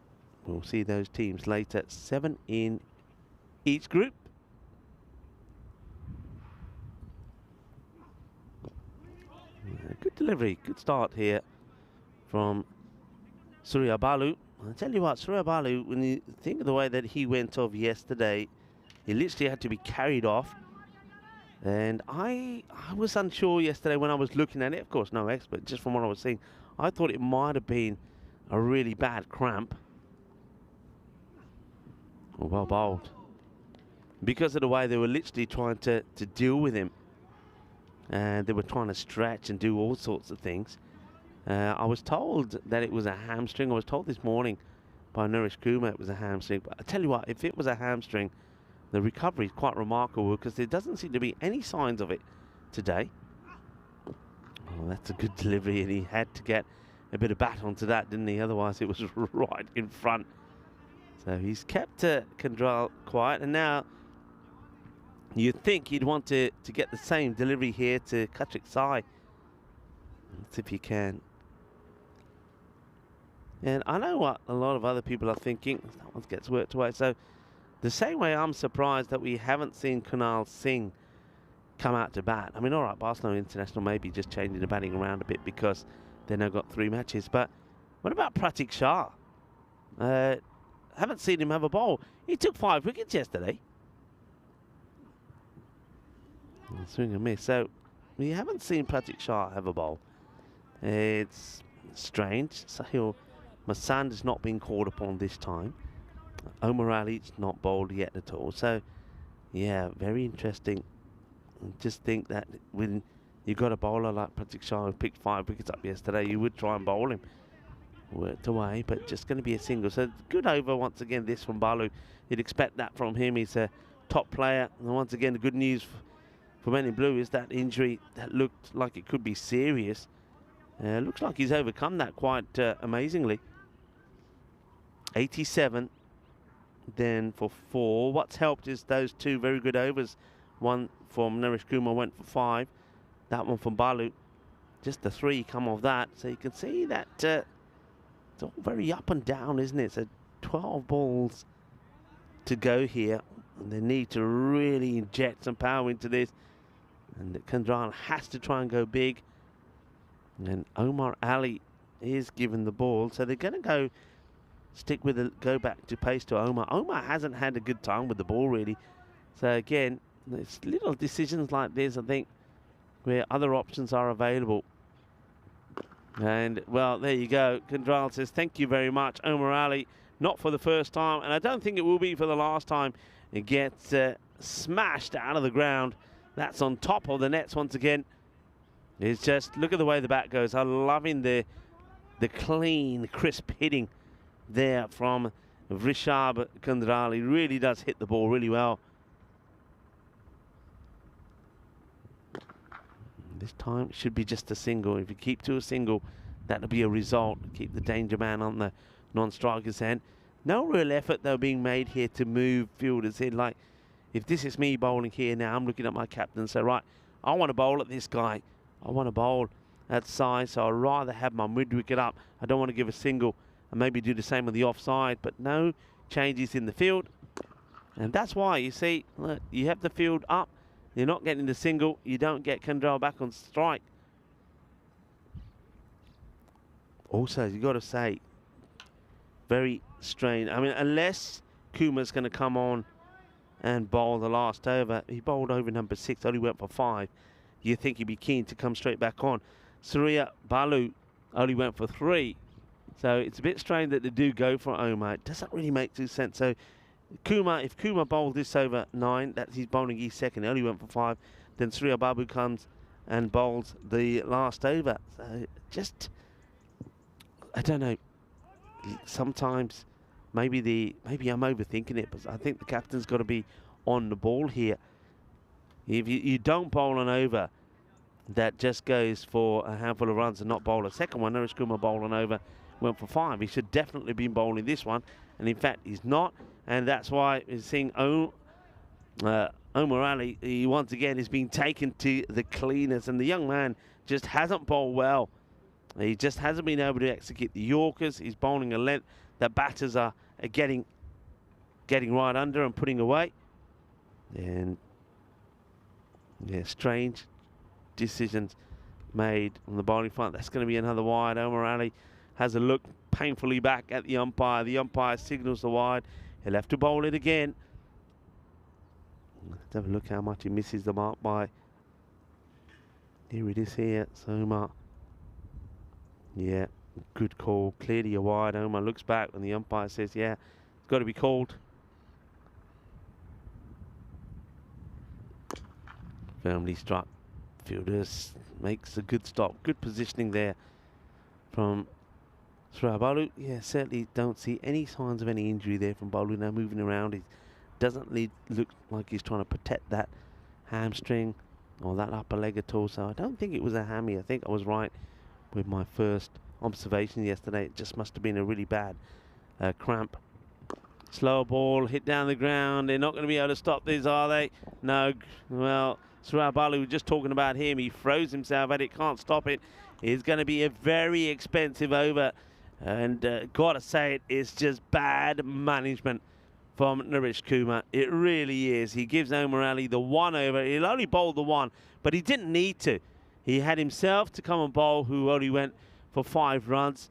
we'll see those teams later. 7 in each group. Good delivery, good start here from Surya Balu. I'll tell you what, Surya Balu, when you think of the way that he went off yesterday, he literally had to be carried off. And I was unsure yesterday when I was looking at it. Of course, no expert, just from what I was seeing. I thought it might have been a really bad cramp. Well bowled. Because of the way they were literally trying to deal with him. And they were trying to stretch and do all sorts of things. I was told that it was a hamstring. I was told this morning by Naresh Kumar it was a hamstring. But I tell you what, if it was a hamstring, the recovery is quite remarkable because there doesn't seem to be any signs of it today. Oh, that's a good delivery, and he had to get a bit of bat onto that, didn't he? Otherwise, it was right in front. So he's kept Kandral quiet, and now you'd think he'd want to get the same delivery here to Katrick Sai. Let's see if he can. And I know what a lot of other people are thinking. That one gets worked away. So the same way I'm surprised that we haven't seen Kunal Singh come out to bat. I mean, all right, Barcelona International may be just changing the batting around a bit because they've now got 3 matches. But what about Pratik Shah? Haven't seen him have a bowl. He took 5 wickets yesterday. Swing and miss. So we haven't seen Pratik Shah have a bowl. It's strange. Sahil Masand has not been called upon this time. Omar Ali's not bowled yet at all. So, yeah, very interesting. Just think that when you've got a bowler like Pratik Shah who picked 5 wickets up yesterday, you would try and bowl him. Worked away, but just going to be a single. So, good over once again, this from Balu. You'd expect that from him. He's a top player. And once again, the good news for Men in Blue is that injury that looked like it could be serious. Looks like he's overcome that quite amazingly. 87 then for 4. What's helped is those 2 very good overs. One from Naresh Kumar went for 5. That one from Balu just the 3 come off that. So you can see that it's all very up and down, isn't it? So 12 balls to go here, and they need to really inject some power into this. And Kandral has to try and go big. And Omar Ali is given the ball, so they're going to go back to pace to Omar. Omar hasn't had a good time with the ball, really. So again, it's little decisions like this, I think, where other options are available. And, well, there you go. Kandral says, thank you very much. Omar Ali, not for the first time, and I don't think it will be for the last time. It gets smashed out of the ground. That's on top of the nets once again. It's just, look at the way the bat goes. I'm loving the clean, crisp hitting there from Rishabh Kandral. He really does hit the ball really well. This time it should be just a single. If you keep to a single, that'll be a result. Keep the danger man on the non-striker's end. No real effort though being made here to move fielders in. Like, if this is me bowling here now, I'm looking at my captain and say, right, I want to bowl at this guy. I want to bowl at side, so I'd rather have my mid-wicket up. I don't want to give a single and maybe do the same on the offside, but no changes in the field. And that's why, you see, look, you have the field up. You're not getting the single. You don't get Kandral back on strike. Also, you've got to say, very strange. I mean, unless Kuma's going to come on and bowl the last over. He bowled over number 6, only went for 5. You think he'd be keen to come straight back on. Surya Balu only went for 3. So it's a bit strange that they do go for Omar. It doesn't really make too sense. So if Kuma bowled this over 9, that's he's bowling his second. He only went for 5. Then Surya Babu comes and bowls the last over. So just, I don't know. Sometimes maybe I'm overthinking it, but I think the captain's got to be on the ball here. If you don't bowl an over that just goes for a handful of runs and not bowl a second one, Naresh Kumar bowled an over, went for 5. He should definitely be bowling this one, and in fact he's not, and that's why we're seeing Omar Ali, he once again is being taken to the cleaners, and the young man just hasn't bowled well. He just hasn't been able to execute the Yorkers. He's bowling a length that batters are getting right under and putting away. And yeah, strange decisions made on the bowling front. That's going to be another wide. Omar Ali has a look painfully back at the umpire. The umpire signals the wide. He'll have to bowl it again. Let's have a look how much he misses the mark by. Here it is here. So Omar. Yeah, good call. Clearly a wide. Omar looks back and the umpire says, yeah, it's got to be called. Firmly struck. Fielders makes a good stop. Good positioning there from Surya Balu. Yeah, certainly don't see any signs of any injury there from Balu now moving around. He doesn't look like he's trying to protect that hamstring or that upper leg at all. So I don't think it was a hammy. I think I was right with my first observation yesterday. It just must have been a really bad cramp. Slow ball hit down the ground. They're not going to be able to stop this, are they? No. Well, Surya Balu, just talking about him, he throws himself at it, can't stop it. It's going to be a very expensive over, and gotta say it's just bad management from Naresh Kumar. It really is. He gives Omar Ali the 1 over. He'll only bowl the 1, but he didn't need to. He had himself to come and bowl, who only went for 5 runs.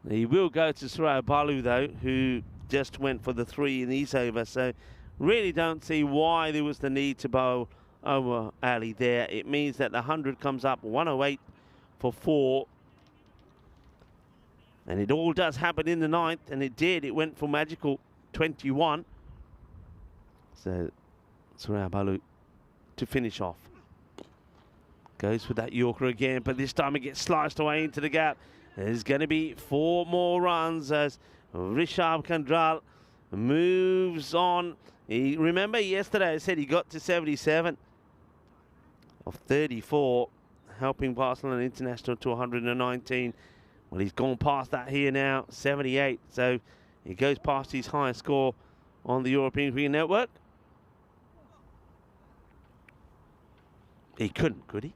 He will go to Surya Balu though, who just went for the 3 in these over. So really don't see why there was the need to bowl Omar Ali there. It means that the 100 comes up 108 for 4. And it all does happen in the 9th, and it did. It went for magical 21. So Surya Balu to finish off. Goes with that Yorker again, but this time it gets sliced away into the gap. There's going to be 4 more runs as Rishabh Kandral moves on. Remember yesterday I said he got to 77 of 34, helping Barcelona International to 119. Well, he's gone past that here now, 78. So he goes past his highest score on the European Cricket Network. He couldn't, could he?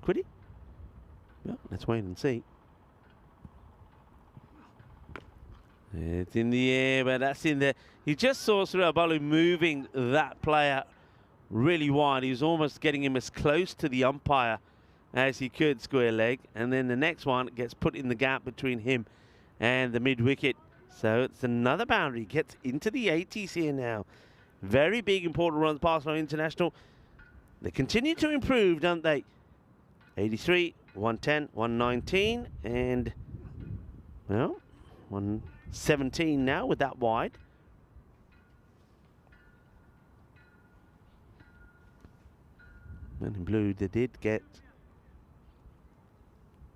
Could he? Well, let's wait and see. It's in the air, but that's in there. You just saw Surabalu moving that player really wide. He was almost getting him as close to the umpire as he could, square leg. And then the next one gets put in the gap between him and the mid-wicket. So it's another boundary. Gets into the 80s here now. Very big, important runs, Barcelona International. They continue to improve, don't they? 83, 110, 119, and, well, 117 now with that wide. Men in blue, they did get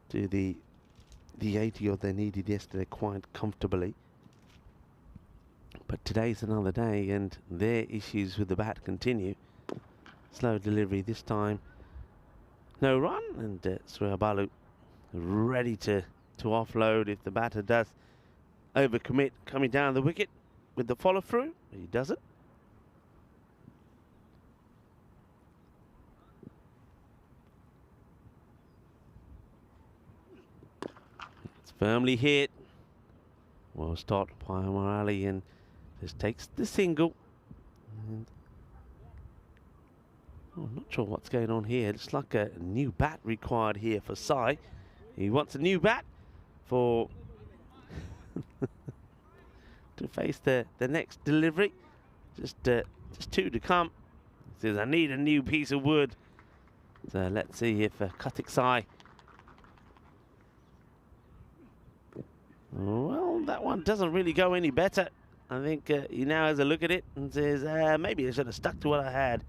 to the 80 odd they needed yesterday quite comfortably. But today's another day, and their issues with the bat continue. Slow delivery this time. No run, and Surabalu ready to offload if the batter does overcommit coming down the wicket with the follow through. He doesn't. It's firmly hit. Well stopped by Morali, and just takes the single. And I'm not sure what's going on here. It's like a new bat required here for Sai. He wants a new bat for to face the next delivery. Just two to come. He says, I need a new piece of wood. So let's see if Karthik Sai. Well, that one doesn't really go any better. I think he now has a look at it and says, maybe I should have stuck to what I had.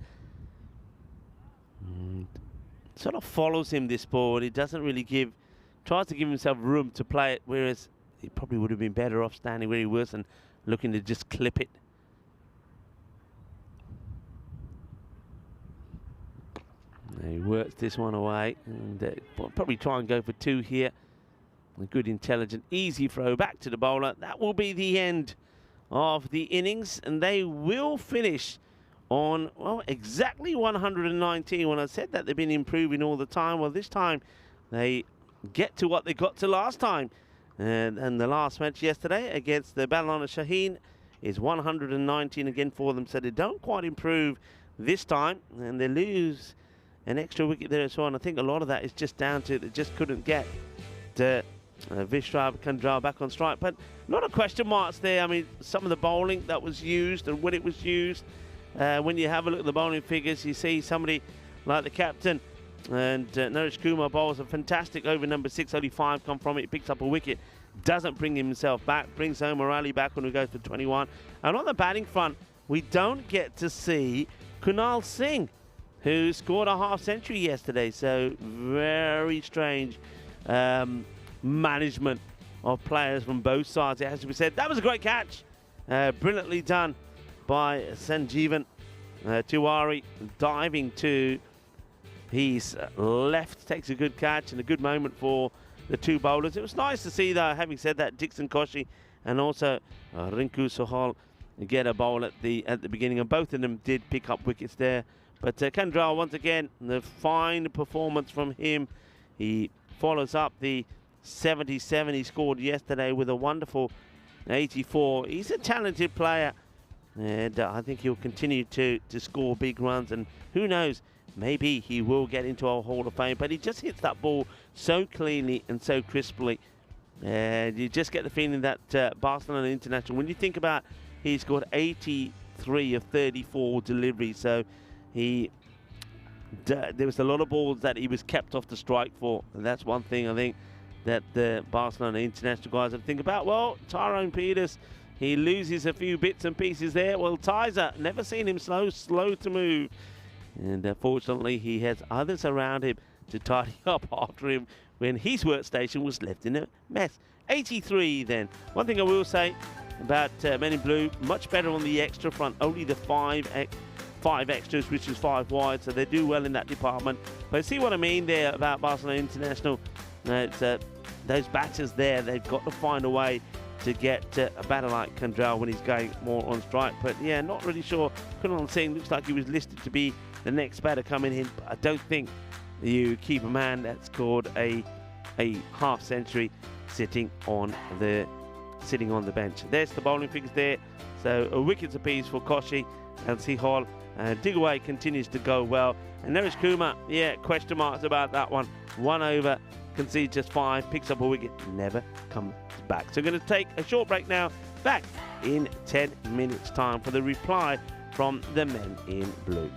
And sort of follows him, this ball. He doesn't really tries to give himself room to play it, whereas he probably would have been better off standing where he was and looking to just clip it. He works this one away, and probably try and go for two here. A good, intelligent, easy throw back to the bowler. That will be the end of the innings, and they will finish on, well, exactly 119. When I said that they've been improving all the time, well, this time they get to what they got to last time. And the last match yesterday against the Balana Shaheen is 119 again for them. So they don't quite improve this time, and they lose an extra wicket there as well. And I think a lot of that is just down to they just couldn't get Vishrab Kandral back on strike. But a lot of question marks there. I mean, some of the bowling that was used and when it was used. When you have a look at the bowling figures, you see somebody like the captain and Naresh Kumar bowls a fantastic over number 6, only 5 come from it, picks up a wicket, doesn't bring himself back, brings home Morali back when we go for 21. And on the batting front, we don't get to see Kunal Singh, who scored a half century yesterday. So very strange management of players from both sides. It has to be said, that was a great catch, brilliantly done by Sanjeevan Tiwari, diving to his left, takes a good catch and a good moment for the two bowlers. It was nice to see, though, having said that, Dixon Koshi and also Rinku Sohal get a bowl at the beginning, and both of them did pick up wickets there. But Kandral, once again, the fine performance from him. He follows up the 77 he scored yesterday with a wonderful 84. He's a talented player, and I think he'll continue to score big runs, and who knows, maybe he will get into our Hall of Fame. But he just hits that ball so cleanly and so crisply, and you just get the feeling that Barcelona International, when you think about, he scored 83 of 34 deliveries, so there was a lot of balls that he was kept off the strike for, and that's one thing I think that the Barcelona International guys have to think about. Well, Tyrone Peters, he loses a few bits and pieces there. Well, Tizer, never seen him slow to move. And fortunately, he has others around him to tidy up after him when his workstation was left in a mess. 83 then. One thing I will say about Men in Blue, much better on the extra front. Only the five extras, which is 5 wide, so they do well in that department. But see what I mean there about Barcelona International? Those batters there, they've got to find a way to get a batter like Kandral when he's going more on strike. But yeah, not really sure. Kunal Singh looks like he was listed to be the next batter coming in, but I don't think you keep a man that scored a a half century sitting on the bench. There's the bowling figures there. So wickets apiece for Koshi and Sihol. Digaway continues to go well. And Naresh Kumar, question marks about that one. 1 over, concedes just 5, picks up a wicket, never comes back. So we're going to take a short break now. Back in 10 minutes time for the reply from the men in blue.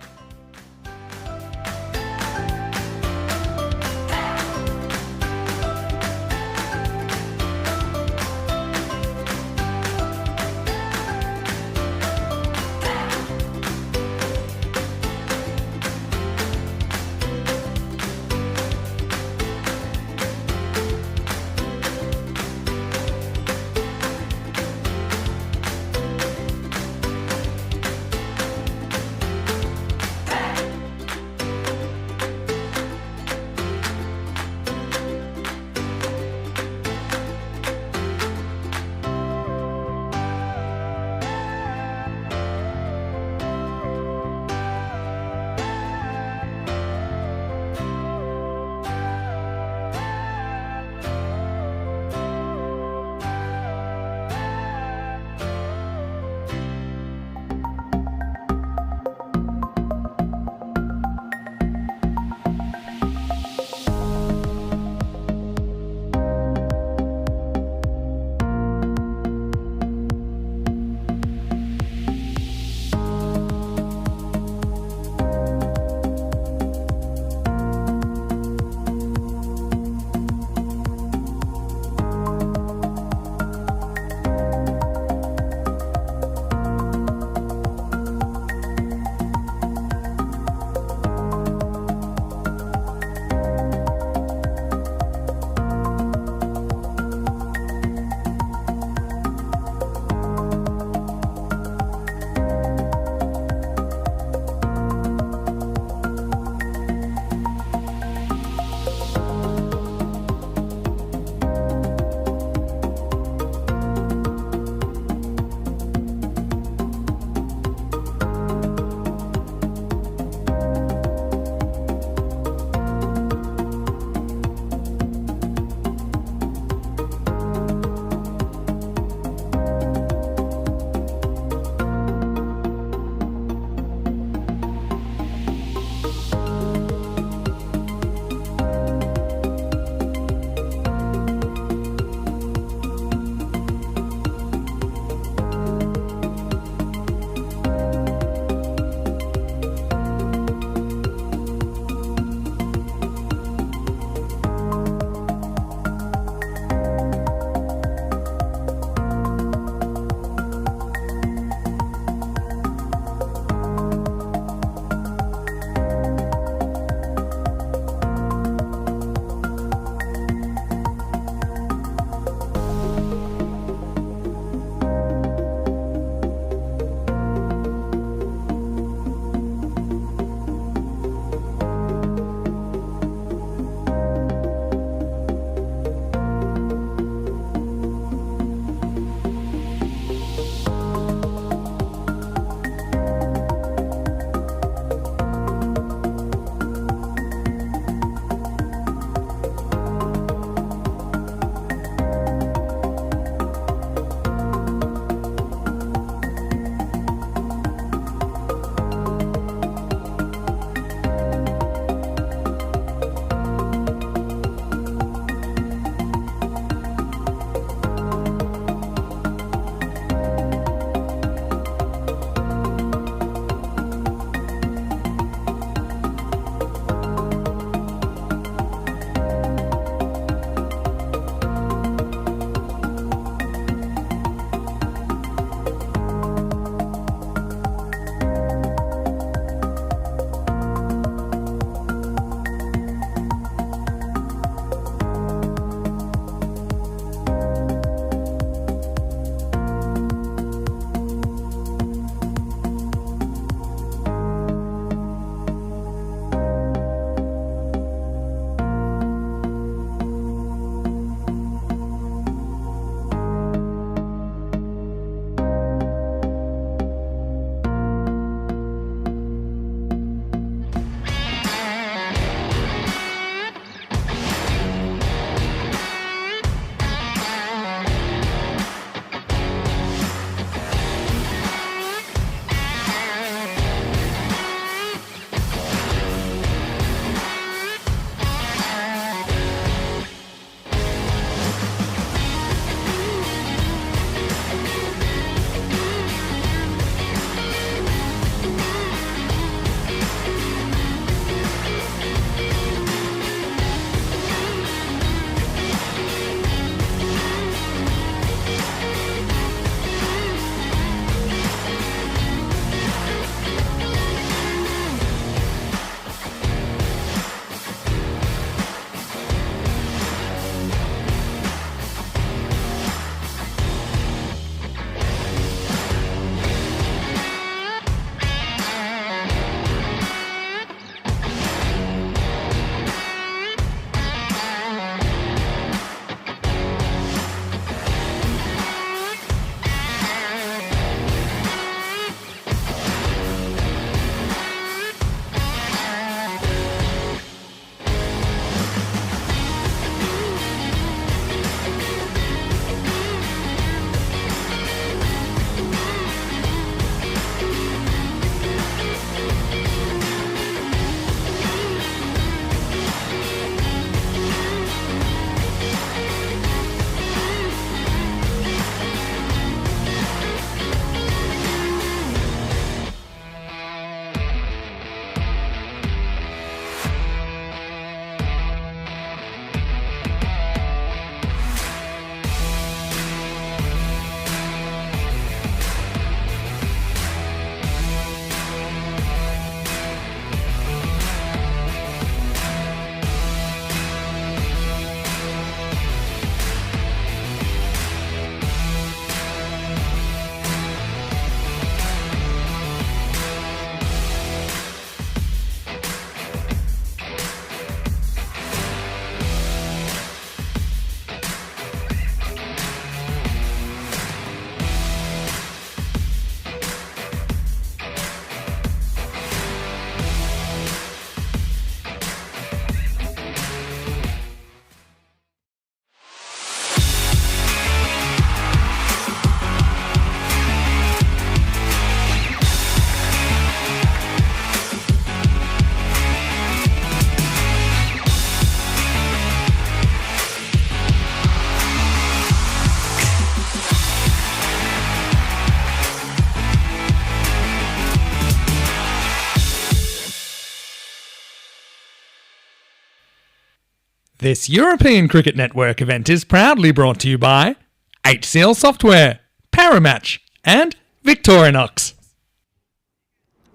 This European Cricket Network event is proudly brought to you by HCL Software, Paramatch, and Victorinox.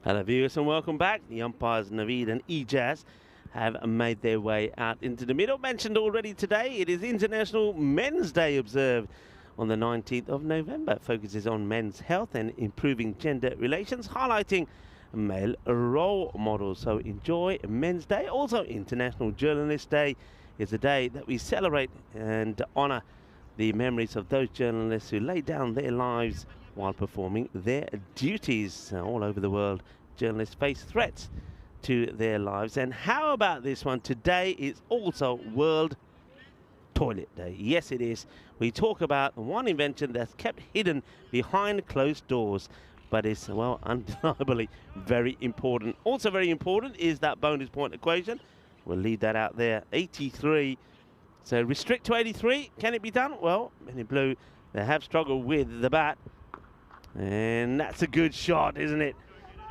Hello viewers and welcome back. The umpires Naveed and Ejaz have made their way out into the middle. Mentioned already today, it is International Men's Day observed on the 19th of November. Focuses on men's health and improving gender relations, highlighting male role models. So enjoy Men's Day. Also International Journalist Day is a day that we celebrate and honour the memories of those journalists who laid down their lives while performing their duties. All over the world, journalists face threats to their lives. And how about this one? Today is also World Toilet Day. Yes, it is. We talk about one invention that's kept hidden behind closed doors, but is, well, undeniably very important. Also very important is that bonus point equation. We'll leave that out there. 83. So restrict to 83. Can it be done? Well, Men in Blue, they have struggled with the bat. And that's a good shot, isn't it?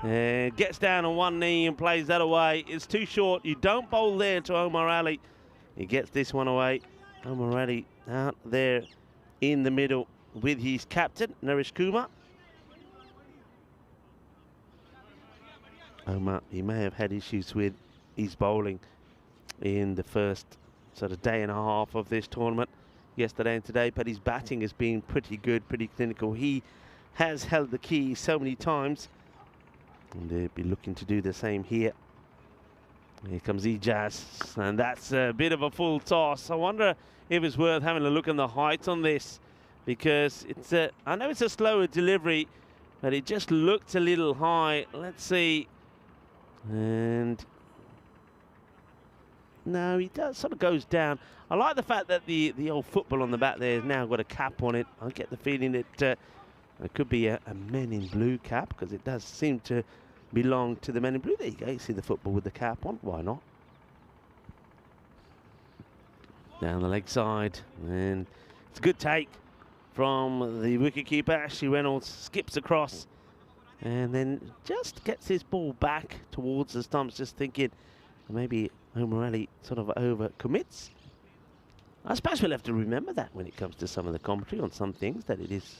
And gets down on one knee and plays that away. It's too short. You don't bowl there to Omar Ali. He gets this one away. Omar Ali out there in the middle with his captain, Naresh Kumar. Omar, he may have had issues with his bowling in the first sort of day and a half of this tournament, yesterday and today, but his batting has been pretty good, pretty clinical. He has held the key so many times, and they'll be looking to do the same here. Here comes Ejaz, and that's a bit of a full toss. I wonder if it's worth having a look on the height on this, because it's a, I know it's a slower delivery, but it just looked a little high. Let's see. And no, he does sort of goes down. I like the fact that the old football on the back there has now got a cap on it. I get the feeling that it could be a Men in Blue cap, because it does seem to belong to the Men in Blue. There you go, you see the football with the cap on. Why not? Down the leg side, and it's a good take from the wicketkeeper. Ashley Reynolds skips across and then just gets his ball back towards the stumps, just thinking maybe Omar Ali sort of over commits. I suppose we'll have to remember that when it comes to some of the commentary on some things, that it is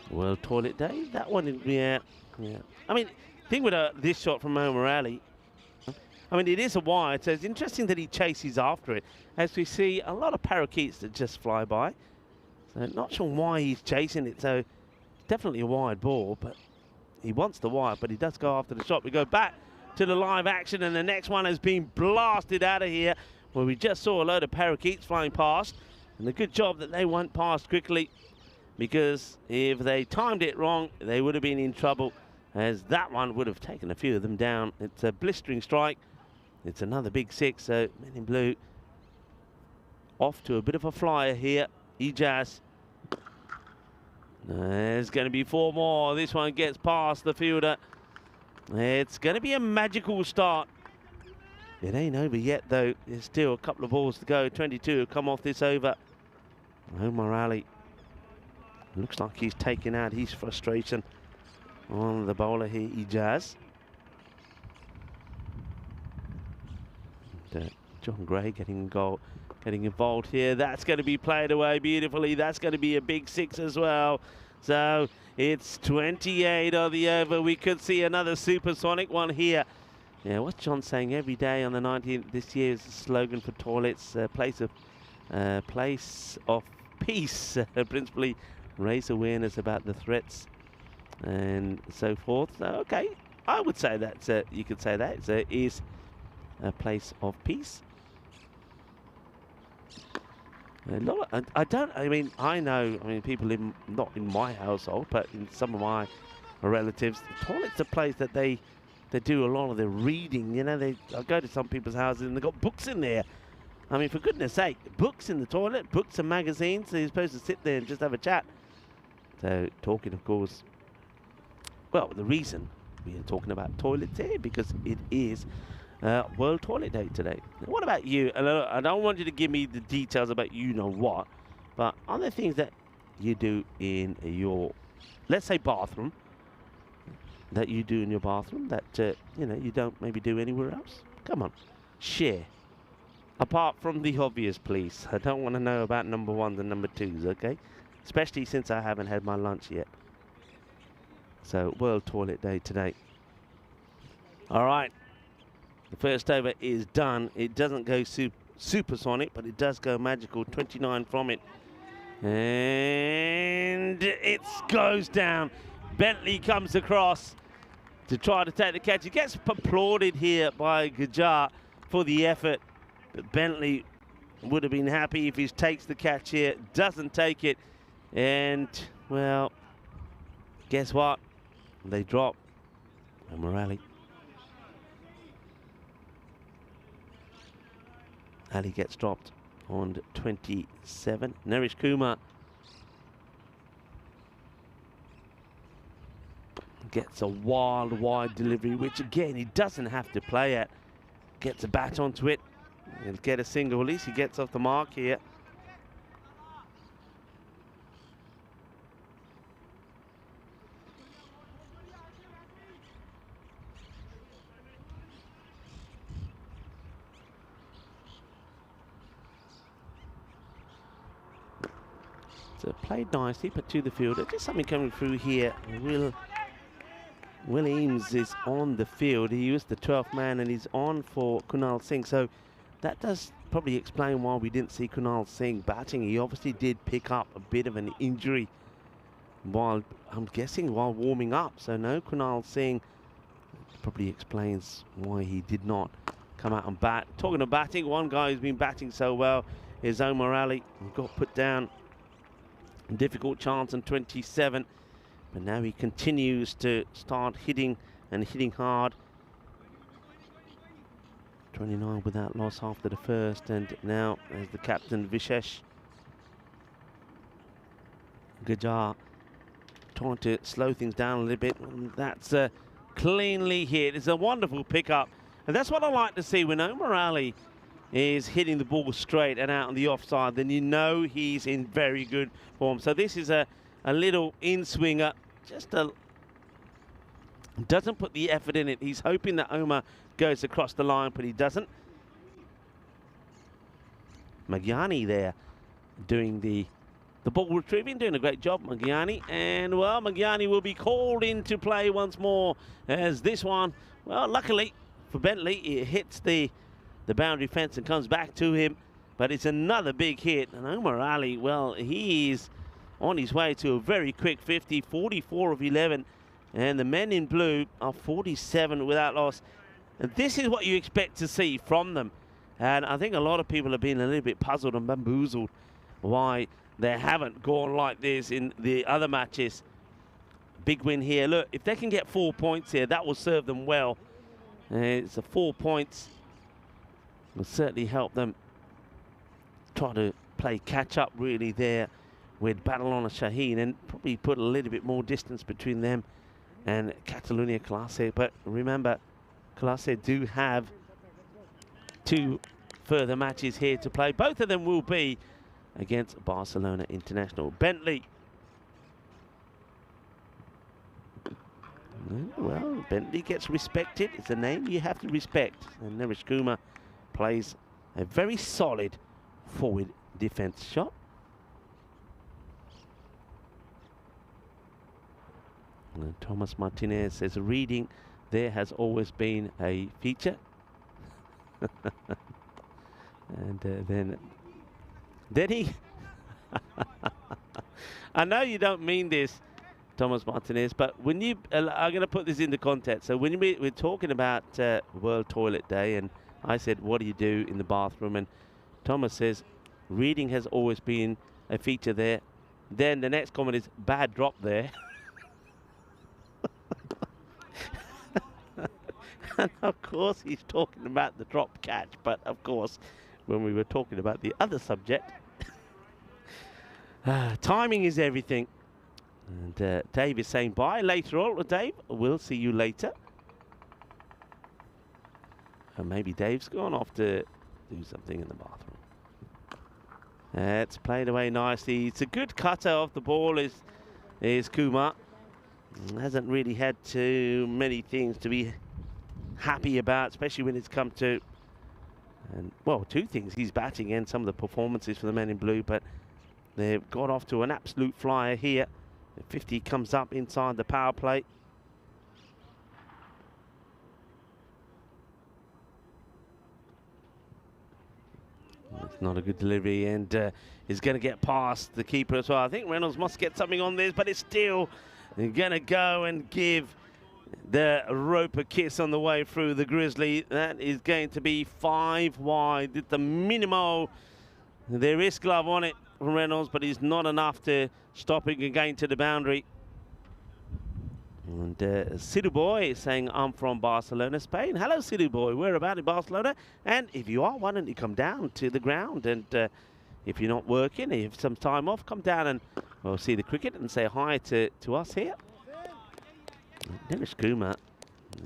World Toilet Day. That one, yeah. I mean, the thing with this shot from Omar Ali, I mean, it is a wide, so it's interesting that he chases after it. As we see, a lot of parakeets that just fly by. So not sure why he's chasing it. So definitely a wide ball, but he wants the wide, but he does go after the shot. We go back to the live action, and the next one has been blasted out of here, where we just saw a load of parakeets flying past. And a good job that they went past quickly, because if they timed it wrong, they would have been in trouble, as that one would have taken a few of them down. It's a blistering strike. It's another big six, so Men in Blue off to a bit of a flyer here. Ejaz. There's going to be 4 more. This one gets past the fielder. It's going to be a magical start. It ain't over yet, though. There's still a couple of balls to go. 22 have come off this over. Omar Ali looks like he's taking out his frustration on the bowler here, Ejaz. John Gray getting involved here. That's going to be played away beautifully. That's going to be a big 6 as well. So it's 28 on the over. We could see another supersonic one here. Yeah, what's John saying? Every day on the 19th this year is the slogan for toilets. Place of peace. Principally raise awareness about the threats and so forth. So, okay, I would say that you could say that it is a place of peace. I know people live not in my household, but in some of my relatives, the toilet's a place that they do a lot of their reading. You know, I go to some people's houses and they've got books in there. I mean, for goodness sake, books in the toilet, books and magazines. So you're supposed to sit there and just have a chat. So talking, of course, well, the reason we are talking about toilets here, because it is World Toilet Day today. Now, what about you? I don't want you to give me the details about you know what, but are there things that you do in your, let's say, bathroom, that you do in your bathroom that you know, you don't maybe do anywhere else? Come on, share. Apart from the obvious, please. I don't want to know about number 1s and number 2s, okay? Especially since I haven't had my lunch yet. So, World Toilet Day today. All right. The first over is done. It doesn't go supersonic, but it does go magical. 29 from it. And it goes down. Bentley comes across to try to take the catch. He gets applauded here by Gajar for the effort. But Bentley would have been happy if he takes the catch here. Doesn't take it. And, well, guess what? They drop. And Morale. Ali gets dropped on 27. Naresh Kumar gets a wide delivery, which again he doesn't have to play at. Gets a bat onto it. He'll get a single. At least he gets off the mark here. So played nicely, but to the fielder. Just something coming through here. Will Eames is on the field. He was the 12th man and he's on for Kunal Singh. So that does probably explain why we didn't see Kunal Singh batting. He obviously did pick up a bit of an injury while, I'm guessing, while warming up. So no Kunal Singh. Probably explains why he did not come out and bat. Talking of batting, one guy who's been batting so well is Omar Ali. He got put down. Difficult chance on 27. But now he continues to start hitting and hitting hard. 29 without loss after the first, and now as the captain Vishesh Gajar trying to slow things down a little bit. That's cleanly hit. It's a wonderful pickup, and that's what I like to see when Omar Ali is hitting the ball straight and out on the offside. Then you know he's in very good form. So this is a little in-swinger. Just doesn't put the effort in it. He's hoping that Omar goes across the line, but he doesn't. Magyani there doing the ball retrieving, doing a great job, Magyani. And, well, Magyani will be called into play once more as this one, well, luckily for Bentley, it hits the boundary fence and comes back to him. But it's another big hit. And Omar Ali, well, he is on his way to a very quick 50, 44 of 11. And the men in blue are 47 without loss. And this is what you expect to see from them. And I think a lot of people have been a little bit puzzled and bamboozled why they haven't gone like this in the other matches. Big win here. Look, if they can get 4 points here, that will serve them well. It's 4 points. Will certainly help them try to play catch up really there with Badalona Shaheen, and probably put a little bit more distance between them and Catalunya Classe. But remember, Classe do have 2 further matches here to play. Both of them will be against Barcelona International. Bentley. Well, Bentley gets respected. It's a name you have to respect. And Naresh Kumar plays a very solid forward defense shot. And Thomas Martinez says reading there has always been a feature. And then he I know you don't mean this, Thomas Martinez, but when you I'm going to put this into context. So when we're talking about World Toilet Day, and I said, what do you do in the bathroom? And Thomas says, reading has always been a feature there. Then the next comment is, bad drop there. And of course he's talking about the drop catch. But of course, when we were talking about the other subject, timing is everything. And Dave is saying bye later on. Dave, we'll see you later. And maybe Dave's gone off to do something in the bathroom. It's played away nicely. It's a good cutter off the ball is Kumar. Hasn't really had too many things to be happy about, especially when it's come to And, well, two things. He's batting and some of the performances for the men in blue, but they've got off to an absolute flyer here. The 50 comes up inside the power play. It's not a good delivery, and is going to get past the keeper as well. I think Reynolds must get something on this, but it's still going to go and give the rope a kiss on the way through the Grizzly. That is going to be 5 wide. Did the minimal. There is glove on it from Reynolds, but he's not enough to stop it again to the boundary. And Sidhu Boy is saying, I'm from Barcelona, Spain. Hello, Sidhu Boy. We're about in Barcelona. And if you are, why don't you come down to the ground? And if you're not working, if you have some time off, come down and we'll see the cricket and say hi to us here. Nilesh Kumar,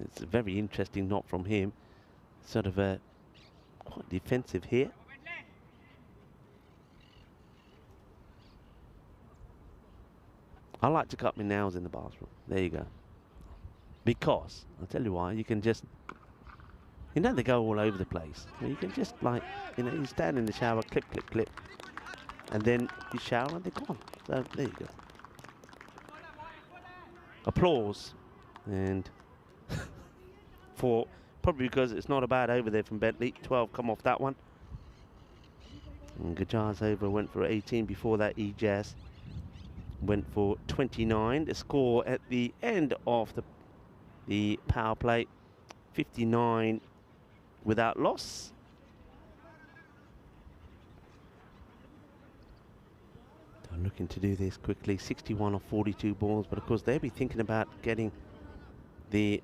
it's a very interesting knock from him. Sort of quite defensive here. I like to cut my nails in the bathroom. There you go. Because, I'll tell you why, you can just, you know, they go all over the place. You can just, like, you know, you stand in the shower, clip, clip, clip. And then you shower and they're gone. So, there you go. Applause. And for, probably because it's not a bad over there from Bentley. 12 come off that one. And Gajar's over went for 18 before that. ECS went for 29. The score at the end of the power play, 59 without loss. I'm looking to do this quickly. 61 of 42 balls, but of course they'll be thinking about getting the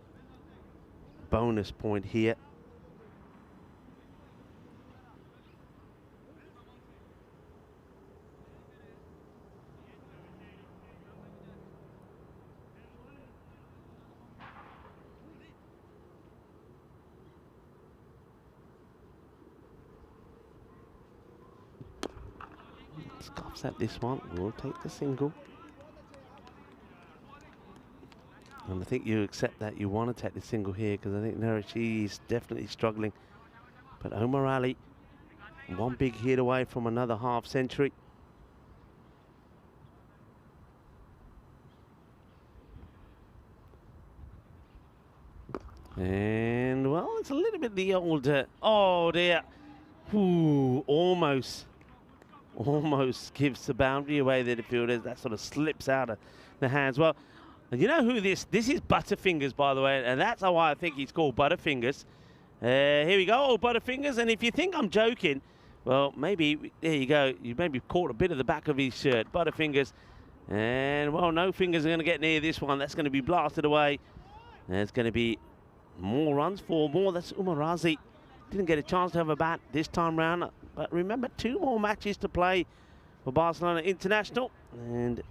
bonus point here. Scuffs at this one, we'll take the single. And I think you accept that you want to take the single here, because I think Narachi is definitely struggling. But Omar Ali, one big hit away from another half century. And, well, it's a little bit the old, oh dear. Ooh, almost gives the boundary away there, the fielder. That sort of slips out of the hands. Well, you know who this is Butterfingers, by the way, and that's why I think he's called Butterfingers. Here we go, Butterfingers, and if you think I'm joking, well, maybe, there you go, you maybe caught a bit of the back of his shirt, Butterfingers, and, well, no fingers are going to get near this one. That's going to be blasted away. There's going to be more runs, 4 more. That's Umar Razi. Didn't get a chance to have a bat this time round, but remember, 2 more matches to play for Barcelona International, and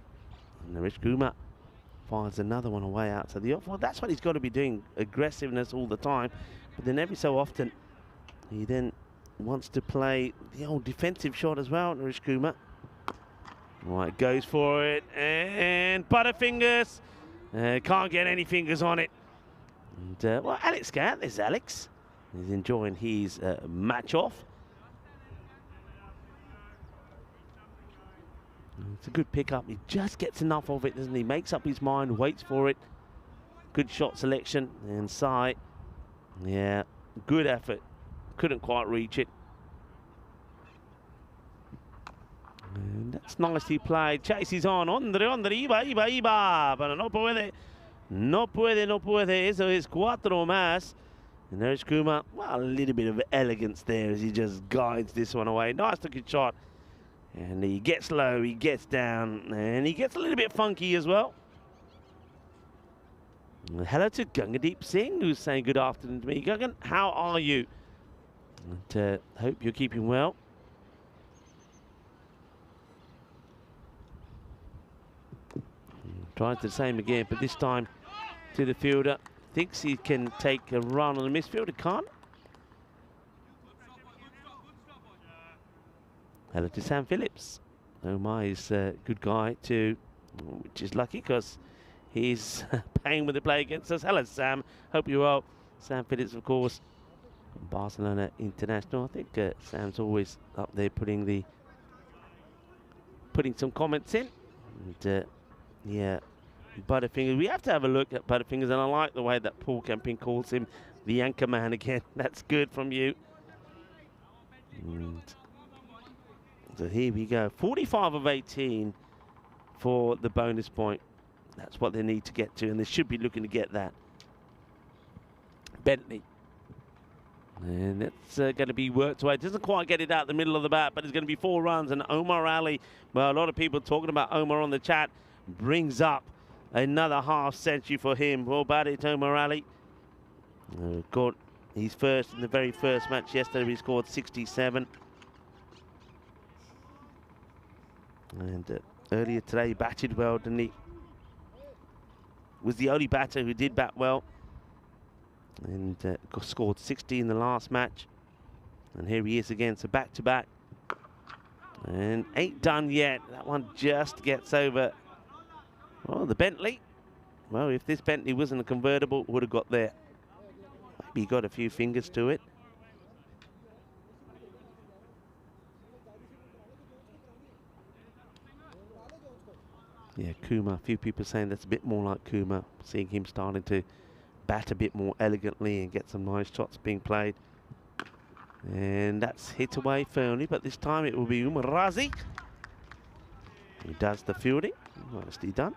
Nilesh Kumar finds another one away out to the off. Well, that's what he's got to be doing, aggressiveness all the time, but then every so often he then wants to play the old defensive shot as well. Nilesh Kumar, right, goes for it, and Butterfingers can't get any fingers on it. And well, Alex Gant, there's Alex. He's enjoying his match off. It's a good pickup. He just gets enough of it, doesn't he? Makes up his mind, waits for it. Good shot selection. And Sai, yeah, good effort. Couldn't quite reach it. And that's nicely played. Chases on. Ondre, iba. Pero no puede. No puede. Eso es 4 más. And there's Kumar. Well, a little bit of elegance there as he just guides this one away. Nice looking shot. And he gets low, he gets down, and he gets a little bit funky as well. Hello to Gangadeep Singh, who's saying good afternoon to me. Gangan, how are you? And hope you're keeping well. Tries the same again, but this time to the fielder. Thinks he can take a run on the misfielder, can't. Hello to Sam Phillips. Omar is a good guy too, which is lucky because he's paying with the play against us. Hello, Sam. Hope you're well. Sam Phillips, of course, Barcelona international. I think Sam's always up there putting some comments in. And yeah, Butterfingers. We have to have a look at Butterfingers, and I like the way that Paul Camping calls him the anchor man again. That's good from you. And so here we go. 45 of 18 for the bonus point. That's what they need to get to, and they should be looking to get that. Bentley. And it's going to be worked away. Doesn't quite get it out the middle of the bat, but it's going to be 4 runs. And Omar Ali, well, a lot of people talking about Omar on the chat, brings up another half century for him. Well about it, Omar Ali. Got his first in the very first match yesterday. He scored 67. And earlier today he batted well, didn't he? Was the only batter who did bat well. And scored 60 in the last match. And here he is again, so back-to-back. And ain't done yet. That one just gets over. Well, the Bentley. Well, if this Bentley wasn't a convertible, would have got there. Maybe he got a few fingers to it. Yeah, Kuma. A few people saying that's a bit more like Kuma. Seeing him starting to bat a bit more elegantly and get some nice shots being played. And that's hit away firmly, but this time it will be Umar Razi who does the fielding. Nicely done.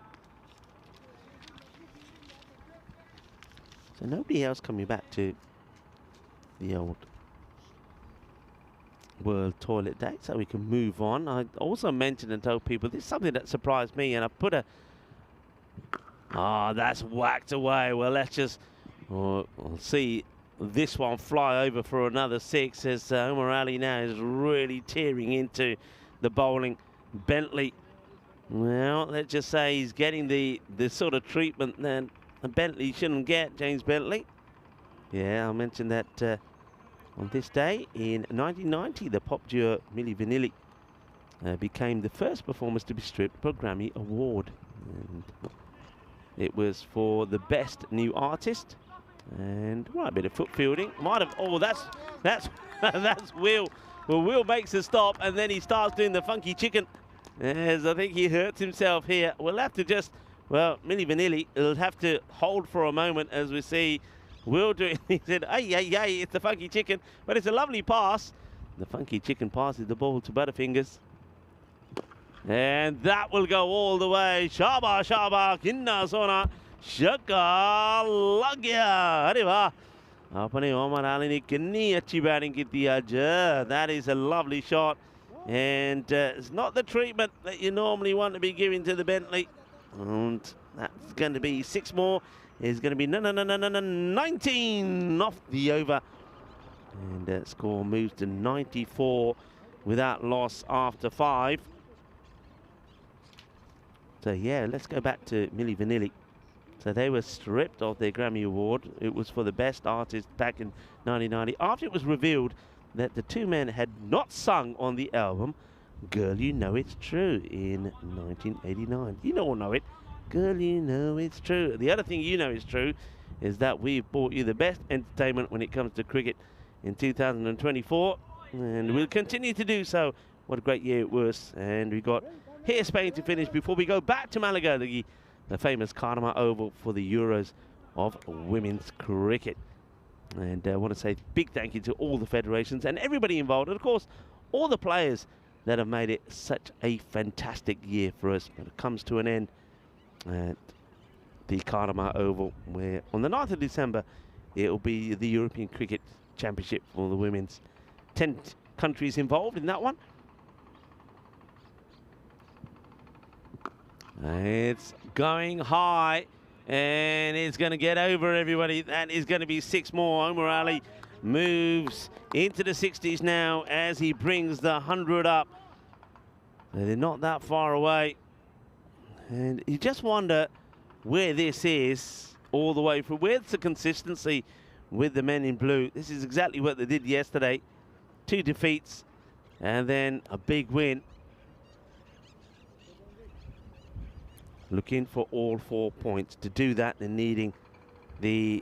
So nobody else coming back to the old World Toilet Day, so we can move on. I also mentioned and told people this is something that surprised me, and I put a that's whacked away. Well, let's just we'll see this one fly over for another 6 as Omar Ali now is really tearing into the bowling. Bentley, well, let's just say he's getting the sort of treatment that Bentley shouldn't get, James Bentley. Yeah, I mentioned that on this day in 1990, the pop duo Milli Vanilli became the first performers to be stripped of a Grammy Award. And it was for the best new artist, and a bit of foot fielding. Might have. Oh, that's that's Will. Well, Will makes a stop, and then he starts doing the funky chicken. As I think he hurts himself here. We'll have to just. Well, Milli Vanilli will have to hold for a moment as we see Will do it. He said, "Ay, it's the funky chicken," but it's a lovely pass. The funky chicken passes the ball to Butterfingers. And that will go all the way. Shaba, kinna sona, shaka lag gaya. Arey wah. Apne Omar Ali ne kinni achhi batting ki thi aaj. That is a lovely shot. And it's not the treatment that you normally want to be giving to the Bentley. And that's going to be 6 more. It's going to be 19 off the over. And score moves to 94 without loss after 5. So yeah, let's go back to Milli Vanilli. So they were stripped of their Grammy Award. It was for the best artist back in 1990. After it was revealed that the two men had not sung on the album Girl You Know It's True in 1989. You all know it. Girl You Know It's True. The other thing you know is true is that we've brought you the best entertainment when it comes to cricket in 2024. And we'll continue to do so. What a great year it was. And we got here Spain to finish before we go back to Malaga, the famous Karma Oval for the Euros of women's cricket. And I want to say big thank you to all the federations and everybody involved, and of course all the players that have made it such a fantastic year for us. But it comes to an end at the Karma Oval, where on the 9th of December it will be the European Cricket Championship for the women's. 10 countries involved in that one. It's going high, and it's going to get over everybody. That is going to be 6 more. Omar Ali moves into the 60s now as he brings the 100 up. They're not that far away. And you just wonder where this is all the way through. Where's the consistency with the men in blue? This is exactly what they did yesterday. 2 defeats and then a big win. Looking for all 4 points. To do that, they're needing the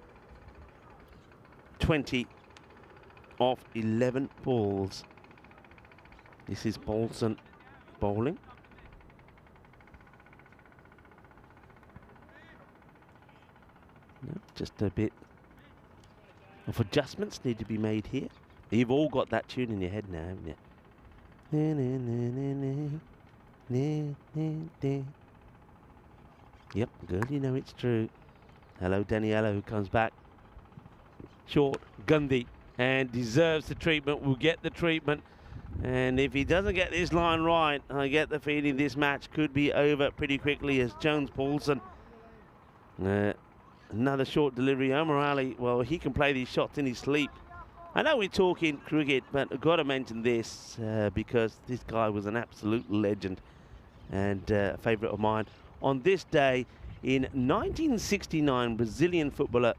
20 of 11 balls. This is Bolson bowling. No, just a bit of adjustments need to be made here. You've all got that tune in your head now, haven't you? Yep, good, you know it's true. Hello, Daniela, who comes back. Short, Gandhi, and deserves the treatment, will get the treatment. And if he doesn't get this line right, I get the feeling this match could be over pretty quickly as Jones Paulson. Another short delivery. Omar Ali, well, he can play these shots in his sleep. I know we're talking cricket, but I've got to mention this because this guy was an absolute legend and a favourite of mine. On this day in 1969, Brazilian footballer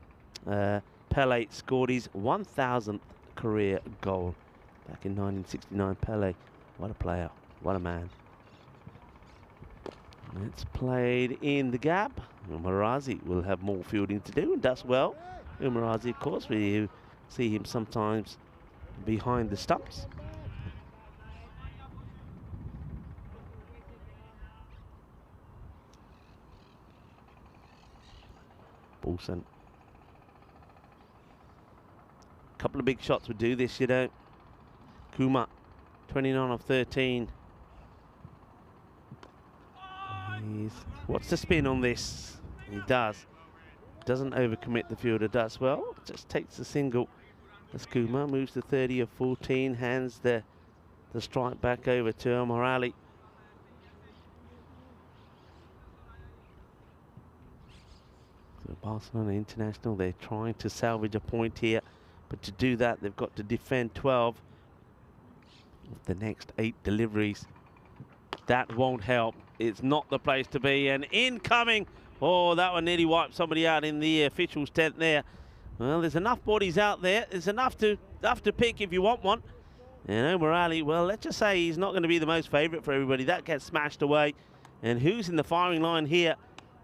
Pelé scored his 1,000th career goal. Back in 1969, Pelé, what a player, what a man. It's played in the gap. Umarazi will have more fielding to do and does well. Umarazi, of course, we see him sometimes behind the stumps. Paulson. A couple of big shots would do this, you know. Kuma, 29 of 13. What's the spin on this? He does. Doesn't overcommit the fielder, does well. Just takes the single. As Kuma moves to 30 of 14, hands the strike back over to Omar Ali. So Barcelona International, they're trying to salvage a point here. But to do that, they've got to defend 12 of the next 8 deliveries. That won't help. It's not the place to be. And incoming. Oh, that one nearly wiped somebody out in the officials' tent there. Well, there's enough bodies out there. There's enough to pick if you want one. And Omar Ali, well, let's just say he's not going to be the most favourite for everybody. That gets smashed away. And who's in the firing line here?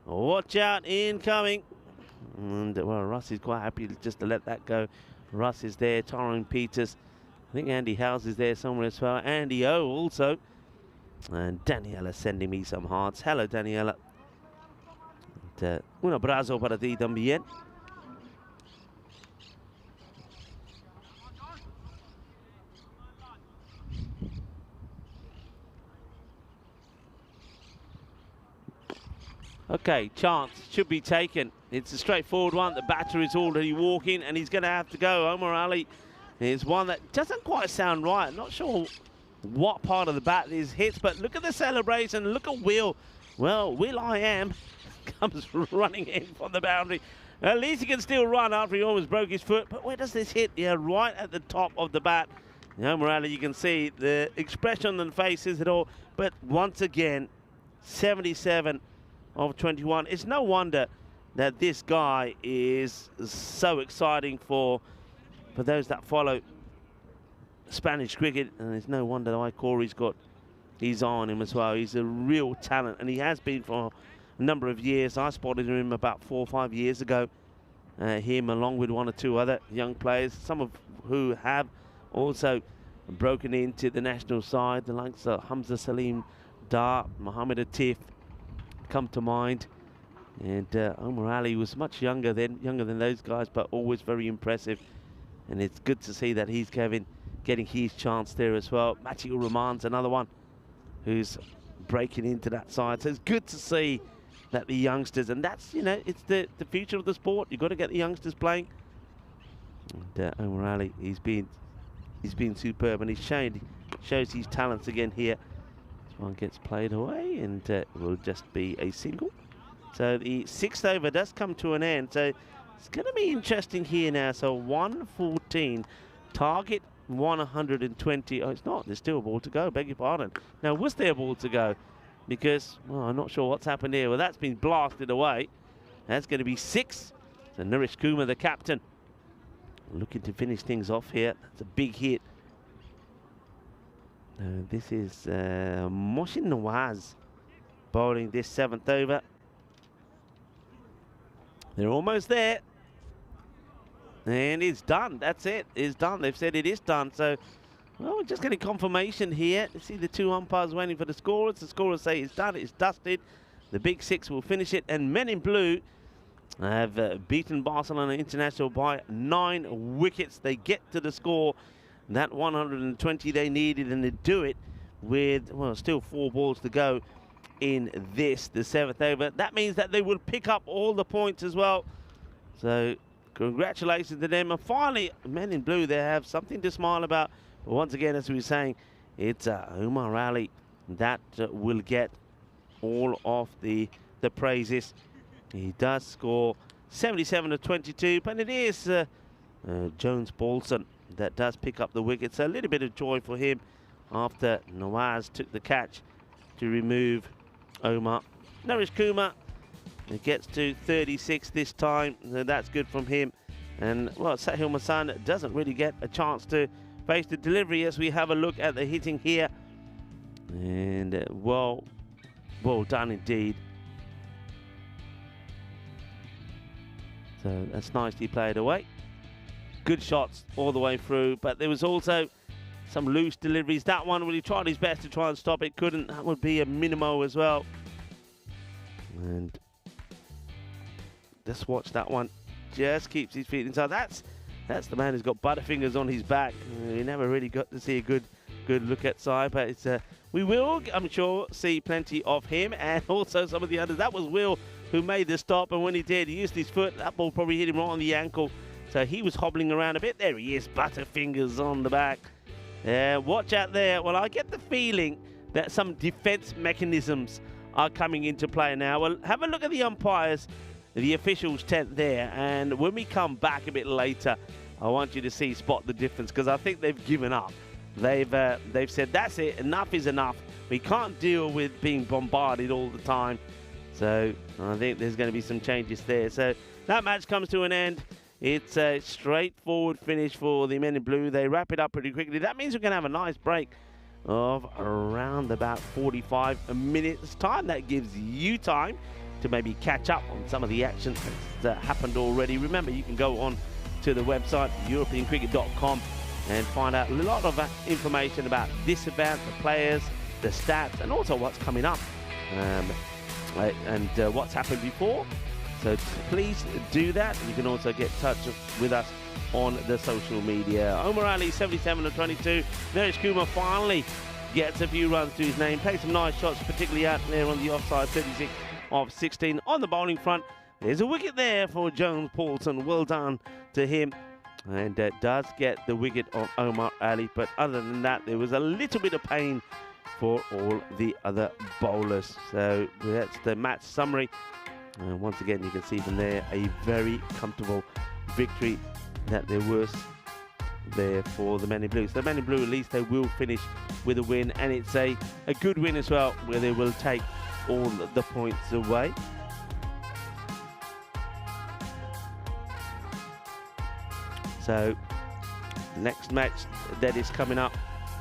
Watch out, incoming. And, well, Russ is quite happy just to let that go. Russ is there, Tyrone Peters. I think Andy Howes is there somewhere as well. Andy O also. And Daniela sending me some hearts. Hello, Daniela. And, un abrazo para ti también. Okay, chance should be taken. It's a straightforward one. The batter is already walking and he's going to have to go. Omar Ali is one that doesn't quite sound right. I'm not sure what part of the bat this hits, but look at the celebration. Look at Will. Well, Will I Am comes running in from the boundary. At least he can still run after he almost broke his foot. But where does this hit? Yeah, right at the top of the bat. Omar Ali, you can see the expression on the face says it all. But once again, 77 of 21. It's no wonder that this guy is so exciting for those that follow Spanish cricket, and it's no wonder why Corey's got his eye on him as well. He's a real talent, and he has been for a number of years. I spotted him about 4 or 5 years ago. Him along with 1 or 2 other young players, some of who have also broken into the national side, the likes of Hamza Salim Dar, Mohammed Atif come to mind. And Omar Ali was much younger than those guys, but always very impressive. And it's good to see that he's getting his chance there as well. Matthew Rahman's another one who's breaking into that side. So it's good to see that the youngsters, and that's, you know, it's the future of the sport. You've got to get the youngsters playing. And Omar Ali, he's been superb, and he shows his talents again here. This one gets played away, and it will just be a single. So the 6th over does come to an end. So it's going to be interesting here now. So 114, target 120. Oh, it's not. There's still a ball to go. Beg your pardon. Now, was there a ball to go? Because, well, I'm not sure what's happened here. Well, that's been blasted away. That's going to be 6. So Naresh Kumar, the captain, looking to finish things off here. That's a big hit. This is Mohsin Nawaz bowling this 7th over. They're almost there. And it's done. That's it. It's done. They've said it is done. So, well, we're just getting confirmation here. You see the two umpires waiting for the scorers. The scorers say it's done. It's dusted. The Big Six will finish it. And Men in Blue have beaten Barcelona International by 9 wickets. They get to the score, that 120 they needed, and they do it with, well, still 4 balls to go in this, the 7th over. That means that they will pick up all the points as well. So congratulations to them. And finally, Men in Blue, they have something to smile about. But once again, as we were saying, it's Umar Ali that will get all of the praises. He does score 77 to 22, but it is Jones Paulson that does pick up the wicket. So a little bit of joy for him after Nawaz took the catch to remove Omar. Naresh Kumar, it gets to 36 this time, so that's good from him. And, well, Sahil Masan doesn't really get a chance to face the delivery as we have a look at the hitting here. And, well done indeed. So that's nicely played away. Good shots all the way through, but there was also some loose deliveries. That one, when he tried his best to try and stop it, couldn't. That would be a minimo as well. And just watch that one. Just keeps his feet inside. That's the man who's got butterfingers on his back. We never really got to see a good look at Sai, but it's we will, I'm sure, see plenty of him and also some of the others. That was Will who made the stop, and when he did, he used his foot. That ball probably hit him right on the ankle. So he was hobbling around a bit. There he is, butterfingers on the back. Watch out there. Well, I get the feeling that some defense mechanisms are coming into play now. Well, have a look at the umpires, the officials' tent there. And when we come back a bit later, I want you to spot the difference, because I think they've given up. They've said, that's it, enough is enough. We can't deal with being bombarded all the time. So I think there's going to be some changes there. So that match comes to an end. It's a straightforward finish for the Men in Blue. They wrap it up pretty quickly. That means we're going to have a nice break of around about 45 minutes time. That gives you time to maybe catch up on some of the action that's happened already. Remember, you can go on to the website, europeancricket.com, and find out a lot of information about this event, the players, the stats, and also what's coming up and what's happened before. So please do that. You can also get in touch with us on the social media. Omar Ali, 77 to 22. Naresh Kumar finally gets a few runs to his name. Played some nice shots, particularly out there on the offside, 36 of 16. On the bowling front, there's a wicket there for Jones Paulson. Well done to him. And does get the wicket of Omar Ali. But other than that, there was a little bit of pain for all the other bowlers. So that's the match summary. And once again, you can see from there a very comfortable victory that there was there for the Men in Blue. So the Men in Blue, at least they will finish with a win, and it's a good win as well, where they will take all the points away. So next match that is coming up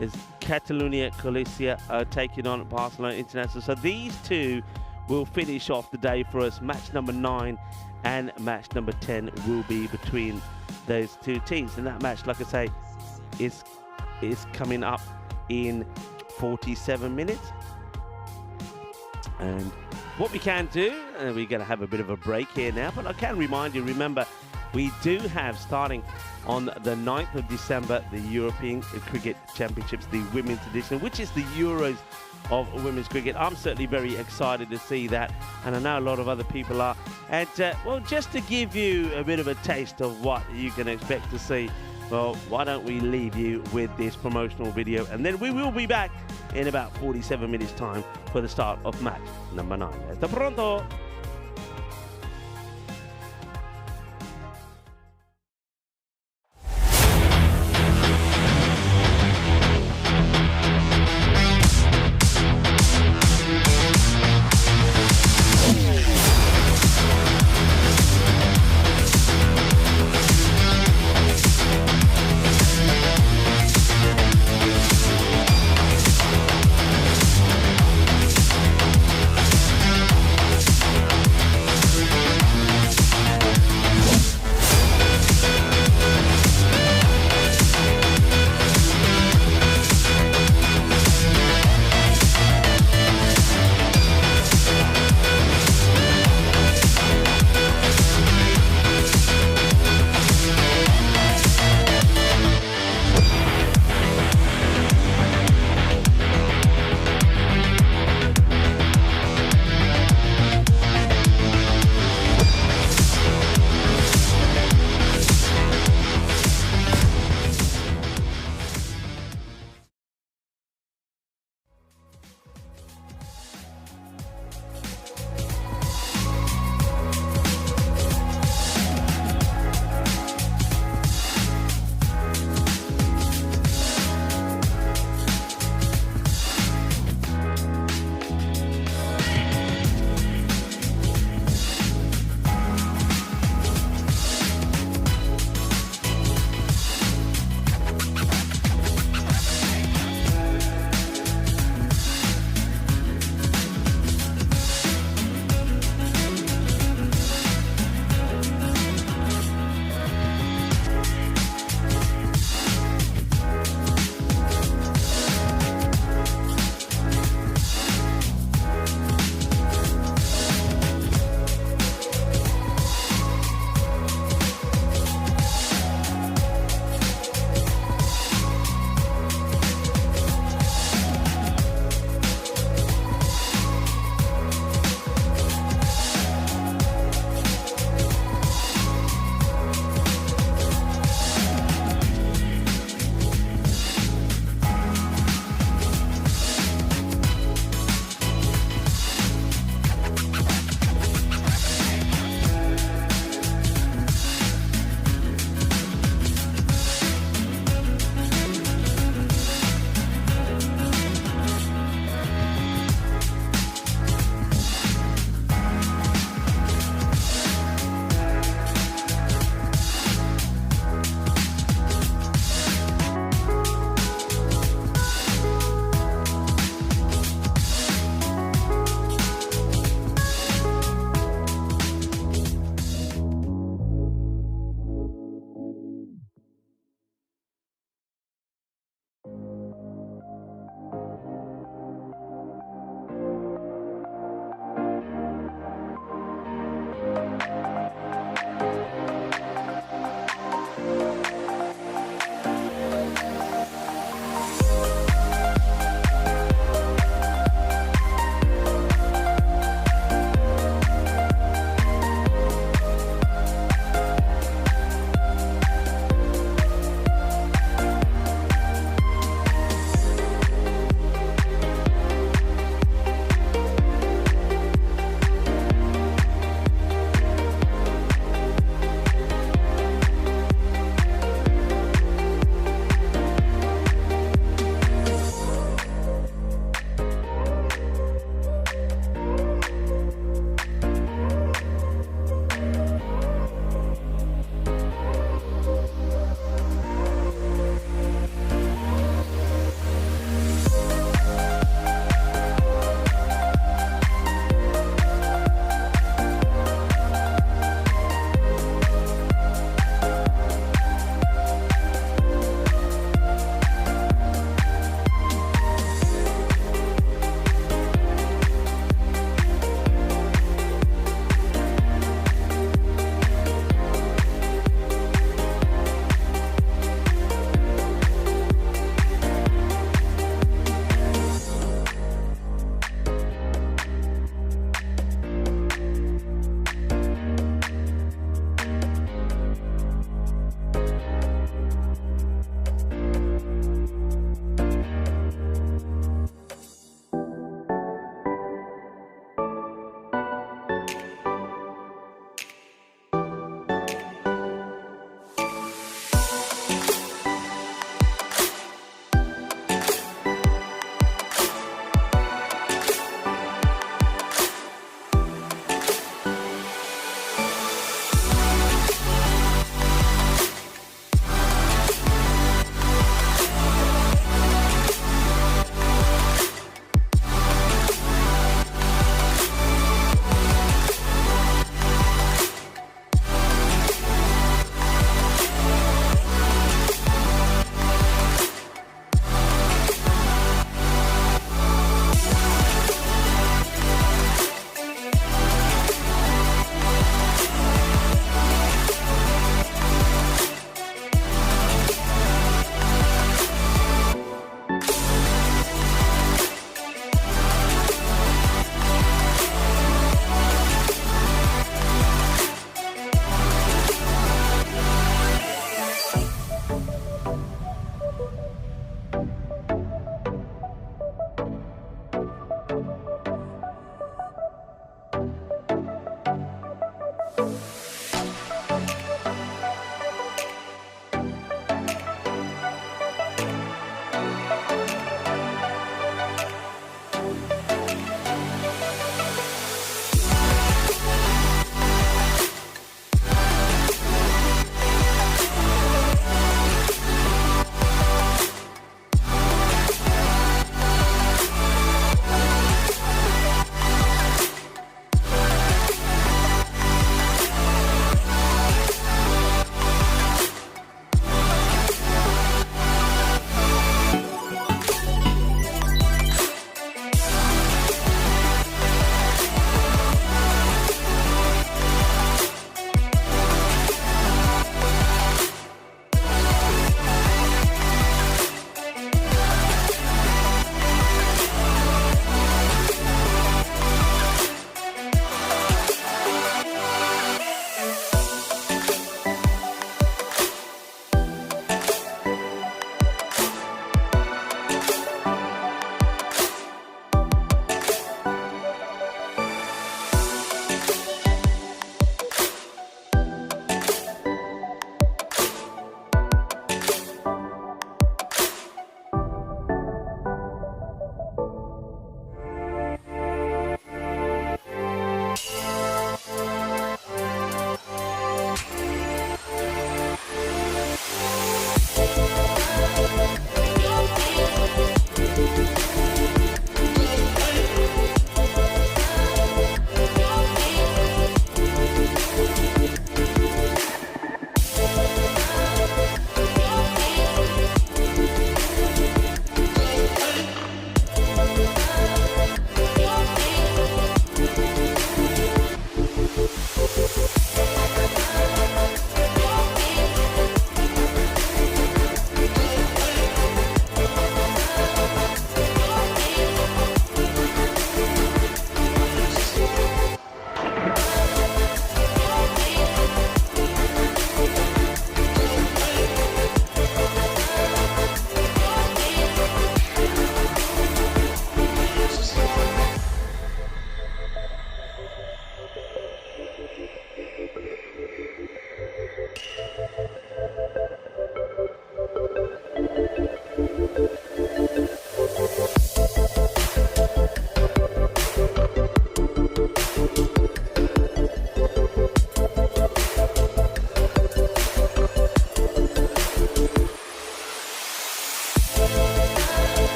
is Catalunya Colicia taking on Barcelona International. So these two will finish off the day for us. Match number 9 and match number 10 will be between those two teams. And that match, like I say, is coming up in 47 minutes. And what we can do, we're going to have a bit of a break here now, but I can remind you, remember, we do have, starting on the 9th of December, the European Cricket Championships, the women's edition, which is the Euros of women's cricket. I'm certainly very excited to see that, and I know a lot of other people are. And, well, just to give you a bit of a taste of what you can expect to see, well, why don't we leave you with this promotional video, and then we will be back in about 47 minutes time for the start of match number 9. Hasta pronto!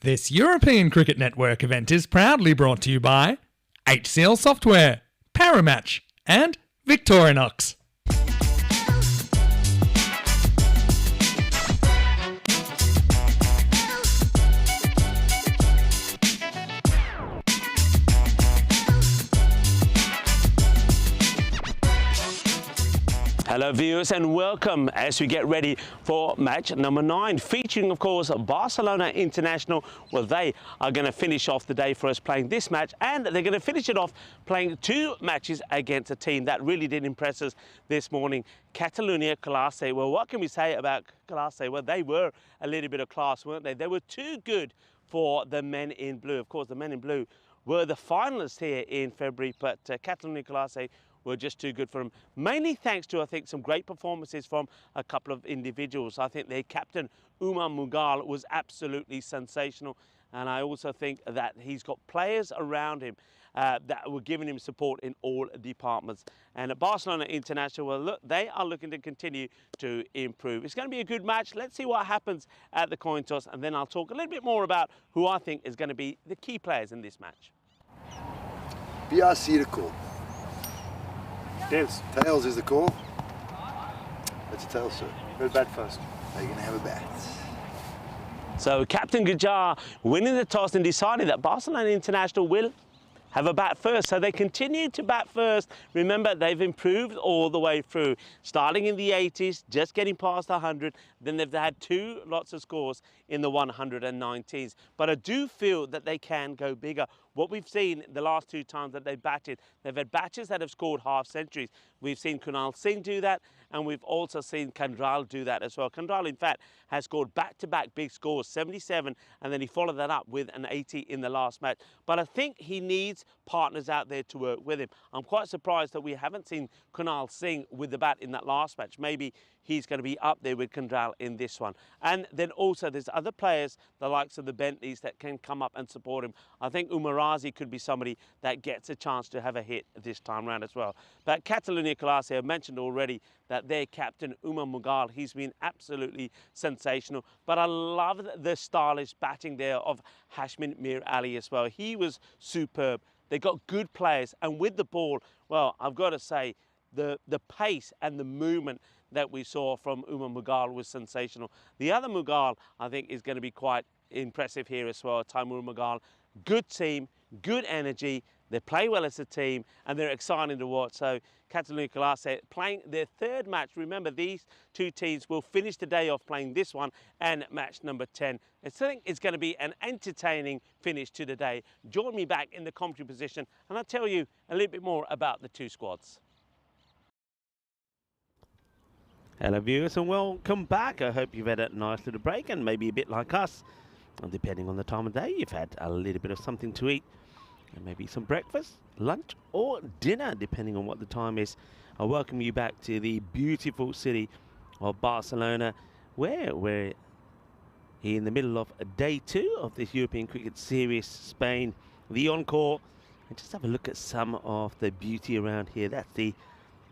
This European Cricket Network event is proudly brought to you by HCL Software, Paramatch, and Victorinox. Hello viewers and welcome as we get ready for match number 9, featuring of course Barcelona International. Well, they are going to finish off the day for us playing this match, and they're going to finish it off playing 2 matches against a team that really did impress us this morning, Catalunya Classe. Well, what can we say about Classe? Well, they were a little bit of class, weren't they? They were too good for the men in blue. Of course, the men in blue were the finalists here in February, but Catalunya Classe were just too good for them. Mainly thanks to, I think, some great performances from a couple of individuals. I think their captain, Umar Mughal, was absolutely sensational. And I also think that he's got players around him that were giving him support in all departments. And at Barcelona International, well, look, they are looking to continue to improve. It's going to be a good match. Let's see what happens at the coin toss, and then I'll talk a little bit more about who I think is going to be the key players in this match. BRC the call. Tails. Tails is the call. That's a tails, sir. We'll bat first. Are you going to have a bat? So Captain Gajar winning the toss and deciding that Barcelona International will have a bat first. So they continue to bat first. Remember, they've improved all the way through, starting in the 80s, just getting past 100. Then they've had 2 lots of scores in the 119s. But I do feel that they can go bigger. What we've seen the last 2 times that they've batted, they've had batters that have scored half centuries. We've seen Kunal Singh do that, and we've also seen Kandral do that as well. Kandral, in fact, has scored back-to-back big scores, 77, and then he followed that up with an 80 in the last match. But I think he needs partners out there to work with him. I'm quite surprised that we haven't seen Kunal Singh with the bat in that last match. Maybe he's going to be up there with Kandral in this one. And then also there's other players, the likes of the Bentleys, that can come up and support him. I think Umarazi could be somebody that gets a chance to have a hit this time round as well. But Catalunya Classe, I've mentioned already that their captain, Umar Mughal, he's been absolutely sensational. But I love the stylish batting there of Hashmin Mir Ali as well. He was superb. They got good players, and with the ball, well, I've got to say, the pace and the movement that we saw from Umar Mughal was sensational. The other Mughal, I think, is going to be quite impressive here as well. Taimur Mughal, good team, good energy. They play well as a team, and they're exciting to watch. So Catalunya Classe playing their 3rd match. Remember, these 2 teams will finish the day off playing this one and match number 10. I think it's going to be an entertaining finish to the day. Join me back in the commentary position, and I'll tell you a little bit more about the 2 squads. Hello viewers and welcome back. I hope you've had a nice little break, and maybe a bit like us, depending on the time of day, you've had a little bit of something to eat, and maybe some breakfast, lunch or dinner, depending on what the time is. I welcome you back to the beautiful city of Barcelona, where we're here in the middle of day 2 of this European Cricket Series, Spain, the Encore. And just have a look at some of the beauty around here. That's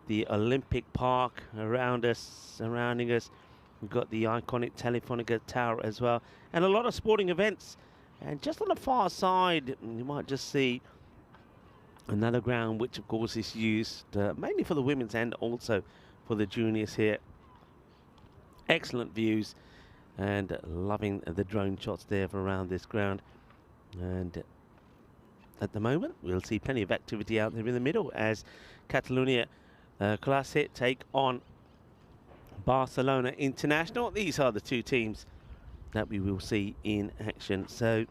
the Olympic Park around us, surrounding us. We've got the iconic Telefonica Tower as well, and a lot of sporting events. And just on the far side, you might just see another ground, which of course is used mainly for the women's and also for the juniors here. Excellent views, and loving the drone shots there from around this ground. And at the moment, we'll see plenty of activity out there in the middle as Catalunya Classe take on Barcelona International. These are the 2 teams that we will see in action. So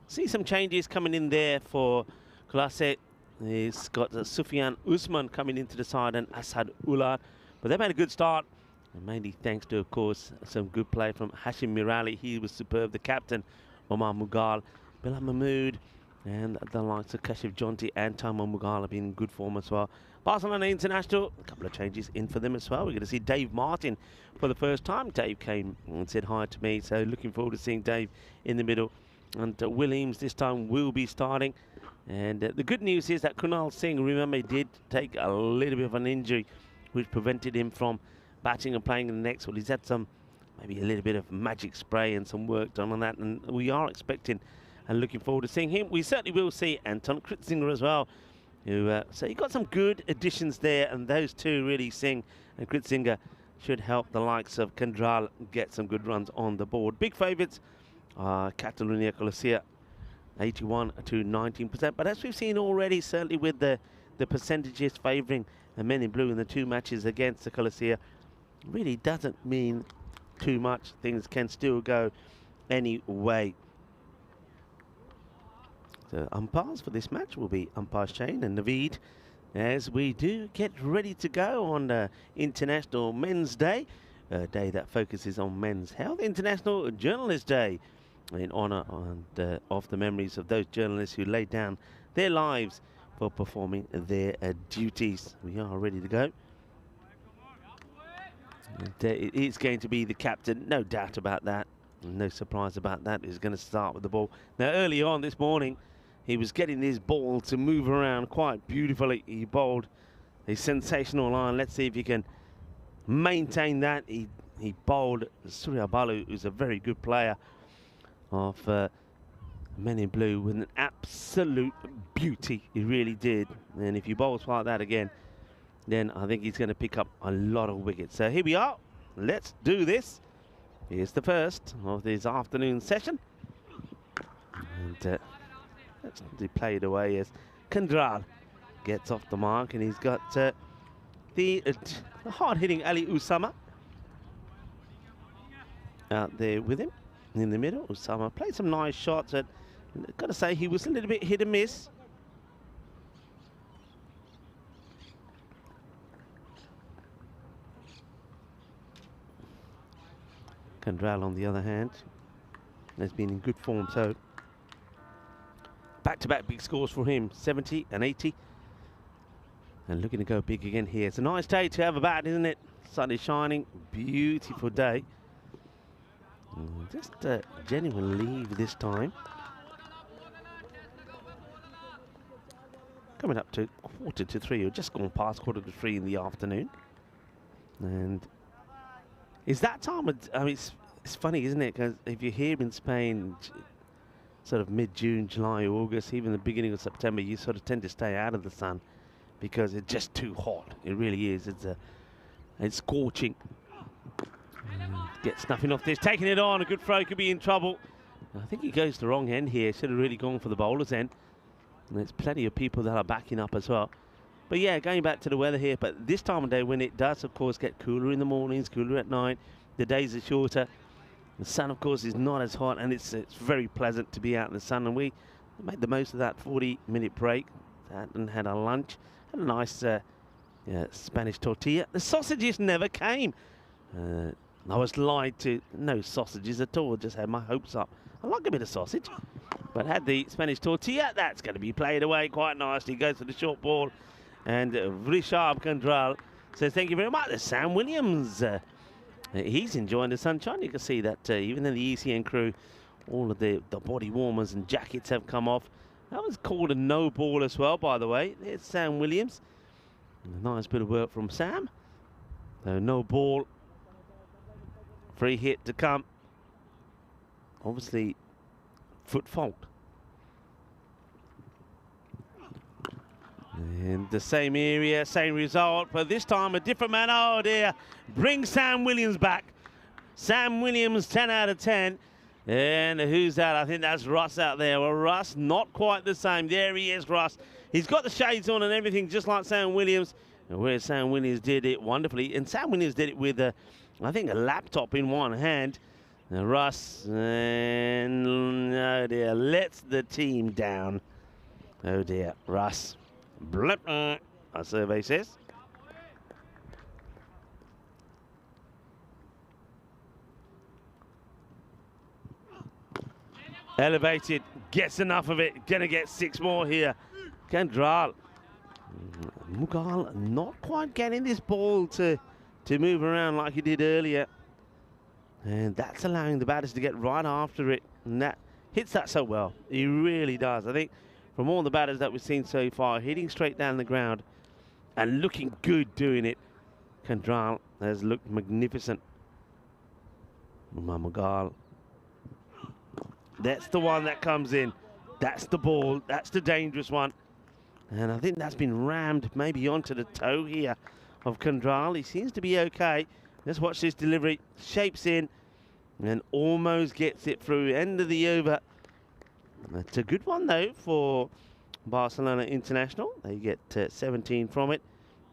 see some changes coming in there for Classe. He's got Sufyan Usman coming into the side and Asad Ulad, but they've had a good start, and mainly thanks to, of course, some good play from Hashim Mirali. He was superb. The captain, Omar Mughal, Bilal Mahmood, and the likes of Kashif Jonti and Taimur Mughal have been in good form as well. Barcelona International, a couple of changes in for them as well. We're going to see Dave Martin for the first time. Dave came and said hi to me, so looking forward to seeing Dave in the middle. And Williams this time will be starting. And the good news is that Kunal Singh, remember, did take a little bit of an injury which prevented him from batting and playing in the next one. He's had some maybe a little bit of magic spray and some work done on that, and we are expecting and looking forward to seeing him. We certainly will see Anton Kritzinger as well, who so you got some good additions there, and those two really, Singh and Kritzinger, should help the likes of Kandral get some good runs on the board. Big favourites are Catalunya Colosia, 81 to 19%, but as we've seen already, certainly with the percentages favouring the men in blue in the 2 matches against the Colosia, really doesn't mean too much. Things can still go any way. So umpires for this match will be umpire Shane and Naveed, as we do get ready to go on International Men's Day, a day that focuses on men's health, International Journalist Day, in honour of the memories of those journalists who laid down their lives for performing their duties. We are ready to go. And, it is going to be the captain, no doubt about that. No surprise about that. He's going to start with the ball. Now, early on this morning, he was getting this ball to move around quite beautifully. He bowled a sensational line. Let's see if he can maintain that. He bowled Surya Balu, who's a very good player of Men in Blue, with an absolute beauty. He really did. And if he bowls like that again, then I think he's going to pick up a lot of wickets. So here we are. Let's do this. Here's the first of this afternoon session. And let's play it away as Kandral gets off the mark, and he's got the hard-hitting Ali Usama out there with him in the middle. Usama played some nice shots. I've got to say, he was a little bit hit and miss. Kandral, on the other hand, has been in good form, so back-to-back big scores for him, 70 and 80. And looking to go big again here. It's a nice day to have a bat, isn't it? Sun is shining, beautiful day. Just a genuine leave this time. Coming up to 2:45, or just gone past 2:45 in the afternoon. And is that time of, I mean, it's funny, isn't it? Because if you're here in Spain, sort of mid-June, July, August, even the beginning of September, you sort of tend to stay out of the sun because it's just too hot. It really is. It's scorching. Gets nothing off this, taking it on. A good throw, could be in trouble. I think he goes the wrong end here. Should have really gone for the bowler's end. And there's plenty of people that are backing up as well. But yeah, going back to the weather here, but this time of day when it does, of course, get cooler in the mornings, cooler at night, the days are shorter. The sun, of course, is not as hot, and it's very pleasant to be out in the sun. And we made the most of that 40-minute break and had our lunch. Had a nice Spanish tortilla. The sausages never came. I was lied to. No sausages at all. Just had my hopes up. I like a bit of sausage, but had the Spanish tortilla. That's going to be played away quite nicely. Goes to the short ball, and Rishabh Kandral says thank you very much. There's Sam Williams. He's enjoying the sunshine. You can see that even in the ECN crew, all of the body warmers and jackets have come off. That was called a no ball as well, by the way. There's Sam Williams. A nice bit of work from Sam. So no ball. Free hit to come. Obviously, foot fault. In the same area, same result, but this time a different man. Oh dear, bring Sam Williams back. Sam Williams, 10 out of 10. And who's that? I think that's Russ out there. Well, Russ, not quite the same. There he is, Russ. He's got the shades on and everything, just like Sam Williams. And where Sam Williams did it wonderfully. And Sam Williams did it with, I think, a laptop in one hand. And Russ, and oh dear, lets the team down. Oh dear, Russ. Blip, our survey says. Elevated, gets enough of it. Gonna get 6 more here. Kandral. Mughal not quite getting this ball to move around like he did earlier. And that's allowing the batters to get right after it. And that hits that so well. He really does. I think from all the batters that we've seen so far, hitting straight down the ground and looking good doing it, Kandral has looked magnificent. Mamagal. That's the one that comes in. That's the ball. That's the dangerous one. And I think that's been rammed maybe onto the toe here of Kandral. He seems to be okay. Let's watch this delivery. Shapes in and almost gets it through. End of the over. It's a good one though for Barcelona International. They get 17 from it.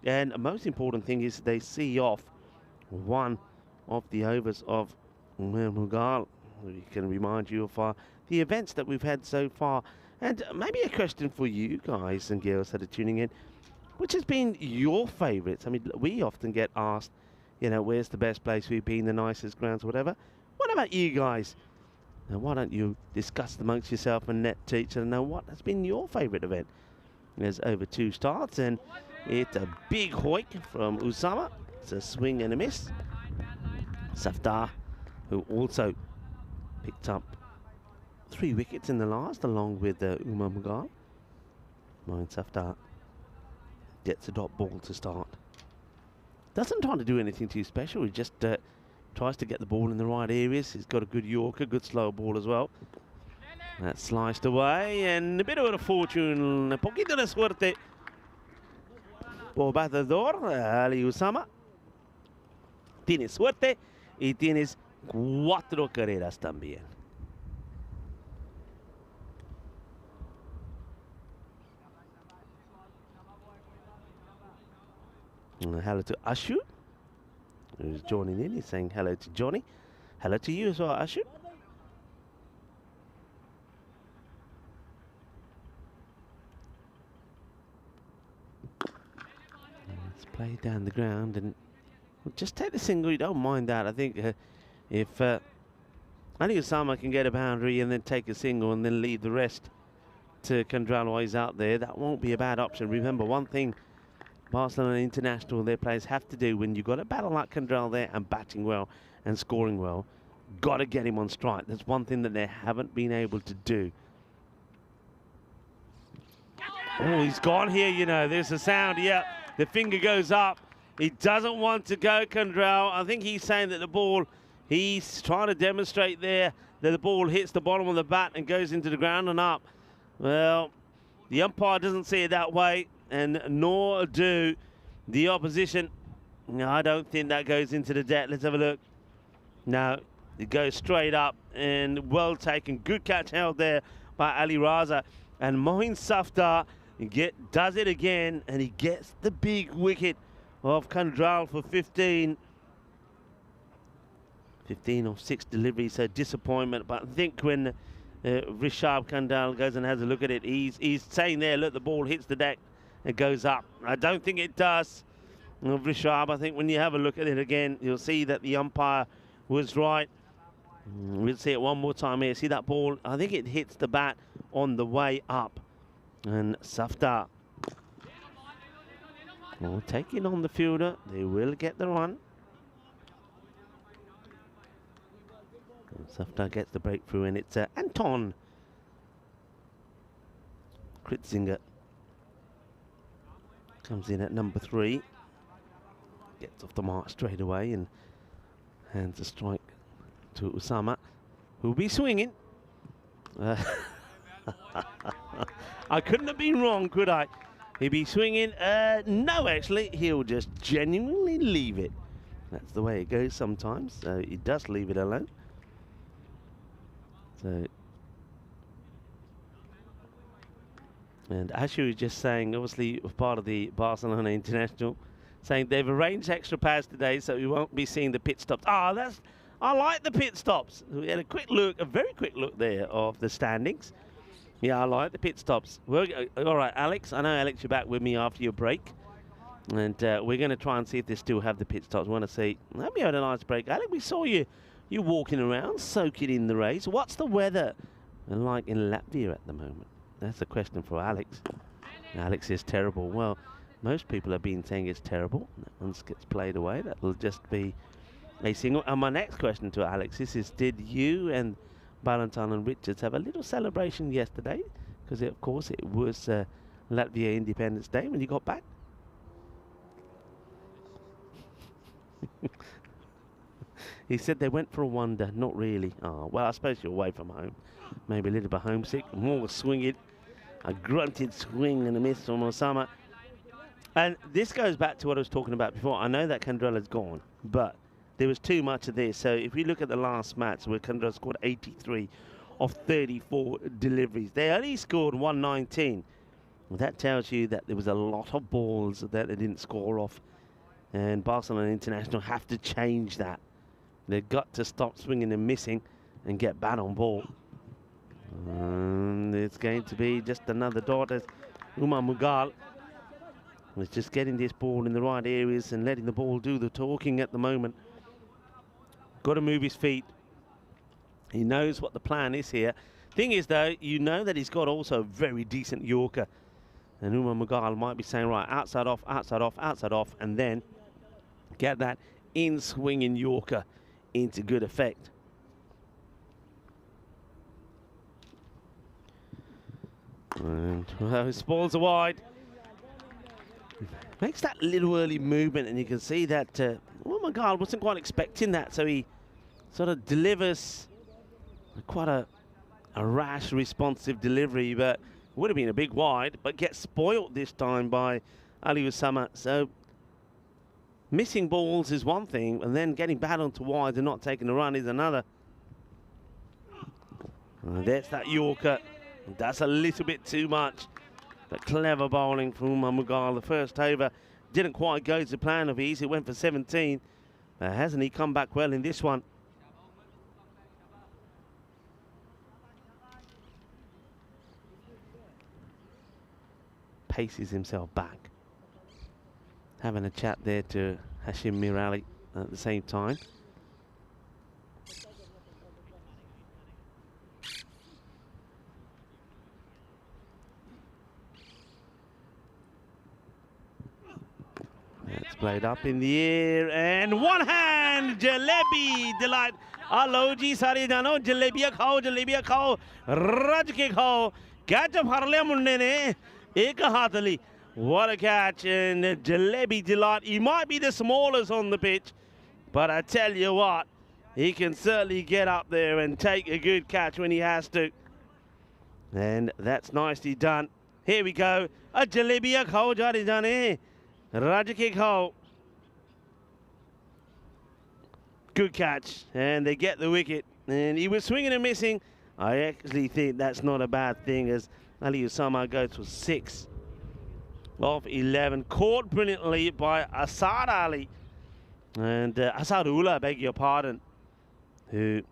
And the most important thing is they see off one of the overs of Mughal. We can remind you of the events that we've had so far. And maybe a question for you guys and girls that are tuning in. Which has been your favourites? I mean, we often get asked, you know, where's the best place we've been, the nicest grounds, whatever. What about you guys? Now, why don't you discuss amongst yourself and net to each other know what has been your favourite event? There's over 2 starts and it's a big hoik from Usama. It's a swing and a miss. Safdar, who also picked up 3 wickets in the last along with Umar Mughal. Moin Safdar gets a dot ball to start. Doesn't try to do anything too special. He just tries to get the ball in the right areas. He's got a good Yorker, good slow ball as well. That's sliced away and a bit of a fortune. Un poquito de suerte por batedor, Ali Usama. Tienes suerte y tienes 4 carreras también. Hello to Ashu, who's joining in. He's saying hello to Johnny. Hello to you as well, Ashu. Let's play down the ground and we'll just take the single. You don't mind that. I think if Ali Usama can get a boundary and then take a single and then leave the rest to Kandral while he's out there, that won't be a bad option. Remember, one thing Barcelona International, their players have to do when you've got a battle like Kandral there and batting well and scoring well, got to get him on strike. That's one thing that they haven't been able to do. Oh, he's gone here, you know. There's a sound. Yeah, the finger goes up. He doesn't want to go, Kandral. I think he's saying that the ball, he's trying to demonstrate there that the ball hits the bottom of the bat and goes into the ground and up. Well, the umpire doesn't see it that way, and nor do the opposition. No, I don't think that goes into the deck. Let's have a look. No, it goes straight up and well taken. Good catch held there by Ali Raza. And Moin Safdar does it again, and he gets the big wicket of Kandral for 15. 15 of 6 deliveries, so disappointment. But I think when Rishabh Kandral goes and has a look at it, he's saying there, look, the ball hits the deck. It goes up. I don't think it does. Rishabh, I think when you have a look at it again, you'll see that the umpire was right. We'll see it one more time here. See that ball? I think it hits the bat on the way up. And Safdar will take it on the fielder. They will get the run. And Safdar gets the breakthrough, and it's Anton Kritzinger. Comes in at number 3. Gets off the mark straight away and hands a strike to Usama, who'll be swinging. I couldn't have been wrong, could I? He'll be swinging. No, actually, he'll just genuinely leave it. That's the way it goes sometimes. So he does leave it alone. So, and Ashu is just saying, obviously part of the Barcelona International, saying they've arranged extra pads today, so we won't be seeing the pit stops. I like the pit stops. We had a very quick look there of the standings. Yeah, I like the pit stops. All right, Alex. I know, Alex, you're back with me after your break, and we're going to try and see if they still have the pit stops. We want to see. Hope you had a nice break, Alex. We saw you walking around, soaking in the rays. What's the weather like in Latvia at the moment? That's a question for Alex. Alex is terrible. Well, most people have been saying it's terrible. That one gets played away. That will just be a single. And my next question to Alex is did you and Valentine and Richards have a little celebration yesterday? Because, of course, it was Latvia Independence Day when you got back. He said they went for a wonder. Not really. Oh, well, I suppose you're away from home. Maybe a little bit homesick. More swinging. A grunted swing and a miss from Osama. And this goes back to what I was talking about before. I know that Candrela's gone, but there was too much of this. So if we look at the last match where Candrela scored 83 of 34 deliveries, they only scored 119. Well, that tells you that there was a lot of balls that they didn't score off. And Barcelona International have to change that. They've got to stop swinging and missing and get bat on ball. And it's going to be just another dot as Umar Mughal was just getting this ball in the right areas and letting the ball do the talking at the moment. Got to move his feet. He knows what the plan is here. Thing is, though, you know that he's got also a very decent Yorker. And Umar Mughal might be saying, right, outside off, outside off, outside off, and then get that in-swinging Yorker into good effect. And well, his balls are wide. Makes that little early movement, and you can see that Umar Mughal wasn't quite expecting that, so he sort of delivers quite a rash, responsive delivery, but would have been a big wide, but gets spoilt this time by Ali Usama. So missing balls is one thing, and then getting bat onto wide and not taking a run is another. And there's that Yorker. That's a little bit too much. But clever bowling from Umar Mughal. The first over didn't quite go to plan of his. It went for 17. Hasn't he come back well in this one? Paces himself back. Having a chat there to Hashim Mirali at the same time. That's played up in the air and one hand jalebi delight. Hello ji sare jano jalebiya khao raj ke khao catch phar liya munde ne ek haath li. What a catch, and jalebi delight. He might be the smallest on the pitch, but I tell you what, he can certainly get up there and take a good catch when he has to. And that's nicely done. Here we go. A jalebiya khao jare jane. Raj ke khao. Good catch, and they get the wicket. And he was swinging and missing. I actually think that's not a bad thing, as Ali Usama goes for 6 of 11. Caught brilliantly by Asad Ali. And Asadullah, beg your pardon, who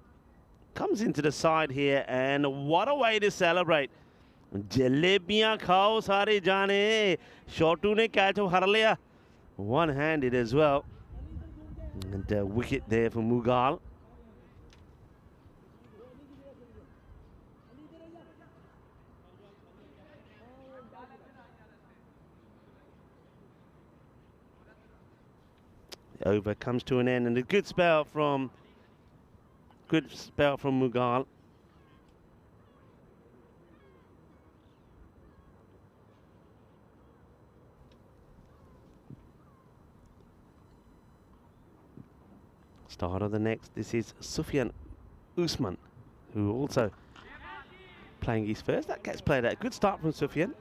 comes into the side here. And what a way to celebrate. Jalebiyan khao sare jane. Shotu ne catch har liya. One-handed as well. And a wicket there for Mughal. The over comes to an end, and a good spell from Mughal. Start of the next. This is Sufyan Usman, who also playing his first. That gets played out. Good start from Sufyan.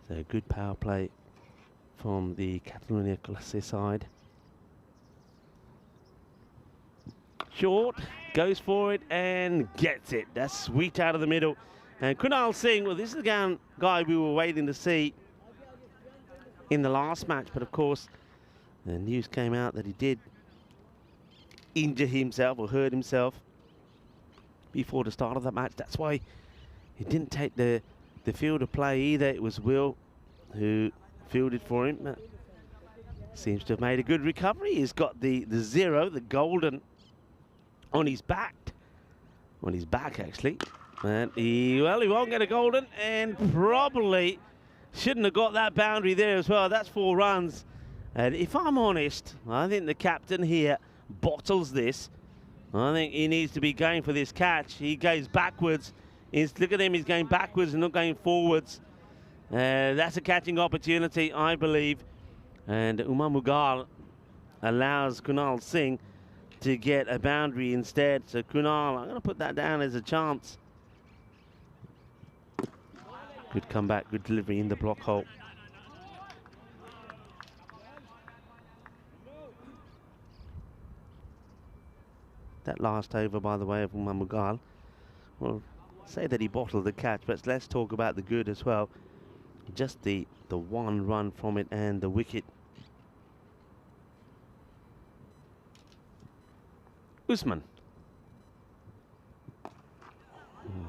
So good power play from the Catalonia Classe side. Short, goes for it and gets it. That's sweet out of the middle. And Kunal Singh, well, this is the guy we were waiting to see in the last match. But of course, the news came out that he did injure himself or hurt himself before the start of the match. That's why he didn't take the field of play either. It was Will who fielded for him. Seems to have made a good recovery. He's got the 0, the golden, on his back. On his back, actually. And he won't get a golden, and probably shouldn't have got that boundary there as well. That's 4 runs. And if I'm honest, I think the captain here bottles this. I think he needs to be going for this catch. He goes backwards. Look at him, he's going backwards and not going forwards. That's a catching opportunity, I believe. And Umar Mughal allows Kunal Singh to get a boundary instead. So Kunal, I'm going to put that down as a chance. Good comeback, good delivery in the block hole. That last over, by the way, of Umar Mughal, well, say that he bottled the catch, but let's talk about the good as well. Just the 1 run from it and the wicket. Usman.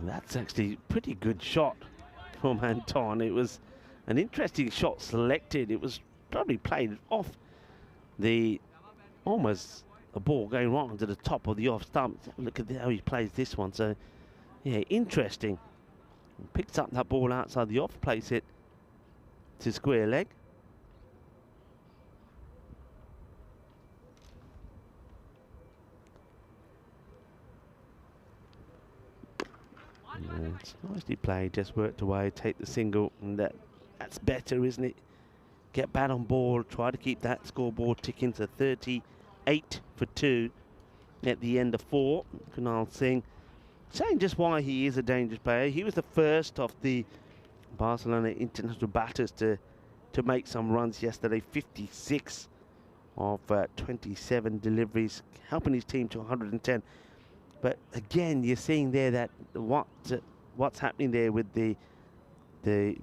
That's actually a pretty good shot from Anton. It was an interesting shot selected. It was probably played off the almost a ball going right onto the top of the off stump. Look at how he plays this one. So yeah, interesting. Picks up that ball outside the off, plays it to square leg. Yeah, it's nicely played, just worked away, take the single, and that's better, isn't it? Get bat on ball, try to keep that scoreboard ticking to 38 for 2 at the end of 4. Kunal Singh saying just why he is a dangerous player. He was the first of the Barcelona international batters to make some runs yesterday. 56 of 27 deliveries, helping his team to 110. But again, you're seeing there that what's happening there with the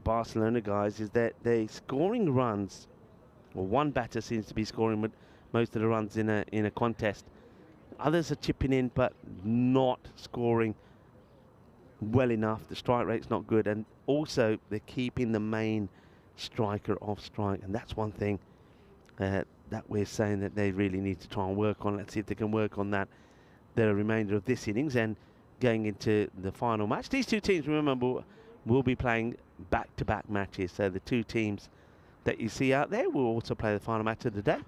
Barcelona guys is that they're scoring runs. Well, one batter seems to be scoring with most of the runs in a contest. Others are chipping in, but not scoring well enough. The strike rate's not good, and also they're keeping the main striker off strike, and that's one thing that we're saying that they really need to try and work on. Let's see if they can work on that the remainder of this innings and going into the final match. These two teams, remember, will be playing back-to-back matches. So the two teams that you see out there will also play the final match of the day.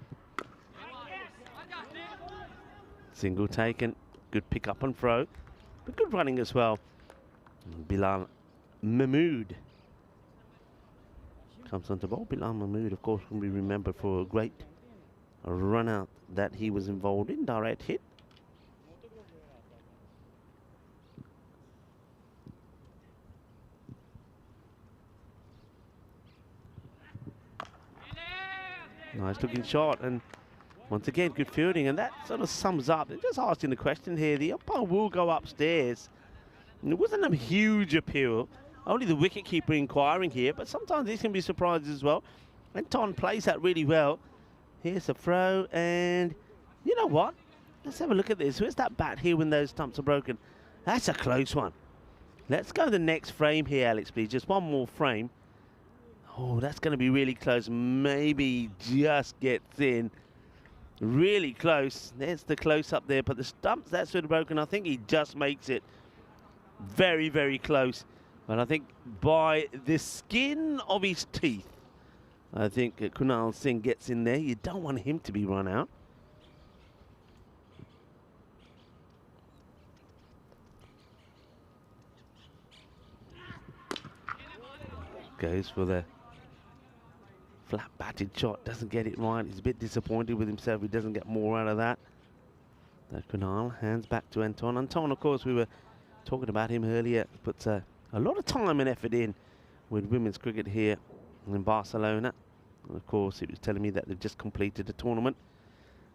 Single taken, good pick up and throw, but good running as well. Bilal Mahmood comes onto ball. Bilal Mahmood, of course, can be remembered for a great run out that he was involved in, direct hit. Nice looking shot, and once again good fielding, and that sort of sums up. They're just asking the question here. The umpire will go upstairs. And it wasn't a huge appeal, only the wicketkeeper inquiring here, but sometimes these can be surprises as well. Anton plays that really well. Here's a throw, and you know what? Let's have a look at this. Where's that bat here when those stumps are broken? That's a close one. Let's go to the next frame here, Alex, please. Just one more frame. Oh, that's going to be really close. Maybe just gets in. Really close. There's the close-up there, but the stumps, that's sort of broken. I think he just makes it very, very close. But I think by the skin of his teeth, I think Kunal Singh gets in there. You don't want him to be run out. Goes for the flat batted shot, doesn't get it right. He's a bit disappointed with himself. He doesn't get more out of that. Kunal hands back to Anton. Anton, of course, we were talking about him earlier, puts a lot of time and effort in with women's cricket here in Barcelona. And of course, it was telling me that they've just completed a tournament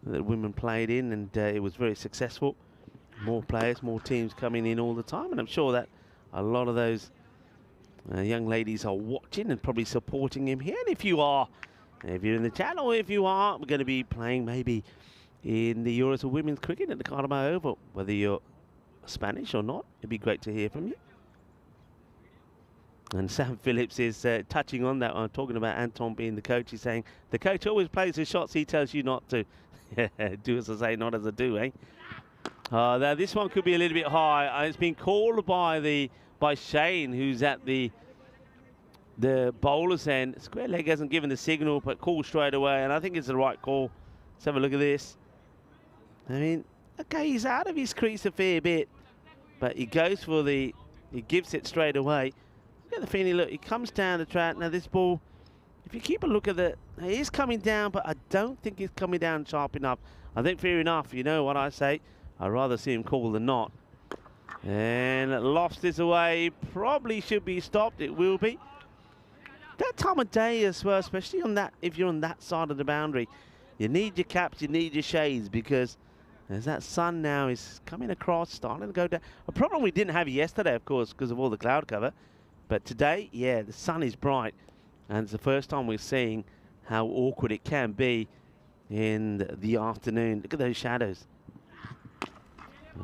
that women played in, and it was very successful. More players, more teams coming in all the time, and I'm sure that a lot of those young ladies are watching and probably supporting him here. And if you're in the channel, if you are, we're going to be playing maybe in the Euros of Women's Cricket at the Carabao Oval. Whether you're Spanish or not, it'd be great to hear from you. And Sam Phillips is touching on that. I'm talking about Anton being the coach. He's saying the coach always plays the shots he tells you not to. Do as I say, not as I do, eh? Now this one could be a little bit high. It's been called by Shane, who's at the bowler's end. Square leg hasn't given the signal, but called straight away, and I think it's the right call. Let's have a look at this. I mean, okay, he's out of his crease a fair bit, but he goes for he gives it straight away. Look at the feeling, look, he comes down the track. Now this ball, if you keep a look at it, he is coming down, but I don't think he's coming down sharp enough. I think fair enough, you know what I say. I'd rather see him call than not. And lofts this away, probably should be stopped, it will be. That time of day as well, especially on that, if you're on that side of the boundary, you need your caps, you need your shades, because as that sun now is coming across, starting to go down. A problem we didn't have yesterday, of course, because of all the cloud cover. But today, yeah, the sun is bright, and it's the first time we're seeing how awkward it can be in the afternoon. Look at those shadows.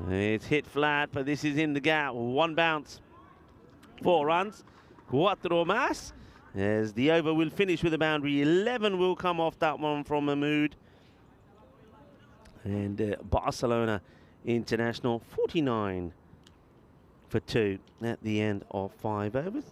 It's hit flat, but this is in the gap. 1 bounce, 4 runs, cuatro más. As the over will finish with a boundary. 11 will come off that one from Mahmood. And Barcelona International, 49 for 2 at the end of 5 overs.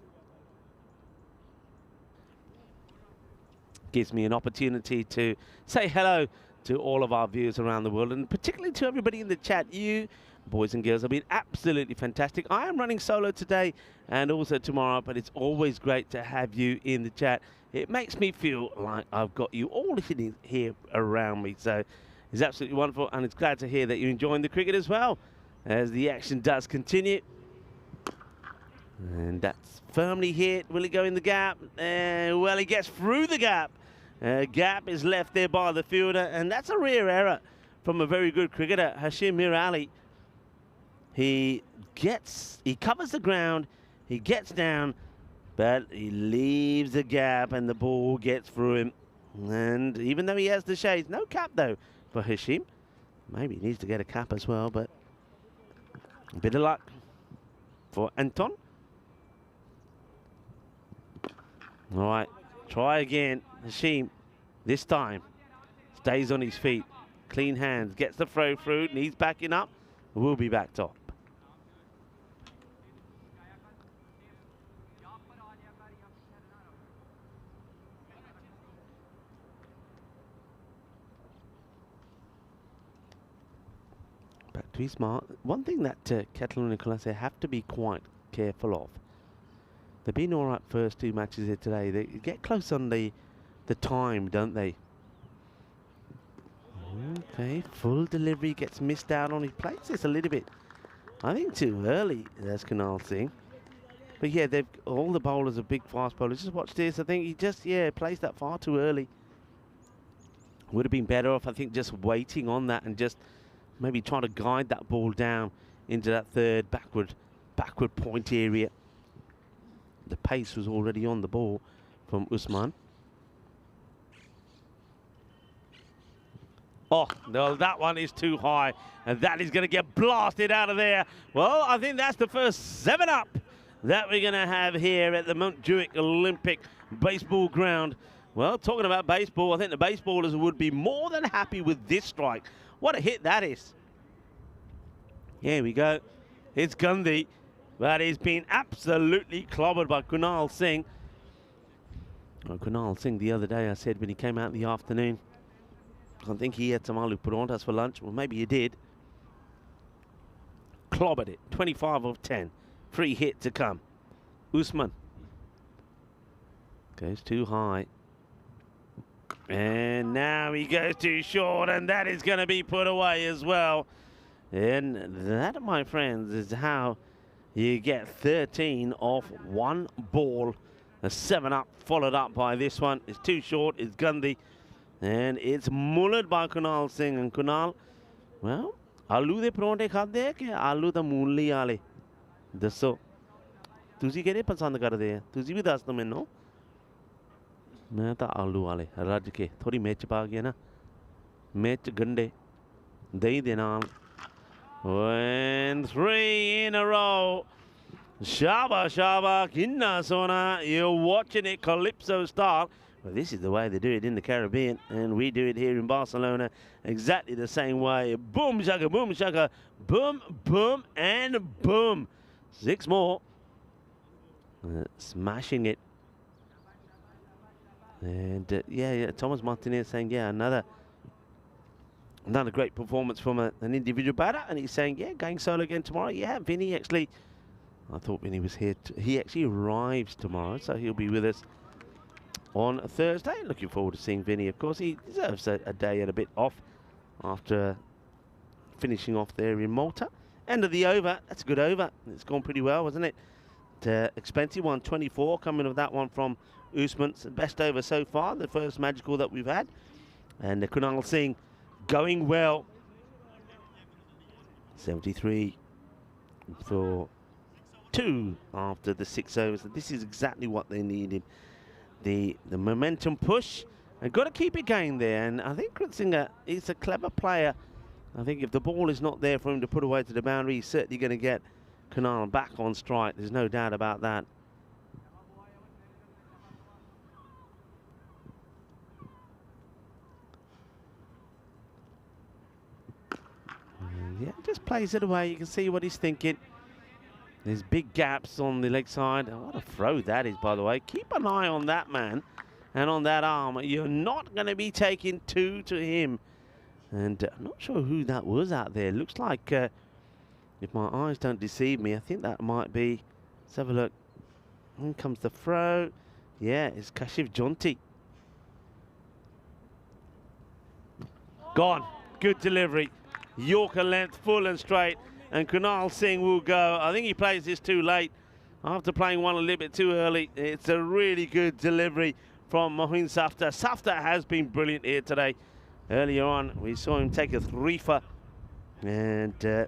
Gives me an opportunity to say hello to all of our viewers around the world, and particularly to everybody in the chat. You boys and girls have been absolutely fantastic. I am running solo today and also tomorrow, but it's always great to have you in the chat. It makes me feel like I've got you all sitting here around me, so it's absolutely wonderful, and it's glad to hear that you're enjoying the cricket as well as the action does continue. And that's firmly hit. Will he go in the gap? Well, he gets through the gap. Gap is left there by the fielder, and that's a rare error from a very good cricketer, Hashim Mir Ali. He covers the ground, he gets down, but he leaves the gap and the ball gets through him. And even though he has the shades, no cap though for Hashim. Maybe he needs to get a cap as well, but a bit of luck for Anton. All right, try again. Hashim, this time, stays on his feet. Clean hands, gets the throw through, needs backing up. Will be backed up. Back to his mark. One thing that Catalunya Clase have to be quite careful of. They've been all right first 2 matches here today. They get close on the time, don't they? Okay, full delivery gets missed out on. He plays this a little bit, I think, too early. That's Kunal Singh. But yeah, all the bowlers are big fast bowlers. Just watch this. I think he just, plays that far too early. Would have been better off, I think, just waiting on that and just maybe trying to guide that ball down into that third backward point area. The pace was already on the ball from Usman. Oh, no, that one is too high, and that is going to get blasted out of there. Well, I think that's the first 7-up that we're going to have here at the Montjuic Olympic Baseball Ground. Well, talking about baseball, I think the baseballers would be more than happy with this strike. What a hit that is. Here we go. It's Gandhi. But he's been absolutely clobbered by Kunal Singh. Oh, Kunal Singh, the other day I said when he came out in the afternoon, I think he had some aloo paranthas for lunch. Well, maybe he did. Clobbered it. 25 of 10. Free hit to come. Usman. Goes too high. And now he goes too short, and that is going to be put away as well. And that, my friends, is how you get 13 off 1 ball. A 7-up followed up by this one. It's too short. It's Gandhi. And it's mullered by Kunal Singh. And Kunal, well, आलू दे परोंठे खाते हैं कि आलू दा मूली वाले दसो तुसी किहड़े पसंद करदे आ तुसी भी दस दो मैनू मैं तो आलू वाले रज के थोड़ी मिर्च पा के ना मिर्च गंढे दही दे नाल and 3 in a row. Shaba Shaba Kinna Sona, you're watching it Calypso style. Well, this is the way they do it in the Caribbean, and we do it here in Barcelona exactly the same way. Boom, shaka, boom, shaka, boom, boom, and boom. 6 more. Smashing it. And yeah, Thomas Martinez saying, yeah, another great performance from an individual batter. And he's saying, yeah, going solo again tomorrow. Yeah, Vinny actually, I thought Vinny was here. He actually arrives tomorrow, so he'll be with us on Thursday. Looking forward to seeing Vinny. Of course, he deserves a day and a bit off after finishing off there in Malta. End of the over. That's a good over. It's gone pretty well, wasn't it? Expensive 124 coming of that one from Usman. It's the best over so far, the first magical that we've had. And the Kunal Singh going well. 73 for 2 after the 6 overs. This is exactly what they needed. The momentum push, and got to keep it going there. And I think Kritzinger is a clever player. I think if the ball is not there for him to put away to the boundary, he's certainly going to get Kunal back on strike. There's no doubt about that. Yeah, just plays it away. You can see what he's thinking. There's big gaps on the leg side. And what a throw that is, by the way. Keep an eye on that man and on that arm. You're not going to be taking 2 to him. And I'm not sure who that was out there. Looks like, if my eyes don't deceive me, I think that might be. Let's have a look. In comes the throw. Yeah, it's Kashif Jonty. Gone. Good delivery. Yorker length, full and straight. And Kunal Singh will go. I think he plays this too late. After playing one a little bit too early, it's a really good delivery from Mohin Safdar. Safdar has been brilliant here today. Earlier on, we saw him take a 3 for, and 3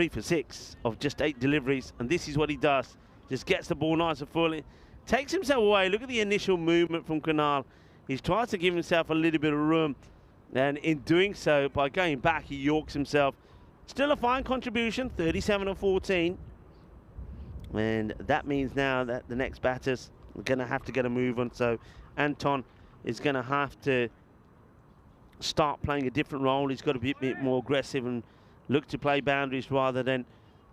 for 6 of just 8 deliveries. And this is what he does. Just gets the ball nice and full. Takes himself away. Look at the initial movement from Kunal. He's tried to give himself a little bit of room. And in doing so, by going back, he yorks himself. Still a fine contribution, 37 and 14. And that means now that the next batters are going to have to get a move on. So Anton is going to have to start playing a different role. He's got to be a bit more aggressive and look to play boundaries rather than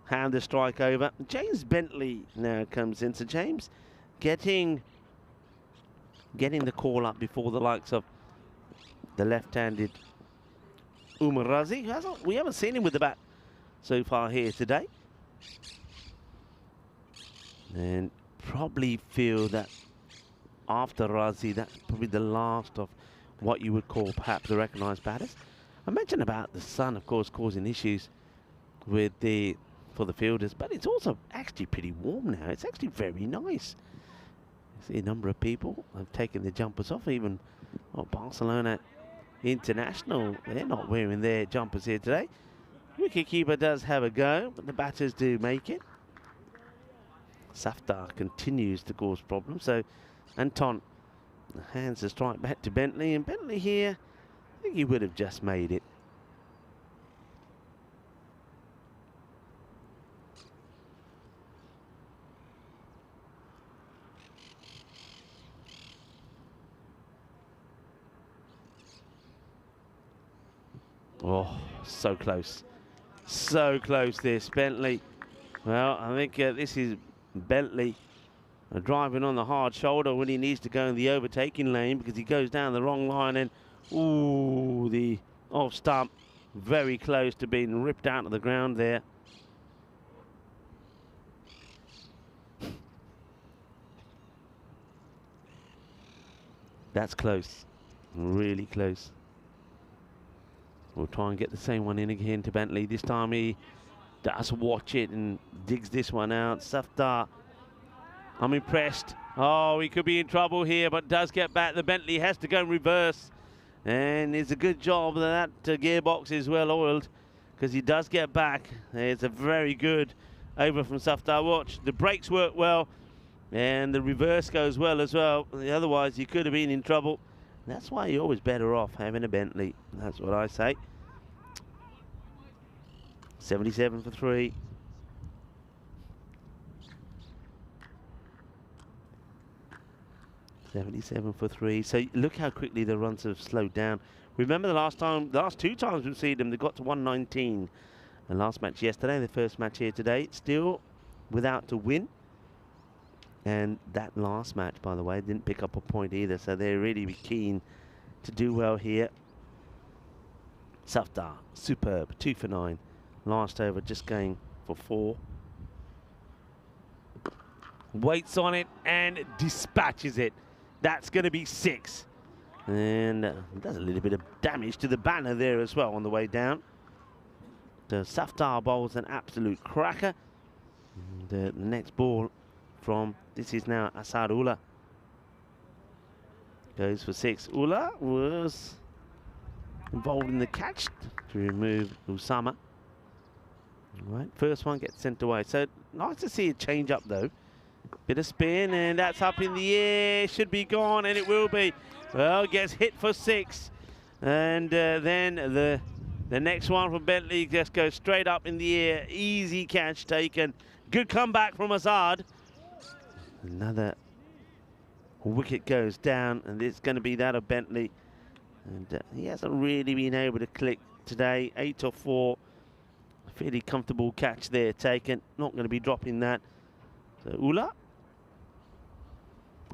hand the strike over. James Bentley now comes in. So James getting the call up before the likes of the left-handed Umar Razi. We haven't seen him with the bat so far here today. And probably feel that after Razi, that's probably the last of what you would call perhaps the recognised batters. I mentioned about the sun, of course, causing issues for the fielders, but it's also actually pretty warm now. It's actually very nice. I see a number of people have taken their jumpers off. Even Barcelona International, they're not wearing their jumpers here today. Wicketkeeper does have a go, but the batters do make it. Safdar continues to cause problems, so Anton hands the strike back to Bentley, and Bentley here, I think he would have just made it. Oh, so close. So close this, Bentley. Well, I think this is Bentley driving on the hard shoulder when he needs to go in the overtaking lane, because he goes down the wrong line and, ooh, the off stump. Very close to being ripped out of the ground there. That's close. Really close. We'll try and get the same one in again to Bentley. This time he does watch it and digs this one out. Safdar, I'm impressed. Oh, he could be in trouble here, but does get back. The Bentley has to go in reverse. And it's a good job that gearbox is well oiled, because he does get back. It's a very good over from Safdar. Watch, the brakes work well, and the reverse goes well as well. Otherwise, he could have been in trouble. That's why you're always better off having a Bentley. That's what I say. 77 for 3. 77 for 3. So look how quickly the runs have slowed down. Remember the last two times we've seen them, they got to 119. The last match yesterday, the first match here today, still without to win. And that last match, by the way, didn't pick up a point either. So they're really keen to do well here. Safdar, superb, 2 for 9. Last over, just going for 4. Waits on it and dispatches it. That's going to be 6. And does a little bit of damage to the banner there as well on the way down. The Safdar bowls an absolute cracker. And, the next ball from, this is now Asad Ullah. Goes for 6. Ullah was involved in the catch to remove Usama. Right, first one gets sent away. So nice to see a change up though. Bit of spin, and that's up in the air. Should be gone, and it will be. Well, gets hit for 6. And then the next one from Bentley just goes straight up in the air. Easy catch taken. Good comeback from Azad. Another wicket goes down, and it's going to be that of Bentley. And he hasn't really been able to click today. 8 or 4. A fairly comfortable catch there taken. Not going to be dropping that. So Ullah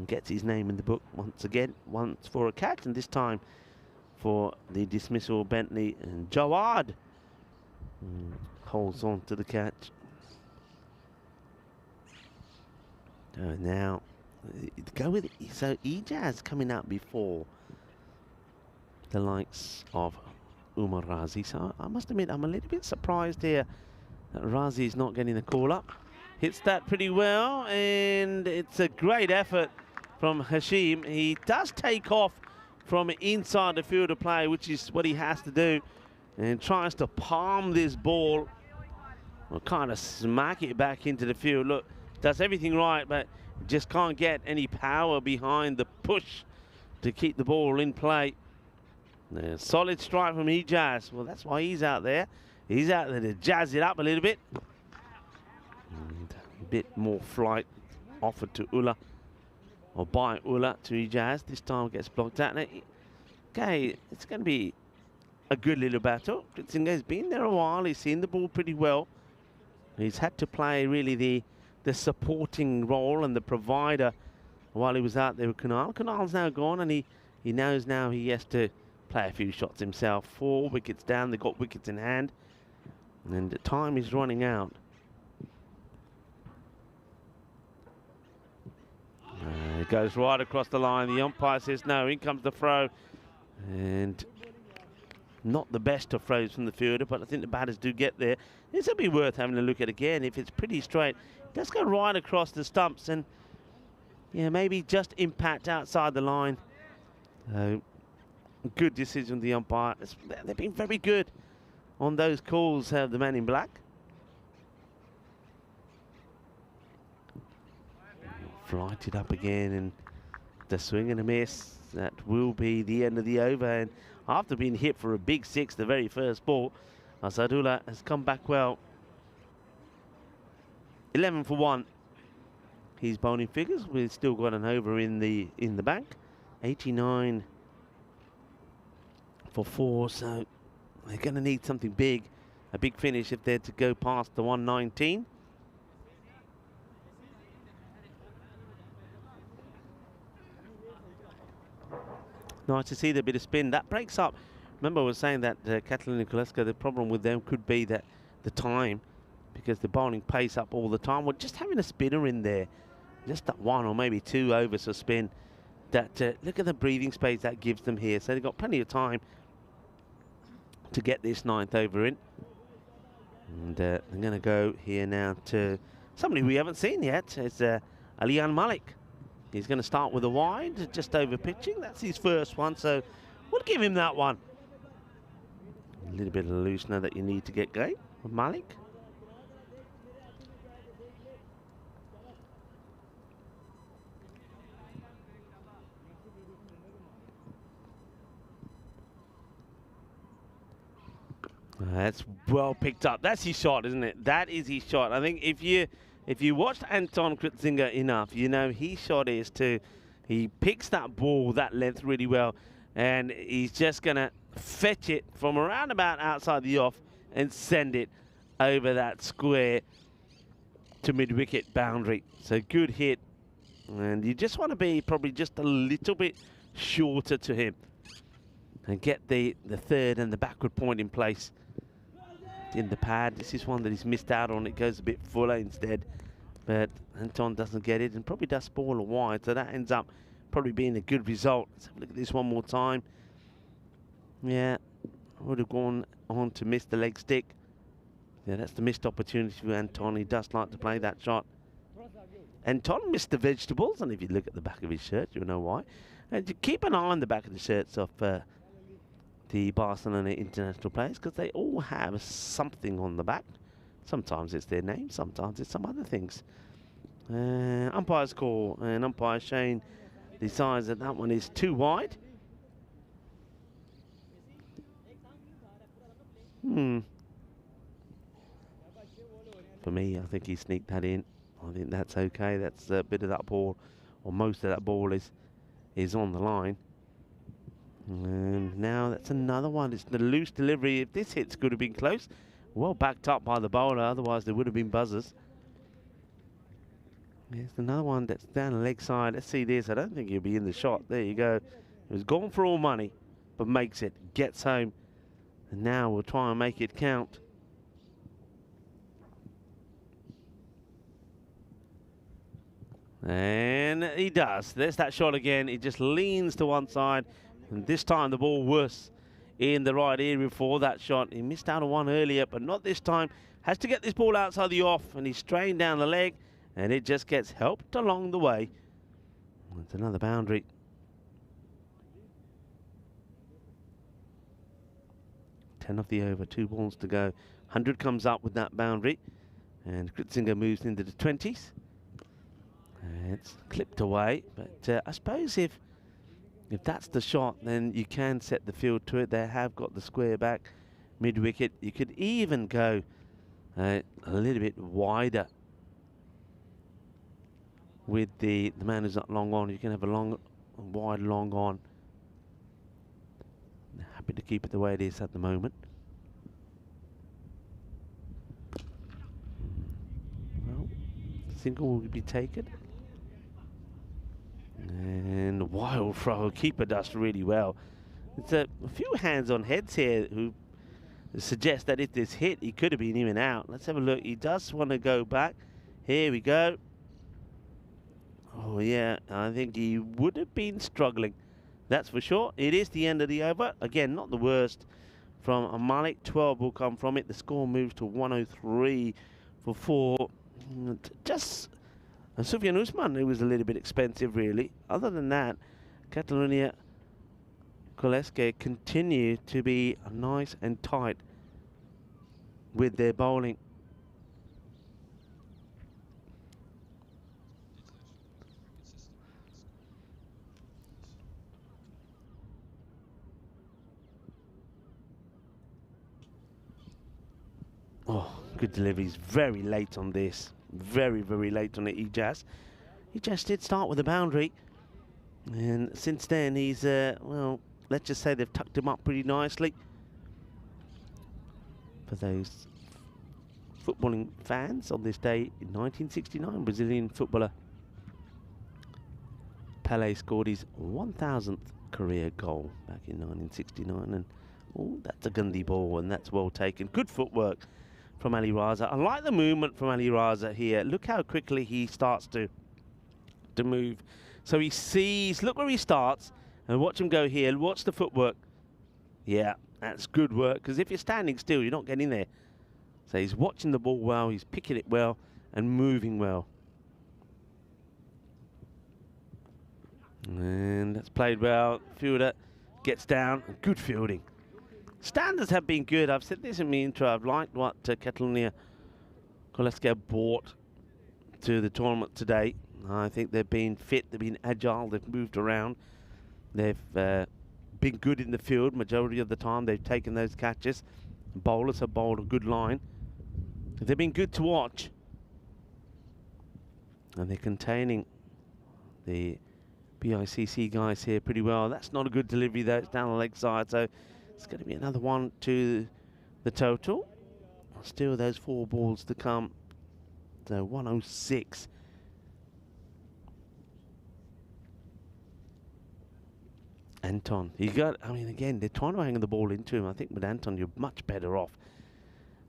gets his name in the book once again. Once for a catch, and this time for the dismissal. Bentley and Jawad holds on to the catch. Now go with it. So Ijaz coming out before the likes of Umar Razi. So I must admit I'm a little bit surprised here that Razi is not getting the call up. Hits that pretty well, and it's a great effort from Hashim. He does take off from inside the field of play, which is what he has to do, and tries to palm this ball or kind of smack it back into the field. Look, does everything right, but just can't get any power behind the push to keep the ball in play. Solid strike from Ijaz. Well, that's why he's out there. He's out there to jazz it up a little bit. And a bit more flight offered to Ullah, or by Ullah to Ijaz. This time gets blocked out. Now, okay, it's going to be a good little battle. Kritzinga's been there a while. He's seen the ball pretty well. He's had to play really the supporting role and the provider while he was out there with Kunal. Kunal's now gone, and he knows now he has to play a few shots himself. 4 wickets down. They've got wickets in hand, and the time is running out. It goes right across the line. The umpire says no. In comes the throw, and not the best of throws from the fielder, but I think the batters do get there. This will be worth having a look at again. If it's pretty straight, let's go right across the stumps, and yeah, maybe just impact outside the line. Good decision of the umpire. They've been very good on those calls, the man in black. Flighted up again, and the swing and a miss. That will be the end of the over. And after being hit for a big 6 the very first ball, Asadullah has come back well. 11 for 1. His bowling figures. We've still got an over in the bank. 89 for 4. So they're going to need something big, a big finish if they're to go past the 119. Nice to see the bit of spin. That breaks up. Remember I was saying that Catalunya Koleska, the problem with them could be that the time, because they're bowling pace up all the time. Well, just having a spinner in there, just that 1 or maybe 2 overs of spin, that look at the breathing space that gives them here. So they've got plenty of time to get this 9th over in. And they're going to go here now to somebody we haven't seen yet. It's Aliyan Malik. He's going to start with a wide, just over pitching. That's his first one, so we'll give him that one. A little bit of a loosener that you need to get going with Malik. That's well picked up. That's his shot, isn't it? That is his shot. I think if you watched Anton Kritzinger enough, you know his shot is to He picks that ball, that length really well, and he's just going to fetch it from around about outside the off and send it over that square to mid-wicket boundary. So good hit, and you just want to be probably just a little bit shorter to him and get the third and the backward point in place in the pad. This is one that he's missed out on. It goes a bit fuller instead, but Anton doesn't get it and probably does spoil a wide, so that ends up probably being a good result. Let's have a look at this one more time. Yeah, would have gone on to miss the leg stick. Yeah, that's the missed opportunity for Anton. He does like to play that shot. Anton missed the vegetables, and if you look at the back of his shirt, you'll know why. And keep an eye on the back of the shirts of the Barcelona international players, because they all have something on the back. Sometimes it's their name, sometimes it's some other things. Umpire's call, and umpire Shane decides that that one is too wide. For me, I think he sneaked that in. I think that's okay. That's a bit of that ball, or most of that ball is on the line. And now that's another one. It's the loose delivery. If this hits, could have been close. Well backed up by the bowler, otherwise there would have been buzzers. There's another one that's down the leg side. Let's see this. I don't think he'll be in the shot. There you go. It was gone for all money, but makes it, gets home. And now we'll try and make it count. And he does. There's that shot again. It just leans to one side. And this time the ball was in the right area for that shot. He missed out on one earlier, but not this time. Has to get this ball outside the off, and he's strained down the leg, and it just gets helped along the way. It's another boundary. Ten off the over, 2 balls to go. 100 comes up with that boundary, and Kritzinger moves into the 20s. It's clipped away, but I suppose if that's the shot, then you can set the field to it. They have got the square back mid-wicket. You could even go a little bit wider with the man who's not long on. You can have a wide long on. Happy to keep it the way it is at the moment. Well, single will be taken. And wild throw. Keeper does really well. It's a few hands on heads here who suggest that if this hit, he could have been in and out. Let's have a look. He does want to go back. Here we go. Oh yeah, I think he would have been struggling. That's for sure. It is the end of the over. Again, not the worst from Malik. 12 will come from it. The score moves to 103 for 4. Just Sufyan Usman, it was a little bit expensive, really. Other than that, Catalonia Koleske continue to be nice and tight with their bowling. Oh, good deliveries. Very late on this. Very, very late on it, Ijaz. He just did start with a boundary. And since then, he's, well, let's just say they've tucked him up pretty nicely. For those footballing fans on this day in 1969, Brazilian footballer Pelé scored his 1,000th career goal back in 1969. And, oh, that's a Gandhi ball, and that's well taken. Good footwork from Ali Raza. I like the movement from Ali Raza here. Look how quickly he starts to move. So he sees, look where he starts, and watch him go here. Watch the footwork. Yeah, that's good work, because if you're standing still, you're not getting there. So he's watching the ball well, he's picking it well, and moving well. And that's played well. Fielder gets down. Good fielding. Standards have been good. I've said this in my intro. I've liked what Catalonia Koleske brought to the tournament today. I think they've been fit, they've been agile, they've moved around. They've been good in the field. Majority of the time they've taken those catches. Bowlers have bowled a good line. They've been good to watch. And they're containing the BICC guys here pretty well. That's not a good delivery though, it's down the leg side, so it's going to be another one to the total. Still those 4 balls to come. So 106. Anton, I mean, again, they're trying to hang the ball into him. I think with Anton, you're much better off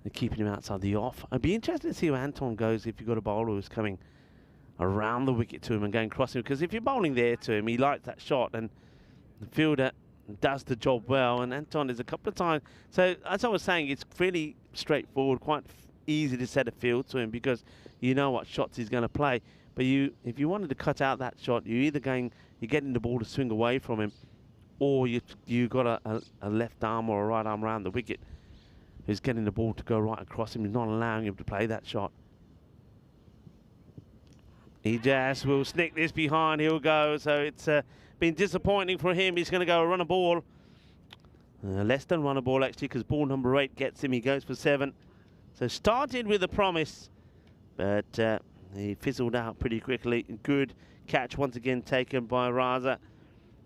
than keeping him outside the off. I'd be interested to see how Anton goes if you've got a bowler who's coming around the wicket to him and going crossing. Because if you're bowling there to him, he likes that shot, and the fielder does the job well. And Anton is a couple of times. So, as I was saying, it's fairly straightforward, quite easy to set a field to him because you know what shots he's going to play. But if you wanted to cut out that shot, you're getting the ball to swing away from him, or you got a left arm or a right arm around the wicket who's getting the ball to go right across him. He's not allowing him to play that shot. Ejaz will sneak this behind. He'll go. So it's been disappointing for him. He's going to go run a ball. Less than run a ball, actually, because ball number 8 gets him. He goes for 7. So started with a promise, but he fizzled out pretty quickly. Good catch once again taken by Raza.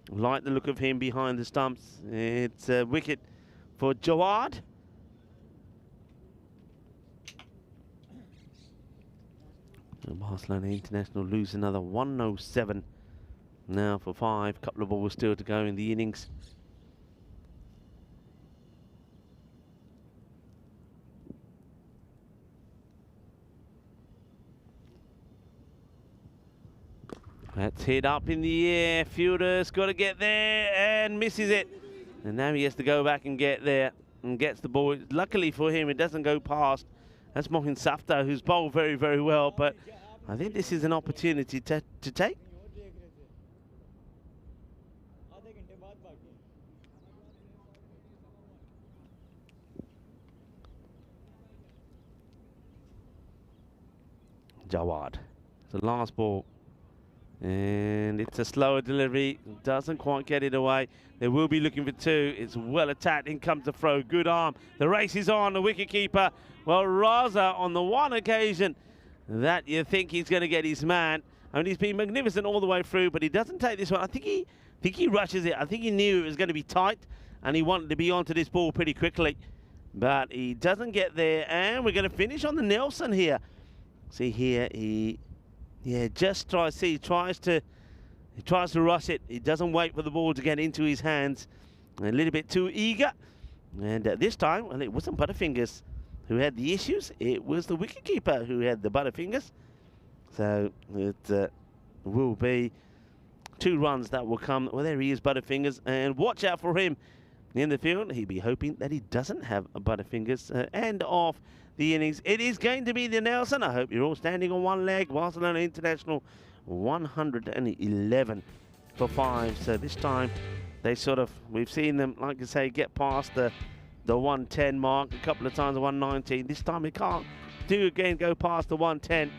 Like the look of him behind the stumps. It's a wicket for Jawad. Barcelona International lose another 107 now for 5. Couple of balls still to go in the innings. That's hit up in the air. Fielder's got to get there and misses it. And now he has to go back and get there and gets the ball. Luckily for him, it doesn't go past. That's Mohin Safdar, who's bowled very, very well. But I think this is an opportunity to take. Jawad. The last ball. And it's a slower delivery. Doesn't quite get it away. They will be looking for 2. It's well attacked. In comes the throw. Good arm. The race is on. The wicketkeeper. Well, Raza, on the one occasion that you think he's going to get his man. I mean, he's been magnificent all the way through, but he doesn't take this one. I think he rushes it. I think he knew it was going to be tight, and he wanted to be onto this ball pretty quickly. But he doesn't get there, and we're going to finish on the Nelson here. See here, he just tries to rush it. He doesn't wait for the ball to get into his hands. A little bit too eager. And this time, well, it wasn't Butterfingers who had the issues. It was the wicketkeeper who had the Butterfingers. So it will be 2 runs that will come. Well, there he is, Butterfingers. And watch out for him in the field. He'd be hoping that he doesn't have a Butterfingers. End of the innings. It is going to be the Nelson. I hope you're all standing on one leg. Barcelona International 111 for 5. So this time they we've seen them, like I say, get past the 110 mark a couple of times, the 119. This time they can't go past the 110.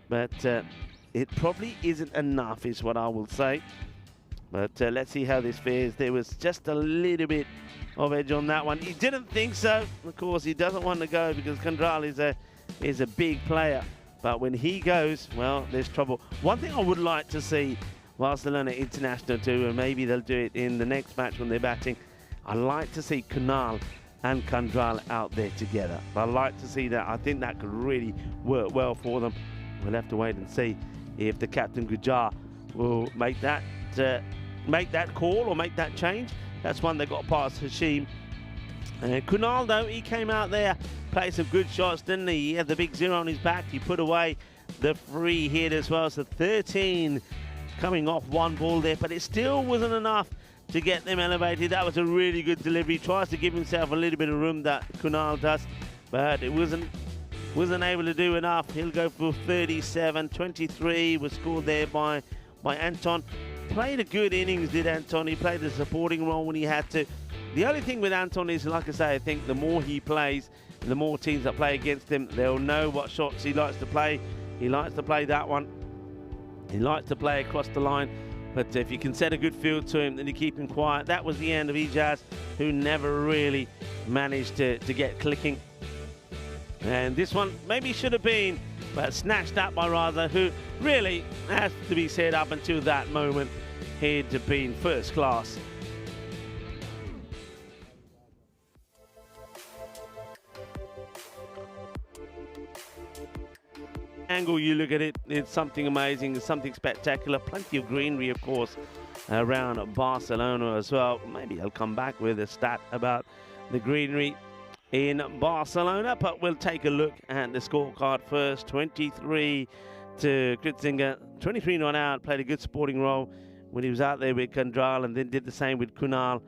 But it probably isn't enough is what I will say. But let's see how this fares. There was just a little bit of edge on that one. He didn't think so. Of course, he doesn't want to go because Kandral is a big player. But when he goes, well, there's trouble. One thing I would like to see Barcelona International do, and maybe they'll do it in the next match when they're batting, I'd like to see Kunal and Kandral out there together. I'd like to see that. I think that could really work well for them. We'll have to wait and see if the captain Gujar will make that call or make that change. That's one that got past Hashim. And Kunal, though, he came out there, played some good shots, didn't he? He had the big 0 on his back. He put away the free hit as well. So 13 coming off 1 ball there, but it still wasn't enough to get them elevated. That was a really good delivery. Tries to give himself a little bit of room, that Kunal does, but it wasn't able to do enough. He'll go for 37. 23 was scored there by Anton. Played a good innings, did Anton. He played a supporting role when he had to. The only thing with Anton is, like I say, I think the more he plays, the more teams that play against him, they'll know what shots he likes to play. He likes to play that one. He likes to play across the line. But if you can set a good field to him, then you keep him quiet. That was the end of Ejaz, who never really managed to get clicking. And this one maybe should have been, but snatched up by Raza, who really has to be said up until that moment. had been first class. Angle you look at it, it's something amazing, it's something spectacular. Plenty of greenery, of course, around Barcelona as well. Maybe I'll come back with a stat about the greenery in Barcelona, but we'll take a look at the scorecard first. 23 to Kritzinger, 23 not out, played a good sporting role when he was out there with Kandral, and then did the same with Kunal,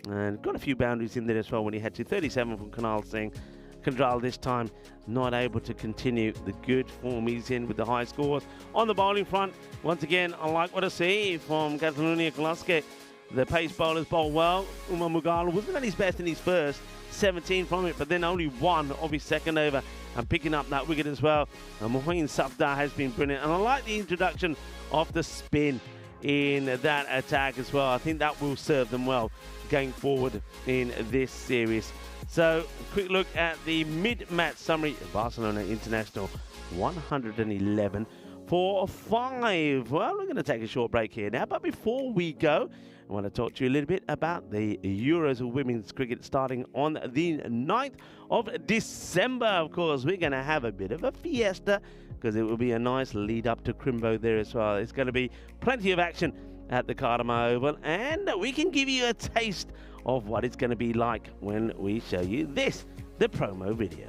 and got a few boundaries in there as well when he had to. 37 from Kunal Singh. Kandral this time not able to continue the good form he's in with the high scores. On the bowling front, once again, I like what I see from Catalonia Kalaske. The pace bowlers bowl well. Umar Mughal wasn't at his best in his first, 17 from it, but then only one of his second over and picking up that wicket as well. And Mohin Safdar has been brilliant, and I like the introduction of the spin in that attack as well. I think that will serve them well going forward in this series. So, quick look at the mid-match summary. Barcelona International 111 for 5. Well, we're going to take a short break here now, but before we go, I want to talk to you a little bit about the Euros of Women's Cricket starting on the 9th of December. Of course, we're going to have a bit of a fiesta because it will be a nice lead up to Crimbo there as well. It's going to be plenty of action at the Karama Oval, and we can give you a taste of what it's going to be like when we show you this, the promo video.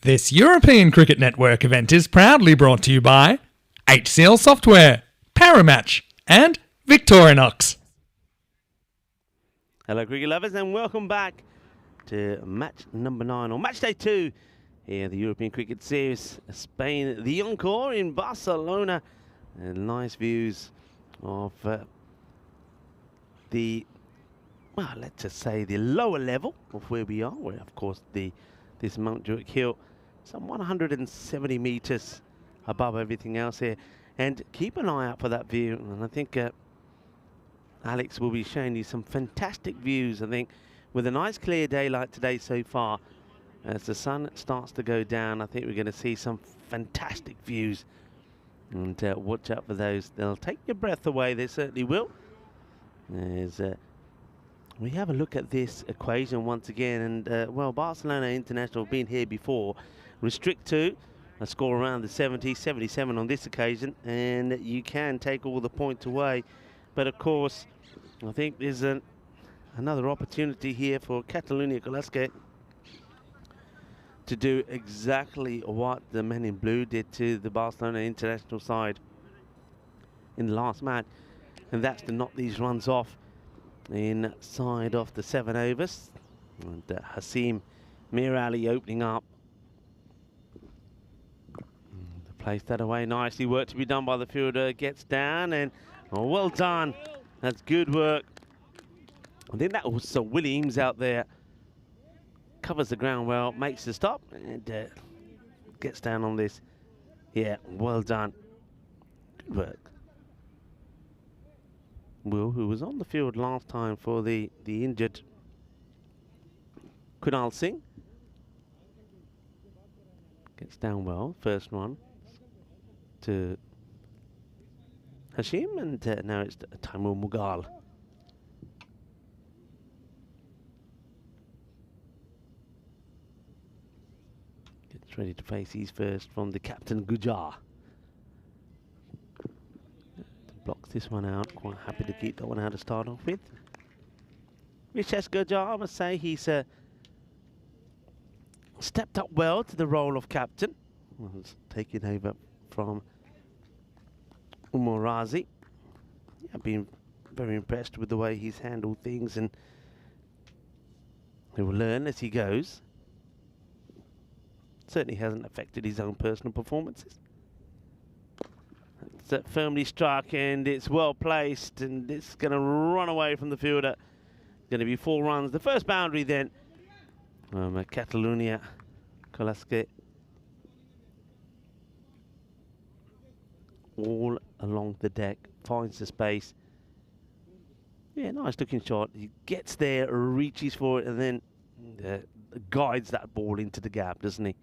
This European Cricket Network event is proudly brought to you by HCL Software, Paramatch, and Victorinox. Hello cricket lovers and welcome back to match number 9 or match day 2 here at the European Cricket Series. Spain, the Encore in Barcelona. And nice views of well, let's just say the lower level of where we are, where of course this Mount Druitt Hill, some 170 meters above everything else here. And keep an eye out for that view, and I think Alex will be showing you some fantastic views, I think, with a nice clear daylight today so far. As the sun starts to go down, I think we're going to see some fantastic views. And watch out for those. They'll take your breath away, they certainly will. As we have a look at this equation once again, and well, Barcelona International have been here before. Restrict to a score around the 70, 77 on this occasion, and you can take all the points away. But of course, I think there's another opportunity here for Catalunya Glasgow to do exactly what the men in blue did to the Barcelona International side in the last match, and that's to knock these runs off inside of the 7 overs. And Hasim Mir Ali opening up. Place that away nicely. Work to be done by the fielder. Gets down and well done. That's good work. I think that was Sir Williams out there. Covers the ground well, makes the stop, and gets down on this. Yeah, well done. Good work. Will, who was on the field last time for the injured Kunal Singh, gets down well. First one to Hashim, and now it's Taimur Mughal. Gets ready to face his first from the captain Gujar. Blocks this one out. Quite happy to keep that one out to start off with. Vishesh Gujar, I must say, he's stepped up well to the role of captain. He's taking over from Umar Razi. I've been very impressed with the way he's handled things, and he will learn as he goes. Certainly hasn't affected his own personal performances. It's firmly struck, and it's well placed, and it's going to run away from the fielder. Going to be 4 runs. The first boundary then. Catalunya Glasgow. All along the deck, finds the space. Yeah, nice looking shot. He gets there, reaches for it, and then guides that ball into the gap, doesn't he?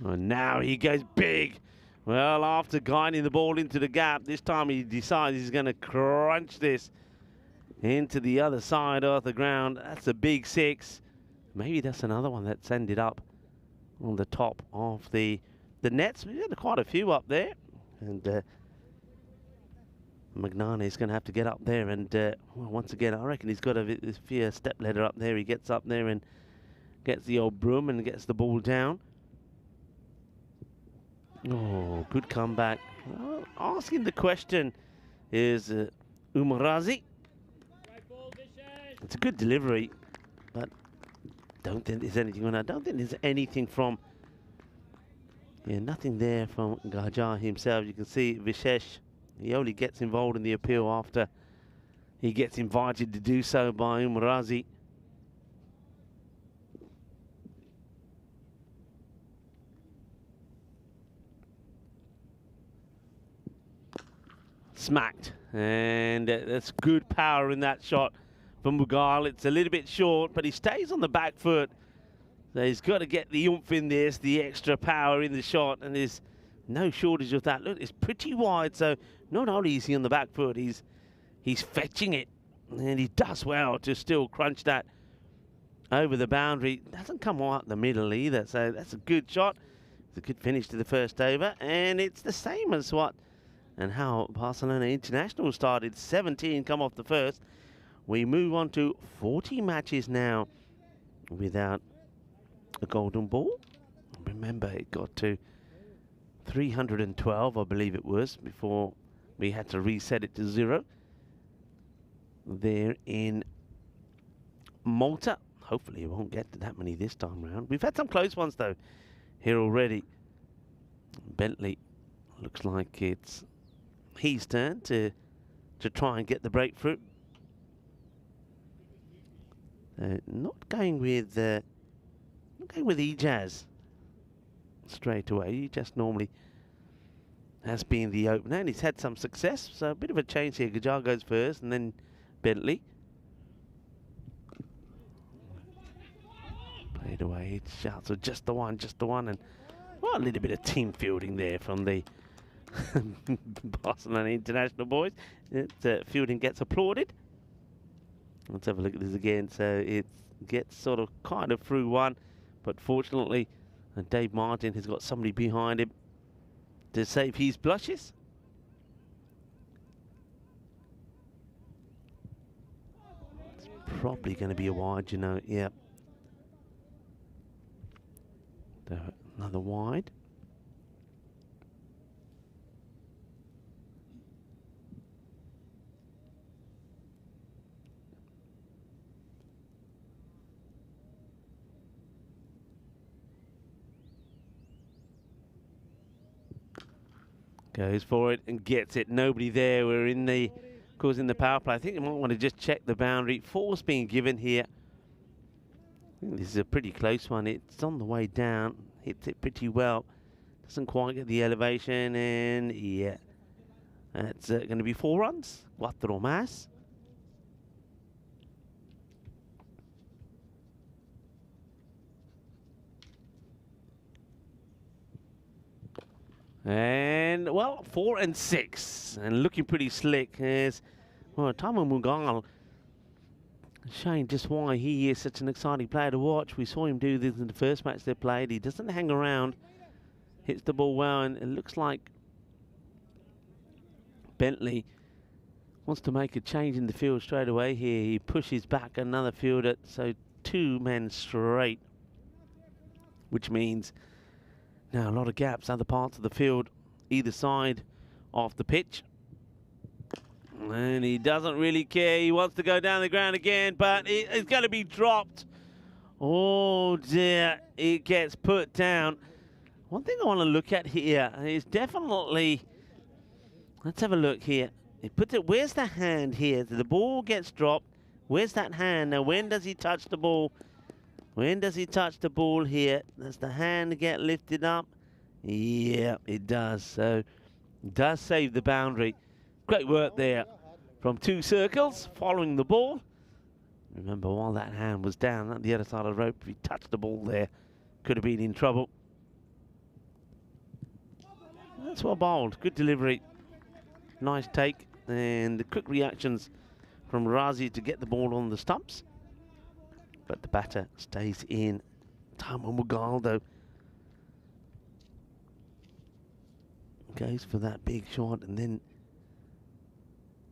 And now he goes big. Well, after guiding the ball into the gap, this time he decides he's going to crunch this into the other side of the ground. That's a big 6. Maybe that's another one that's ended up on the top of the nets. We had quite a few up there, and Magnani is going to have to get up there, and well, once again I reckon he's got a fear step ladder up there. He gets up there and gets the old broom and gets the ball down. Oh, good comeback. Well, asking the question is Umar Razi. It's a good delivery, but don't think there's anything on that. Don't think there's anything from, nothing there from Gujar himself. You can see Vishesh, he only gets involved in the appeal after he gets invited to do so by Umar Razi. Smacked, and that's good power in that shot from Mughal. It's a little bit short, but he stays on the back foot. So he's got to get the oomph in this, the extra power in the shot, and there's no shortage of that. Look, it's pretty wide, so not only is he on the back foot, he's fetching it, and he does well to still crunch that over the boundary. Doesn't come out the middle either, so that's a good shot. It's a good finish to the first over, and it's the same as what and how Barcelona International started. 17 come off the first. we move on to 40 matches now without a golden ball. Remember, it got to 312, I believe it was, before we had to reset it to 0 there in Malta. Hopefully it won't get to that many this time round. We've had some close ones though here already. Bentley looks like it's his turn to try and get the breakthrough. Not going with Ejaz straight away. He just normally has been the opener, and he's had some success. So a bit of a change here. Gajar goes first, and then Bentley. Played away. Shots of just the one, and well, a little bit of team fielding there from the Barcelona International boys. Fielding gets applauded. Let's have a look at this again. So it gets sort of kind of through one, but fortunately Dave Martin has got somebody behind him to save his blushes. It's probably going to be a wide, you know. Yeah. Another wide. Goes for it and gets it. Nobody there. We're in the, of course, in the power play. I think you might want to just check the boundary. Force being given here. I think this is a pretty close one. It's on the way down. Hits it pretty well. Doesn't quite get the elevation, and yeah, that's going to be 4 runs. 4 más. And, well, 4 and 6. And looking pretty slick. As, well, Tamo Mughal showing just why he is such an exciting player to watch. We saw him do this in the first match they played. He doesn't hang around. Hits the ball well, and it looks like Bentley wants to make a change in the field straight away here. He pushes back another fielder, so 2 men straight, which means now a lot of gaps, other parts of the field, either side of the pitch. And he doesn't really care. He wants to go down the ground again, but it's going to be dropped. Oh dear, it gets put down. One thing I want to look at here is definitely, let's have a look here. He puts it, where's the hand here? The ball gets dropped. Where's that hand? Now, when does he touch the ball? When does he touch the ball here? Does the hand get lifted up? Yeah, it does. So, it does save the boundary. Great work there from 2 circles, following the ball. Remember, while that hand was down at the other side of the rope, if he touched the ball there, could have been in trouble. That's well bowled. Good delivery. Nice take. And the quick reactions from Razi to get the ball on the stumps. But the batter stays in. Tamo Mughal, though, goes for that big shot and then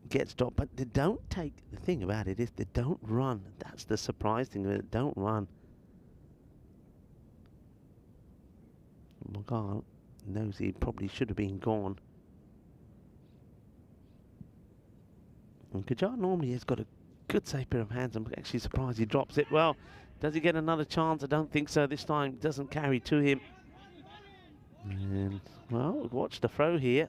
gets dropped. But they don't take, the thing about it is they don't run. That's the surprise thing, they don't run. Mughal knows he probably should have been gone. And Kajar normally has got a good safe pair of hands. I'm actually surprised he drops it. Well, does he get another chance? I don't think so this time. It doesn't carry to him. And, well, watch the throw here.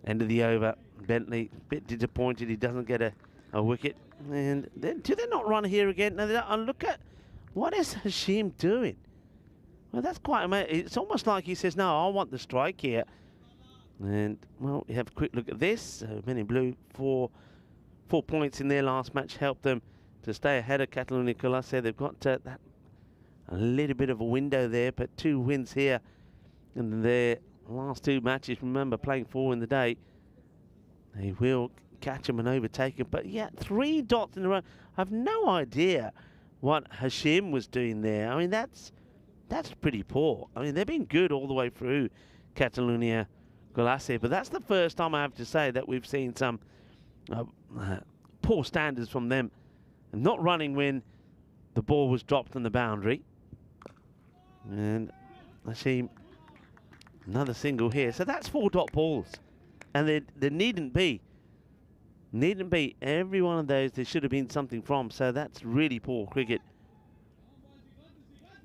End of the over. Bentley, a bit disappointed he doesn't get a wicket. And then, do they not run here again? Now, look at, what is Hashim doing? Well, that's quite amazing. It's almost like he says, no, I want the strike here. And, well, we have a quick look at this. So, Men in Blue, 4 points in their last match helped them to stay ahead of Catalonia Colace. They've got that a little bit of a window there, but 2 wins here in their last 2 matches. Remember, playing 4 in the day. They will catch them and overtake them. But, yeah, 3 dots in a row. I have no idea what Hashim was doing there. I mean, that's pretty poor. I mean, they've been good all the way through Catalonia Colace, but that's the first time I have to say that we've seen some Poor standards from them. And not running when the ball was dropped on the boundary. And I see another single here. So that's 4 dot balls. And there needn't be. Needn't be. Every one of those there should have been something from. So that's really poor cricket.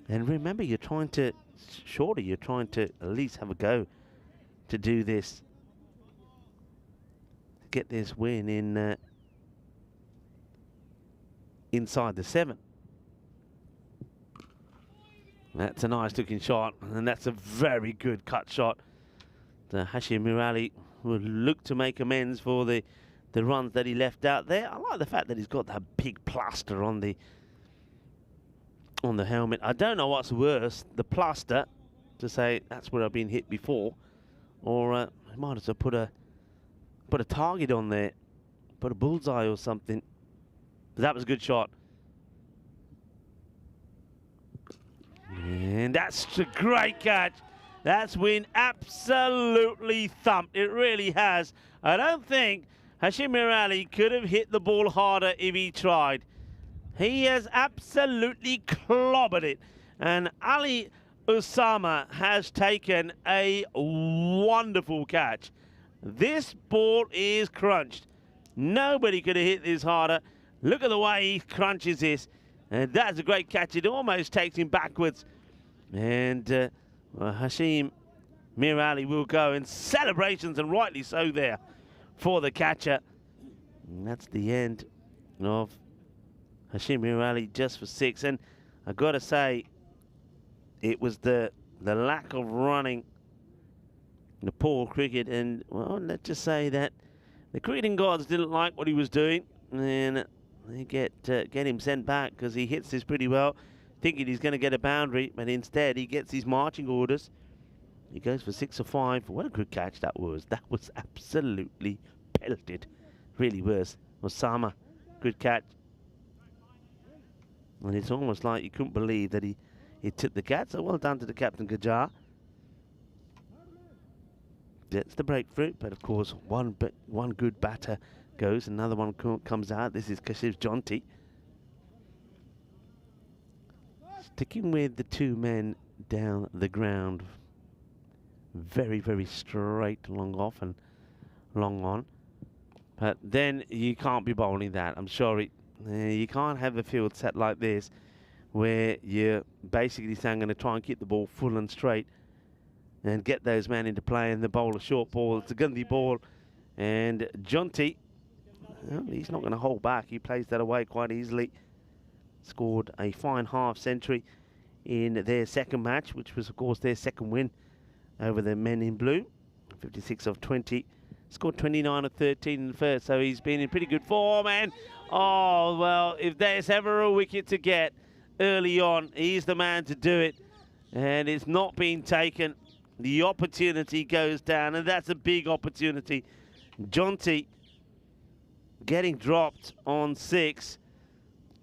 And remember, you're trying to at least have a go to do this. To get this win in inside the 7. That's a nice looking shot, and that's a very good cut shot. Hashim Mirali will look to make amends for the runs that he left out there. I like the fact that he's got that big plaster on the helmet. I don't know what's worse, the plaster, to say that's where I've been hit before, or I might as well put a target on there, put a bullseye or something. But that was a good shot. And that's a great catch. That's been absolutely thumped. It really has. I don't think Hashim Mirali could have hit the ball harder if he tried. He has absolutely clobbered it. And Ali Usama has taken a wonderful catch. This ball is crunched. Nobody could have hit this harder. Look at the way he crunches this. And that's a great catch. It almost takes him backwards. And Hashim Mirali will go in celebrations, and rightly so there, for the catcher. And that's the end of Hashim Mirali just for 6. And I've got to say, it was the lack of running, the poor cricket, and, well, let's just say that the cricketing gods didn't like what he was doing, and they get him sent back because he hits this pretty well, thinking he's going to get a boundary, but instead he gets his marching orders. He goes for 6 or 5. What a good catch that was. That was absolutely pelted. Really was. Osama, good catch. And it's almost like you couldn't believe that he took the catch. So well done to the captain, Gajar. Gets the breakthrough, but of course one good batter goes, another one comes out. This is Kashif Jonty. Sticking with the 2 men down the ground. Very, very straight, long off and long on. But then you can't be bowling that. I'm sorry. You can't have a field set like this where you're basically saying I'm going to try and keep the ball full and straight and get those men into play and the bowl a short ball. It's a Gandhi ball. And Jonty, well, he's not going to hold back. He plays that away quite easily. Scored a fine half century in their second match, which was, of course, their second win over the men in blue. 56 of 20. Scored 29 of 13 in the first, so he's been in pretty good form. And, oh, well, if there's ever a wicket to get early on, he's the man to do it. And it's not been taken. The opportunity goes down, and that's a big opportunity. Jonty getting dropped on 6.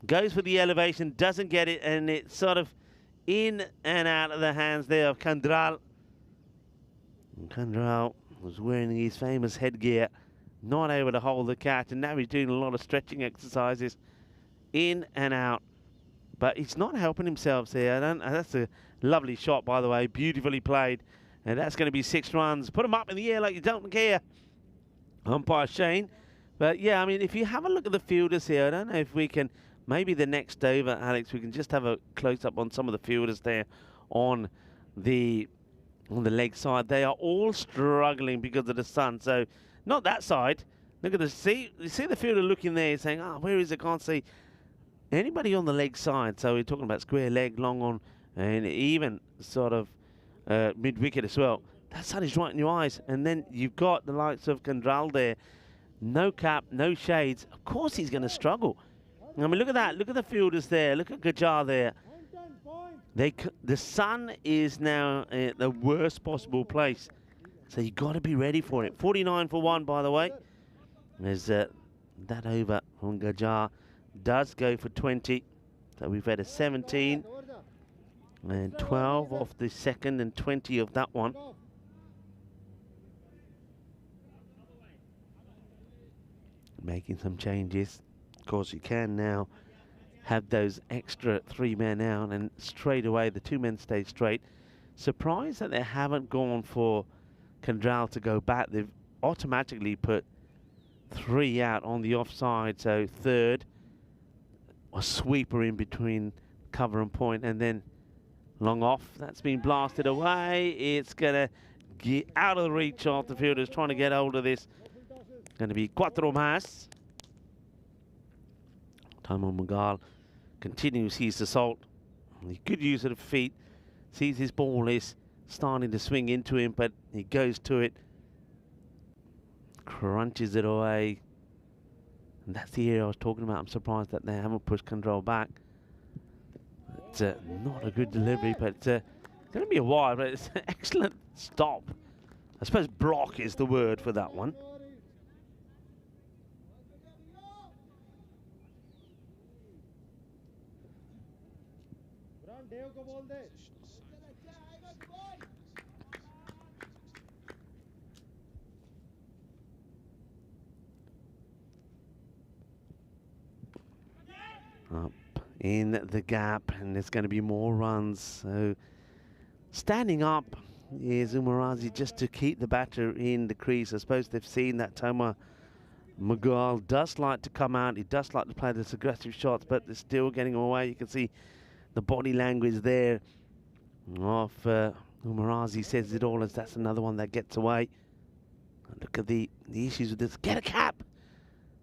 Goes for the elevation, doesn't get it, and it's sort of in and out of the hands there of Kandral. And Kandral was wearing his famous headgear, not able to hold the catch, and now he's doing a lot of stretching exercises in and out. But he's not helping himself there. That's a lovely shot, by the way, beautifully played. And that's going to be 6 runs. Put them up in the air like you don't care, umpire Shane. But yeah, I mean, if you have a look at the fielders here, I don't know if we can, maybe the next over, Alex, we can just have a close-up on some of the fielders there on the leg side. They are all struggling because of the sun. So not that side. Look at the you see the fielder looking there saying, oh, where is it? Can't see anybody on the leg side. So we're talking about square leg, long on, and even sort of mid wicket as well. That sun is right in your eyes. And then you've got the likes of Kandral there. No cap, no shades. Of course he's going to struggle. I mean, look at that. Look at the fielders there. Look at Gajar there. The sun is now at the worst possible place. So you've got to be ready for it. 49 for 1, by the way. There's that over from Gajar. Does go for 20. So we've had a 17. And 12 off the second and 20 of that one. making some changes. Of course, you can now have those extra 3 men out, and straight away the 2 men stay straight. Surprised that they haven't gone for Kandral to go back. They've automatically put 3 out on the offside, so third, a sweeper in between cover and point, and then long off. That's been blasted away. It's going to get out of the reach of the fielders trying to get hold of this. Going to be Quattro Mas. Tamo Mughal continues his assault. Good use of the feet. Sees his ball is starting to swing into him, but he goes to it. Crunches it away. And that's the area I was talking about. I'm surprised that they haven't pushed Kandral back. It's not a good delivery, but it's going to be a while, but it's an excellent stop. I suppose block is the word for that one. Up in the gap, and there's going to be more runs. So standing up is Umarazi just to keep the batter in the crease. I suppose they've seen that Tamo Mughal does like to come out. He does like to play this aggressive shots, but they're still getting away. You can see the body language there of Umarazi says it all, as that's another one that gets away. Look at the issues with this. Get a cap!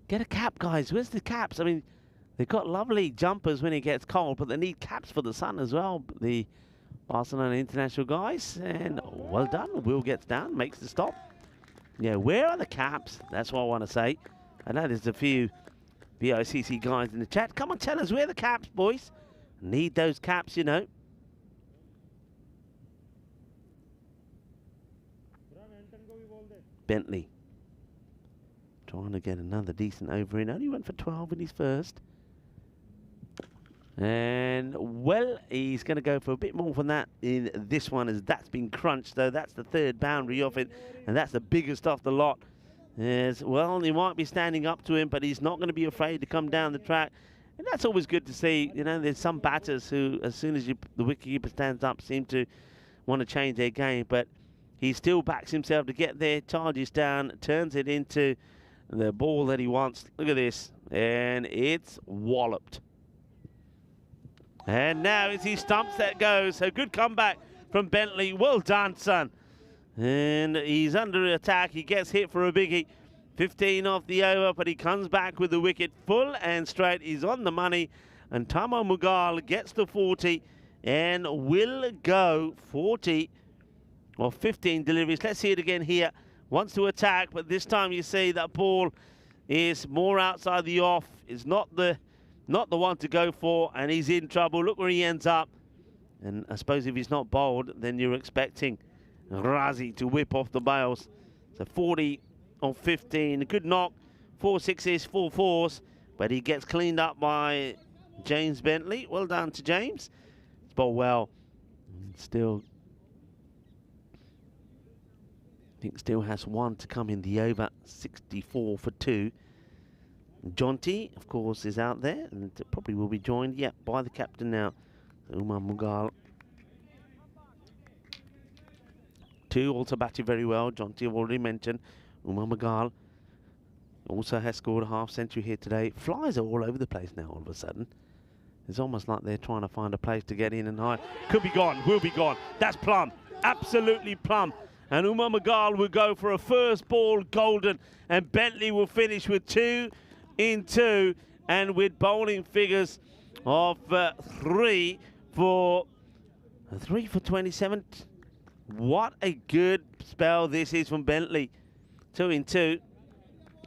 Get a cap, guys. Where's the caps? I mean, they've got lovely jumpers when it gets cold, but they need caps for the sun as well, the Barcelona international guys. And well done. Will gets down, makes the stop. Yeah, where are the caps? That's what I want to say. I know there's a few BICC guys in the chat. Come on, tell us, where are the caps, boys? Need those caps, you know. Bentley trying to get another decent over in. Only went for 12 in his first. And, well, he's going to go for a bit more than that in this one, as that's been crunched, though. That's the third boundary of it, and that's the biggest off the lot. As well, he might be standing up to him, but he's not going to be afraid to come down the track. And that's always good to see. You know, there's some batters who, as soon as the wicketkeeper stands up, seem to want to change their game. But he still backs himself to get there, charges down, turns it into the ball that he wants. Look at this. And it's walloped. And now it's his stumps that goes. So good comeback from Bentley. Well done, son. And he's under attack. He gets hit for a biggie. 15 off the over, but he comes back with the wicket full and straight. He's on the money. And Tamo Mughal gets the 40 and will go 40 or 15 deliveries. Let's see it again here. Wants to attack, but this time you see that ball is more outside the off. Is not the one to go for, and he's in trouble. Look where he ends up. And I suppose if he's not bowled, then you're expecting Razi to whip off the bails. So 40 on 15, a good knock, 4 sixes, 4 fours, but he gets cleaned up by James Bentley. Well done to James. It's bowled well. Still, I think still has 1 to come in the over. 64 for 2. Jonty, of course, is out there and probably will be joined, by the captain now, Umar Mughal. 2 also batted very well. Jonty, I've already mentioned. Umar Mughal also has scored a half-century here today. Flies are all over the place now all of a sudden. It's almost like they're trying to find a place to get in and hide. Could be gone, will be gone. That's plumb, absolutely plumb. And Umar Mughal will go for a first ball golden, and Bentley will finish with 2 in 2, and with bowling figures of 3 for 27. What a good spell this is from Bentley. 2 in 2.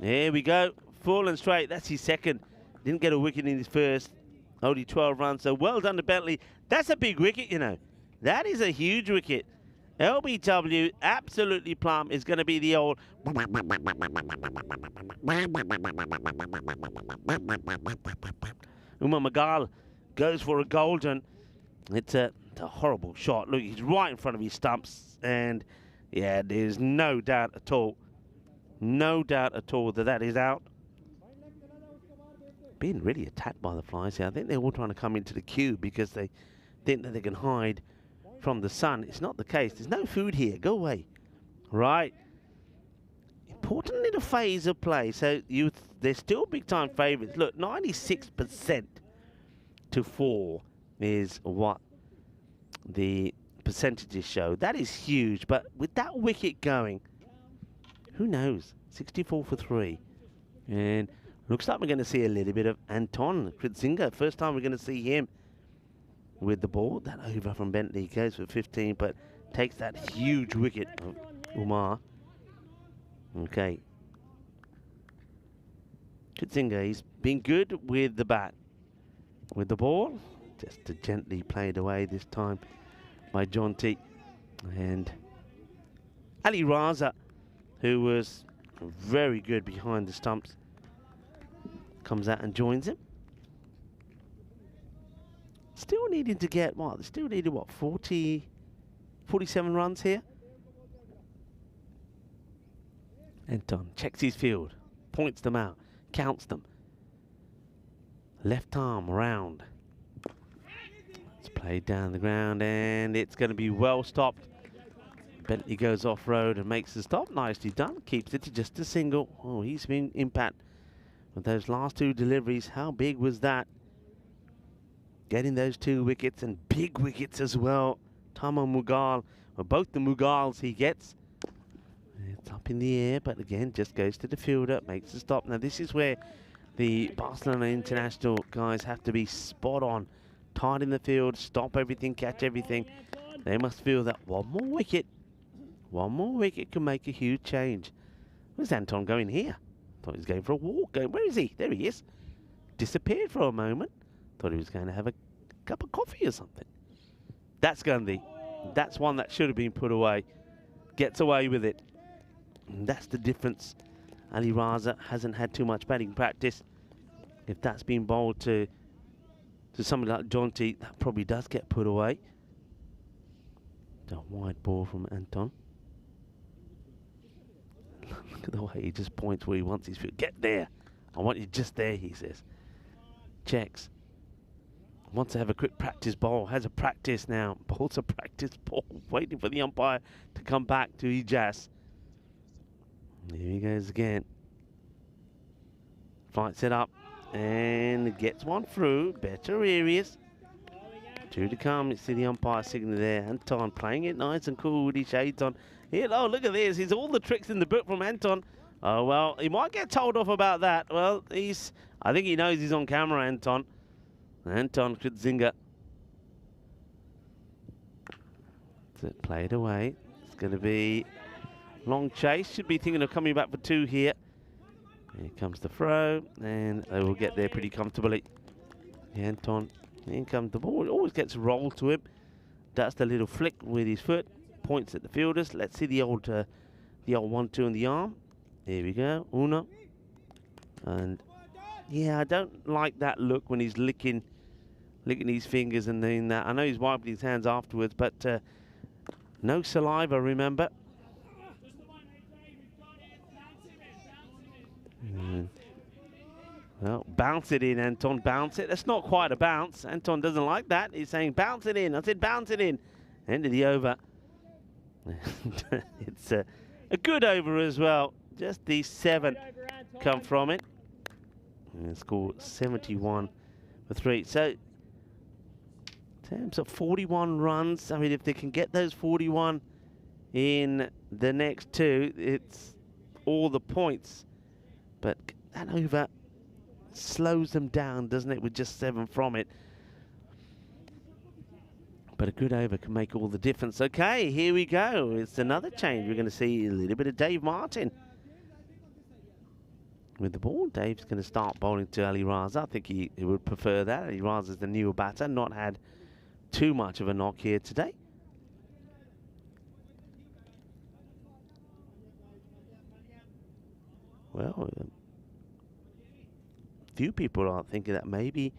There we go. Full and straight. That's his second. Didn't get a wicket in his first. Only 12 runs. So well done to Bentley. That's a big wicket, you know. That is a huge wicket. LBW, absolutely plumb, is going to be the old... Umar Mughal goes for a golden. It's a horrible shot. Look, he's right in front of his stumps. And, yeah, there's no doubt at all. No doubt at all that that is out. being really attacked by the flies here. I think they're all trying to come into the queue because they think that they can hide from the sun. It's not the case. There's no food here. Go away. Right. Important little phase of play. So they're still big time favourites. Look, 96% to 4 is what the percentages show. That is huge. But with that wicket going, who knows? 64 for 3. And looks like we're going to see a little bit of Anton Kritzinger. First time we're going to see him with the ball. That over from Bentley goes for 15, but takes that huge wicket of Umar. Okay. Kritzinger, he's been good with the bat. With the ball, just gently played away this time by Jonty. And Ali Raza, who was very good behind the stumps, comes out and joins him. Still needing to get what? Still needed what? 47 runs here. Anton checks his field, points them out, counts them. Left arm round. It's played down the ground and it's going to be well stopped. Bentley goes off road and makes the stop. Nicely done. Keeps it to just a single. Oh, he's been impact with those last 2 deliveries. How big was that? Getting those 2 wickets and big wickets as well. Tama Mughal, well, both the Mughals he gets. It's up in the air, but again, just goes to the fielder, makes the stop. Now, this is where the Barcelona International guys have to be spot on. Tight in the field, stop everything, catch everything. They must feel that one more wicket can make a huge change. Where's Anton going here? Thought he was going for a walk. Where is he? There he is. Disappeared for a moment. Thought he was going to have a cup of coffee or something. That's Gandhi. That's one that should have been put away. Gets away with it. And that's the difference. Ali Raza hasn't had too much batting practice. If that's been bowled to somebody like Jonty, that probably does get put away. A wide ball from Anton. Look at the way he just points where he wants his field. Get there. I want you just there, he says. Checks. Wants to have a quick practice bowl. Has a practice now. Bowls a practice ball. Waiting for the umpire to come back to Ijaz. Here he goes again. Flights it up. And gets one through. Better areas. 2 to come. You see the umpire signal there. Anton playing it nice and cool with his shades on. Here, oh, look at this. He's all the tricks in the book from Anton. Oh, well, he might get told off about that. Well, I think he knows he's on camera, Anton. Anton Kritzinger. Play it away. It's going to be long chase. Should be thinking of coming back for 2 here. Here comes the throw. And they will get there pretty comfortably. Anton, in comes the ball. It always gets rolled to him. Does the little flick with his foot. Points at the fielders. Let's see the old 1-2 on the arm. Here we go. Uno. And yeah, I don't like that look when he's licking his fingers and doing that. I know he's wiping his hands afterwards, but no saliva, remember. Well, bounce it in, Anton. Bounce it. That's not quite a bounce. Anton doesn't like that. He's saying bounce it in. I said bounce it in. End of the over. It's a good over as well. Just these 7 come from it. And score 71 for 3. So, in terms of 41 runs, I mean, if they can get those 41 in the next 2, it's all the points. But that over slows them down, doesn't it, with just 7 from it. But a good over can make all the difference. Okay, here we go. It's another change. We're going to see a little bit of Dave Martin with the ball. Dave's going to start bowling to Ali Raza. I think he would prefer that. Ali Raza's the newer batter, not had too much of a knock here today. Well, few people are thinking that maybe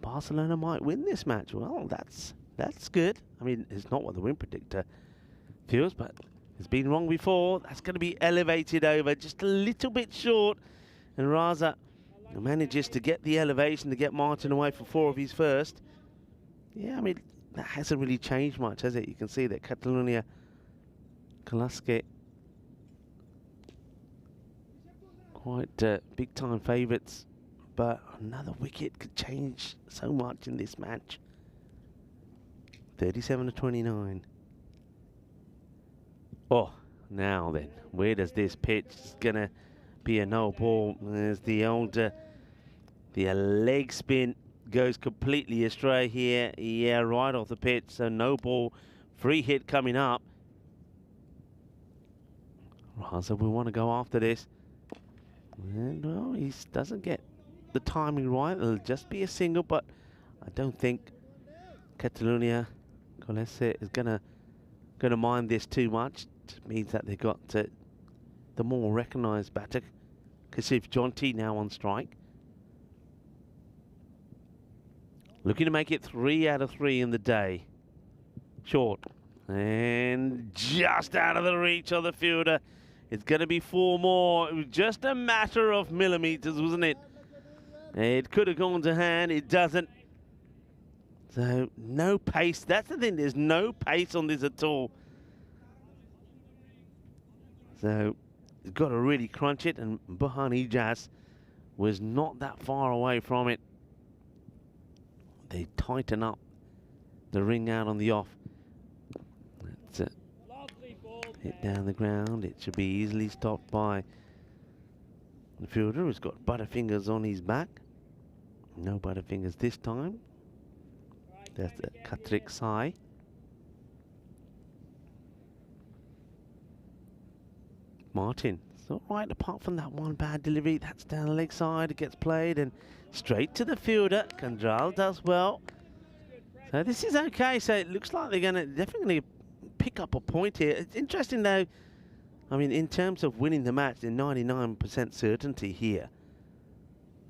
Barcelona might win this match. Well, that's good. I mean, it's not what the win predictor feels, but it's been wrong before. That's going to be elevated over just a little bit short. And Raza manages to get the elevation to get Martin away for 4 of his first. Yeah, I mean, that hasn't really changed much, has it? You can see that Catalunya Klasike quite big time favourites, but another wicket could change so much in this match. 37-29. Oh, now then, where does this pitch? It's gonna be a no ball. There's the old the leg spin goes completely astray here. Yeah, right off the pitch, so no ball. Free hit coming up. Raza will want to go after this. And well, he doesn't get the timing right. It'll just be a single, but I don't think Catalunya Klasike is gonna mind this too much. It means that they got the more recognised batter, Kasif Jonty, now on strike. Looking to make it 3 out of 3 in the day. Short. And just out of the reach of the fielder. It's going to be 4 more. It was just a matter of millimetres, wasn't it? It could have gone to hand. It doesn't. So, no pace. That's the thing. There's no pace on this at all. So, you've got to really crunch it. And Burhan Ijaz was not that far away from it. They tighten up the ring out on the off. That's it. Hit down the ground. It should be easily stopped by the fielder, who's got butterfingers on his back. No butterfingers this time. That's a Katrik Sai. Martin. It's all right, apart from that one bad delivery. That's down the leg side. It gets played and straight to the fielder. Kandral does well. So this is okay. So it looks like they're going to definitely pick up a point here. It's interesting though. I mean, in terms of winning the match, they're 99% certainty here.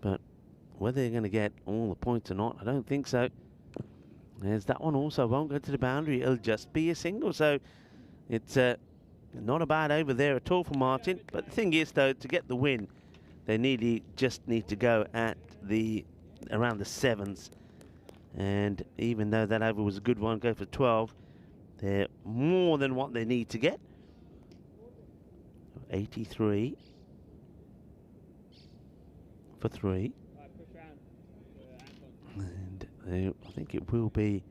But whether they're going to get all the points or not, I don't think so. There's that one also. Won't go to the boundary. It'll just be a single. So it's not a bad over there at all for Martin. But the thing is, though, to get the win, they just need to go at around the 7s. And even though that over was a good one, go for 12, they're more than what they need to get. 83 for 3. And I think it will be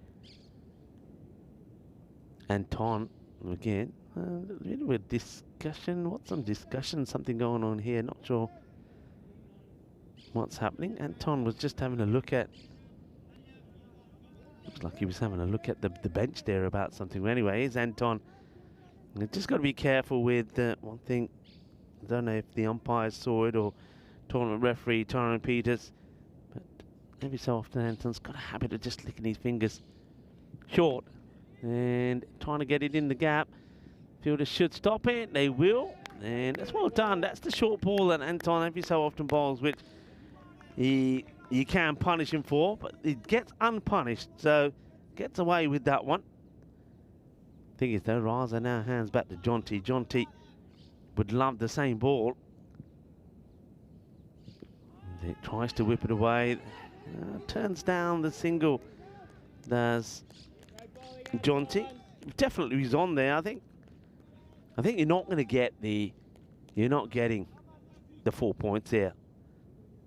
Anton again. A little bit of discussion. What's some discussion? Something going on here. Not sure what's happening. Anton was just having a look at. Looks like he was having a look at the bench there about something. But anyway, here's Anton. You've just got to be careful with one thing. I don't know if the umpires saw it or tournament referee Tyrone Peters, but every so often Anton's got a habit of just licking his fingers. Short and trying to get it in the gap. Fielders should stop it. They will, and that's well done. That's the short ball that Anton every so often bowls, which you can punish him for, but he gets unpunished, so gets away with that one. Thing is though, Raza now hands back to Jonty. Jonty would love the same ball. He tries to whip it away. Turns down the single. Does Jonty. Definitely he's on there, I think. I think you're not going to get you're not getting the 4 points there.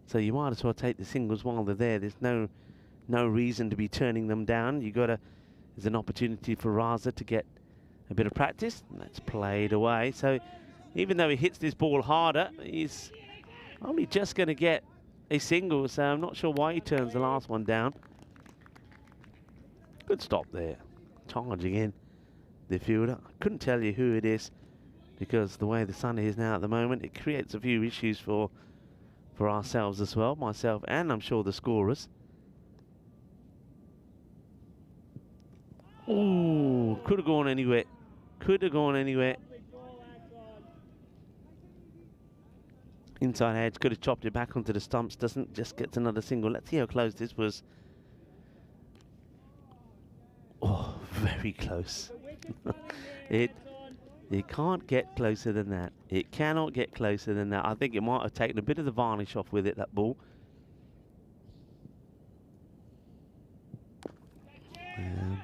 So you might as well take the singles while they're there. There's no reason to be turning them down. There's an opportunity for Raza to get a bit of practice. And that's played away. So even though he hits this ball harder, he's only just going to get a single. So I'm not sure why he turns the last one down. Good stop there. Charging in the fielder. I couldn't tell you who it is because the way the sun is now at the moment, it creates a few issues for ourselves as well, myself and I'm sure the scorers. Oh, could have gone anywhere. Could have gone anywhere. Inside edge, could have chopped it back onto the stumps. Doesn't, just gets another single. Let's see how close this was. Oh, very close. It can't get closer than that. It cannot get closer than that. I think it might have taken a bit of the varnish off with it, that ball.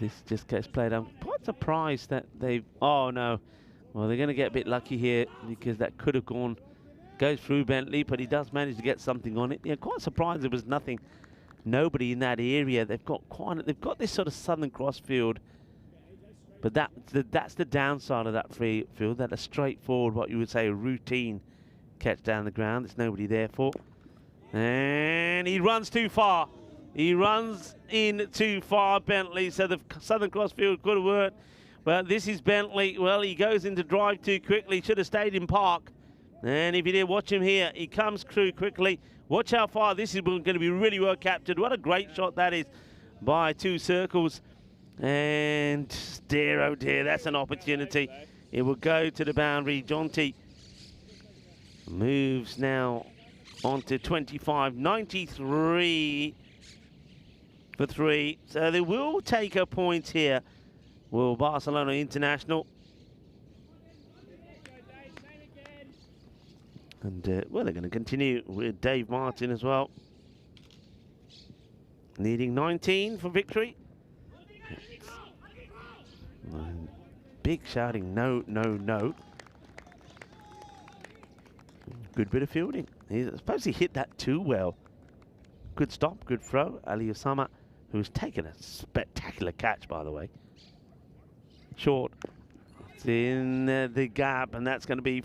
this just gets played. I'm quite surprised that they've... Oh, no. Well, they're going to get a bit lucky here because that could have gone... Goes through Bentley, but he does manage to get something on it. Yeah, quite surprised there was nothing. Nobody in that area. They've got this sort of southern cross field. But that's the downside of that free field. That a straightforward, what you would say, a routine catch down the ground. There's nobody there for. And he runs too far. He runs in too far, Bentley. So the southern cross field could have worked. But this is Bentley. Well, he goes into drive too quickly. Should have stayed in park. And if you did, watch him here. He comes through quickly. Watch how far this is going to be really well captured. What a great shot that is by 2 circles. And dear, oh dear, that's an opportunity. It will go to the boundary. Jonty moves now onto 25, 93 for 3. So they will take a point here. Will Barcelona International. And, well, they're going to continue with Dave Martin as well. Needing 19 for victory. Big shouting, no, no, no. Good bit of fielding. He's supposed to hit that too well. Good stop, good throw. Ali Osama, who's taken a spectacular catch, by the way. Short. It's in the gap, and that's going to be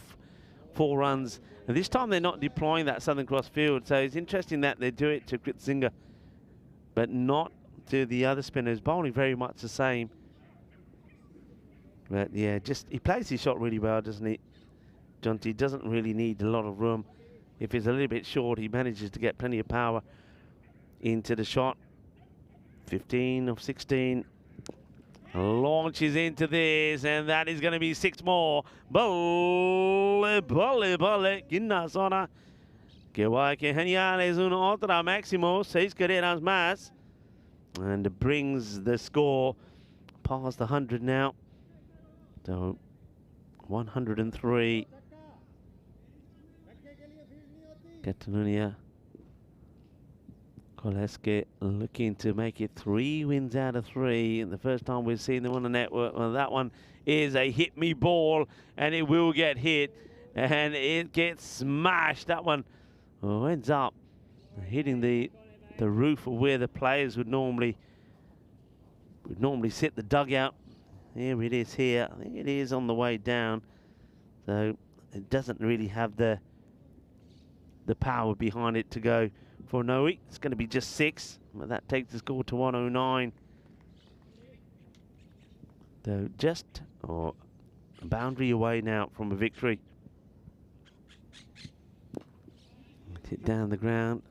4 runs. And this time they're not deploying that southern cross field, so it's interesting that they do it to Gritzinger, but not to the other spinners. Bowling very much the same. But yeah, he plays his shot really well, doesn't he? Jonty doesn't really need a lot of room. If it's a little bit short, he manages to get plenty of power into the shot. 15 of 16. Launches into this, and that is going to be 6 more. Bolle, bolle, bolle. Ginna zona. Que guay, que genial. Es una otra máximo. 6 carreras más. And brings the score past the 100 now. So 103. Catalonia. Koleske looking to make it 3 wins out of 3. And the first time we've seen them on the network. Well, that one is a hit me ball, and it will get hit, and it gets smashed. That one ends up hitting the roof of where the players would normally sit the dugout. Here it is here. I think it is on the way down. So it doesn't really have the power behind it to go for Noe. It's going to be just 6. But that takes the score to 109. So just a boundary away now from a victory. Hit down the ground.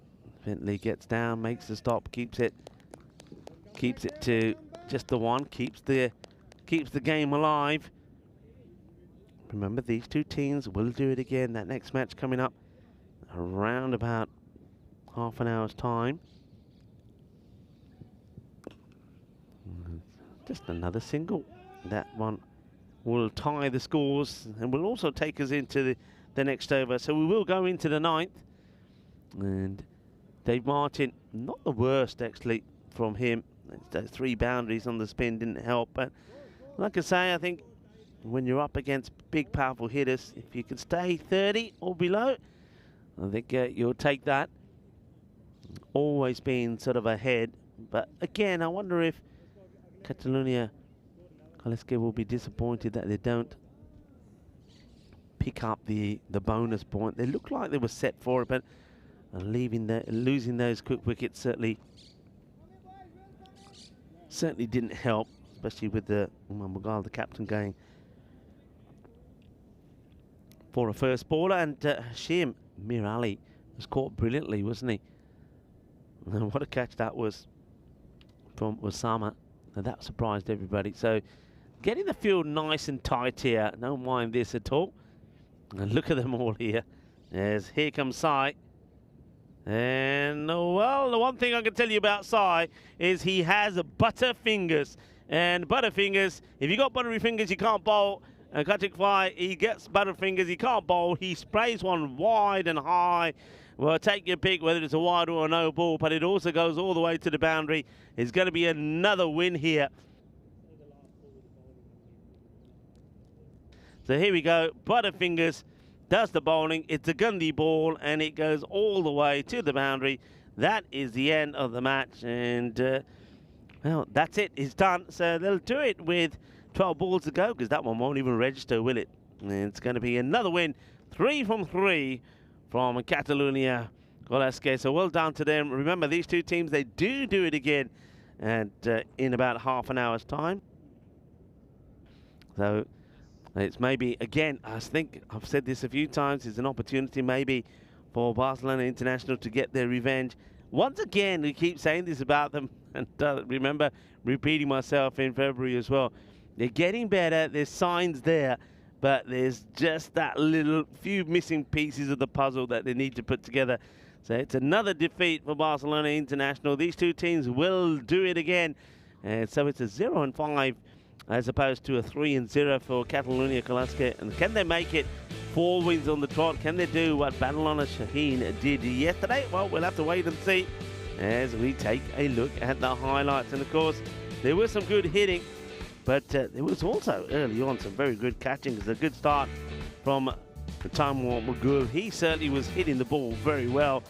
Bentley gets down, makes the stop, keeps it to just the 1, keeps the game alive. Remember, these 2 teams will do it again. That next match coming up around about half an hour's time. Just another single. That one will tie the scores and will also take us into the next over. So we will go into the 9th. And Dave Martin, not the worst actually from him. Those 3 boundaries on the spin didn't help. But like I say, I think when you're up against big, powerful hitters, if you can stay 30 or below, I think you'll take that. Always been sort of ahead. But again, I wonder if Catalonia Koleske will be disappointed that they don't pick up the bonus point. They look like they were set for it, but losing those quick wickets certainly didn't help, especially with the Magal, the captain, going for a first baller. And Hashim Mir Ali was caught brilliantly, wasn't he? And what a catch that was from Osama. And that surprised everybody. So getting the field nice and tight here. Don't mind this at all. And look at them all here. Here comes Sai. And, well, the one thing I can tell you about Sai is he has butterfingers. And butterfingers, if you got buttery fingers, you can't bowl. And Kartik Fly, he gets butterfingers, he can't bowl. He sprays one wide and high. Well, take your pick, whether it's a wide or a no ball, but it also goes all the way to the boundary. It's going to be another win here So here we go. Butterfingers does the bowling. It's a Gundy ball, and it goes all the way to the boundary. That is the end of the match, and well, that's it. It's done. So they'll do it with 12 balls to go, because that one won't even register, will it? And it's going to be another win. 3 from 3 from Catalunya Golasque. So well done to them. Remember, these two teams, they do it again, and in about half an hour's time. So it's maybe, again, I think I've said this a few times, it's an opportunity maybe for Barcelona International to get their revenge. Once again, we keep saying this about them, and remember repeating myself in February as well. They're getting better, there's signs there, but there's just that little few missing pieces of the puzzle that they need to put together. So it's another defeat for Barcelona International. These two teams will do it again. And so it's a 0-5 as opposed to a 3-0 for Catalunya Golasque. And can they make it 4 wins on the trot? Can they do what Badalona Shaheen did yesterday? Well, we'll have to wait and see as we take a look at the highlights. And of course, there was some good hitting, but there was also early on some very good catching. It's a good start from Timur Magul. He certainly was hitting the ball very well.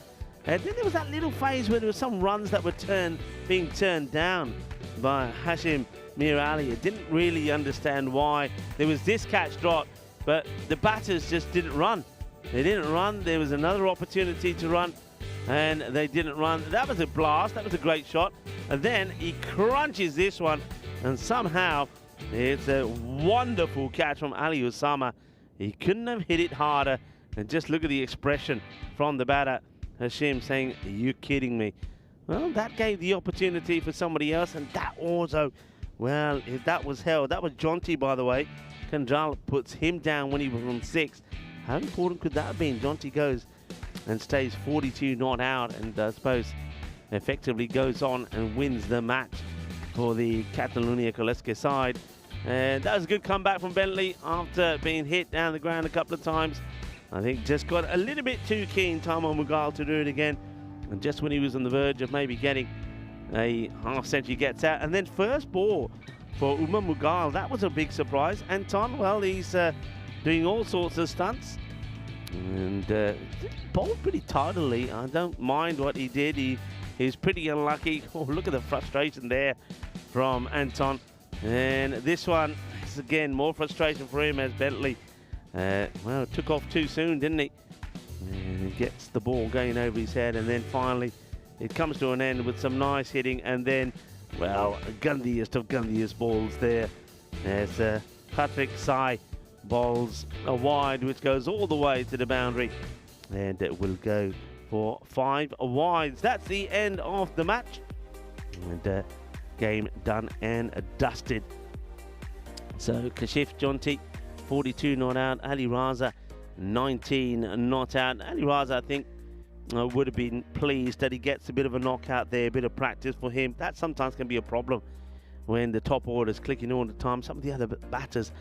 And then there was that little phase where there were some runs that were being turned down by Hashim Mir Ali. I didn't really understand why there was this catch drop, but the batters just didn't run. They didn't run. There was another opportunity to run, and they didn't run. That was a blast. That was a great shot. And then he crunches this one, and somehow it's a wonderful catch from Ali Usama. He couldn't have hit it harder. And just look at the expression from the batter, Hashim, saying, "Are you kidding me?" Well, that gave the opportunity for somebody else, and that also, well, if that was held, that was Jonty, by the way. Kanjal puts him down when he was on 6. How important could that have been? Jonty goes and stays 42 not out, and I suppose effectively goes on and wins the match for the Catalunya Golasque side. And that was a good comeback from Bentley after being hit down the ground a couple of times. I think just got a little bit too keen, Timur Mughal, to do it again. And just when he was on the verge of maybe getting a half century, gets out. And then first ball for Umar Mughal. That was a big surprise. Anton, well, he's doing all sorts of stunts. And bowled pretty tidily. I don't mind what he did. He's pretty unlucky. Oh, look at the frustration there from Anton. And this one is again more frustration for him as Bentley, well, took off too soon, didn't he? And he gets the ball going over his head, and then finally it comes to an end with some nice hitting, and then, well, gundiest of gundiest balls there as Patrick Sai bowls a wide which goes all the way to the boundary, and it will go for 5 wides. That's the end of the match, and game done and dusted. So Kashif Jonty 42 not out, Ali Raza 19 not out. Ali Raza, I think, would have been pleased that he gets a bit of a knockout there, a bit of practice for him. That sometimes can be a problem when the top order's clicking all the time. Some of the other batters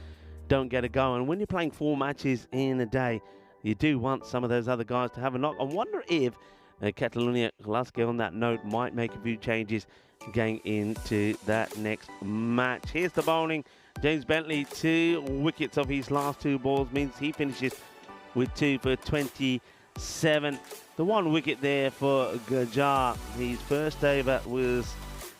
don't get a go, and when you're playing 4 matches in a day, you do want some of those other guys to have a knock. I wonder if Catalunya Golasque, on that note, might make a few changes going into that next match. Here's the bowling. James Bentley, 2 wickets of his last 2 balls, means he finishes with 2 for 27. The 1 wicket there for Gajar. His first over was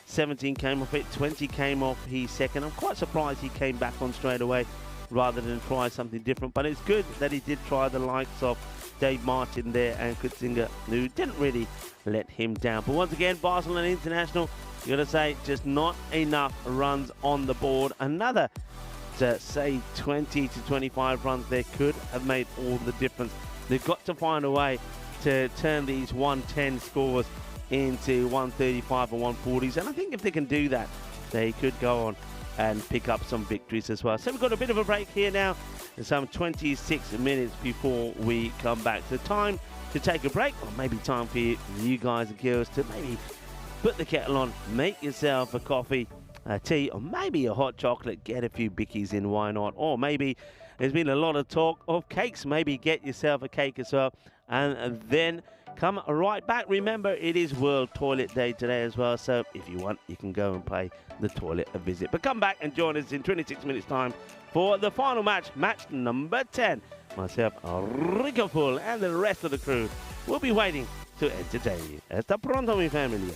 17 came off it, 20 came off his second. I'm quite surprised he came back on straight away rather than try something different, but it's good that he did try the likes of Dave Martin there and Kutsinga, who didn't really let him down. But once again, Barcelona International, you got to say, just not enough runs on the board. Another, say, 20 to 25 runs there could have made all the difference. They've got to find a way to turn these 110 scores into 135 or 140s. And I think if they can do that, they could go on and pick up some victories as well. So we've got a bit of a break here now. There's some 26 minutes before we come back. So time to take a break, or maybe time for you guys and girls to maybe put the kettle on, make yourself a coffee, a tea, or maybe a hot chocolate, get a few bickies in, why not? Or maybe there's been a lot of talk of cakes, maybe get yourself a cake as well, and then come right back. Remember, it is World Toilet Day today as well, so if you want, you can go and pay the toilet a visit. But come back and join us in 26 minutes' time for the final match, match number 10. Myself, Rico Full, and the rest of the crew will be waiting to entertain you. Hasta pronto, mi familia.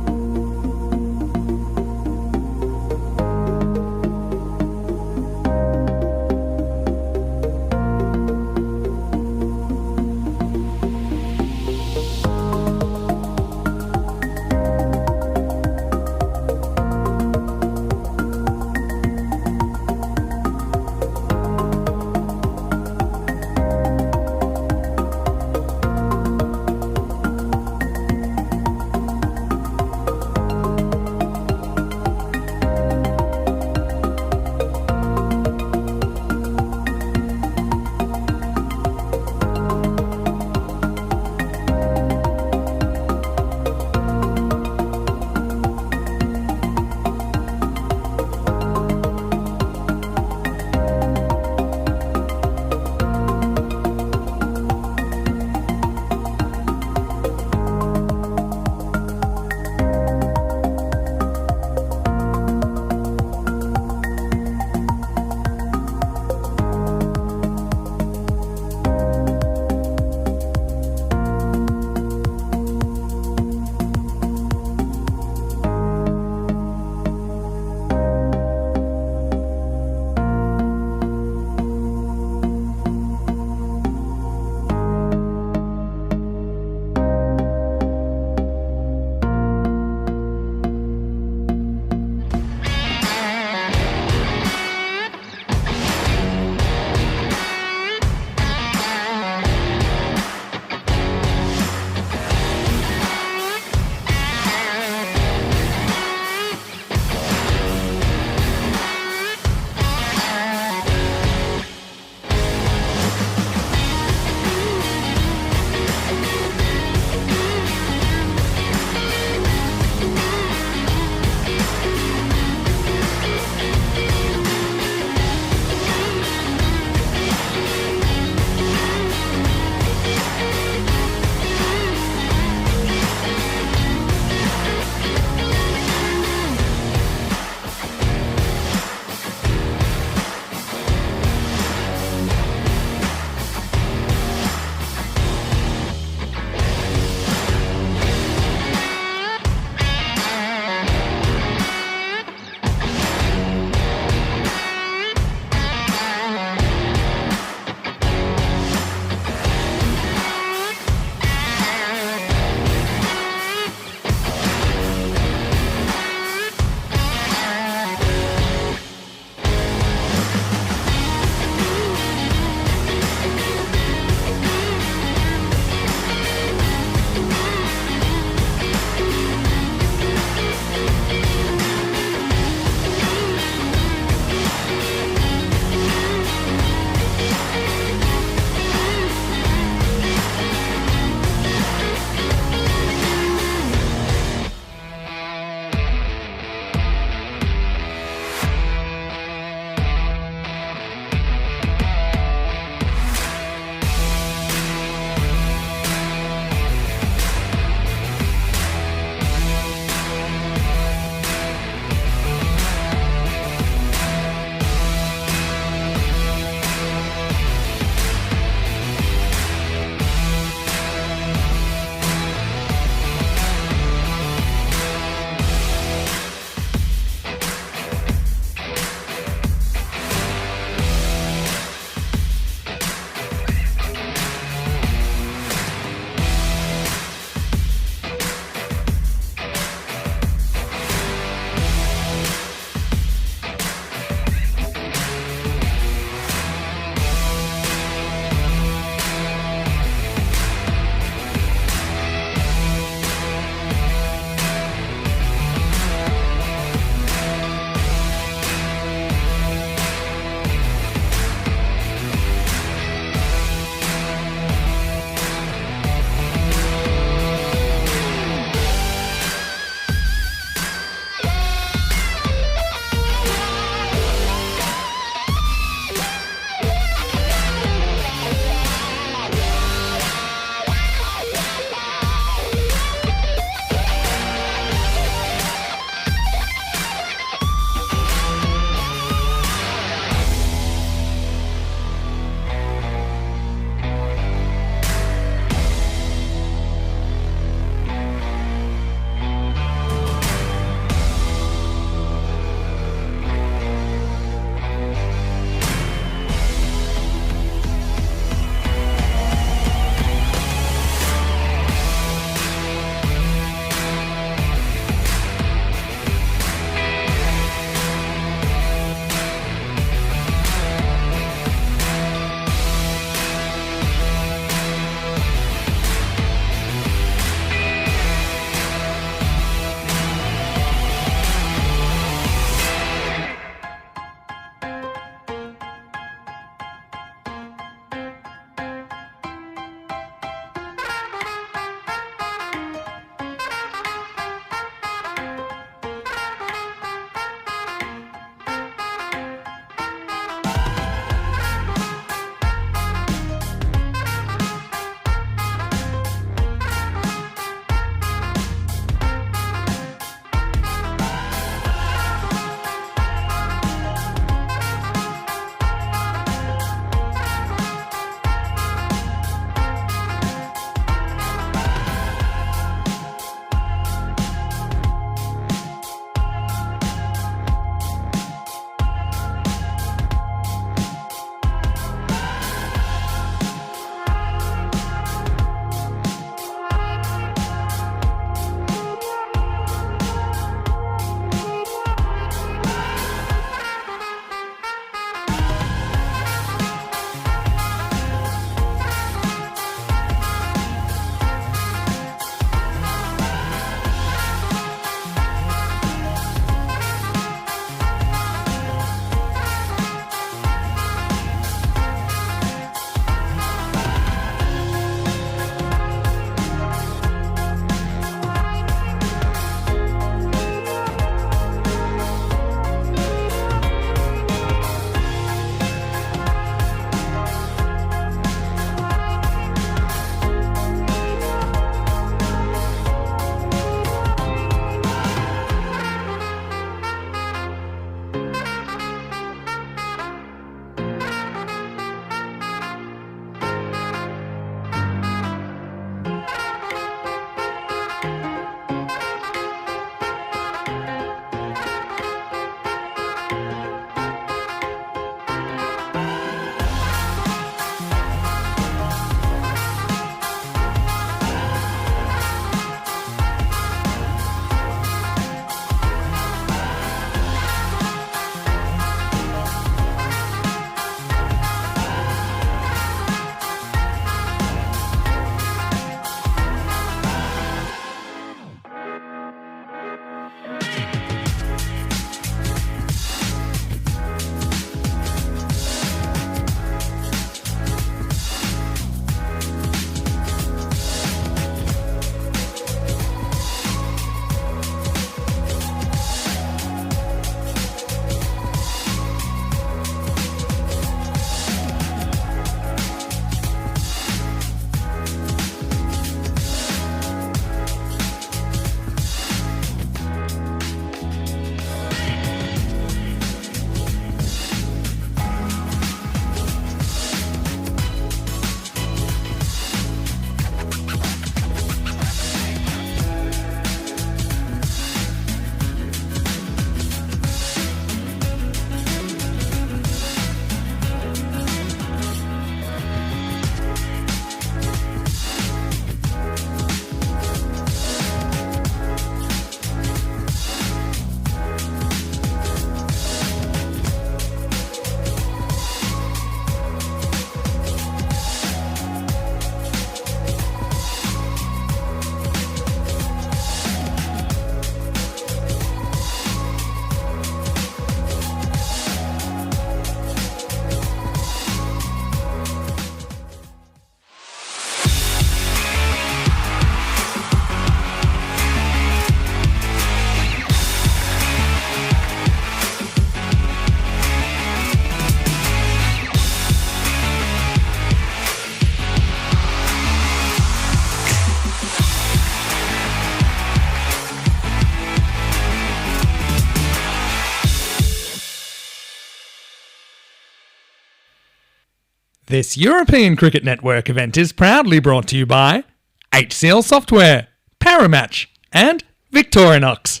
This European Cricket Network event is proudly brought to you by HCL Software, Paramatch, and Victorinox.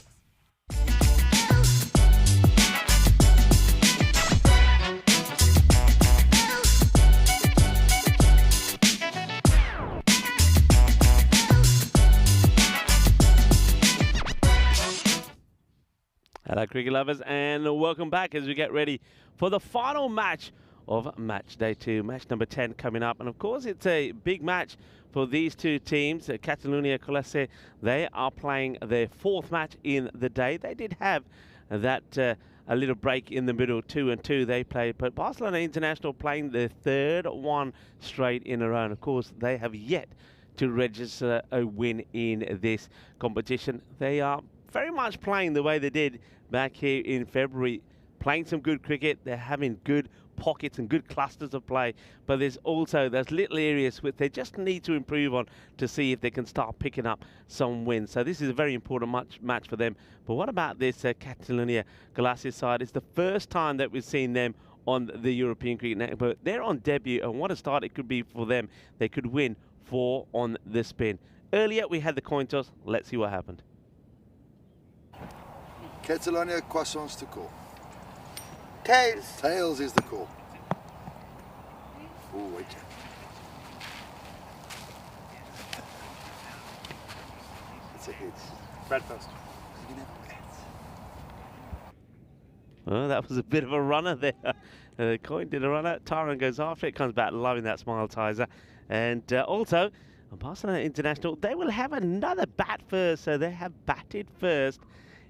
Hello cricket lovers, and welcome back as we get ready for the final match of match day 2, match number 10 coming up. And of course it's a big match for these two teams. Catalunya Classe, they are playing their 4th match in the day. They did have that a little break in the middle, 2-2 they played, but Barcelona International playing their 3rd one straight in a row. And of course they have yet to register a win in this competition. They are very much playing the way they did back here in February, playing some good cricket. They're having good pockets and good clusters of play, but there's also those little areas which they just need to improve on to see if they can start picking up some wins. So this is a very important match for them. But what about this Catalunya Classe side? It's the first time that we've seen them on the European Cricket Network. They're on debut, and what a start it could be for them. They could win 4 on the spin. Earlier we had the coin toss. Let's see what happened. Catalonia, croissants to call. Tails. Tails is the call. Oh, wait. It's a hit. Bat first. Well, that was a bit of a runner there. The coin did a runner. Tyron goes after it, comes back loving that smile, Tizer. And also, Barcelona International, they will have another bat first. So they have batted first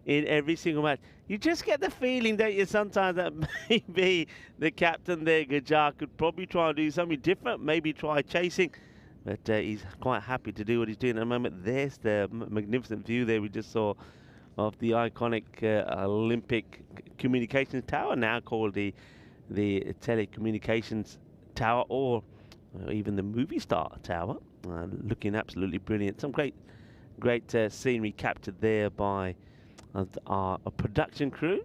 in every single match. You just get the feeling, don't you, sometimes that maybe the captain there, Gajar, could probably try and do something different, maybe try chasing, but he's quite happy to do what he's doing at the moment. There's the magnificent view there we just saw of the iconic Olympic communications tower, now called the telecommunications tower, or even the movie star tower, looking absolutely brilliant. Some great scenery captured there by our production crew.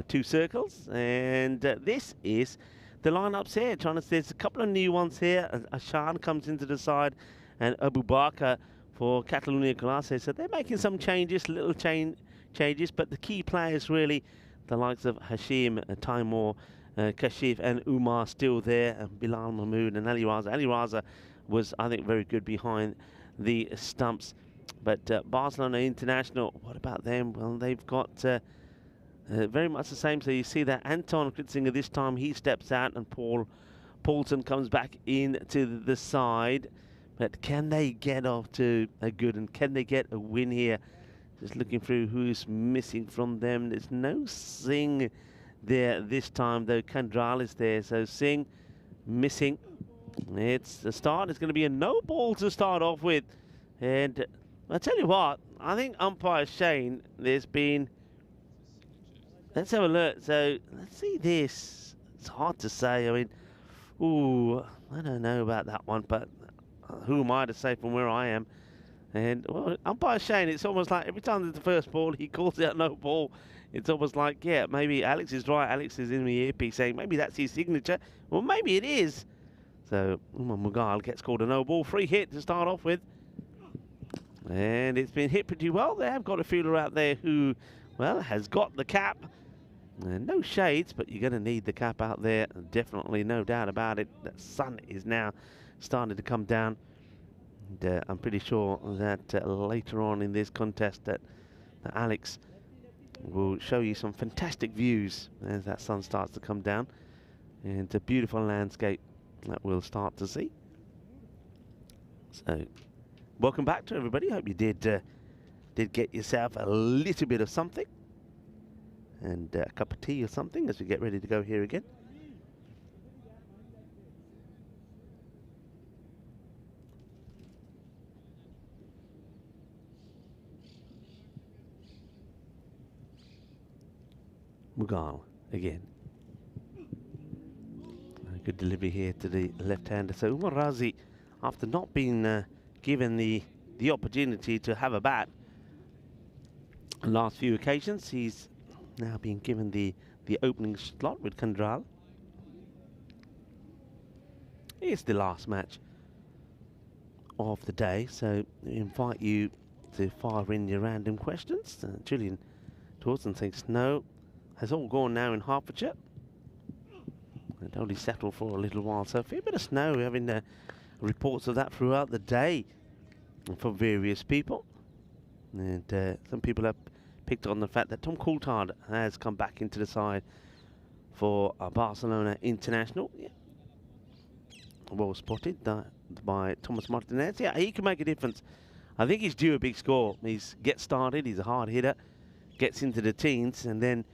2 circles, and this is the lineups here. There's a couple of new ones here. Ashan comes into the side, and Abu Bakr for Catalunya Classe. So they're making some changes, little changes, but the key players really, the likes of Hashim, Taimur, Kashif, and Umar still there, and Bilal Mahmood and Ali Raza. Ali Raza was, I think, very good behind the stumps. But Barcelona International, what about them? Well, they've got very much the same. So you see that Anton Kritzinger this time, he steps out, and Paulson comes back into the side. But can they get off to a good, and can they get a win here Just looking through who's missing from them. There's no Singh there this time, though. Kandral is there, so Singh missing. It's the start. It's going to be a no ball to start off with. And I tell you what, I think umpire Shane, there's been... Let's have a look. So let's see this. It's hard to say. I mean, ooh, I don't know about that one, but who am I to say from where I am? And well, umpire Shane, it's almost like every time there's the first ball, he calls out no ball. It's almost like, yeah, maybe Alex is right. Alex is in the earpiece saying maybe that's his signature. Well, maybe it is. So Umar Mughal gets called a no ball. Free hit to start off with. And it's been hit pretty well. They have got a fielder out there who, well, has got the cap. No shades, but you're going to need the cap out there. Definitely, no doubt about it. The sun is now starting to come down. And, I'm pretty sure that later on in this contest that Alex will show you some fantastic views as that sun starts to come down. And it's a beautiful landscape that we'll start to see. So, welcome back to everybody. Hope you did get yourself a little bit of something. And a cup of tea or something as we get ready to go here again. Mughal again. Good delivery here to the left-hander. So Umar Razi, after not being given the opportunity to have a bat on last few occasions, he's now being given the opening slot with Kandral. It's the last match of the day, so I invite you to fire in your random questions. Julian Dawson thinks no. Has all gone now in Hertfordshire. It only settled for a little while, so a fair bit of snow. We're having reports of that throughout the day from various people. And some people have picked on the fact that Tom Coulthard has come back into the side for Barcelona International. Yeah. Well spotted by Thomas Martinez. Yeah, he can make a difference. I think he's due a big score. He's gets started, he's a hard hitter, gets into the teens, and then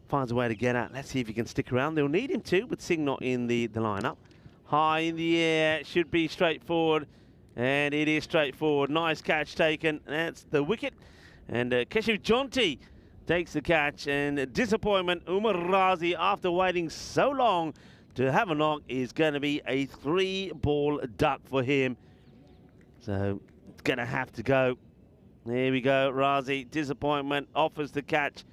finds a way to get out. Let's see if he can stick around. They'll need him to, with Singh not in the lineup. High in the air, should be straightforward, and it is straightforward. Nice catch taken. That's the wicket, and Keshav Jonty takes the catch. And disappointment, Umar Razi, after waiting so long to have a knock, is going to be a 3-ball duck for him. So it's going to have to go. There we go. Razi, disappointment, offers the catch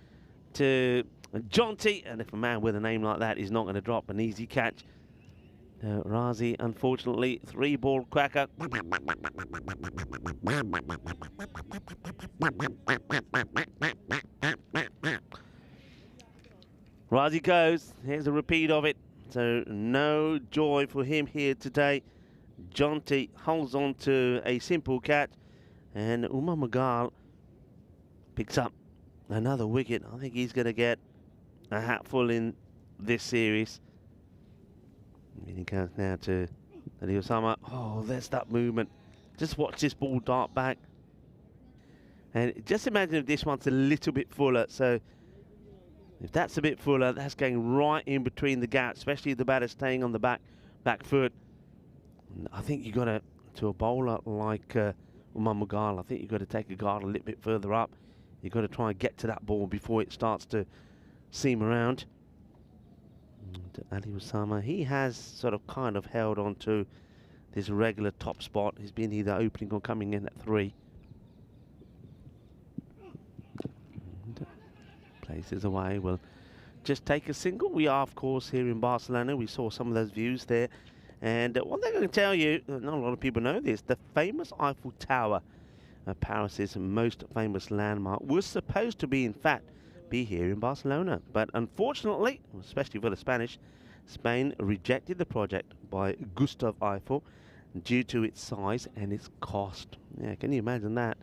to Jonty, and if a man with a name like that is not going to drop an easy catch, Razi, unfortunately, 3-ball cracker. Razi goes. Here's a repeat of it. So no joy for him here today. Jonty holds on to a simple catch, and Umar Mughal picks up another wicket. I think he's going to get a hatful in this series. And he goes now to Ali Osama. Oh, there's that movement. Just watch this ball dart back. And just imagine if this one's a little bit fuller. So if that's a bit fuller, that's going right in between the gaps, especially if the batter's staying on the back foot. And I think you've got to a bowler like Umar Mughal, I think you've got to take a guard a little bit further up. You've got to try and get to that ball before it starts to seam around. And Ali Osama, he has sort of kind of held on to this regular top spot. He's been either opening or coming in at 3. And places away. We'll just take a single. We are, of course, here in Barcelona. We saw some of those views there. And one thing I can tell you, not a lot of people know this, the famous Eiffel Tower, Paris's most famous landmark, was supposed to be, in fact, be here in Barcelona. But unfortunately, especially for the Spanish, Spain rejected the project by Gustave Eiffel due to its size and its cost. Yeah, can you imagine that?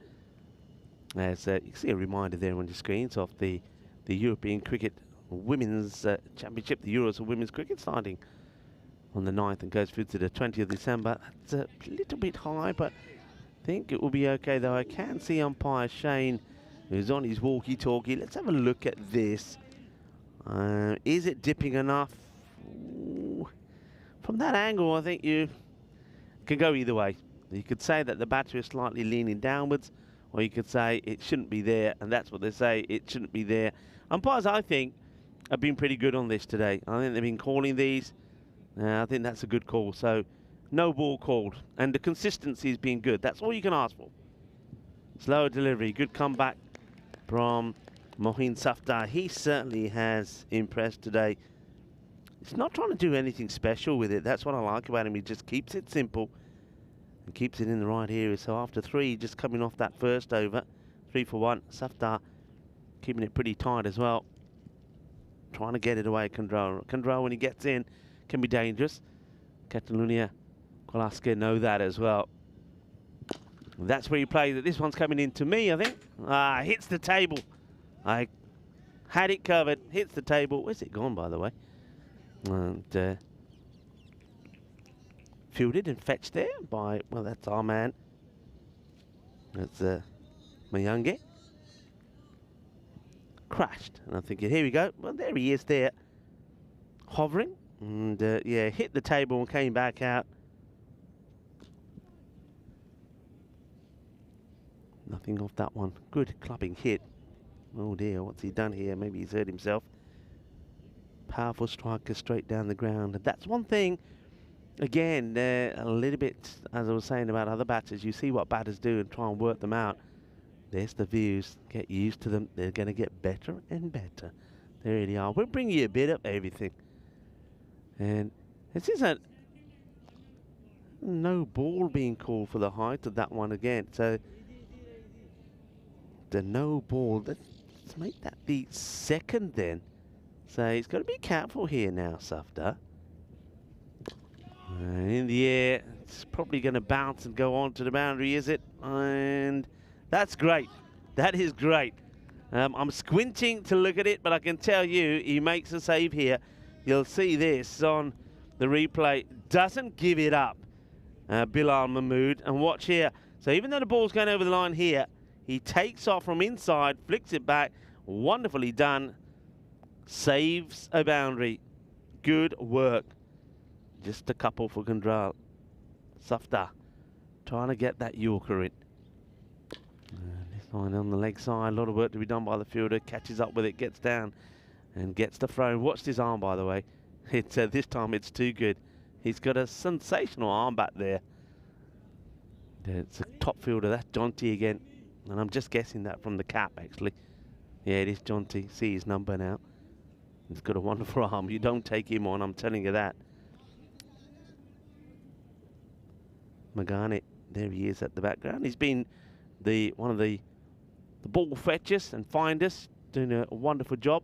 As you can see a reminder there on your screens of the European Cricket Women's Championship, the Euros of Women's Cricket, starting on the 9th and goes through to the 20th of December. That's a little bit high, but I think it will be okay, though. I can see umpire Shane who's on his walkie-talkie. Let's have a look at this. Is it dipping enough? Ooh. From that angle, I think you can go either way. You could say that the battery is slightly leaning downwards, or you could say it shouldn't be there, and that's what they say, it shouldn't be there. Umpires, I think, have been pretty good on this today. I think they've been calling these. I think that's a good call. So, no ball called, and the consistency has been good. That's all you can ask for. Slower delivery, good comeback from Mohin Safdar. He certainly has impressed today. He's not trying to do anything special with it. That's what I like about him. He just keeps it simple and keeps it in the right area. So after 3, just coming off that first over, 3 for 1. Safdar keeping it pretty tight as well. Trying to get it away, Condrel. Condrel, when he gets in, can be dangerous. Catalonia Kolaska know that as well. And that's where he plays it. This one's coming in to me, I think. Hits the table. I had it covered. Hits the table. Where's it gone, by the way? And fielded and fetched there by, well, that's our man. That's Mayange. Crashed. And I'm thinking, here we go. Well, there he is there. Hovering. And, yeah, hit the table and came back out. Nothing off that one. Good clubbing hit. Oh, dear. What's he done here? Maybe he's hurt himself. Powerful striker straight down the ground. And that's one thing, again, a little bit, as I was saying about other batters, you see what batters do and try and work them out. There's the views. Get used to them. They're going to get better and better. There they are. We'll bring you a bit of everything. And this isn't no ball being called for the height of that one again. So the no ball, let's make that the second then. So he's got to be careful here now, Safdar. In the air, it's probably going to bounce and go on to the boundary, is it? And that's great. That is great. I'm squinting to look at it, but I can tell you he makes a save here. You'll see this on the replay. Doesn't give it up, Bilal Mahmood. And watch here. So even though the ball's going over the line here, he takes off from inside, flicks it back. Wonderfully done. Saves a boundary. Good work. Just a couple for Gandral. Safdar trying to get that Yorker in. This line on the leg side. A lot of work to be done by the fielder. Catches up with it, gets down and gets the throw. Watched his arm, by the way. It's this time it's too good. He's got a sensational arm back there. It's a top fielder. That's Jonty again. And I'm just guessing that from the cap, actually. Yeah, it is Jonty. See his number now. He's got a wonderful arm. You don't take him on, I'm telling you that. Magane, there he is at the background. He's been one of the ball fetchers and finders, doing a wonderful job.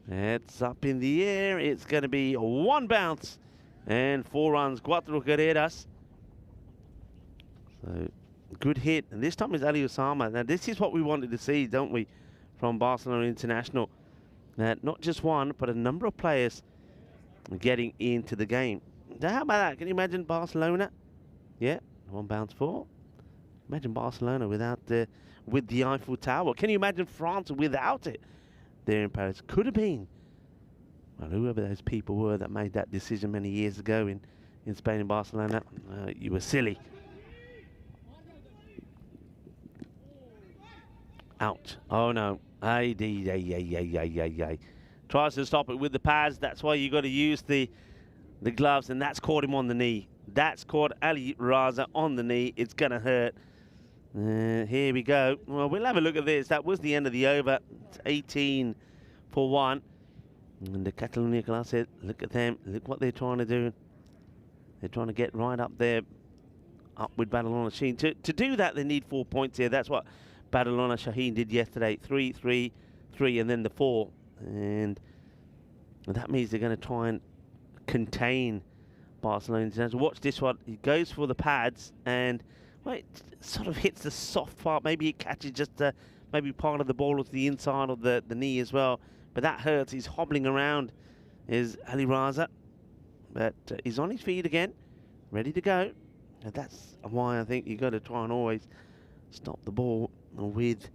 It's up in the air. It's going to be 1 bounce and 4 runs. 4 carreras. So, good hit. And this time it's Ali Osama. Now, this is what we wanted to see, don't we, from Barcelona International. That not just one, but a number of players getting into the game. Now, how about that? Can you imagine Barcelona? Yeah, 1 bounce 4. Imagine Barcelona without with the Eiffel Tower. Can you imagine France without it? There in Paris. Could have been. Well, whoever those people were that made that decision many years ago in Spain and Barcelona, you were silly. Out. Oh no. Ay. Tries to stop it with the pads. That's why you got to use the gloves, and that's caught him on the knee. That's caught Ali Raza on the knee. It's going to hurt. Here we go. Well, we'll have a look at this. That was the end of the over. It's 18 for 1. And the Catalonia class said, look at them. Look what they're trying to do. They're trying to get right up there, up with Badalona Shaheen. To do that, they need 4 points here. That's what Badalona Shaheen did yesterday. 3, 3, 3, and then the 4. And that means they're going to try and contain Barcelona International. Watch this one. He goes for the pads and, well, it sort of hits the soft part. Maybe it catches just maybe part of the ball to the inside of the knee as well. But that hurts. He's hobbling around, is Ali Raza. But he's on his feet again, ready to go. And that's why I think you've got to try and always stop the ball with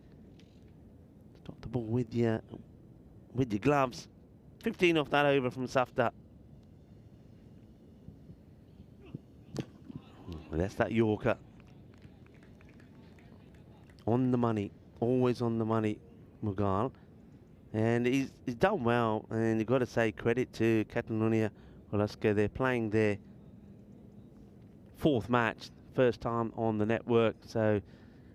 Stop the ball with your gloves. 15 off that over from Safta. That's that Yorker. On the money. Always on the money, Mughal. And he's done well. And you've got to say credit to Catalonia Velasco. They're playing their 4th match. First time on the network. So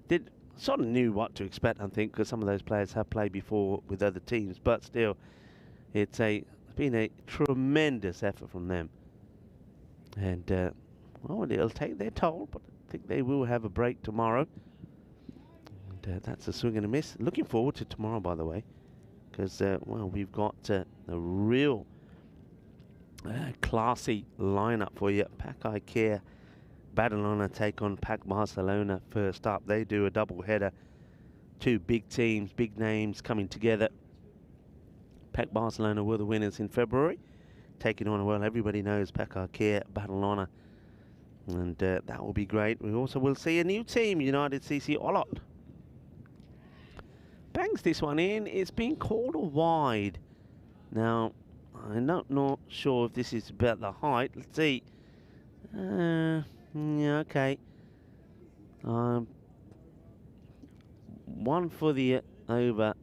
did sort of knew what to expect, I think, because some of those players have played before with other teams. But still, it's been a tremendous effort from them. And, well, it'll take their toll, but I think they will have a break tomorrow. And that's a swing and a miss. Looking forward to tomorrow, by the way, because, well, we've got a real classy lineup for you. Pack Ikea, Badalona take on Pack Barcelona first up. They do a double header. 2 big teams, big names coming together. Pack Barcelona were the winners in February, taking on, well, everybody knows Pack Ikea, Badalona. And that will be great. We also will see a new team, United CC Olot. Bangs this one in. It's been called a wide. Now, I'm not sure if this is about the height. Let's see. Yeah, okay. One for the over.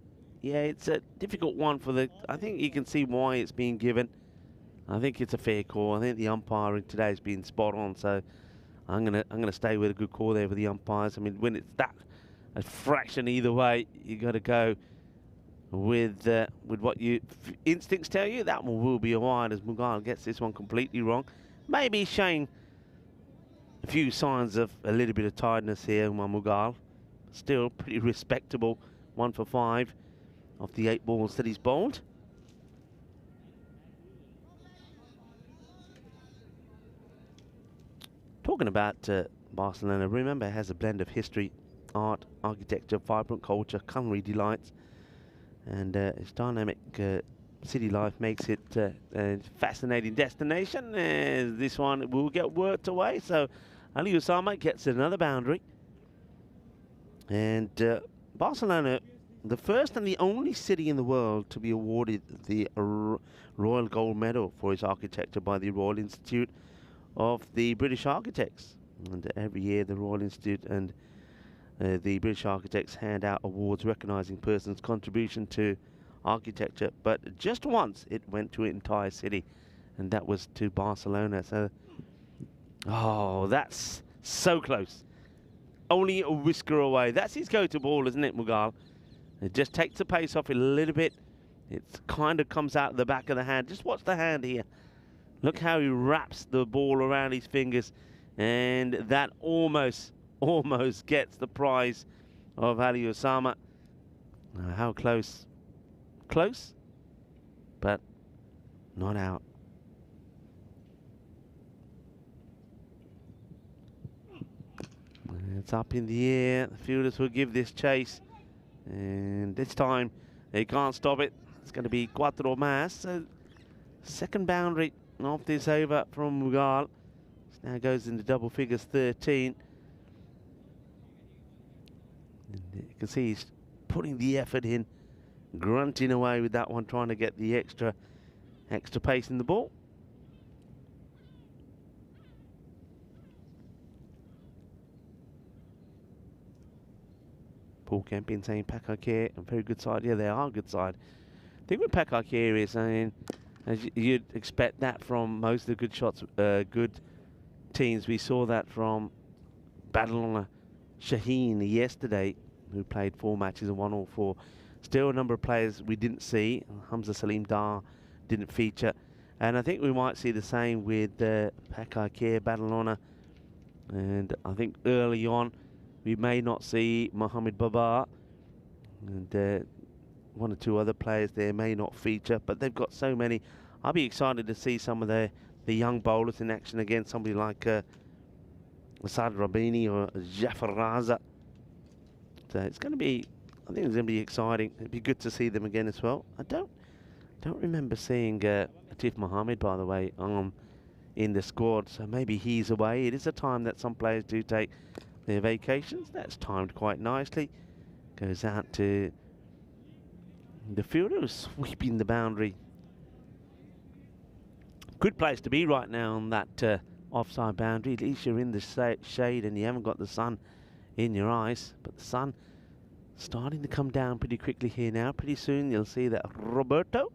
Yeah, it's a difficult one for the... I think you can see why it's being given. I think it's a fair call. I think the umpiring today has been spot on, so I'm gonna stay with a good call there for the umpires. I mean, when it's that a fraction either way, you got to go with what your instincts tell you. That one will be a wide as Mughal gets this one completely wrong. Maybe showing a few signs of a little bit of tiredness here, Mughal. Still pretty respectable. 1 for 5 of the 8 balls that he's bowled. Talking about Barcelona, remember it has a blend of history, art, architecture, vibrant culture, culinary delights, and its dynamic city life makes it a fascinating destination. This one will get worked away, so Ali Osama gets another boundary. And Barcelona, the first and the only city in the world to be awarded the Royal Gold Medal for its architecture by the Royal Institute of the British Architects. And every year the Royal Institute and the British Architects hand out awards recognising persons' contribution to architecture, but just once it went to an entire city, and that was to Barcelona. So, oh, that's so close. Only a whisker away. That's his go-to ball, isn't it, Mughal? It just takes the pace off it a little bit. It kind of comes out the back of the hand. Just watch the hand here. Look how he wraps the ball around his fingers. And that almost gets the prize of Ali Osama. How close? Close, but not out. It's up in the air. The fielders will give this chase. And this time, they can't stop it. It's going to be Cuatro más. So, second boundary off this over from Mughal. Now goes into double figures, 13. And you can see he's putting the effort in, grunting away with that one, trying to get the extra pace in the ball. Paul Kempin saying Pack Ikea, a very good side. Yeah, they are a good side. I think with Pack Ikea is, I mean, as you'd expect that from most of the good shots, good teams. We saw that from Badalona Shaheen yesterday, who played 4 matches and won all 4. Still a number of players we didn't see. Hamza Salim Dar didn't feature. And I think we might see the same with Pack Ikea, Badalona. And I think early on, we may not see Mohamed Babar. And 1 or 2 other players there may not feature. But they've got so many. I'll be excited to see some of the young bowlers in action against somebody like Asad Rabini or Jafar Raza. So it's going to be, I think it's going to be exciting. It'd be good to see them again as well. I don't remember seeing Atif Mohammed, by the way, in the squad. So maybe he's away. It is a time that some players do take their vacations. That's timed quite nicely. Goes out to The fielder is sweeping the boundary. Good place to be right now on that offside boundary. At least you're in the shade and you haven't got the sun in your eyes. But the sun starting to come down pretty quickly here now. Pretty soon you'll see that Roberto,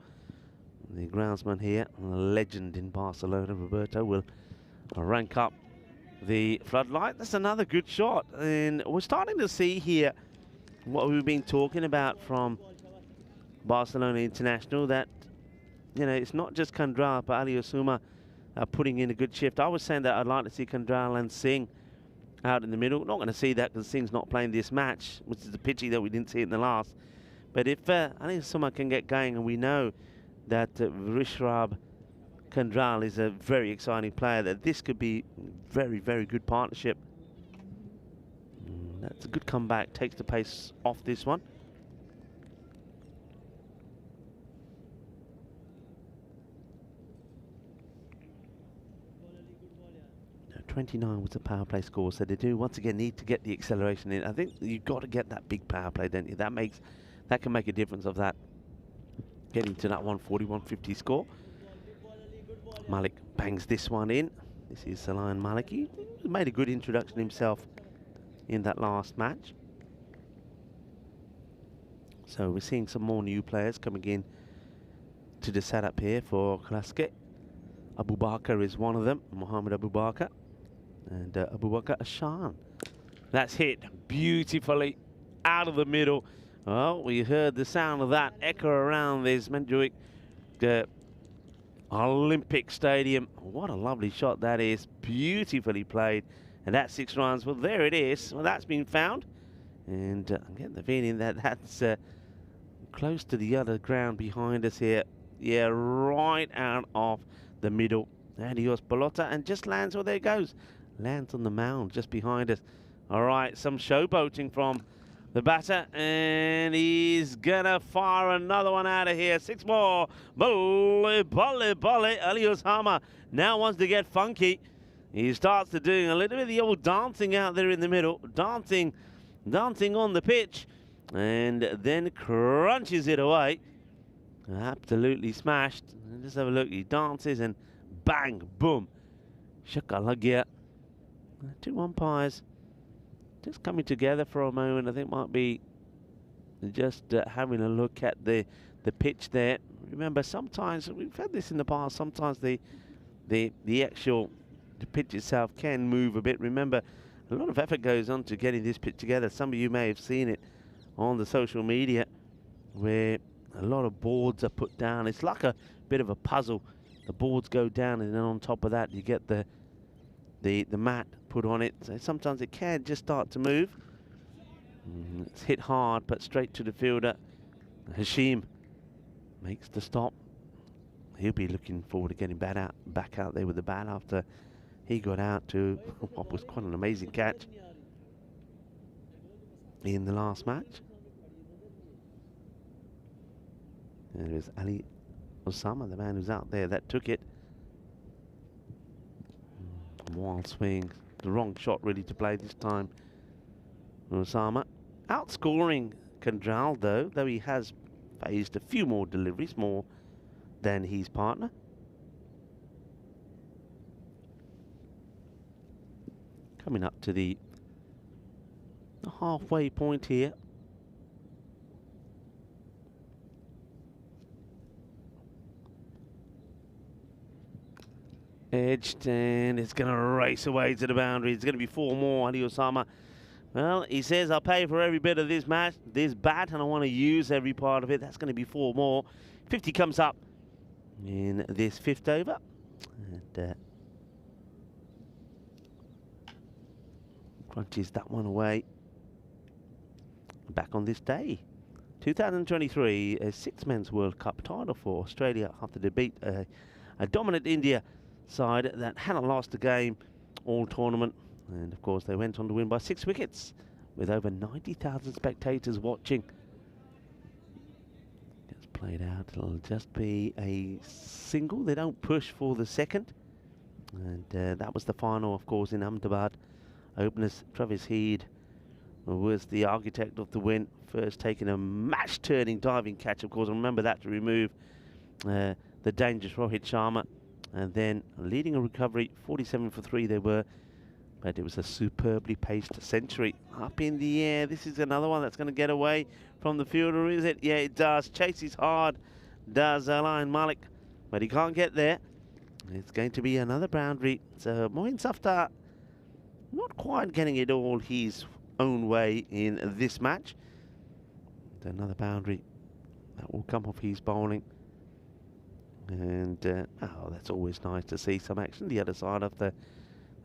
the groundsman here, a legend in Barcelona, Roberto, will rank up the floodlight. That's another good shot. And we're starting to see here what we've been talking about from Barcelona International, that, you know, it's not just Kandral, but Ali Osuma putting in a good shift. I was saying that I'd like to see Kandral and Singh out in the middle. Not going to see that because Singh's not playing this match, which is the pitchy that we didn't see in the last. But if Ali Osuma can get going, and we know that Rishabh Kandral is a very exciting player, that this could be very, very good partnership. That's a good comeback, takes the pace off this one. 29 was the power play score, so they do once again need to get the acceleration in. I think you've got to get that big power play, don't you? That can make a difference of that, getting to that 140, 150 score. Malik bangs this one in. This is Salayan Malik. He made a good introduction himself in that last match. So we're seeing some more new players coming in to the setup here for Klaske. Abu Bakr is one of them, Mohammed Abu Bakr, and Abu Bakr Ashan. That's hit beautifully out of the middle. Oh, we heard the sound of that echo around this Manjuik Olympic Stadium. What a lovely shot that is. Beautifully played. And that's 6 runs. Well, there it is. Well, that's been found. And I'm getting the feeling that that's close to the other ground behind us here. Yeah, right out of the middle. Adios Balota, and just lands, well, there it goes. Lands on the mound just behind us. All right, some showboating from the batter, and he's gonna fire another one out of here. 6 more. Bully, bully, bully. Elios Hama now wants to get funky. He starts to doing a little bit of the old dancing out there in the middle. Dancing on the pitch, and then crunches it away. Absolutely smashed. And just have a look. He dances and bang, boom. Shakalagya. 2 umpires just coming together for a moment. I think might be just having a look at the pitch there. Remember, sometimes we've had this in the past. Sometimes the pitch itself can move a bit. Remember, a lot of effort goes on to getting this pitch together. Some of you may have seen it on the social media, where a lot of boards are put down. It's like a bit of a puzzle. The boards go down, and then on top of that you get the mat put on it. So sometimes it can just start to move. It's hit hard, but straight to the fielder. Hashim makes the stop. He'll be looking forward to getting back out there with the bat after he got out to what was quite an amazing catch in the last match. And it was Ali Osama, the man who's out there, that took it. Wild swing, the wrong shot really to play this time. Osama outscoring Kandral though he has faced a few more deliveries, more than his partner. Coming up to the halfway point here. Edged, and it's going to race away to the boundary. It's going to be 4 more. Ali Osama, well, he says, I'll pay for every bit of this match, this bat, and I want to use every part of it. That's going to be 4 more. 50 comes up in this 5th over. And crunches that one away. Back on this day. 2023, a 6-men's World Cup title for Australia after they beat a dominant India side that hadn't lost a game all tournament, and of course they went on to win by 6 wickets with over 90,000 spectators watching. Gets played out. It'll just be a single. They don't push for the second, and that was the final, of course, in Ahmedabad. Openers Travis Heed was the architect of the win, first taking a match-turning diving catch, of course. Remember that to remove the dangerous Rohit Sharma. And then leading a recovery, 47 for 3 they were. But it was a superbly paced century. Up in the air. This is another one that's going to get away from the fielder, is it? Yeah, it does. Chases hard, does Alain Malik. But he can't get there. It's going to be another boundary. So Moin Safdar not quite getting it all his own way in this match. Another boundary that will come off his bowling. And oh, that's always nice to see some action the other side of the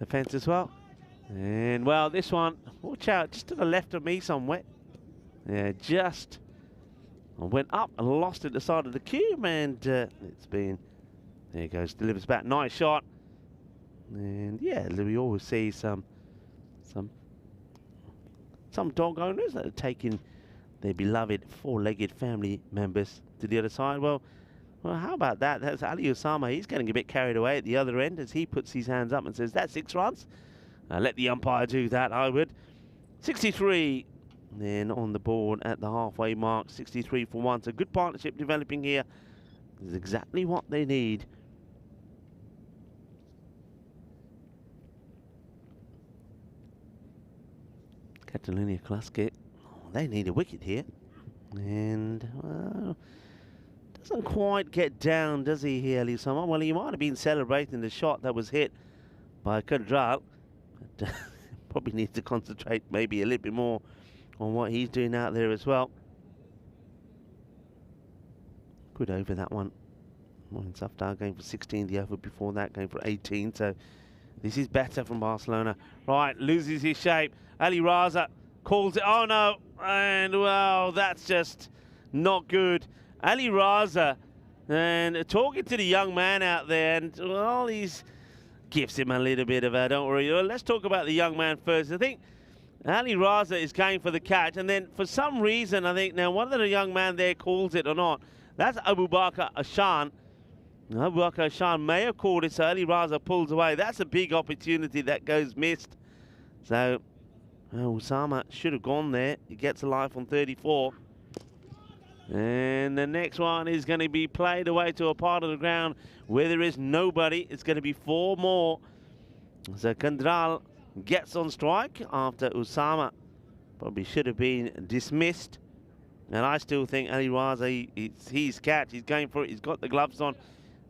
fence as well. And well, this one, watch out, just to the left of me somewhere. Yeah, just went up and lost it at the side of the cube, and it's been, there he goes, delivers back, nice shot. And yeah, we always see some dog owners that are taking their beloved four-legged family members to the other side. Well, how about that? That's Ali Osama. He's getting a bit carried away at the other end as he puts his hands up and says, that's 6 runs. Let the umpire do that, I would. 63 then on the board at the halfway mark. 63 for 1. So good partnership developing here. This is exactly what they need. Catalonia Klasket, they need a wicket here. And, well, doesn't quite get down, does he, here, Ali Osama? Well, he might have been celebrating the shot that was hit by Kadral. But probably needs to concentrate maybe a little bit more on what he's doing out there as well. Good over that one. Moin Safdar going for 16, the over before that going for 18. So this is better from Barcelona. Right, loses his shape. Ali Raza calls it. Oh no, and well, that's just not good. Ali Raza, and talking to the young man out there, and well, he's gives him a little bit of a, don't worry. Let's talk about the young man first. I think Ali Raza is going for the catch, and then for some reason, I think now whether the young man there calls it or not, that's Abu Bakr Ashan. Abu Bakr Ashan may have called it, so Ali Raza pulls away. That's a big opportunity that goes missed. So Osama should have gone there. He gets a life on 34. And the next one is going to be played away to a part of the ground where there is nobody. It's going to be 4 more. So Kandral gets on strike after Osama probably should have been dismissed. And I still think Ali Raza, it's his catch. He's going for it. He's got the gloves on.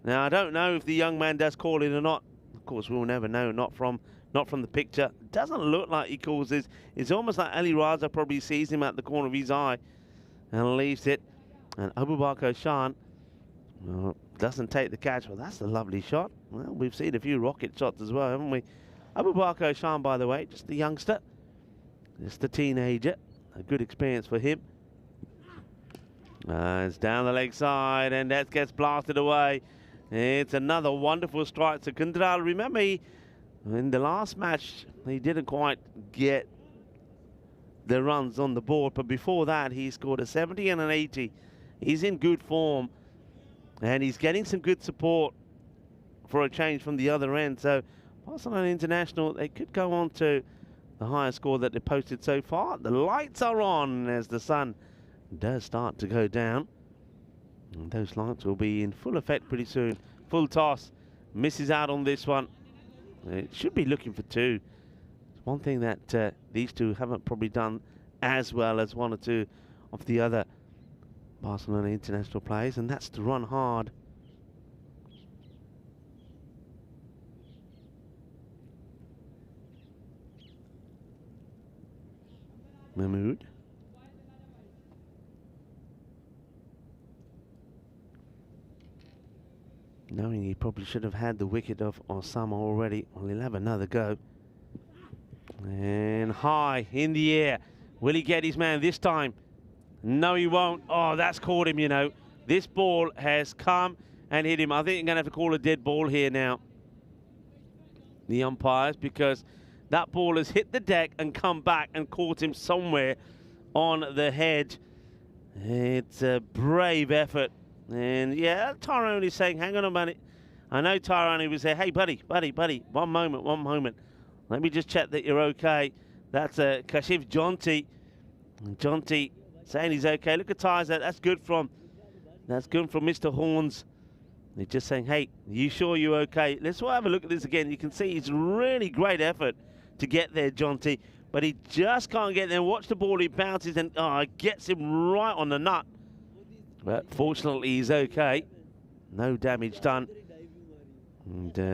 Now, I don't know if the young man does call it or not. Of course, we'll never know, not from the picture. Doesn't look like he calls this. It's almost like Ali Raza probably sees him at the corner of his eye and leaves it. And Abu Bakr Ashan doesn't take the catch. Well, that's a lovely shot. Well, we've seen a few rocket shots as well, haven't we? Abu Bakr Ashan, by the way, just a youngster. Just a teenager. A good experience for him. It's down the leg side, and that gets blasted away. It's another wonderful strike to Kandral. Remember, in the last match, he didn't quite get the runs on the board, but before that, he scored a 70 and an 80. He's in good form, and he's getting some good support for a change from the other end. So, Barcelona International, they could go on to the highest score that they posted so far. The lights are on as the sun does start to go down. And those lights will be in full effect pretty soon. Full toss. Misses out on this one. It should be looking for 2. It's one thing that these two haven't probably done as well as 1 or 2 of the other Barcelona international players, and that's to run hard. Mahmood. Knowing he probably should have had the wicket of Osama already. Well, he'll have another go. And high in the air. Will he get his man this time? No, he won't. Oh, that's caught him, you know. This ball has come and hit him. I think you're going to have to call a dead ball here now, the umpires, because that ball has hit the deck and come back and caught him somewhere on the head. It's a brave effort. And yeah, Tyrone is saying, hang on a minute. I know Tyrone was there. Hey, buddy, 1 moment. Let me just check that you're okay. That's Kashif Jonty. Jonty saying he's okay. Look at Tizer. That's good from Mr. Horns. They're just saying, hey, you sure you're okay? Let's have a look at this again. You can see it's really great effort to get there, Jonty, but he just can't get there. Watch the ball, he bounces and gets him right on the nut. But fortunately, he's okay. No damage done. And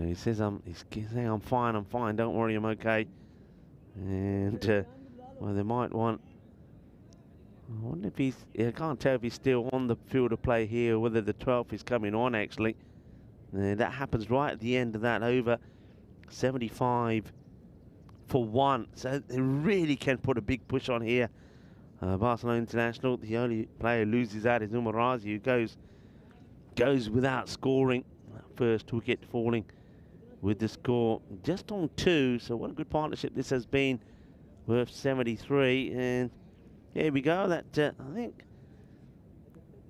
he says, he's saying, I'm fine, don't worry, I'm okay. And well, they might want. I wonder if he's. I can't tell if he's still on the field of play here, or whether the 12th is coming on actually. That happens right at the end of that over. 75 for 1. So they really can put a big push on here. Barcelona International, the only player who loses out is Umarazi, who goes without scoring. First wicket falling with the score just on 2. So what a good partnership this has been, worth 73. And here we go. That I think,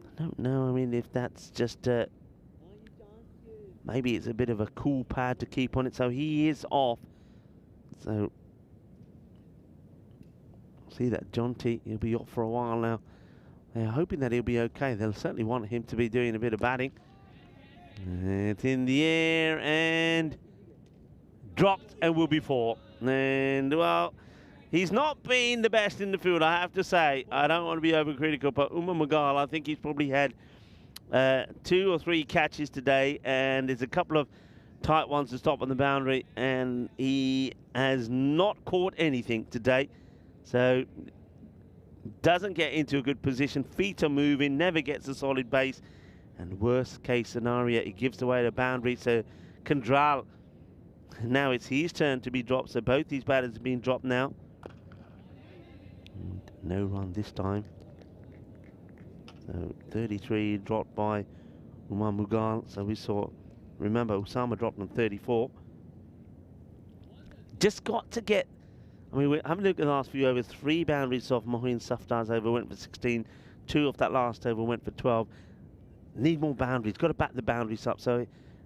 I don't know. I mean, if that's just maybe it's a bit of a cool pad to keep on it. So he is off. So see that Jonty, he'll be off for a while now. They're hoping that he'll be okay. They'll certainly want him to be doing a bit of batting. It's in the air and dropped and will be 4. And well, he's not been the best in the field, I have to say. I don't want to be overcritical, but Umar Magal, I think he's probably had 2 or 3 catches today, and there's a couple of tight ones to stop on the boundary, and he has not caught anything today. So doesn't get into a good position. Feet are moving, never gets a solid base, and worst case scenario, he gives away the boundary. So Kandral, now it's his turn to be dropped. So both these batters have been dropped now. And no run this time. So 33 dropped by Umar Mughal. So we saw, remember, Usama dropped on 34. Just got to get, I mean, have a look at the last few overs. 3 boundaries off Mohin Safdar's over, went for 16. 2 off that last over, went for 12. Need more boundaries, got to back the boundaries up. So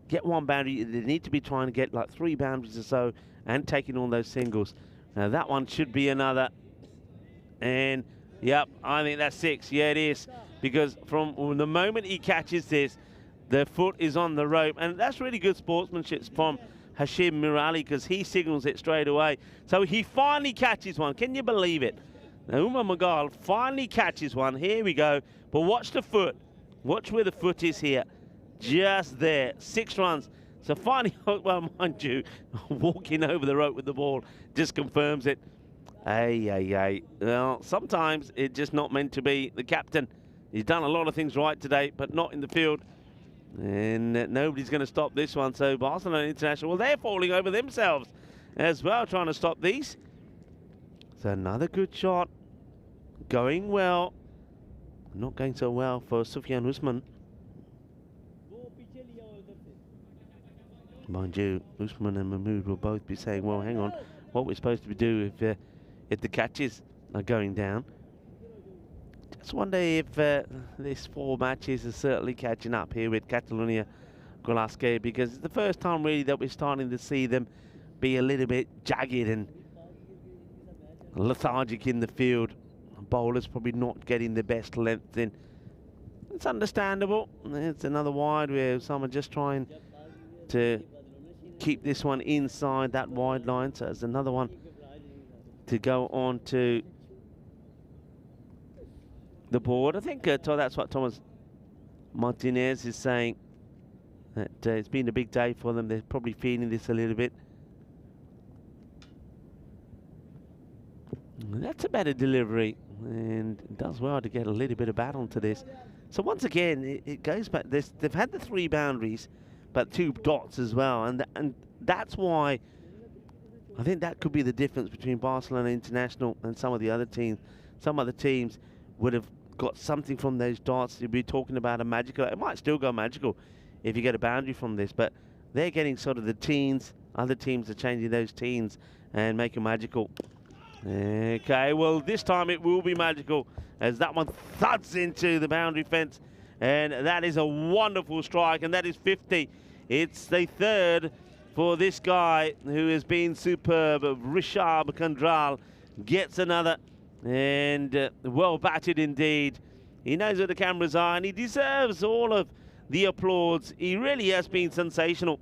get 1 boundary, they need to be trying to get like 3 boundaries or so and taking all those singles. Now that one should be another. And yep, I think that's 6. Yeah, it is. Because from the moment he catches this, the foot is on the rope. And that's really good sportsmanship from Hashim Mirali, because he signals it straight away. So he finally catches one. Can you believe it? Now Umar Magal finally catches one. Here we go. But watch the foot. Watch where the foot is here. Just there. 6 runs. So finally, well, mind you, walking over the rope with the ball just confirms it. Ay. Well, sometimes it's just not meant to be. The captain, he's done a lot of things right today, but not in the field. And nobody's going to stop this one. So Barcelona International, well, they're falling over themselves as well, trying to stop these. So another good shot. Going well. Not going so well for Sufyan Usman. Mind you, Usman and Mahmood will both be saying, well, hang on, what we're supposed to do if the catches are going down. Just wonder if this 4 matches are certainly catching up here with Catalonia Golasque, because it's the first time really that we're starting to see them be a little bit jagged and lethargic in the field. Bowlers probably not getting the best length in. It's understandable. It's another wide where someone just trying to keep this one inside that wide line. So it's another one to go on to the board. I think that's what Thomas Martinez is saying, that it's been a big day for them. They're probably feeling this a little bit. That's a better delivery, and it does well to get a little bit of bat onto this. So once again, it goes back. They've had the 3 boundaries, but 2 dots as well, and that's why I think that could be the difference between Barcelona International and some of the other teams. Some other teams would have got something from those dots. You'd be talking about a magical. It might still go magical if you get a boundary from this, but they're getting sort of the teens. Other teams are changing those teens and making magical. Okay, well, this time it will be magical as that one thuds into the boundary fence, and that is a wonderful strike, and that is 50. It's the 3rd for this guy who has been superb. Rishabh Kandral gets another, and well batted indeed. He knows where the cameras are, and he deserves all of the applause. He really has been sensational,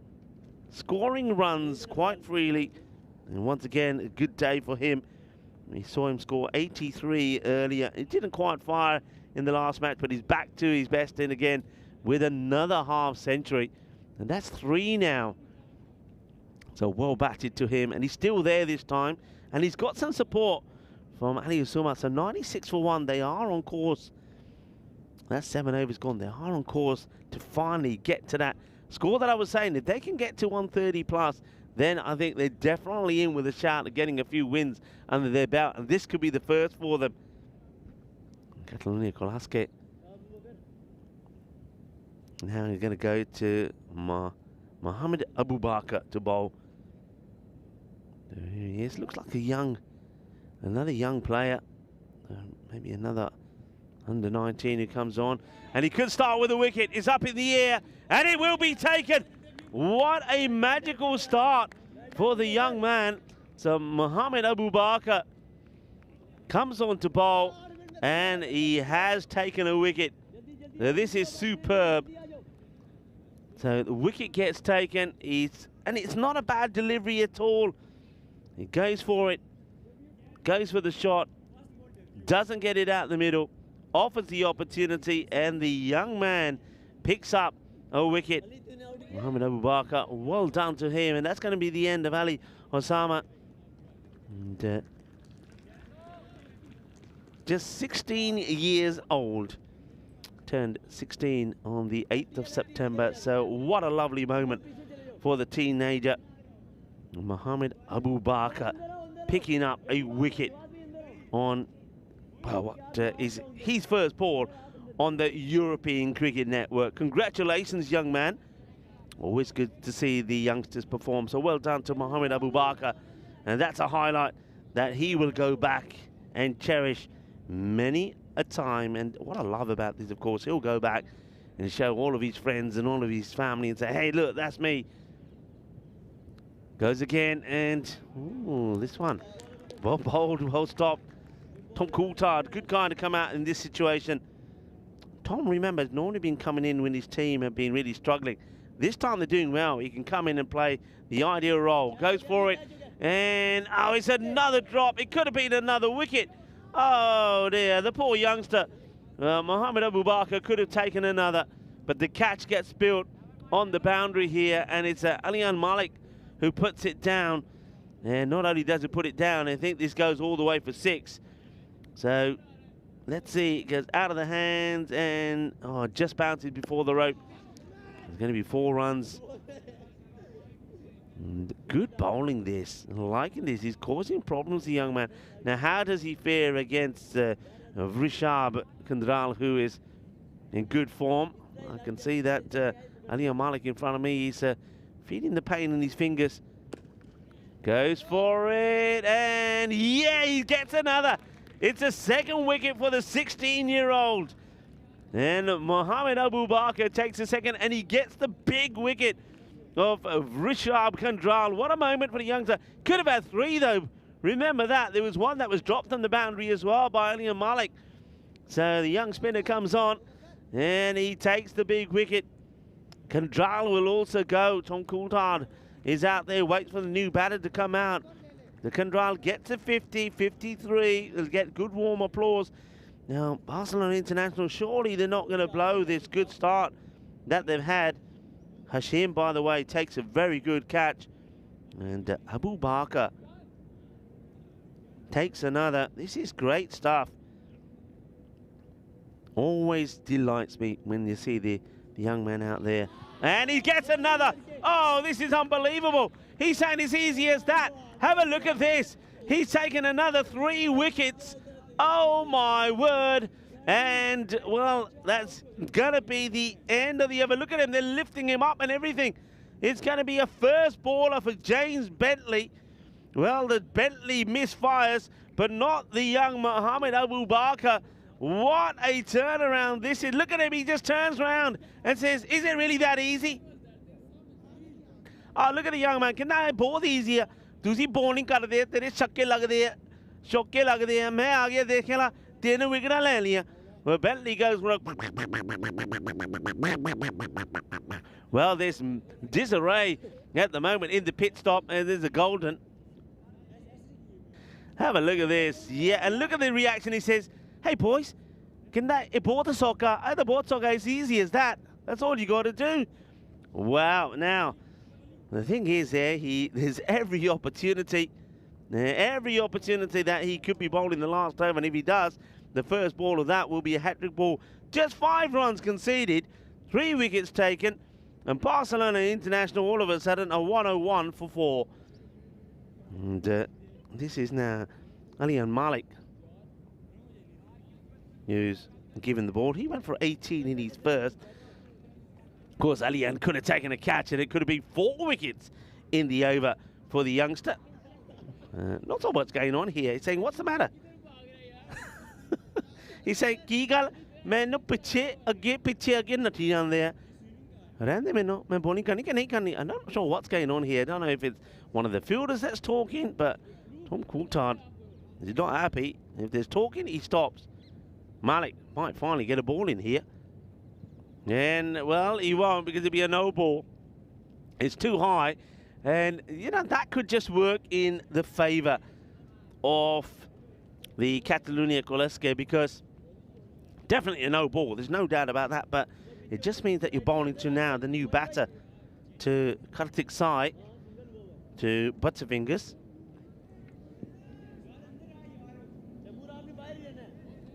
scoring runs quite freely, and once again, a good day for him. We saw him score 83 earlier. He didn't quite fire in the last match, but he's back to his best in again with another half century, and that's 3 now. So well batted to him, and he's still there this time, and he's got some support from Ali Usuma. So 96 for 1, they are on course. That's 7 overs gone. They are on course to finally get to that score that I was saying. If they can get to 130 plus, then I think they're definitely in with a shout at getting a few wins under their belt, and this could be the first for them. Catalonia Kolaske. Now he's going to go to Mohammed Abu Bakr to bowl. There he is. Looks like another young player. Maybe another under 19 who comes on. And he could start with a wicket. It's up in the air, and it will be taken. What a magical start for the young man. So Mohammed Abu Bakr comes on to bowl, and he has taken a wicket. Now, this is superb. So the wicket gets taken, and it's not a bad delivery at all. He goes for it, goes for the shot, doesn't get it out the middle, offers the opportunity, and the young man picks up a wicket. Mohammed Abu Bakr, well done to him, and that's going to be the end of Ali Osama. And, just 16 years old. Turned 16 on the 8th of September. So what a lovely moment for the teenager. Mohammed Abu Bakr picking up a wicket on, well, what is his first ball on the European Cricket Network. Congratulations, young man. Always good to see the youngsters perform. So well done to Mohammed Abu Bakr. And that's a highlight that he will go back and cherish many a time. And what I love about this, of course, he'll go back and show all of his friends and all of his family and say, hey, look, that's me. Goes again, and ooh, this one. Well bowled, well stopped. Tom Coulthard, good guy to come out in this situation. Tom, remember, has normally been coming in when his team have been really struggling. This time they're doing well. He can come in and play the ideal role. Goes for it, and oh, it's another drop. It could have been another wicket. Oh dear, the poor youngster, Mohammed Abu Bakr, could have taken another, but the catch gets built on the boundary here, and it's Alian Malik who puts it down. And not only does he put it down, I think this goes all the way for 6. So let's see, it goes out of the hands, and just bounces before the rope. There's going to be 4 runs. Good bowling this. I'm liking this. He's causing problems, the young man. Now, how does he fare against Rishabh Kandral, who is in good form? I can see that Ali Malik in front of me. He's feeling the pain in his fingers. Goes for it, and yeah, he gets another. It's a second wicket for the 16-year-old. And Mohammed Abu Bakr takes a second, and he gets the big wicket of Rishabh Kandral. What a moment for the youngster. Could have had 3 though. Remember that. There was one that was dropped on the boundary as well by Ali Malik. So the young spinner comes on, and he takes the big wicket. Kandral will also go. Tom Coulthard is out there, waits for the new batter to come out. The Kandral gets to 50, 53. They'll get good warm applause. Now, Barcelona International, surely they're not going to blow this good start that they've had. Hashim, by the way, takes a very good catch. And Abu Bakr takes another. This is great stuff. Always delights me when you see the young man out there. And he gets another. Oh, this is unbelievable. He's saying it's easy as that. Have a look at this. He's taken another 3 wickets. Oh, my word. And, well, that's going to be the end of the over. Look at him. They're lifting him up and everything. It's going to be a first baller for James Bentley. Well, the Bentley misfires, but not the young Mohammed Abu Bakr. What a turnaround this is. Look at him. He just turns around and says, is it really that easy? Oh, look at the young man. Kiੰਨਾ बहुत easy है. तुसी bowling करदे तेरे छक्के लगदे हैं. चौके लगदे हैं. मैं आ गया देखे ला 3 विकेटां ले लियां. Well, Bentley goes for a... Well, there's disarray at the moment in the pit stop, and there's a golden. Have a look at this. Yeah, and look at the reaction. He says, hey, boys, can that import the soccer? The board soccer is easy as that. That's all you got to do. Wow. Now, the thing is there's every opportunity that he could be bowling the last over, and if he does, the first ball of that will be a hat-trick ball. Just 5 runs conceded, 3 wickets taken, and Barcelona International all of a sudden a 101 for 4. And this is now Alian Malik, who's given the ball. He went for 18 in his first. Of course, Alian could have taken a catch, and it could have been 4 wickets in the over for the youngster. Not so much going on here. He's saying, what's the matter? He's saying, की गल मैंने पीछे अगे नठी जांदे आ रहंदे मैनू मैं bowling करनी कि नहीं करनी. I'm not sure what's going on here. I don't know if it's one of the fielders that's talking, but Tom Coulthard is not happy. If there's talking, he stops. Malik might finally get a ball in here, and well, he won't, because it'll be a no ball. It's too high, and you know that could just work in the favour of the Catalunya Koleske, because definitely a no ball, there's no doubt about that, but it just means that you're bowling to now the new batter, to Kartik Sai, to Butterfingers.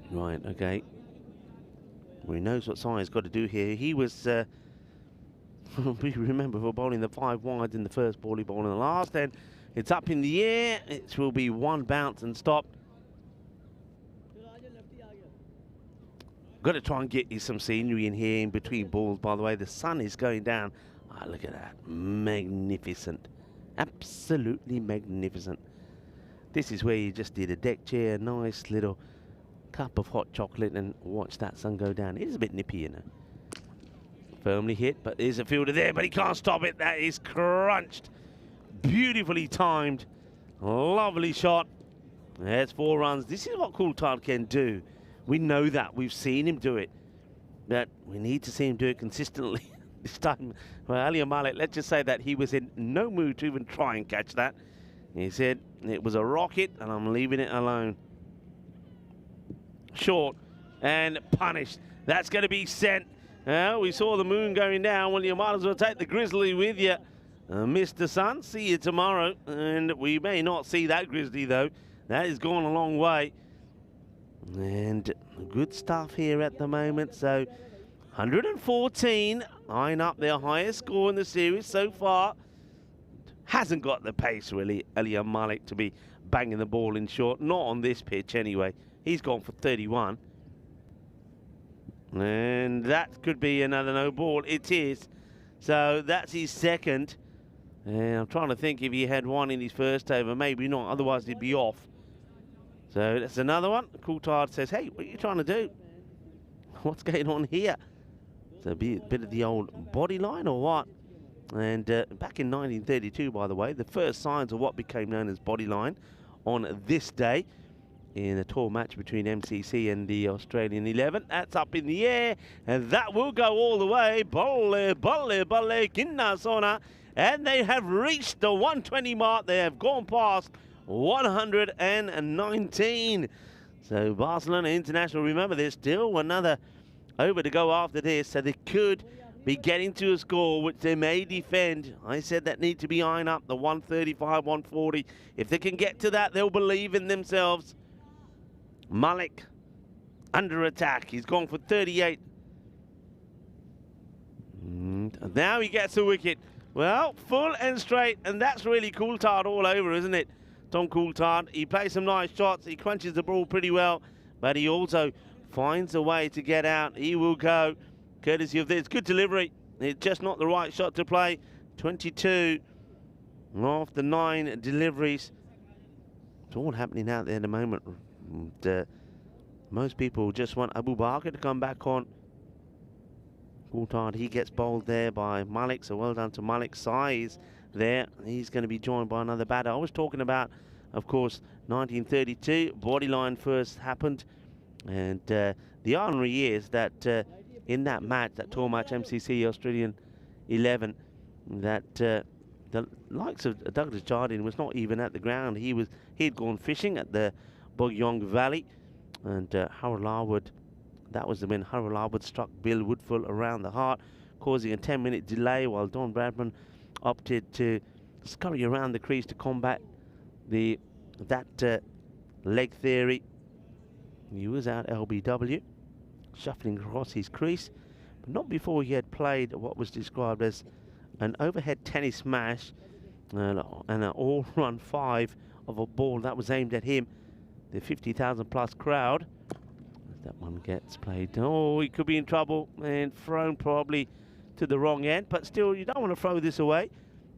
Right, okay. Well, he knows what Sai's got to do here. He was, we remember, for bowling the 5 wide in the first ball, he bowled in the last, then it's up in the air, it will be 1 bounce and stop. Got to try and get you some scenery in here in between balls, by the way. The sun is going down. Oh, look at that. Magnificent. Absolutely magnificent. This is where you just did a deck chair, nice little cup of hot chocolate, and watch that sun go down. It is a bit nippy, you know. Firmly hit, but there's a fielder there, but he can't stop it. That is crunched. Beautifully timed. Lovely shot. There's 4 runs. This is what Coulthard can do. We know that. We've seen him do it. But we need to see him do it consistently this time. Well, Ali Malik, let's just say that he was in no mood to even try and catch that. He said, it was a rocket and I'm leaving it alone. Short and punished. That's going to be sent. We saw the moon going down. Well, you might as well take the grizzly with you. Mr. Sun, see you tomorrow. And we may not see that grizzly, though. That has gone a long way. And good stuff here at the moment. So 114, eyeing up their highest score in the series so far. Hasn't got the pace, really, Alian Malik, to be banging the ball in short. Not on this pitch, anyway. He's gone for 31. And that could be another no ball. It is. So that's his second. And I'm trying to think if he had 1 in his first over. Maybe not, otherwise he'd be off. So that's another one. Coulthard says, hey, what are you trying to do? What's going on here? So a bit of the old body line or what? And back in 1932, by the way, the first signs of what became known as body line on this day in a tour match between MCC and the Australian 11. That's up in the air, and that will go all the way. Bolle, bolle, bolle, kinna sona. And they have reached the 120 mark. They have gone past 119. So Barcelona International, remember, there's still another over to go after this, so they could be getting to a score which they may defend. I said that need to be eyeing up the 135, 140. If they can get to that, they'll believe in themselves. Malik under attack. He's gone for 38. And now he gets a wicket. Well, full and straight, and that's really Coulthard all over, isn't it? Tom Coulthard, he plays some nice shots, he crunches the ball pretty well, but he also finds a way to get out. He will go, courtesy of this. Good delivery. It's just not the right shot to play. 22 off the 9 deliveries. It's all happening out there at the moment. And, most people just want Abu Bakr to come back on. Coulthard, he gets bowled there by Malik, so well done to Malik. Sai is there. He's going to be joined by another batter. I was talking about, of course, 1932. Bodyline first happened. And the irony is that in that match, that tour match, MCC Australian 11, that the likes of Douglas Jardine was not even at the ground. He'd gone fishing at the Bogyong Valley, and Harold Larwood, that was the when Harold Larwood struck Bill Woodfull around the heart, causing a 10-minute delay, while Don Bradman opted to scurry around the crease to combat that leg theory. He was out LBW, shuffling across his crease, but not before he had played what was described as an overhead tennis smash and an all-run 5 of a ball that was aimed at him. The 50,000 plus crowd, as that one gets played, oh, he could be in trouble and thrown probably to the wrong end, but still, you don't want to throw this away.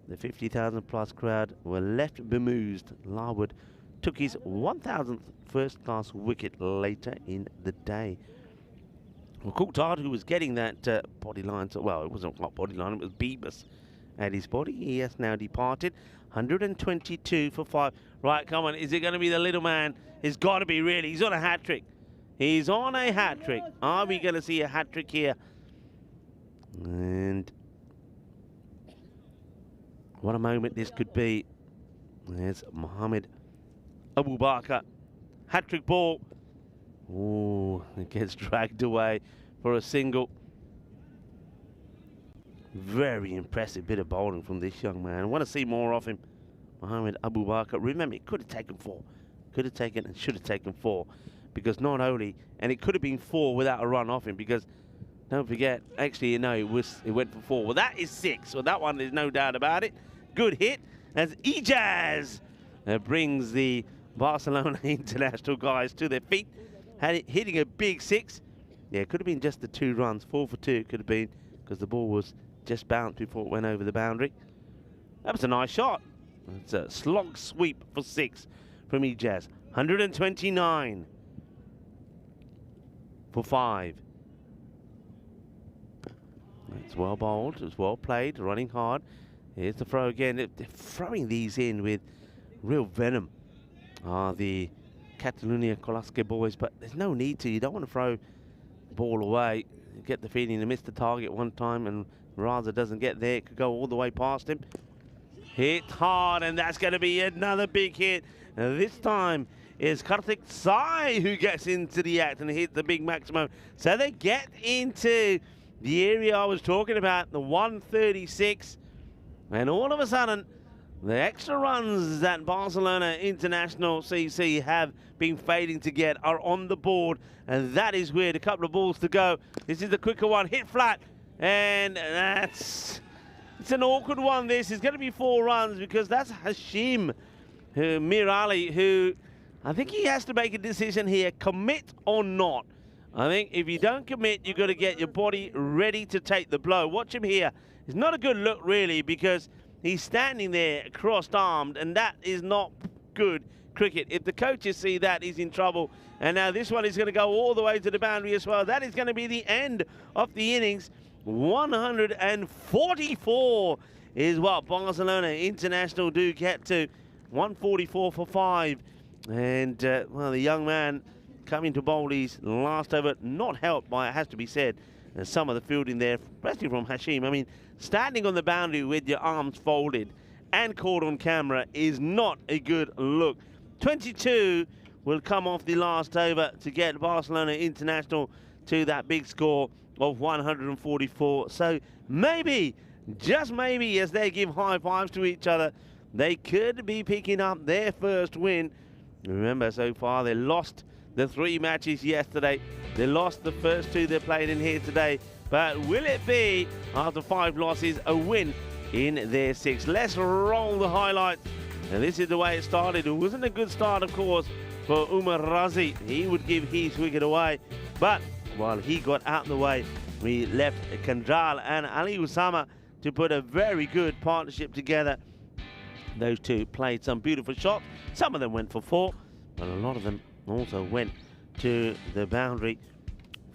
The 50,000 plus crowd were left bemused. Larwood took his 1,000th first-class wicket later in the day. Well, Coulthard, who was getting that body line, well, it wasn't quite body line, it was Beebus at his body. He has now departed. 122 for 5. Right, come on, is it going to be the little man? It's got to be, really. He's on a hat-trick. He's on a hat-trick. Are we going to see a hat-trick here? And what a moment this could be. There's Mohammed Abu Bakar. Hat-trick ball. Oh, it gets dragged away for a single. Very impressive bit of bowling from this young man. I want to see more of him. Mohammed Abu Bakar. Remember, it could have taken 4. Could have taken and should have taken 4. Because not only, and it could have been 4 without a run off him, because don't forget, actually, you know, it went for 4. Well, that is 6. So that one, there's no doubt about it. Good hit as Ijaz brings the Barcelona international guys to their feet. Hitting a big 6. Yeah, it could have been just the 2 runs. 4 for 2 it could have been, because the ball was just bounced before it went over the boundary. That was a nice shot. It's a slog sweep for 6 from Ijaz. 129 for 5. It's well bowled. It's well played. Running hard. Here's the throw again. They're throwing these in with real venom. The Catalunya Kolaske boys, but there's no need to. You don't want to throw the ball away. You get the feeling to miss the target one time, and Raza doesn't get there. It could go all the way past him. Hit hard, and that's going to be another big hit. And this time is Karthik Sai who gets into the act and hits the big maximum. So they get into the area I was talking about, the 136, and all of a sudden, the extra runs that Barcelona International CC have been failing to get are on the board, and that is weird. A couple of balls to go. This is the quicker one, hit flat, and it's an awkward one. This is going to be 4 runs, because that's Hashim Mir Ali, who I think he has to make a decision here, commit or not. I think if you don't commit, you've got to get your body ready to take the blow. Watch him here. It's not a good look, really, because he's standing there crossed-armed, and that is not good cricket. If the coaches see that, he's in trouble. And now this one is going to go all the way to the boundary as well. That is going to be the end of the innings. 144 is what Barcelona International do get to. 144 for 5. And, well, the young man coming to bowl his last over, not helped by, it has to be said, some of the fielding there, especially from Hashim. I mean, standing on the boundary with your arms folded and caught on camera is not a good look. 22 will come off the last over to get Barcelona International to that big score of 144. So maybe, just maybe, as they give high fives to each other, they could be picking up their first win. Remember, so far they lost the 3 matches yesterday. They lost the first 2 they played in here today. But will it be, after 5 losses, a win in their 6? Let's roll the highlights. And this is the way it started. It wasn't a good start, of course, for Umar Razi. He would give his wicket away. But while he got out of the way, we left Kandral and Ali Usama to put a very good partnership together. Those 2 played some beautiful shots. Some of them went for 4, but a lot of them also went to the boundary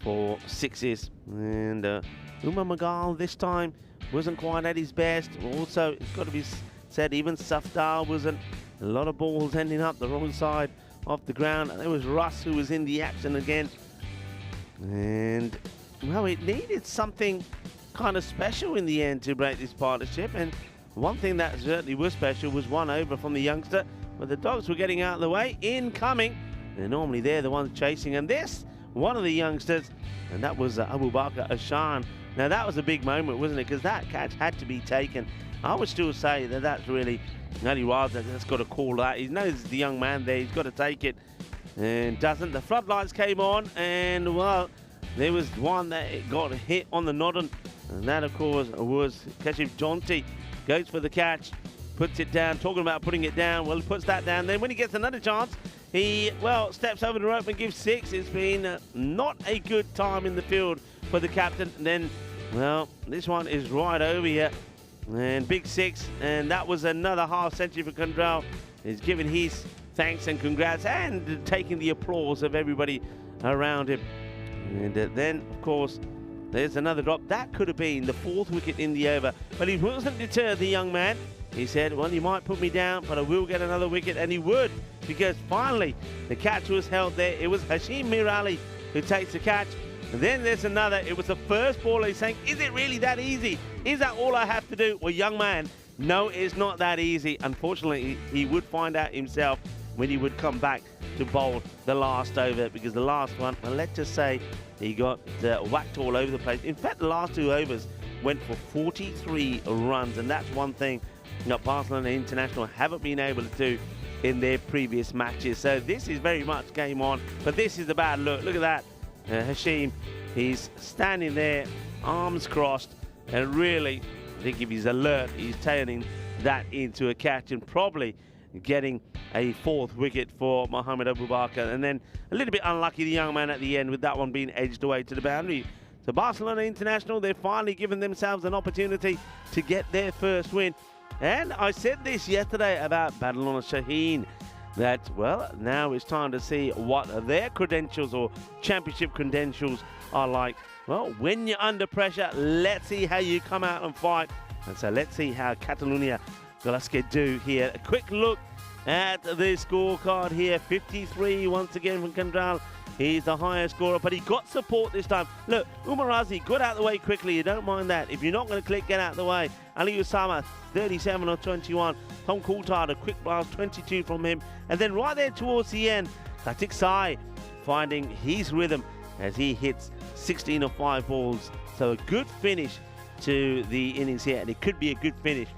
for 6s. And Umar Magal this time wasn't quite at his best. Also, it's got to be said, even Safdar wasn't. A lot of balls ending up the wrong side of the ground. And there was Russ who was in the action again. And, well, it needed something kind of special in the end to break this partnership. And one thing that certainly was special was 1 over from the youngster. But the dogs were getting out of the way. Incoming. And normally they're the ones chasing. And this, one of the youngsters, and that was Abu Bakr Ashan. Now, that was a big moment, wasn't it? Because that catch had to be taken. I would still say that that's really Ali Raza that's got to call that. He knows the young man there. He's got to take it. And doesn't. The floodlights came on. And, well, there was one that got hit on the noddin. And that, of course, was Kashif Jonty. Goes for the catch. Puts it down. Talking about putting it down. Well, he puts that down. Then when he gets another chance, he, well, steps over the rope and gives 6. It's been not a good time in the field for the captain. And then, well, this one is right over here. And big 6. And that was another half century for Kundral. He's giving his thanks and congrats and taking the applause of everybody around him. And then, of course, there's another drop. That could have been the 4th wicket in the over. But he wasn't deterred, the young man. He said, well, you might put me down, but I will get another wicket. And he would, because finally the catch was held there. It was Hashim Mir Ali who takes the catch. And then there's another. It was the first ball. He's saying, is it really that easy? Is that all I have to do? Well, young man, no, it's not that easy. Unfortunately, he would find out himself when he would come back to bowl the last over, because the last one, and let's just say, he got whacked all over the place. In fact, the last 2 overs went for 43 runs, and that's one thing that Barcelona International haven't been able to do in their previous matches. So this is very much game on, but this is a bad look. Look at that. Hashim, he's standing there, arms crossed, and really, I think if he's alert, he's turning that into a catch and probably getting a 4th wicket for Mohamed Abu Bakr. And then a little bit unlucky, the young man at the end, with that one being edged away to the boundary. So Barcelona International, they're finally given themselves an opportunity to get their first win. And I said this yesterday about Badalona Shaheen, that, well, now it's time to see what their credentials or championship credentials are like. Well, when you're under pressure, let's see how you come out and fight. And so let's see how Catalunya Glasgow do here. A quick look at the scorecard here. 53 once again from Kandral. He's the highest scorer, but he got support this time. Look, Umar Razi got out of the way quickly. You don't mind that. If you're not going to click, get out of the way. Ali Usama, 37 or 21. Tom Coulthard, a quick blast, 22 from him. And then right there towards the end, Kartik Sai finding his rhythm as he hits 16 or 5 balls. So a good finish to the innings here, and it could be a good finish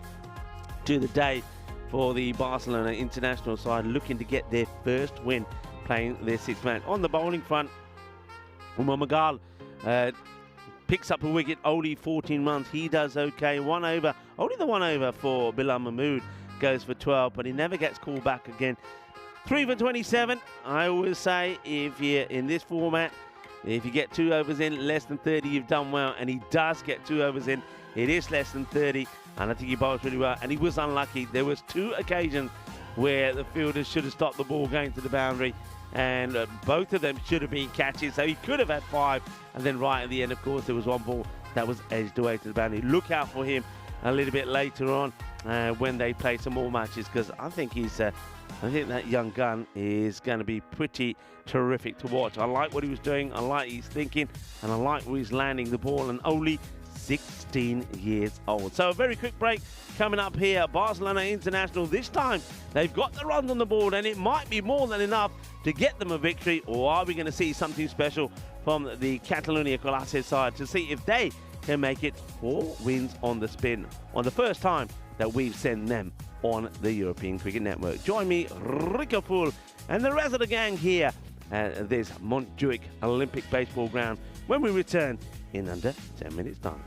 to the day for the Barcelona International side, looking to get their first win playing their 6th man. On the bowling front, Umar Magal picks up a wicket, only 14 runs. He does okay. 1 over, only the 1 over for Bilal Mahmood, goes for 12, but he never gets called back again. 3 for 27. I always say, if you're in this format, if you get 2 overs in, less than 30, you've done well. And he does get 2 overs in. It is less than 30, and I think he bowls really well. And he was unlucky. There was 2 occasions where the fielders should have stopped the ball going to the boundary, and both of them should have been catches. So he could have had 5, and then right at the end, of course, there was 1 ball that was edged away to the boundary. Look out for him a little bit later on when they play some more matches, because I think I think that young gun is going to be pretty terrific to watch. I like what he was doing, I like his thinking, and I like where he's landing the ball, and only 16 years old. So a very quick break coming up here. Barcelona International, this time they've got the runs on the board, and it might be more than enough to get them a victory. Or are we going to see something special from the Catalunya Glasgow side to see if they can make it 4 wins on the spin on the first time that we've sent them on the European Cricket Network? Join me, Rico Poole, and the rest of the gang here at this Montjuic Olympic Baseball Ground when we return in under 10 minutes time.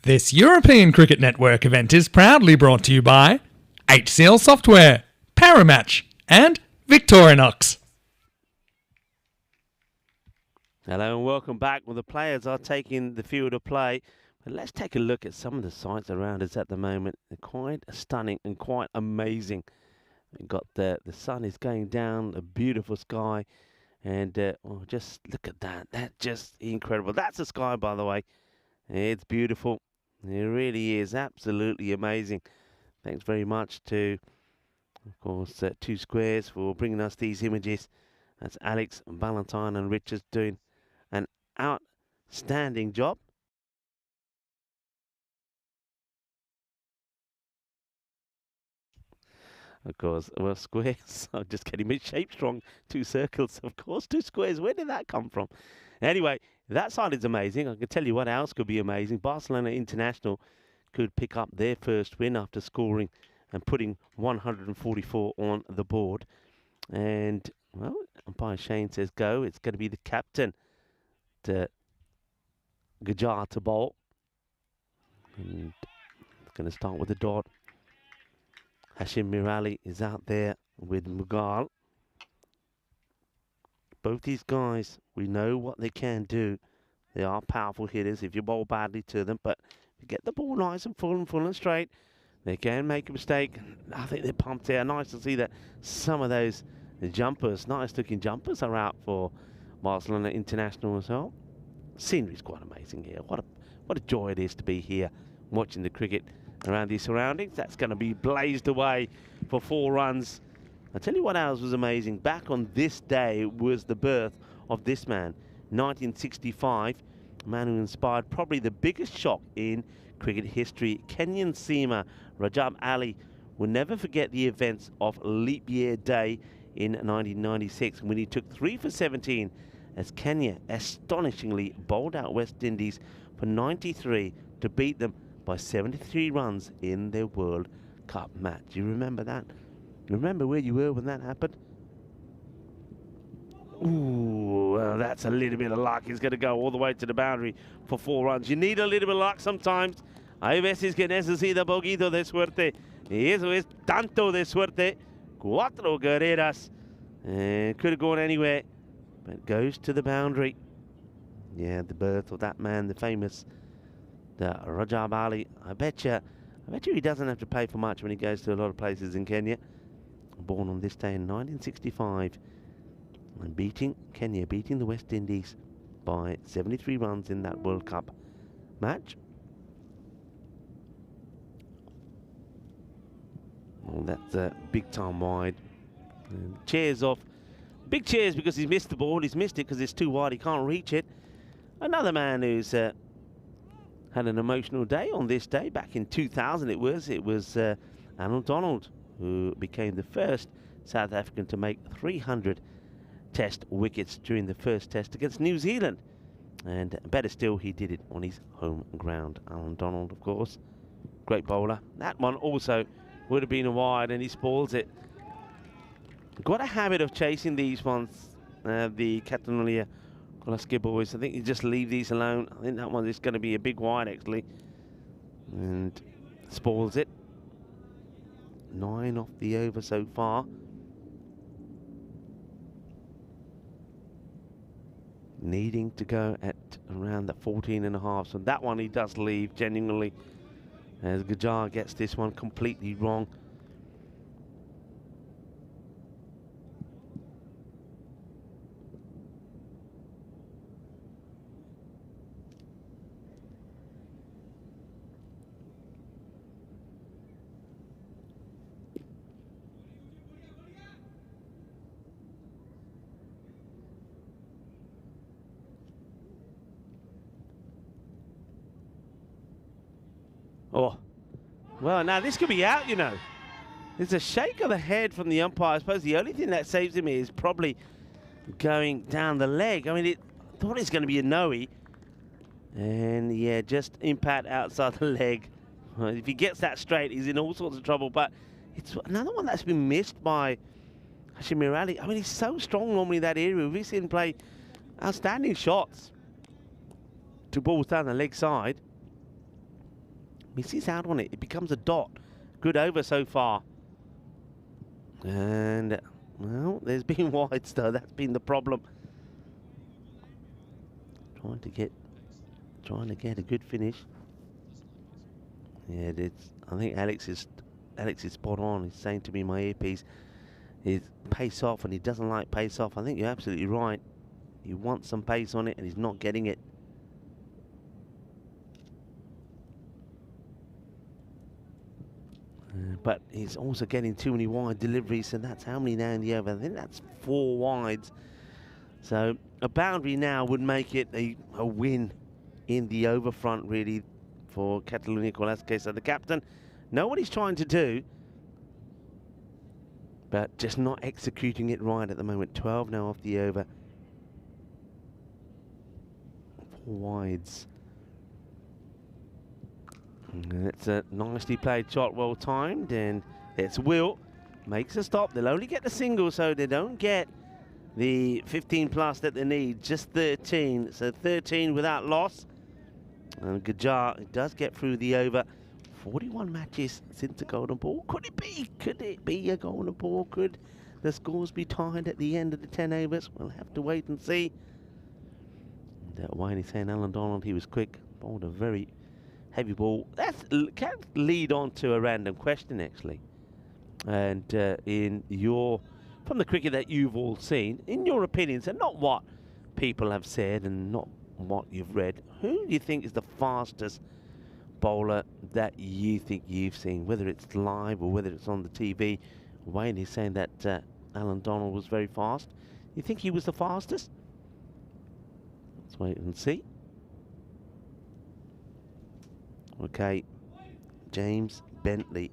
This European Cricket Network event is proudly brought to you by HCL Software, Paramatch, and Victorinox. Hello and welcome back. Well, the players are taking the field of play. But let's take a look at some of the sights around us at the moment. They're quite stunning and quite amazing. We've got the sun is going down, a beautiful sky. And oh, just look at that. That's just incredible. That's the sky, by the way. It's beautiful. It really is absolutely amazing. Thanks very much to, of course, Two Squares for bringing us these images. That's Alex, Valentine and Richards doing an outstanding job. Of course, well, squares. I'm just getting mid-shape strong. Two circles, of course, two squares. Where did that come from? Anyway, that side is amazing. I can tell you what else could be amazing. Barcelona International could pick up their first win after scoring and putting 144 on the board. And, well, umpire Shane says go. It's going to be the captain, Gajar to bowl. And going to start with the dot. Hashim Mirali is out there with Mughal. Both these guys, we know what they can do. They are powerful hitters if you bowl badly to them, but if you get the ball nice and full and straight, they can make a mistake. I think they're pumped here. Nice to see that some of those jumpers, nice looking jumpers, are out for Barcelona International as well. Scenery's quite amazing here. What a joy it is to be here watching the cricket around these surroundings. That's going to be blazed away for 4 runs. I tell you what else was amazing. Back on this day was the birth of this man, 1965, a man who inspired probably the biggest shock in cricket history. Kenyan seamer Rajab Ali will never forget the events of Leap Year Day in 1996 when he took 3 for 17 as Kenya astonishingly bowled out West Indies for 93 to beat them by 73 runs in their World Cup match. You remember that? Remember where you were when that happened? Ooh, well, that's a little bit of luck. He's going to go all the way to the boundary for 4 runs. You need a little bit of luck sometimes. Hay veces que necesita poquito de suerte. Y eso es tanto de suerte. 4 carreras. Could have gone anywhere, but goes to the boundary. Yeah, the birth of that man, the famous Rajab Ali. I bet you he doesn't have to pay for much when he goes to a lot of places in Kenya. Born on this day in 1965. And Kenya beating the West Indies by 73 runs in that World Cup match. Well, that's big time wide. Cheers off. Big cheers because he's missed the ball. He's missed it because it's too wide. He can't reach it. Another man who's had an emotional day on this day. Back in 2000 it was Arnold Donald, who became the first South African to make 300 test wickets during the first test against New Zealand. And better still, he did it on his home ground. Arnold Donald, of course, great bowler. That one also would have been a wide, and he spoils it. Got a habit of chasing these ones, the Catalonia Golaski boys. I think you just leave these alone. I think that one is going to be a big wide, actually. And spoils it. 9 off the over so far. Needing to go at around the 14.5. So that one he does leave, genuinely. As Gajar gets this one completely wrong. Oh, well, now this could be out, you know. There's a shake of the head from the umpire. I suppose the only thing that saves him is probably going down the leg. I mean, I thought it was going to be a no-y. And, yeah, just impact outside the leg. Well, if he gets that straight, he's in all sorts of trouble. But it's another one that's been missed by Hashim Mirali. I mean, he's so strong normally in that area. We've seen him play outstanding shots to balls down the leg side. misses out on it. It becomes a dot. Good over so far. And, well, there's been wides though. That's been the problem. Trying to get a good finish. Yeah, I think Alex is spot on. He's saying to me, my earpiece is pace off, and he doesn't like pace off. I think you're absolutely right. He wants some pace on it, and he's not getting it. But he's also getting too many wide deliveries, so that's how many now in the over? I think that's 4 wides. So a boundary now would make it a win in the over front, really, for Catalunya Kolaske. So the captain know what he's trying to do, but just not executing it right at the moment. 12 now off the over. 4 wides. And it's a nicely played shot, well timed, and it's Will. Makes a stop. They'll only get the single, so they don't get the 15 plus that they need. Just 13. So 13 without loss. And Gajar does get through the over. 41 matches since a golden ball. Could it be? Could it be a golden ball? Could the scores be tied at the end of the 10 overs? We'll have to wait and see. That Wayne is saying Alan Donald, he was quick. Bowled a very heavy ball. That can lead on to a random question, actually. And from the cricket that you've all seen, in your opinions, and not what people have said and not what you've read, who do you think is the fastest bowler that you think you've seen, whether it's live or whether it's on the TV? Wayne is saying that Alan Donald was very fast. You think he was the fastest? Let's wait and see. Okay, James Bentley.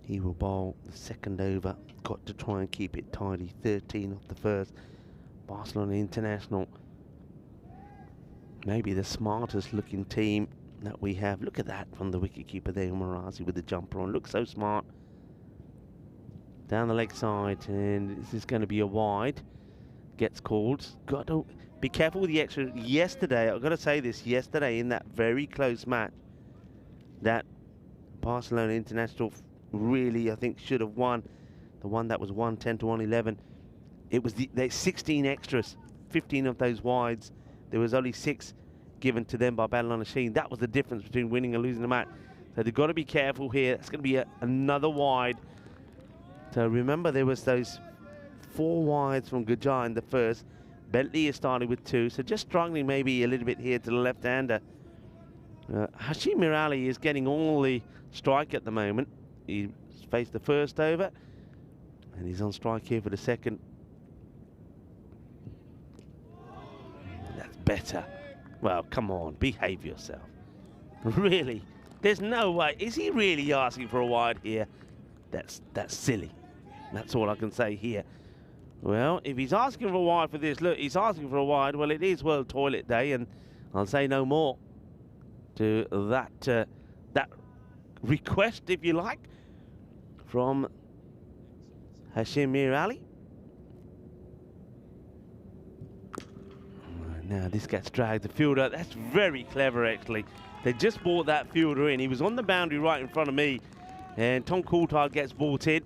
He will bowl the second over. Got to try and keep it tidy. 13 off the first. Barcelona International. Maybe the smartest looking team that we have. Look at that from the wicketkeeper there, Marazi, with the jumper on. Looks so smart. Down the leg side, and this is going to be a wide. Gets called. Got to be careful with the extra. Yesterday, I've got to say this, yesterday in that very close match, that Barcelona International really, I think, should have won. The one that was 110 to 111. It was the 16 extras, 15 of those wides. There was only 6 given to them by Battle on the Sheen. That was the difference between winning and losing the match. So they've got to be careful here. It's going to be another wide. So remember, there was those 4 wides from Gajar in the first. Bentley is starting with 2, so just struggling maybe a little bit here to the left-hander. Hashim Mirali is getting all the strike at the moment. He faced the first over, and he's on strike here for the second. That's better. Well, come on, behave yourself. Really? There's no way. Is he really asking for a wide here? That's silly. That's all I can say here. Well, if he's asking for a wide for this, look, he's asking for a wide. Well, it is World Toilet Day, and I'll say no more to that request, if you like, from Hashim Mir Ali. Now this gets dragged. The fielder, that's very clever, actually. They just brought that fielder in. He was on the boundary right in front of me, and Tom Coulthard gets brought in.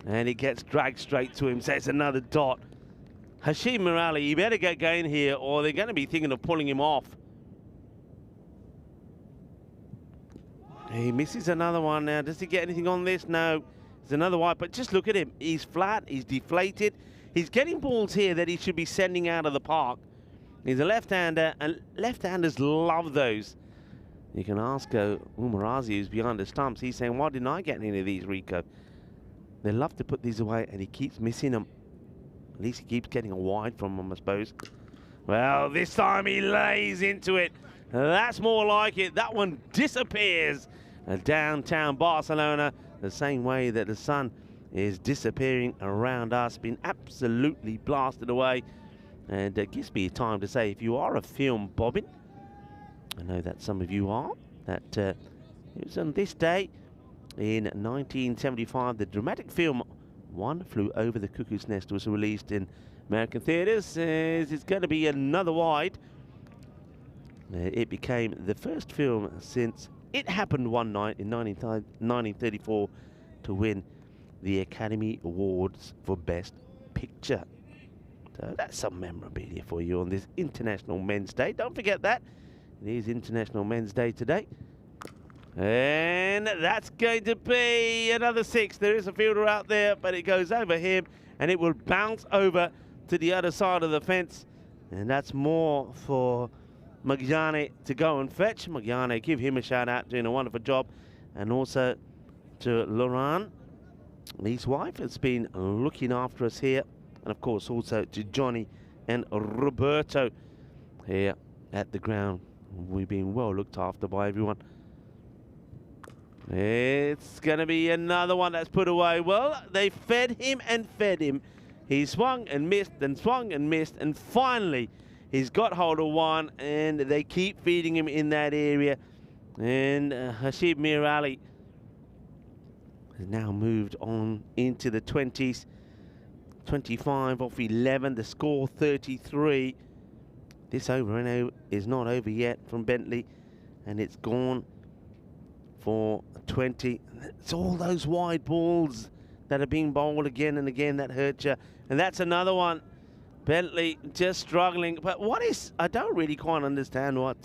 And it gets dragged straight to him, so it's another dot. Hashim Mirali, you better get going here, or they're going to be thinking of pulling him off. He misses another one now. Does he get anything on this? No. There's another wide, but just look at him. He's flat, he's deflated. He's getting balls here that he should be sending out of the park. He's a left-hander, and left-handers love those. You can ask Umarazi, who's behind the stumps. He's saying, why didn't I get any of these, Rico? They love to put these away, and he keeps missing them. At least he keeps getting a wide from them, I suppose. Well, this time he lays into it. That's more like it. That one disappears. Downtown Barcelona, the same way that the sun is disappearing around us, been absolutely blasted away. And it gives me time to say, if you are a film bobbin, I know that some of you are, that it was on this day in 1975, the dramatic film One Flew Over the Cuckoo's Nest was released in American theatres. It's going to be another wide. It became the first film since It Happened One Night in 1934 to win the Academy Awards for Best Picture. So that's some memorabilia for you on this International Men's Day. Don't forget that. It is International Men's Day today. And that's going to be another 6. There is a fielder out there, but it goes over him, and it will bounce over to the other side of the fence. And that's more for Magyane to go and fetch. Magyane, give him a shout out, doing a wonderful job. And also to Laurent, his wife, has been looking after us here. And of course also to Johnny and Roberto here at the ground. We've been well looked after by everyone. It's going to be another one that's put away. Well, they fed him and fed him. He swung and missed and swung and missed, and finally he's got hold of one, and they keep feeding him in that area. And Hashim Mir Ali has now moved on into the 20s. 25 off 11, the score 33. This over is not over yet from Bentley, and it's gone for 20. It's all those wide balls that are being bowled again and again that hurt you. And that's another one. Bentley just struggling. But what is, I don't really quite understand what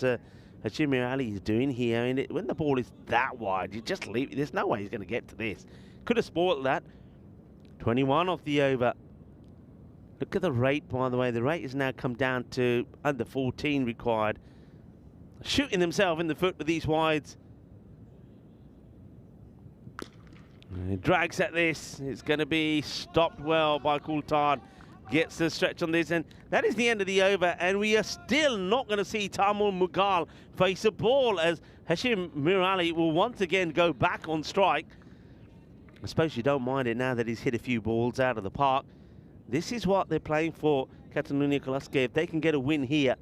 Hashim Mir Ali is doing here. I mean, when the ball is that wide, you just leave. There's no way he's going to get to this. Could have spoiled that. 21 off the over. Look at the rate, by the way. The rate has now come down to under 14 required. Shooting themselves in the foot with these wides. He drags at this. It's going to be stopped well by Coulthard. Gets the stretch on this, and that is the end of the over. And we are still not going to see Taimur Mughal face a ball, as Hashim Mir Ali will once again go back on strike. I suppose you don't mind it now that he's hit a few balls out of the park. This is what they're playing for, Catalunya Kalaske. If they can get a win here,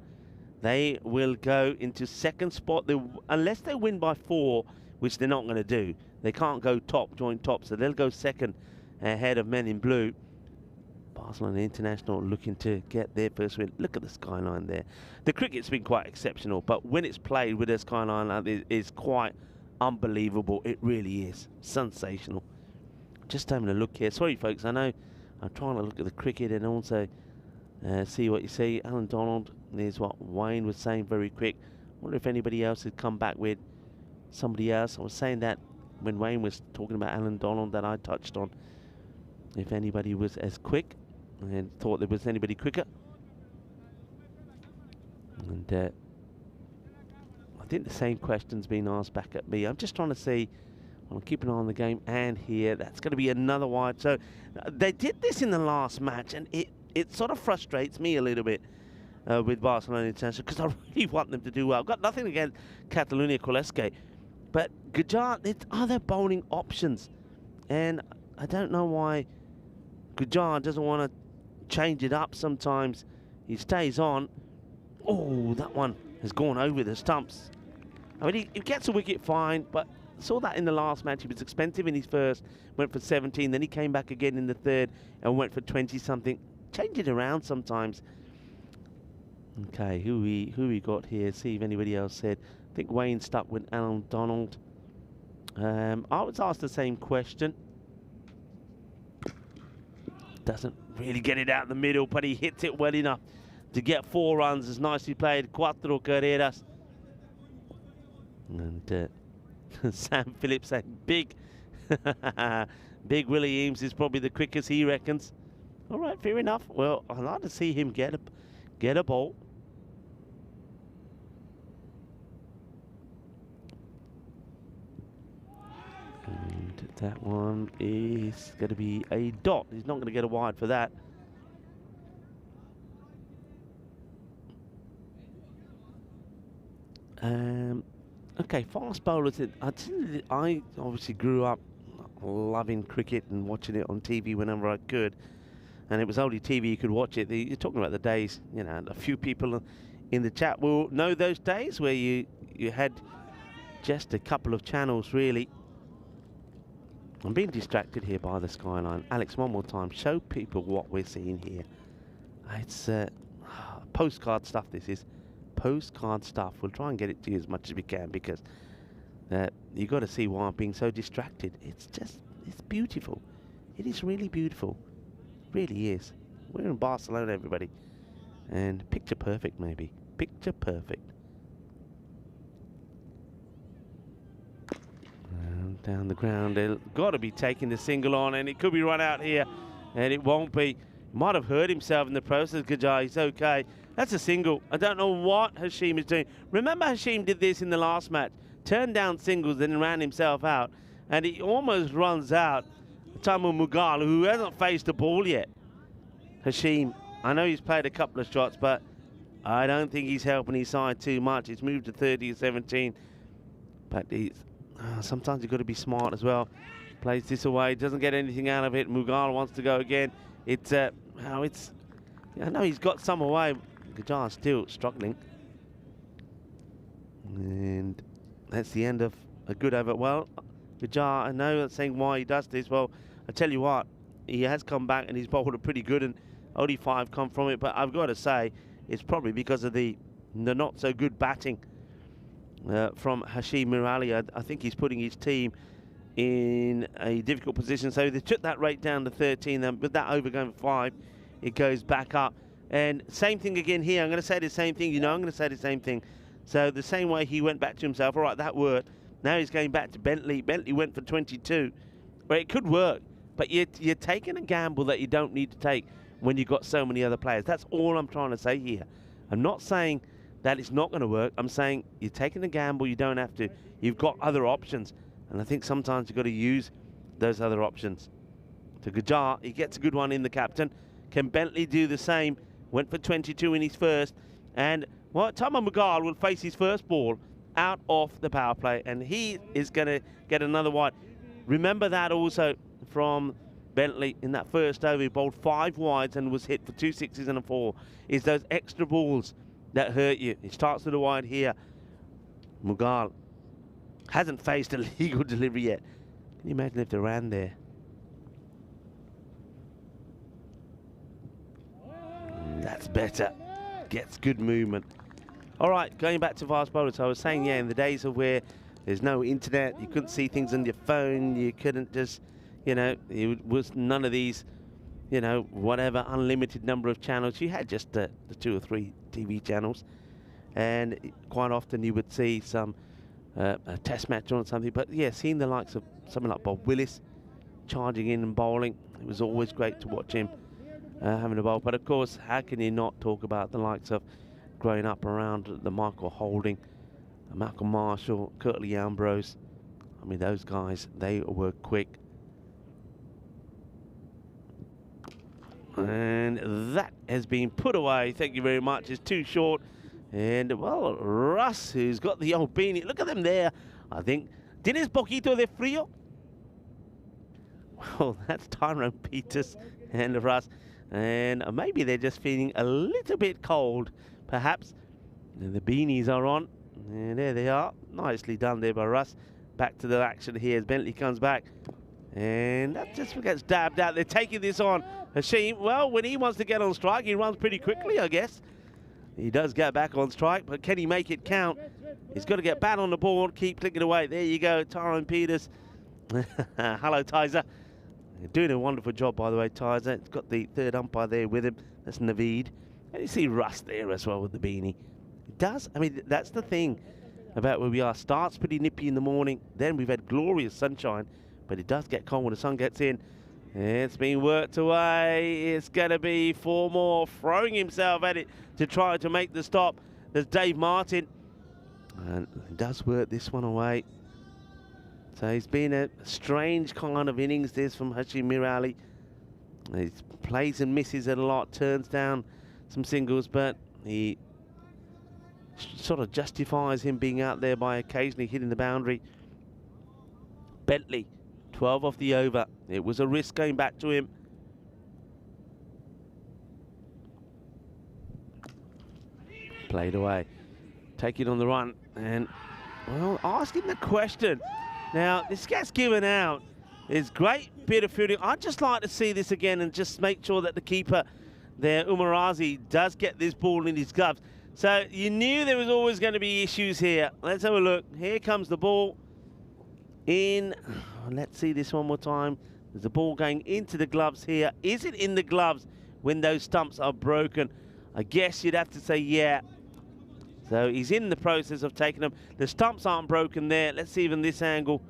they will go into second spot. Unless they win by 4, which they're not going to do. They can't go top, joint top, so they'll go second ahead of Men in Blue. Barcelona International looking to get their first win. Look at the skyline there. The cricket's been quite exceptional, but when it's played with a skyline like this, it's quite unbelievable. It really is. Sensational. Just having a look here. Sorry, folks, I know I'm trying to look at the cricket and also see what you see. Alan Donald, there's what Wayne was saying very quick. Wonder if anybody else had come back with somebody else. I was saying that when Wayne was talking about Alan Donald that I touched on. If anybody was as quick and thought there was anybody quicker. And I think the same question's been asked back at me. I'm just trying to see. I'm keeping an eye on the game, and here that's going to be another wide. So they did this in the last match, and it sort of frustrates me a little bit with Barcelona International, because I really want them to do well. I've got nothing against Catalunya Kalaske, but Gujarat, there's other bowling options, and I don't know why Gujarat doesn't want to change it up sometimes. He stays on. Oh, that one has gone over the stumps. I mean, he gets a wicket fine, but saw that in the last match. He was expensive in his first, went for 17, then he came back again in the third and went for 20-something. Change it around sometimes. Okay, who we got here? See if anybody else said. I think Wayne stuck with Alan Donald. I was asked the same question. Doesn't really get it out the middle, but he hits it well enough to get 4 runs. It's nicely played. Cuatro carreras. And Sam Phillips saying big Willie Eames is probably the quickest, he reckons. All right, fair enough. Well, I'd like to see him get a ball. And that one is going to be a dot. He's not going to get a wide for that. Okay, fast bowlers. I obviously grew up loving cricket and watching it on TV whenever I could, and it was only TV you could watch it. You're talking about the days, you know, a few people in the chat will know those days where you had just a couple of channels, really. I'm being distracted here by the skyline. Alex, one more time, show people what we're seeing here. It's postcard stuff, this is. postcard stuff. We'll try and get it to you as much as we can, because you got to see why I'm being so distracted. It's beautiful. It is really beautiful. It really is. We're in Barcelona, everybody. And picture perfect, maybe. Picture perfect. And down the ground, they've got to be taking the single on, and it could be run out here, and it won't be. Might have hurt himself in the process. Gajar, he's okay. That's a single. I don't know what Hashim is doing. Remember, Hashim did this in the last match. Turned down singles, then ran himself out, and he almost runs out Tamu Mughal, who hasn't faced the ball yet. Hashim, I know he's played a couple of shots, but I don't think he's helping his side too much. He's moved to 30-17, but sometimes you've got to be smart as well. Plays this away, doesn't get anything out of it. Mughal wants to go again. I know he's got some away. Gajar still struggling, and that's the end of a good over. Well, Gajar, I know that's saying why he does this. Well, I tell you what, he has come back and he's bowled it pretty good, and only 5 come from it. But I've got to say, it's probably because of the not so good batting from Hashim Mirali. I think he's putting his team in a difficult position. So they took that rate down to 13. Then with that over going for 5, it goes back up. And same thing again here. I'm going to say the same thing. I'm going to say the same thing. So the same way he went back to himself. All right, that worked. Now he's going back to Bentley. Bentley went for 22. Well, it could work, but you're taking a gamble that you don't need to take when you've got so many other players. That's all I'm trying to say here. I'm not saying that it's not going to work. I'm saying you're taking a gamble. You don't have to. You've got other options. And I think sometimes you've got to use those other options. To Gajar, he gets a good one in, the captain. Can Bentley do the same? Went for 22 in his first. And, well, Tamu Mughal will face his first ball out of the power play. And he is going to get another wide. Remember that also from Bentley in that first over. He bowled 5 wides and was hit for 2 6s and a 4. It's those extra balls that hurt you. He starts with a wide here. Mughal hasn't faced a legal delivery yet. Can you imagine if they ran there? That's better. Gets good movement. All right, going back to fast bowlers. I was saying, yeah, in the days of where there's no internet, you couldn't see things on your phone, you couldn't just, it was none of these, whatever unlimited number of channels. You had just the 2 or 3 TV channels, and quite often you would see some a test match or something. But yeah, seeing the likes of someone like Bob Willis charging in and bowling, it was always great to watch him having a bowl. But of course, how can you not talk about the likes of growing up around the Michael Holding, Malcolm Marshall, Curtly Ambrose? I mean, those guys, they were quick. And that has been put away. Thank you very much. It's too short. And, well, Russ, who's got the old beanie. Look at them there. I think, ¿Tienes poquito de frío? Well, that's Tyrone Peters and Russ. And maybe they're just feeling a little bit cold, perhaps. And the beanies are on. And there they are. Nicely done there by Russ. Back to the action here as Bentley comes back. And that just gets dabbed out. They're taking this on. Hashim, well, when he wants to get on strike, he runs pretty quickly, I guess. He does get back on strike, but can he make it count? He's got to get bat on the board, keep clicking away. There you go, Tyrone Peters. Hello, Tizer. Doing a wonderful job, by the way, Tizer. He's got the third umpire there with him. That's Naveed. And you see Russ there as well with the beanie. It does. I mean, that's the thing about where we are. Starts pretty nippy in the morning. Then we've had glorious sunshine, but it does get cold when the sun gets in. It's been worked away. It's going to be 4 more. Throwing himself at it to try to make the stop. There's Dave Martin. And he does work this one away. So it's been a strange kind of innings this from Hashim Mirali. He plays and misses it a lot. Turns down some singles, but he sort of justifies him being out there by occasionally hitting the boundary. Bentley, 12 off the over. It was a risk going back to him. Played away. Take it on the run. And, well, asking the question. Now, this gets given out. It's great bit of fielding. I'd just like to see this again and just make sure that the keeper there, Umarazi, does get this ball in his gloves. So you knew there was always going to be issues here. Let's have a look. Here comes the ball in. Let's see this one more time. There's the ball going into the gloves here. Is it in the gloves when those stumps are broken? I guess you'd have to say yeah. So he's in the process of taking them. The stumps aren't broken there. Let's see even this angle.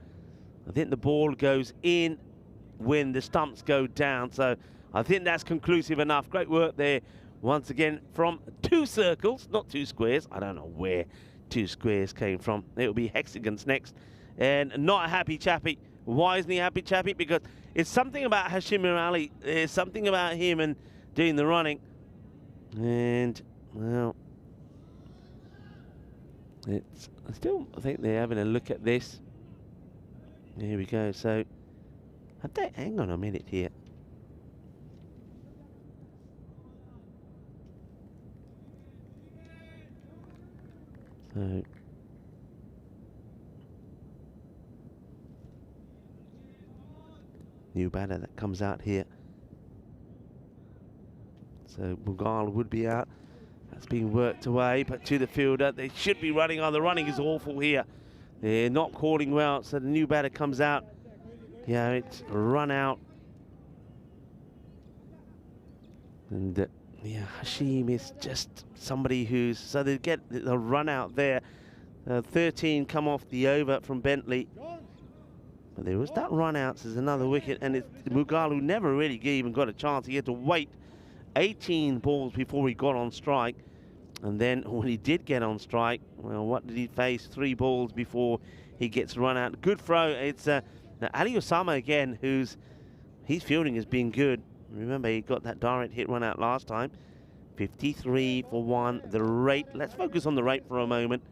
I think the ball goes in when the stumps go down. So I think that's conclusive enough. Great work there once again from 2 circles, not 2 squares. I don't know where 2 squares came from. It'll be hexagons next. And not a happy chappy. Why isn't he happy chappy? Because it's something about Hashim Ali. There's something about him and doing the running. And, well, I still think they're having a look at this. Here we go. So, hang on a minute here. So, new batter that comes out here. So Mughal would be out. That's being worked away, but to the fielder. They should be running on. The running is awful here. They're not calling well, so the new batter comes out. Yeah, it's run out. And yeah, Hashim is just somebody who's... So they get a run out there. 13 come off the over from Bentley. But there was that run out, so there's another wicket, and it's Mughal who never really even got a chance. He had to wait 18 balls before he got on strike. And then when he did get on strike, well, what did he face? 3 balls before he gets run out. Good throw. It's Ali Osama again, his fielding has been good. Remember, he got that direct hit run out last time. 53 for 1. The rate, let's focus on the rate for a moment.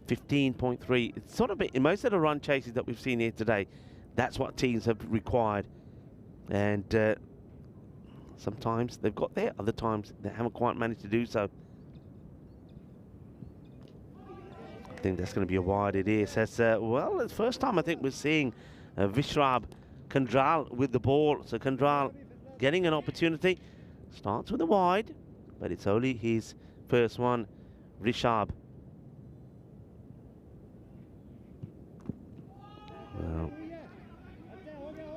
15.3. It's sort of in most of the run chases that we've seen here today, that's what teams have required. And sometimes they've got there, other times they haven't quite managed to do so. I think that's going to be a wide. It is. That's, well, it's the first time I think we're seeing Vishrab Kandral with the ball. So Kandral getting an opportunity. Starts with a wide, but it's only his first one. Rishabh. Well,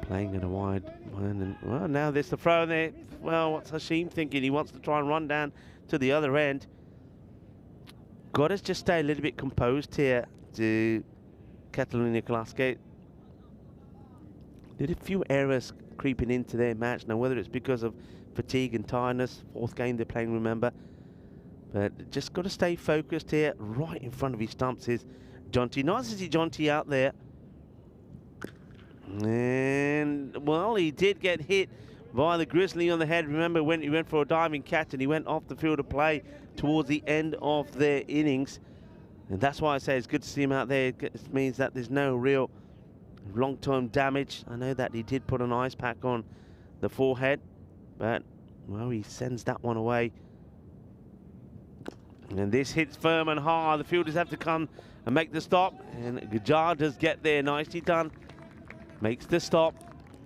playing in a wide one, and well, now there's the throw there. Well, what's Hashim thinking? He wants to try and run down to the other end. Got to just stay a little bit composed here to Catalonia Classic. Did a few errors creeping into their match. Now, whether it's because of fatigue and tiredness, 4th game they're playing, remember. But just got to stay focused here. Right in front of his stumps is Jonty. Nice to see Jonty out there. And, well, he did get hit by the Grizzly on the head. Remember when he went for a diving catch and he went off the field of play towards the end of their innings. And that's why I say it's good to see him out there. It means that there's no real long-term damage. I know that he did put an ice pack on the forehead, but, well, he sends that one away. And this hits firm and hard. The fielders have to come and make the stop. And Gujar does get there. Nicely done. Makes the stop,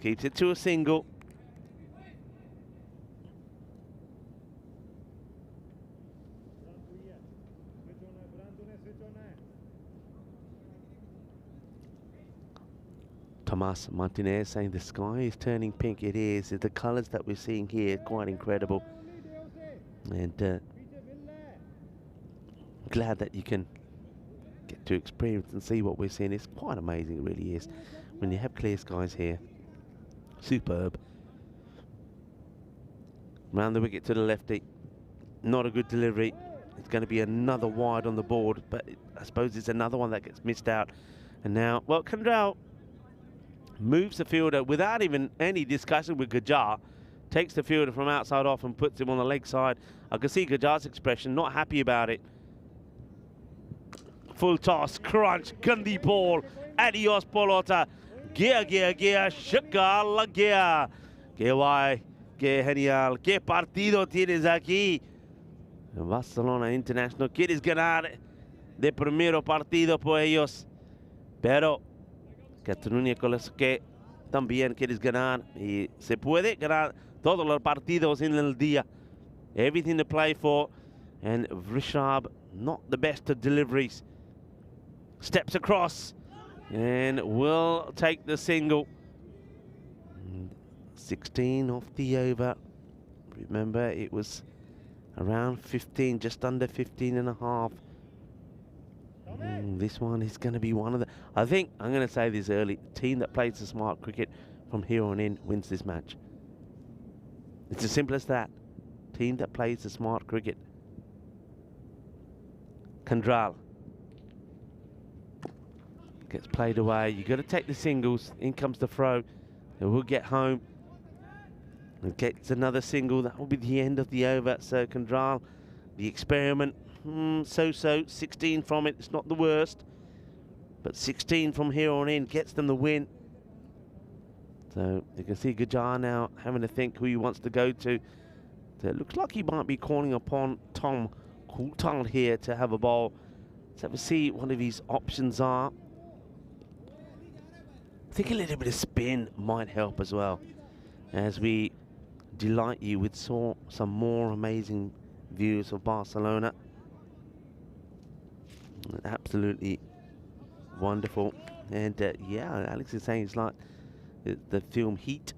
keeps it to a single. Tomas Martinez saying the sky is turning pink. It is. The colours that we're seeing here are quite incredible. And glad that you can get to experience and see what we're seeing. It's quite amazing, it really is. When you have clear skies here, superb. Round the wicket to the lefty, not a good delivery. It's going to be another wide on the board, but I suppose it's another one that gets missed out. And now, well, Kandral moves the fielder without even any discussion with Gujar, takes the fielder from outside off and puts him on the leg side. I can see Gujar's expression, not happy about it. Full toss, crunch, Gandhi ball, adios Polota. Gea, shaka la gea. Que guay, que genial, que partido tienes aquí. Barcelona International, quieres ganar de primero partido por ellos. Pero Cataluña con los que también quieres ganar. Y se puede ganar todos los partidos en el día. Everything to play for. And Vrishab, not the best of deliveries. Steps across and will take the single. 16 off the over. Remember, it was around 15, just under 15 and a half. This one is going to be one of the... I think, I'm going to say this early, the team that plays the smart cricket from here on in wins this match. It's as simple as that. Team that plays the smart cricket. Kandral gets played away. You got to take the singles. In comes the throw. It will get home. And gets another single. That will be the end of the over. So Kandral, the experiment, so-so. 16 from it. It's not the worst. But 16 from here on in gets them the win. So you can see Gajar now having to think who he wants to go to. So it looks like he might be calling upon Tom Coulthard here to have a bowl. Let's have a see what one of his options are. I think a little bit of spin might help as well, as we delight you with some more amazing views of Barcelona. Absolutely wonderful. And yeah, Alex is saying it's like the film Heat.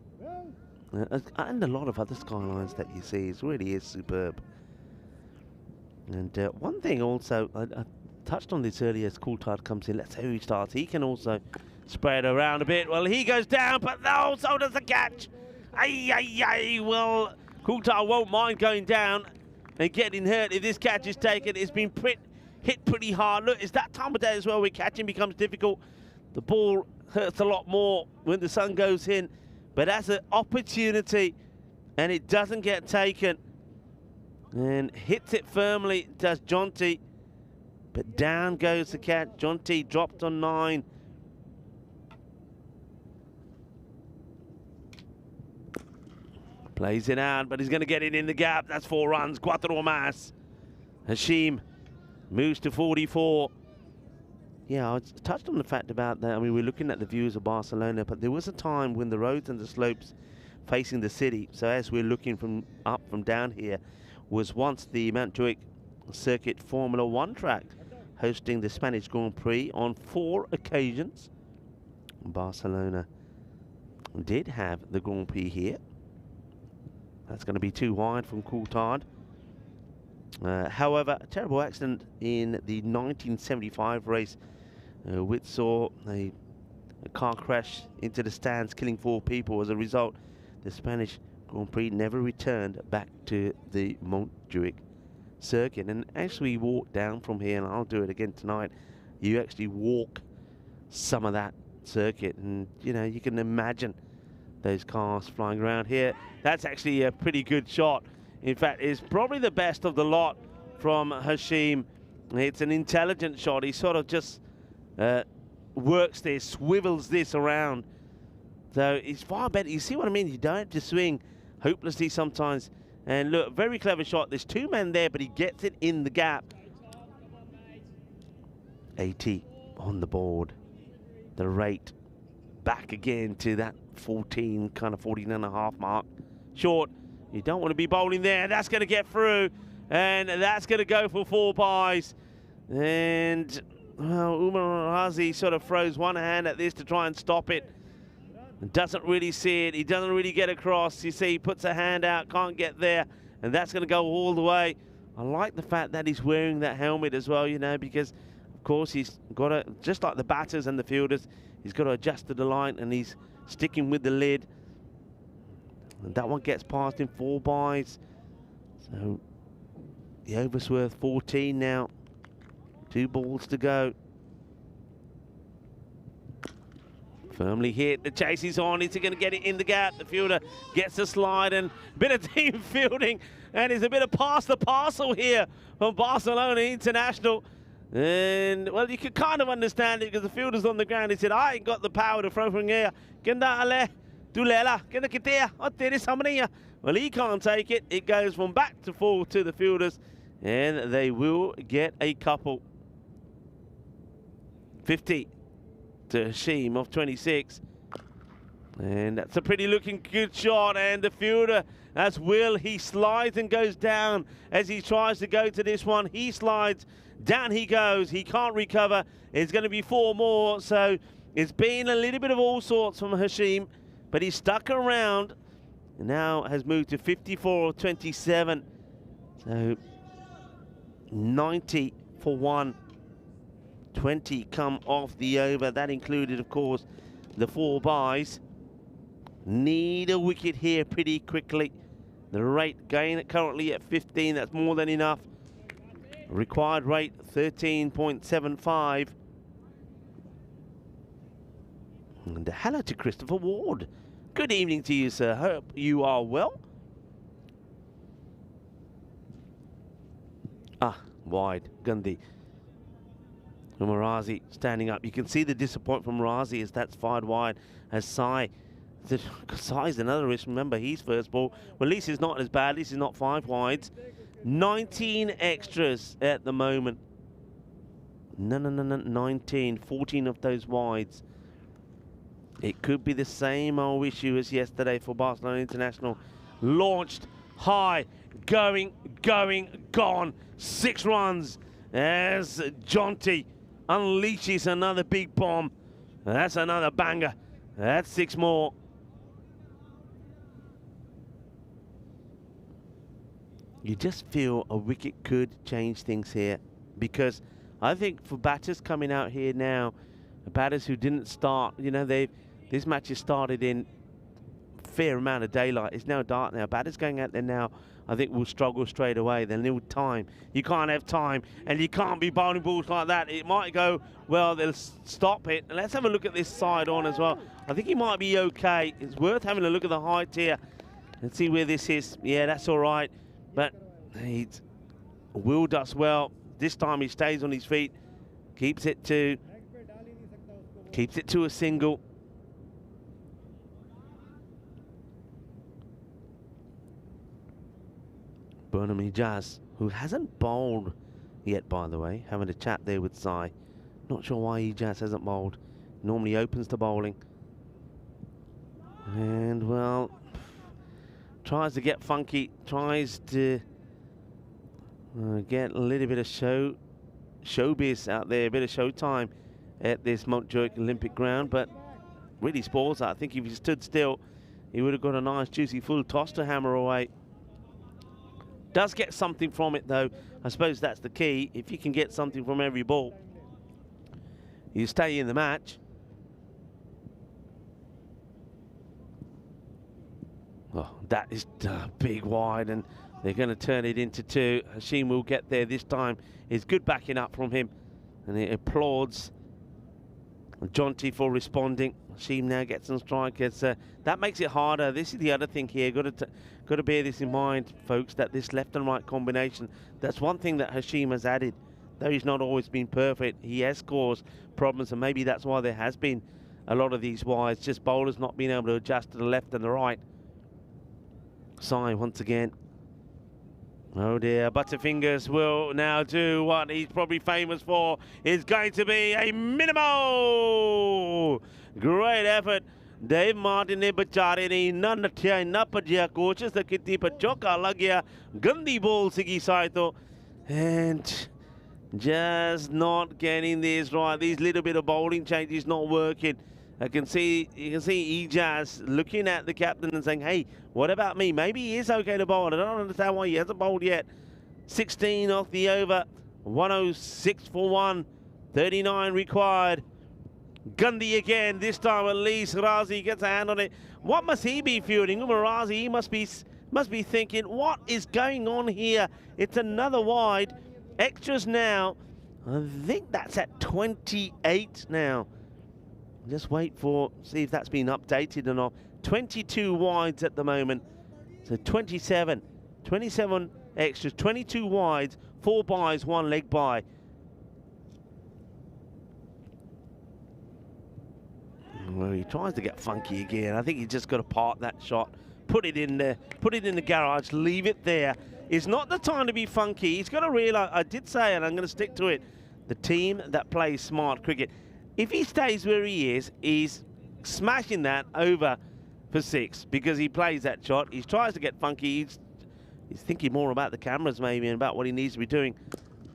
And a lot of other skylines that you see. It really is superb. And one thing also, I touched on this earlier as Coulthard comes in. Let's see who he starts. He can also spread around a bit. Well, he goes down, but no, so does the catch. Ay, ay, ay. Well, Coulthard won't mind going down and getting hurt if this catch is taken. It's been hit pretty hard. Look, it's that time of day as well where catching becomes difficult. The ball hurts a lot more when the sun goes in, but that's an opportunity, and it doesn't get taken. And hits it firmly, does Jonty, but down goes the catch. Jonty dropped on 9. Plays it out, but he's going to get it in the gap. That's 4 runs. Cuatro más. Hashim moves to 44. Yeah, I touched on the fact about that. I mean, we're looking at the views of Barcelona, but there was a time when the roads and the slopes facing the city, so as we're looking from down here, was once the Montjuic Circuit Formula 1 track, hosting the Spanish Grand Prix on 4 occasions. Barcelona did have the Grand Prix here. That's going to be too wide from Coulthard. However, a terrible accident in the 1975 race, which saw a car crash into the stands, killing 4 people. As a result, the Spanish Grand Prix never returned back to the Montjuic circuit. And actually walk down from here, and I'll do it again tonight. You actually walk some of that circuit, and you know, you can imagine those cars flying around here. That's actually a pretty good shot. In fact, it's probably the best of the lot from Hashim. It's an intelligent shot. He sort of just works this, swivels this around. So it's far better. You see what I mean? You don't have to swing hopelessly sometimes. And look, very clever shot. There's 2 men there, but he gets it in the gap. 80 on the board. The rate back again to that 14, kind of 14 and a half mark. Short. You don't want to be bowling there. That's going to get through. And that's going to go for 4 byes. And well, Umar Razi sort of throws one hand at this to try and stop it. And doesn't really see it. He doesn't really get across. You see, he puts a hand out, can't get there. And that's going to go all the way. I like the fact that he's wearing that helmet as well, you know, because, of course, he's got to, just like the batters and the fielders, he's got to adjust to the line, and he's sticking with the lid. And that one gets past in 4 byes. So the over's worth 14 now. 2 balls to go. Firmly hit. The chase is on. Is he going to get it in the gap? The fielder gets a slide, and a bit of team fielding. And it's a bit of pass the parcel here from Barcelona International. And, well, you could kind of understand it because the fielder's on the ground. He said, I ain't got the power to throw from here. Well, he can't take it. It goes from back to full to the fielders, and they will get a couple. 50 to Hashim of 26. And that's a pretty looking good shot, and the fielder, that's Will, he slides and goes down as he tries to go to this one. He slides, down he goes, he can't recover. It's going to be 4 more, so it's been a little bit of all sorts from Hashim, but he's stuck around and now has moved to 54 or 27. So 90 for 1, 20 come off the over. That included, of course, the 4 buys. Need a wicket here pretty quickly. The rate going currently at 15, that's more than enough. Required rate 13.75. And hello to Christopher Ward. Good evening to you, sir. Hope you are well. Wide, Gandhi. Razi standing up. You can see the disappointment from Razi as that's fired wide. As Sai, Sai's another risk. Remember, he's first ball. Well, at least it's not as bad. At least it's not 5 wides. 19 extras at the moment. No, 19. 14 of those wides. It could be the same old issue as yesterday for Barcelona International. Launched high, going, gone. 6 runs as Jonty unleashes another big bomb. That's another banger. That's 6 more. You just feel a wicket could change things here, because I think for batters coming out here now, batters who didn't start, you know, this match has started in fair amount of daylight. It's now dark now. Batters going out there now, I think, will struggle straight away. They'll need time. You can't have time, and you can't be bowling balls like that. It might go, well, they'll stop it. And let's have a look at this side on as well. I think he might be okay. It's worth having a look at the height here and see where this is. Yeah, that's all right. But he's willed us well. This time he stays on his feet, keeps it to a single. Burnham Ijaz, who hasn't bowled yet, by the way, having a chat there with Sai. Not sure why Ijaz hasn't bowled. Normally opens to bowling. And, well, tries to get funky, tries to get a little bit of showbiz out there, a bit of showtime at this Montjuic Olympic ground, but really spoils that. I think if he stood still, he would have got a nice, juicy, full toss to hammer away. Does get something from it, though. I suppose that's the key. If you can get something from every ball, you stay in the match. Oh, that is big wide, and they're going to turn it into 2. Hashim will get there this time. It's good backing up from him, and he applauds Jonty for responding. Hashim now gets some strikers. That makes it harder. This is the other thing here. Got to bear this in mind, folks, that this left and right combination, that's one thing that Hashim has added. Though he's not always been perfect, he has caused problems, and maybe that's why there has been a lot of these wides, just bowlers not being able to adjust to the left and the right. Sai once again. Oh dear, Butterfingers will now do what he's probably famous for. It's going to be a minimal. Great effort. Dave Martin ne bachare nahi, na nathya na pajya, coaches the kitty par chauka lag gaya. Gandhi ball sigi Saito, and just not getting this right. These little bit of bowling changes not working. You can see Ijaz looking at the captain and saying, hey, what about me? Maybe he is okay to bowl. I don't understand why he hasn't bowled yet. 16 off the over. 106 for 1. 39 required. Gandhi again. This time at least Razi gets a hand on it. What must he be feeling? Razi, he must be thinking, what is going on here? It's another wide. Extras now. I think that's at 28 now. Just wait see if that's been updated or not. 22 wides at the moment. So 27 extras, 22 wides, 4 buys, 1 leg by. Well, he tries to get funky again. I think he's just got to park that shot, put it in there, put it in the garage, leave it there. It's not the time to be funky. He's got to realise, I did say, and I'm going to stick to it, the team that plays smart cricket. If he stays where he is, he's smashing that over for 6 because he plays that shot. He tries to get funky. He's thinking more about the cameras maybe and about what he needs to be doing.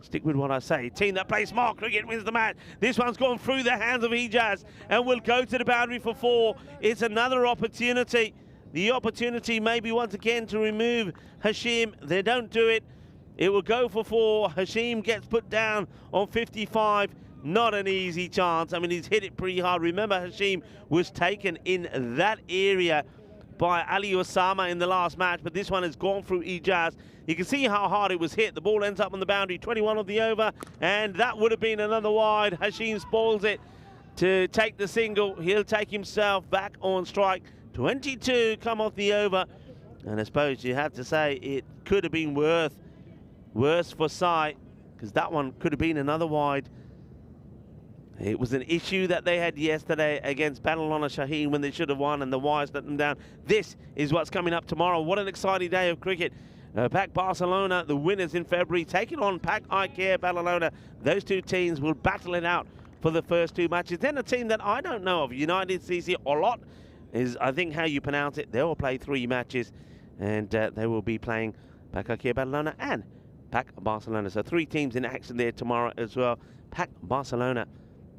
Stick with what I say. Team that plays smart cricket wins the match. This one's gone through the hands of Ijaz and will go to the boundary for 4. It's another opportunity. The opportunity maybe once again to remove Hashim. They don't do it. It will go for 4. Hashim gets put down on 55. Not an easy chance. I mean, he's hit it pretty hard. Remember, Hashim was taken in that area by Ali Osama in the last match, but this one has gone through Ijaz. You can see how hard it was hit. The ball ends up on the boundary, 21 of the over, and that would have been another wide. Hashim spoils it to take the single. He'll take himself back on strike. 22 come off the over, and I suppose you have to say it could have been worse for Sai, because that one could have been another wide. It was an issue that they had yesterday against Badalona Shaheen when they should have won, and the wires let them down. This is what's coming up tomorrow. What an exciting day of cricket. PAC Barcelona, the winners in February, taking on PAC Icare Badalona. Those two teams will battle it out for the first 2 matches. Then a team that I don't know of, United CC Olot, is I think how you pronounce it. They will play 3 matches, and they will be playing PAC Icare Badalona and PAC Barcelona. So 3 teams in action there tomorrow as well. PAC Barcelona,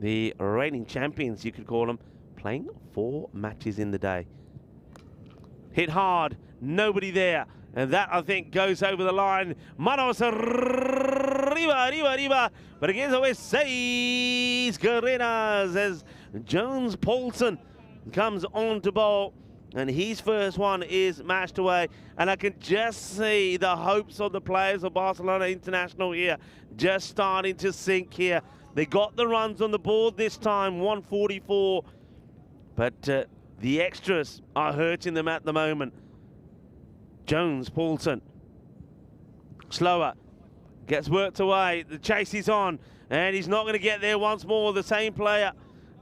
the reigning champions, you could call them, playing 4 matches in the day. Hit hard, nobody there. And that, I think, goes over the line. Manos arriba. But against always 6 carreras as Jones Paulson comes on to bowl. And his first one is mashed away. And I can just see the hopes of the players of Barcelona International here just starting to sink here. They got the runs on the board this time, 144. But the extras are hurting them at the moment. Jones Paulson, slower, gets worked away. The chase is on, and he's not going to get there once more. The same player,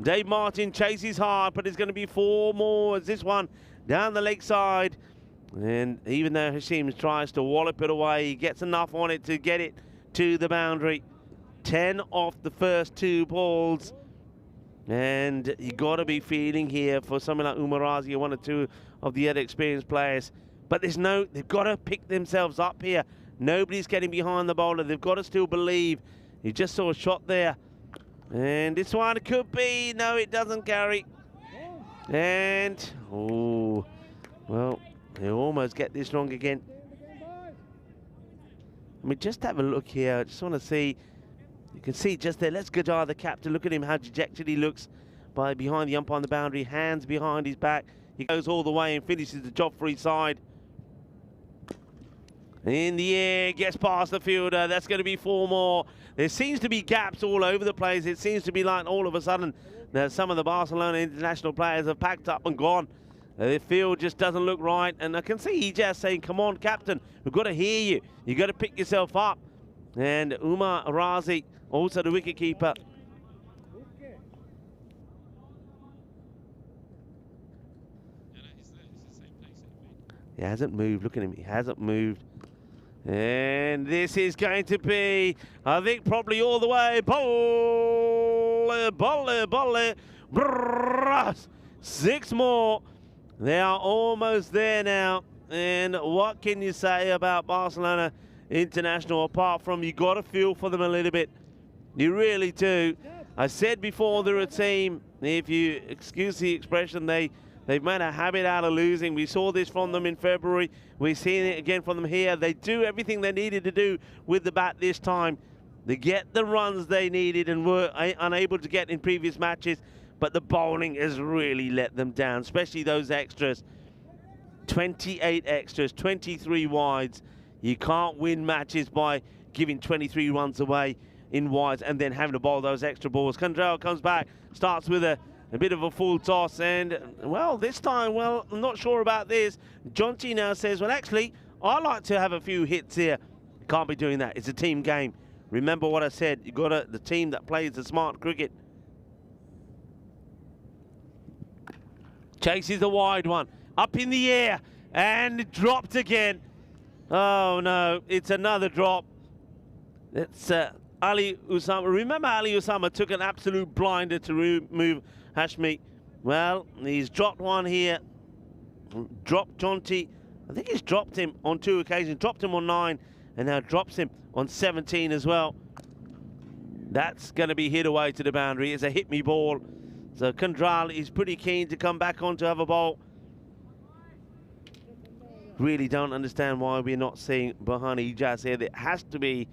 Dave Martin, chases hard, but it's going to be 4 more as this one down the leg side. And even though Hashim tries to wallop it away, he gets enough on it to get it to the boundary. 10 off the first 2 balls. And you got to be feeling here for someone like Umarazi or 1 or 2 of the other experienced players. But they've got to pick themselves up here. Nobody's getting behind the bowler. They've got to still believe. You just saw a shot there. And this one could be. No, it doesn't carry. And, oh, well, they almost get this wrong again. I mean, just have a look here. I just want to see. You can see just there. Let's Gajar, the captain. Look at him, how dejected he looks by behind the umpire on the boundary. Hands behind his back. He goes all the way and finishes the job for his side. In the air, gets past the fielder. That's going to be 4 more. There seems to be gaps all over the place. It seems to be like all of a sudden that some of the Barcelona international players have packed up and gone. The field just doesn't look right. And I can see Ijaz saying, come on, captain, we've got to hear you. You've got to pick yourself up. And Umar Razi, also the wicketkeeper. He hasn't moved. Look at him. He hasn't moved. And this is going to be, I think, probably all the way. Bolle. 6 more. They are almost there now. And what can you say about Barcelona International apart from you got to feel for them a little bit? You really do. I said before they're a team, if you excuse the expression, they've made a habit out of losing. We saw this from them in February. We're seeing it again from them here. They do everything they needed to do with the bat this time. They get the runs they needed and were unable to get in previous matches, but the bowling has really let them down, especially those extras. 28 extras, 23 wides. You can't win matches by giving 23 runs away in wides and then having to bowl those extra balls. Kandrell comes back, starts with a bit of a full toss, and, well, this time, well, I'm not sure about this. Jonty now says, well, actually, I like to have a few hits here. Can't be doing that. It's a team game. Remember what I said. You got the team that plays the smart cricket. Chases the wide one. Up in the air, and dropped again. Oh, no, it's another drop. It's Ali Usama. Remember, Ali Usama took an absolute blinder to remove Hashmi. Well, he's dropped one here. Dropped Jonty. I think he's dropped him on 2 occasions. Dropped him on 9 and now drops him on 17 as well. That's going to be hit away to the boundary. It's a hit me ball. So Kandral is pretty keen to come back on to have a bowl. Really don't understand why we're not seeing Burhani Ijaz here. There has to be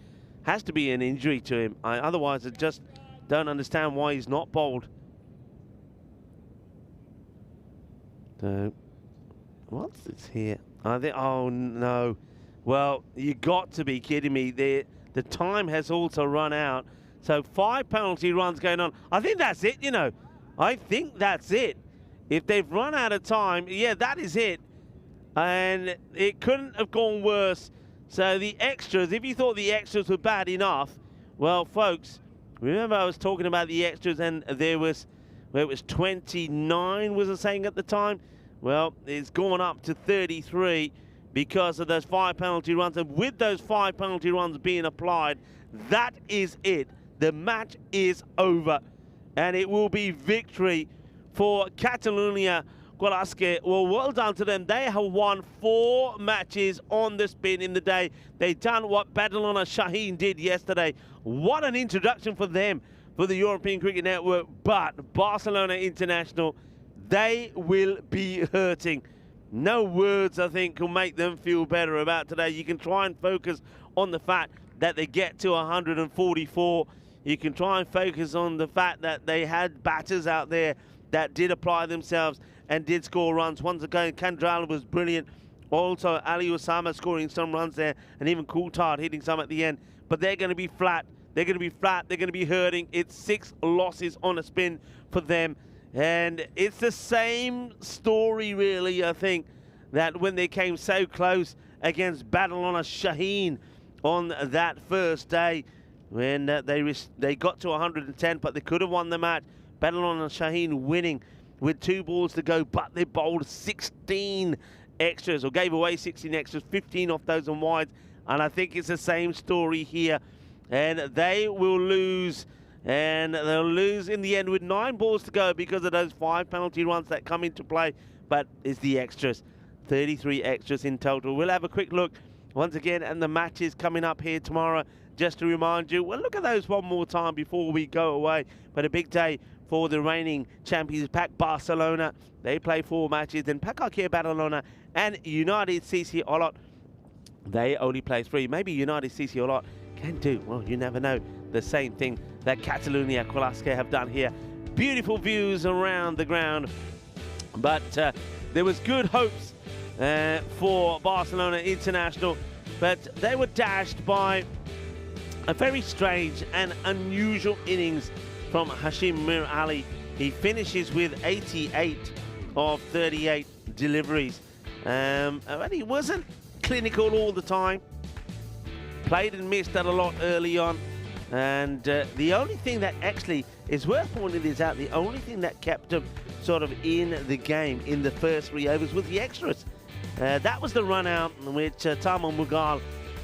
an injury to him. Otherwise, I just don't understand why he's not bowled. So, what's this here? Oh no. Well, you got to be kidding me. The time has also run out. So 5 penalty runs going on. I think that's it, you know. I think that's it. If they've run out of time, yeah, that is it. And it couldn't have gone worse. So the extras, if you thought the extras were bad enough, well, folks, remember I was talking about the extras and there was, well, it was 29, was I saying at the time? Well, it's gone up to 33 because of those 5 penalty runs. And with those 5 penalty runs being applied, that is it. The match is over. And it will be victory for Catalunya Gualasque. Well, well done to them. They have won 4 matches on the spin in the day. They've done what Badalona Shaheen did yesterday. What an introduction for them for the European Cricket Network. But Barcelona International, they will be hurting. No words, I think, will make them feel better about today. You can try and focus on the fact that they get to 144. You can try and focus on the fact that they had batters out there that did apply themselves and did score runs. Once again, Kandral was brilliant. Also, Ali Osama scoring some runs there, and even Coulthard hitting some at the end. But they're going to be flat. They're going to be flat. They're going to be hurting. It's 6 losses on a spin for them. And it's the same story, really, I think, that when they came so close against Badalona Shaheen on that first day, when they got to 110, but they could have won the match. Badalona Shaheen winning with 2 balls to go, but they bowled 16 extras, or gave away 16 extras, 15 off those on wides. And I think it's the same story here. And they will lose. And they'll lose in the end with 9 balls to go because of those 5 penalty runs that come into play. But it's the extras. 33 extras in total. We'll have a quick look once again at the matches coming up here tomorrow. Just to remind you, we'll look at those one more time before we go away. But a big day for the reigning champions, Pac Barcelona. They play 4 matches. Then Pac Arcadia Badalona and United CC Olot, they only play 3. Maybe United CC Olot can do, well, you never know, the same thing that Catalunya Gualasque have done here. Beautiful views around the ground. But there was good hopes for Barcelona International. But they were dashed by a very strange and unusual innings from Hashim Mir Ali. He finishes with 88 of 38 deliveries. And he wasn't clinical all the time. Played and missed that a lot early on. And the only thing that actually is worth pointing this out, the only thing that kept him sort of in the game in the first 3 overs was the extras. That was the run out in which Tamo Mughal,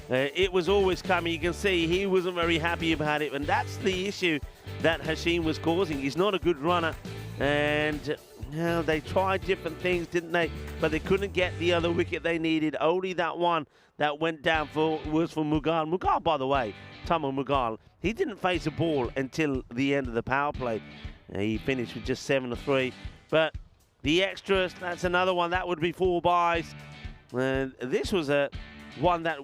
it was always coming. You can see he wasn't very happy about it, and that's the issue that Hashim was causing. He's not a good runner, and they tried different things, didn't they? But they couldn't get the other wicket they needed. Only that one that went down was for Mughal. Mughal, by the way, Tamo Mughal, he didn't face a ball until the end of the power play. He finished with just 7 of 3. But the extras, that's another one. That would be 4 byes. This was one that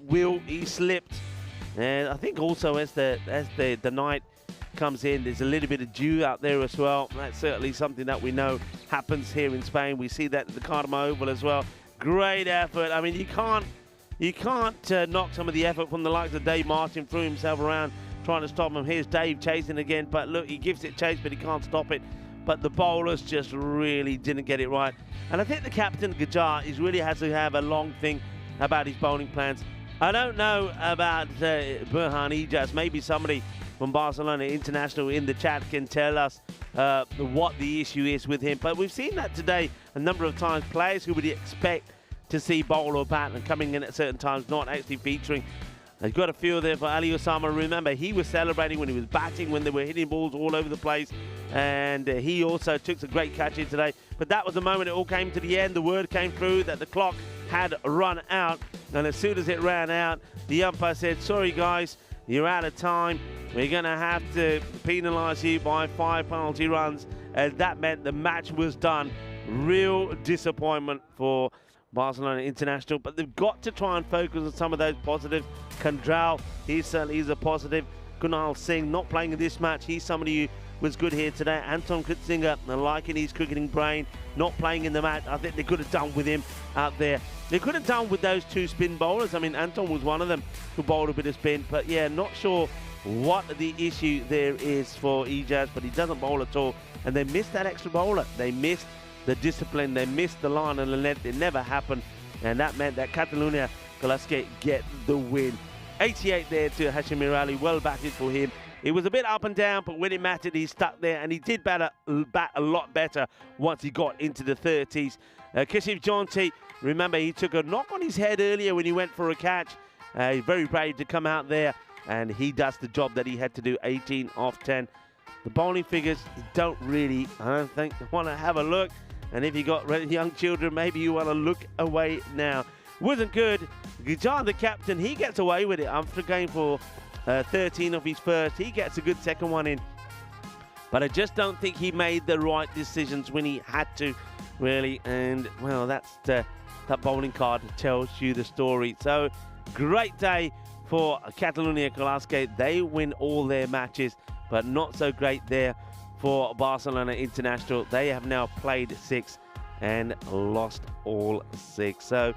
he slipped. And I think also as the night comes in, there's a little bit of dew out there as well. That's certainly something that we know happens here in Spain. We see that at the Cartama Oval as well. Great effort. I mean, you can't knock some of the effort from the likes of Dave Martin. Threw himself around trying to stop him. Here's Dave chasing again, but look, he gives it chase, but he can't stop it. But the bowlers just really didn't get it right. And I think the captain, Gajar, really has to have a long think about his bowling plans. I don't know about Burhan Ijaz. Maybe somebody from Barcelona International in the chat can tell us what the issue is with him. But we've seen that today a number of times. Players who would expect to see bowl or bat and coming in at certain times not actually featuring. I've got a feel there for Ali Osama. Remember, he was celebrating when he was batting, when they were hitting balls all over the place. And he also took some great catches today. But that was the moment it all came to the end. The word came through that the clock had run out. And as soon as it ran out, the umpire said, sorry guys, you're out of time. We're going to have to penalise you by 5 penalty runs. And that meant the match was done. Real disappointment for Barcelona International, but they've got to try and focus on some of those positives. Kandral, he's a positive. Kunal Singh not playing in this match. He's somebody who was good here today. Anton Kutzinger, liking his cricketing brain, not playing in the match. I think they could have done with him out there. They could have done with those 2 spin bowlers. I mean, Anton was one of them who bowled a bit of spin, but yeah, not sure what the issue there is for Ijaz, but he doesn't bowl at all. And they missed that extra bowler. They missed the discipline, they missed the line and the net. It never happened, and that meant that Catalunya Classic get the win. 88 there to Hashim Ali, well batted for him. It was a bit up and down, but when it mattered, he stuck there, and he did bat a lot better once he got into the 30s. Kashif Jaunty, remember, he took a knock on his head earlier when he went for a catch. He's very brave to come out there, and he does the job that he had to do, 18 off 10. The bowling figures don't really, I don't think, want to have a look. And if you got young children, maybe you want to look away now. Wasn't good. Gujan, the captain, he gets away with it after going for 13 of his first. He gets a good second one in. But I just don't think he made the right decisions when he had to, really. And, well, that bowling card tells you the story. So, great day for Catalunya Classic. They win all their matches, but not so great there for Barcelona International. They have now played 6 and lost all 6. So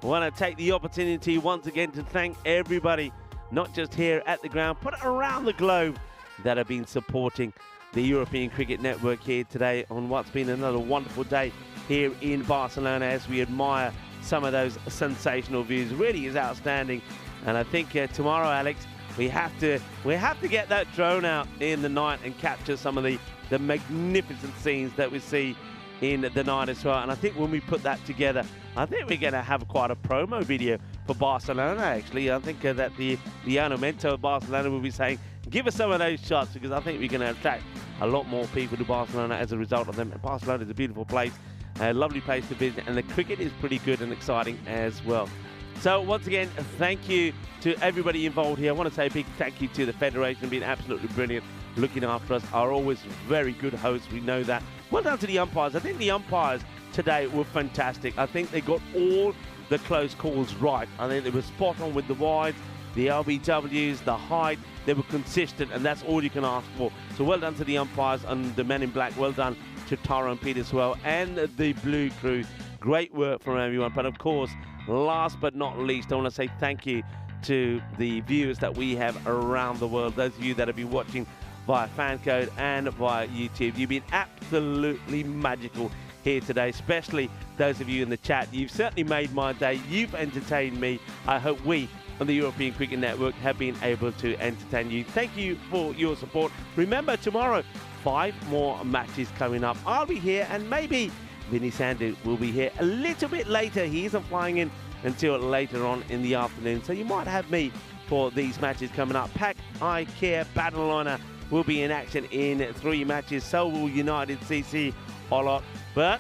I want to take the opportunity once again to thank everybody, not just here at the ground, but around the globe, that have been supporting the European Cricket Network here today on what's been another wonderful day here in Barcelona as we admire some of those sensational views. Really is outstanding. And I think tomorrow, Alex, we have to get that drone out in the night and capture some of the magnificent scenes that we see in the night as well. And I think when we put that together, I think we're going to have quite a promo video for Barcelona, actually. I think that the Monumento of Barcelona will be saying, give us some of those shots, because I think we're going to attract a lot more people to Barcelona as a result of them. And Barcelona is a beautiful place, a lovely place to visit, and the cricket is pretty good and exciting as well. So once again, thank you to everybody involved here. I want to say a big thank you to the Federation, being absolutely brilliant, looking after us, are always very good hosts, we know that. Well done to the umpires. I think the umpires today were fantastic. I think they got all the close calls right. I think they were spot on with the wides, the LBWs, the height. They were consistent, and that's all you can ask for. So well done to the umpires and the men in black. Well done to Tara and Pete as well, and the blue crew. Great work from everyone. But of course, last but not least, I want to say thank you to the viewers that we have around the world. Those of you that have been watching via fan code and via YouTube. You've been absolutely magical here today, especially those of you in the chat. You've certainly made my day. You've entertained me. I hope we on the European Cricket Network have been able to entertain you. Thank you for your support. Remember, tomorrow, 5 more matches coming up. I'll be here, and maybe Vinny Sandu will be here a little bit later. He isn't flying in until later on in the afternoon, so you might have me for these matches coming up. Pack I Care Badalona will be in action in 3 matches. So will United CC Olot. But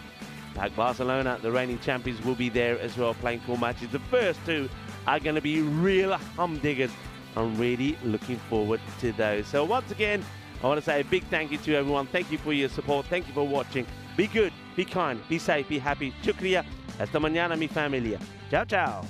Pack Barcelona, the reigning champions, will be there as well, playing 4 matches. The first 2 are going to be real humdiggers. I'm really looking forward to those. So once again, I want to say a big thank you to everyone. Thank you for your support. Thank you for watching. Be good, be kind, be safe, be happy. Shukriya. Hasta mañana, mi familia. Ciao, ciao.